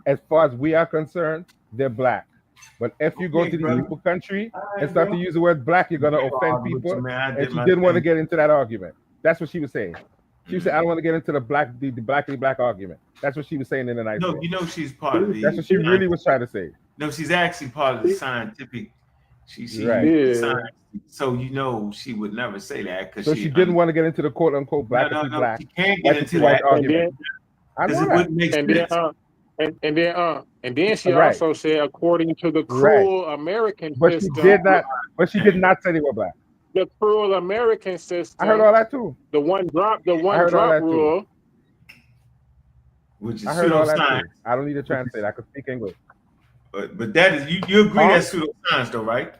as far as we are concerned, they're black. But if you go to the Igbo country and start to use the word black, you're gonna offend people. And she didn't want to get into that argument. That's what she was saying. She said, "I don't want to get into the black argument." That's what she was saying in the night. No, you know she's part of the. That's what she really was trying to say. No, she's actually part of the scientific. She's science, so you know she would never say that because she didn't want to get into the quote unquote black and black. She can't get into that argument. Because it wouldn't make sense. And then she also said, according to the cruel American system, she did not say they were black. The cruel American system. I heard all that too. The one drop rule. Which is pseudoscience. I don't need to translate. I can speak English. But that is you agree that's pseudoscience though, right?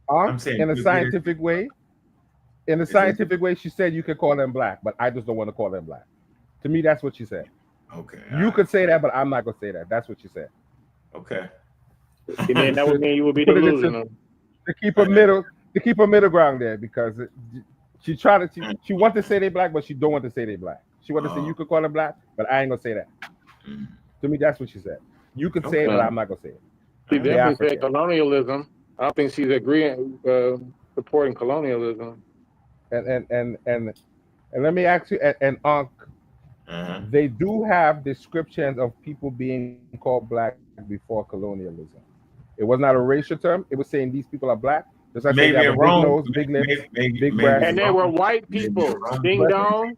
I'm saying in a scientific way. In a scientific way, she said you could call them black, but I just don't want to call them black. To me, that's what she said. Okay. You could say that, but I'm not gonna say that. That's what she said. Okay. And then that would mean you would be delusional. To keep a middle ground there, because she wants to say they black, but she don't want to say they black. She wants to say you could call them black, but I ain't gonna say that. To me, that's what she said. You could say it, but I'm not gonna say it. She definitely said colonialism. I don't think she's agreeing supporting colonialism. and let me ask you, and Ankh, they do have descriptions of people being called black before colonialism. It was not a racial term. It was saying these people are black. Just like Maybe they have a in big Rome, nose, big lips, big breasts. And they were white people. Ding dong.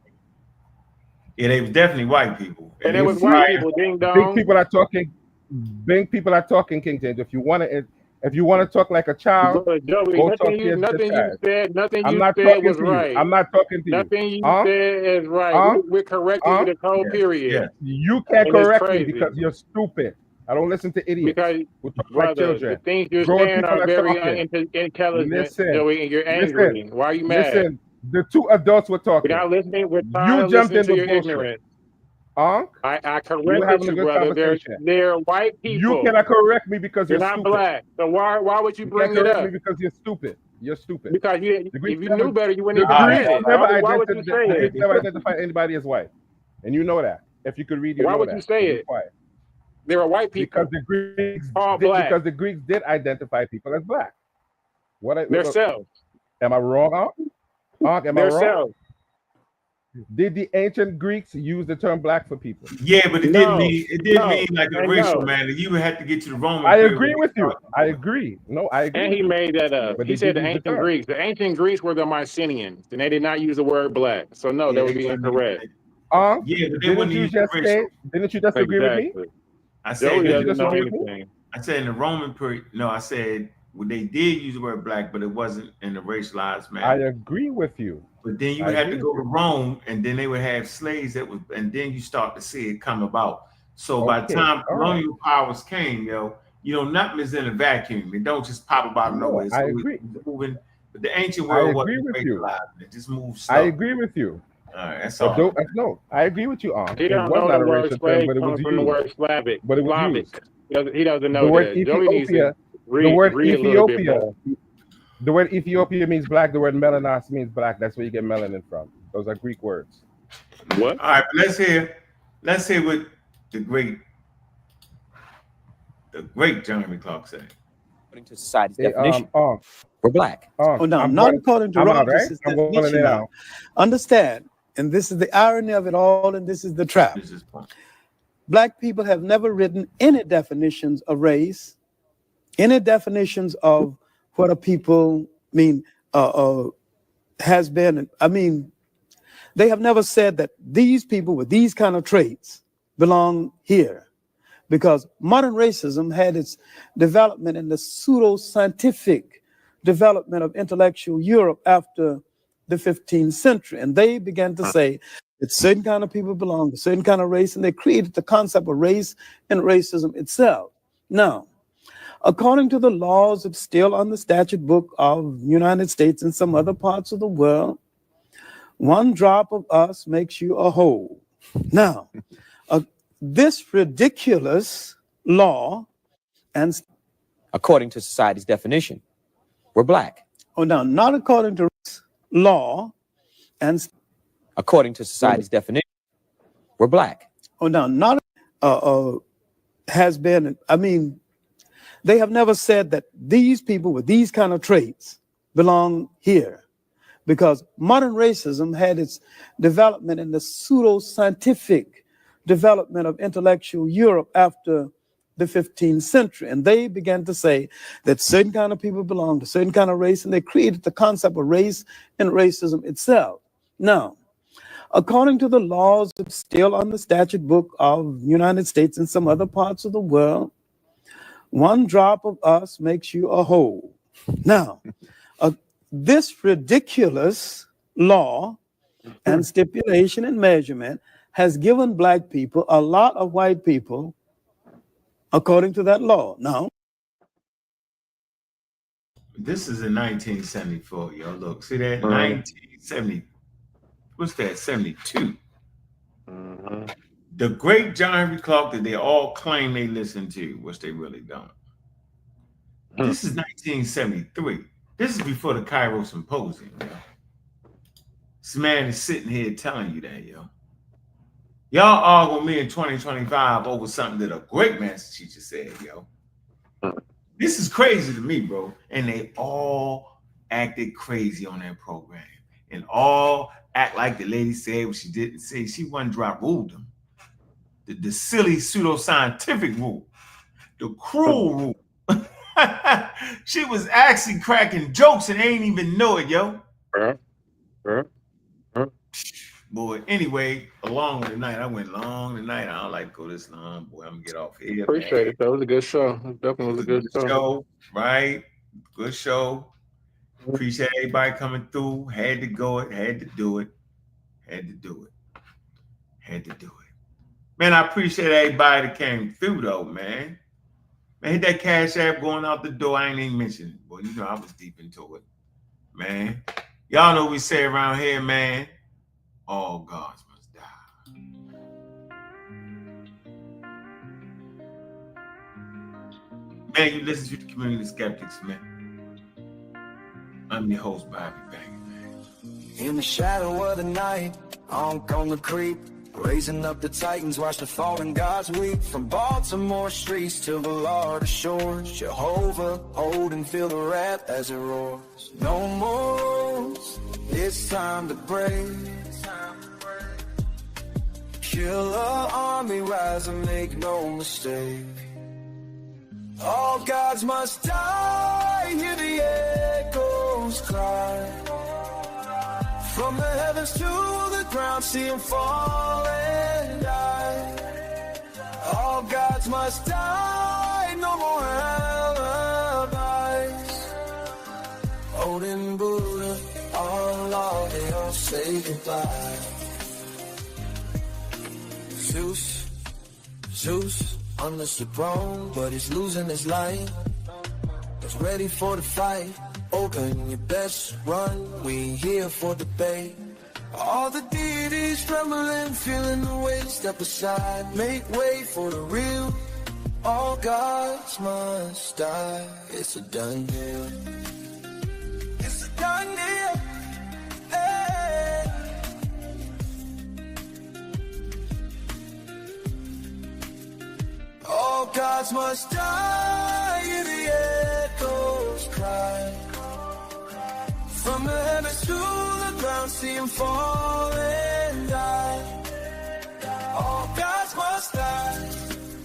Yeah, they was definitely white people. And it was white people. Ding dong. Big people are talking. Big people are talking, King James. If you want to talk like a child, Joey, go talk nothing you said I'm not said talking was to you. right. I'm not talking to you. Nothing you said is right. We're correcting you this whole period. Yeah. You can't correct me because you're stupid. I don't listen to idiots who talk like children. The things you're Grown saying people are very talking. intelligent, Listen, Joey, and you're angry. Why are you mad? Listen, the two adults were talking. We're not listening. We're trying You to jumped listen in to with your bullshit. ignorance. Ankh? I You were corrected having a you, good brother. conversation. They're white people. You cannot correct me because you're you're not stupid. black. So why would you bring can't it correct up? me because you're stupid. You're stupid. Because if you knew better, you wouldn't The even Greeks say it. Why would you say it? never identified anybody as white, and you know that. If you could read, you Why know would that. you say Be it? quiet. They were white people. Because the Greeks all did, black. because the Greeks did identify people as black. Themselves. Am I wrong, Ankh? Ankh, am I wrong? Themselves. Did the ancient Greeks use the term black for people? Yeah, but it didn't mean like a racial manner. You would have to get to the Roman. I agree with you. I agree. No, I agree. And he made that up. But He said the did use ancient Greeks. The ancient Greeks were the Mycenaeans, and they did not use the word black. So no, that would be incorrect. Yeah, but they didn't wouldn't you use just racial. say? Didn't you just agree with me? I said Joey didn't doesn't you know disagree with me? anything. I said in the Roman period. No, I said they did use the word black, but it wasn't in a racialized manner. I agree with you. But then you would have to go to Rome, and then they would have slaves that was, and then you start to see it come about. So by the time colonial powers came, nothing is in a vacuum. It don't just pop about nowhere. So I agree. Moving, but the ancient world wasn't racialized. It just moved slow. I agree with you. All right, that's all. No, I agree with you, Ankh. He It don't was know not the a word racial slave term, but it was comes from the used. word Slavic. But it was used. He doesn't know The word that. Joey needs to the word read a little bit Ethiopia. more. The word Ethiopia means black. The word melanos means black. That's where you get melanin from. Those are Greek words. What? All right, let's hear what the great Jeremy Clark said. According to society's definition, we're black. Oh no, not according to Roger's definition. Now. Understand, and this is the irony of it all, and this is the trap. Black people have never written any definitions of race, any definitions of what a people mean has been. I mean, they have never said that these people with these kind of traits belong here, because modern racism had its development in the pseudo-scientific development of intellectual Europe after the 15th century. And they began to say that certain kind of people belong to certain kind of race, and they created the concept of race and racism itself. Now, according to the laws that's still on the statute book of the United States and some other parts of the world, one drop of us makes you a whole. Now, this ridiculous law, and according to society's definition, we're black. Oh, no, not according to law, and according to society's definition, we're black. Oh, no, not has been. I mean, they have never said that these people with these kind of traits belong here, because modern racism had its development in the pseudo-scientific development of intellectual Europe after the 15th century. And they began to say that certain kind of people belong to certain kind of race, and they created the concept of race and racism itself. Now, according to the laws that's still on the statute book of the United States and some other parts of the world, one drop of us makes you a whole. Now, this ridiculous law and stipulation and measurement has given black people a lot of white people according to that law. Now, this is in 1974, yo. Look, see that? 1970. What's that? 72. The great John Henry Clark that they all claim they listen to, which they really don't. This is 1973. This is before the Cairo Symposium, yo. This man is sitting here telling you that, yo. Y'all argue with me in 2025 over something that a great master teacher said, yo. This is crazy to me, bro. And they all acted crazy on that program. and all act like the lady said what she didn't say. She wasn't dry ruled them. The silly pseudo-scientific rule, the cruel rule. She was actually cracking jokes and they ain't even know it, yo. Boy, anyway, along with the night, I went long tonight. I don't like to go this long, boy. I'm gonna get off here. Appreciate it. That was a good show. It definitely was a good show. Right? Good show. Appreciate everybody coming through. Had to go it, had to do it, had to do it, had to do it. Man, I appreciate everybody that came through though, man. Man, hit that Cash App going out the door. I ain't even mentioned it. Boy, you know I was deep into it. Man. Y'all know what we say around here, man. All gods must die. Man, you listen to the Community Skeptics, man. I'm your host, Bobby Bang, man. In the shadow of the night, Ankh on the creep, raising up the titans, watch the fallen gods weep. From Baltimore streets to the Florida shores, Jehovah, hold and feel the wrath as it roars. No more rules, it's time to break. Killer army rise and make no mistake. All gods must die, hear the echoes cry. From the heavens to the ground, see them fall and die. All gods must die, no more alibis. Odin, Buddha, Allah, they all say goodbye. Zeus, on the throne, but he's losing his life. He's ready for the fight. Open your best run, we here for debate. All the deities trembling, feeling the weight. Step aside, make way for the real. All gods must die. It's a done deal. It's a done deal. Hey. All gods must die, hear the echoes cry. From the heavens to the ground, see them fall and die. All gods must die,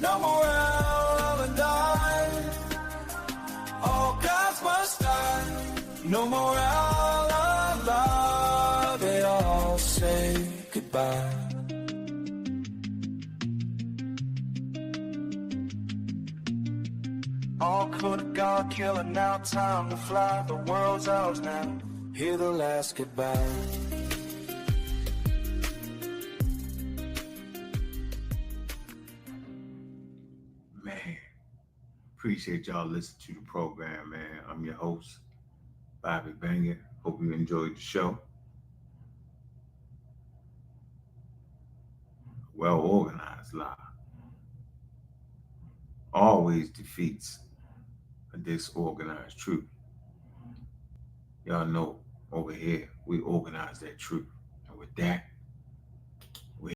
no more out and die. All gods must die, no more out alive. They all say goodbye. All could have gone killing, now time to fly. The world's ours now, hear the last goodbye. Man, appreciate y'all listening to the program, man. I'm your host, Bobby Banger. Hope you enjoyed the show. Well organized lie always defeats a disorganized truth. Y'all know over here we organize that truth. And with that,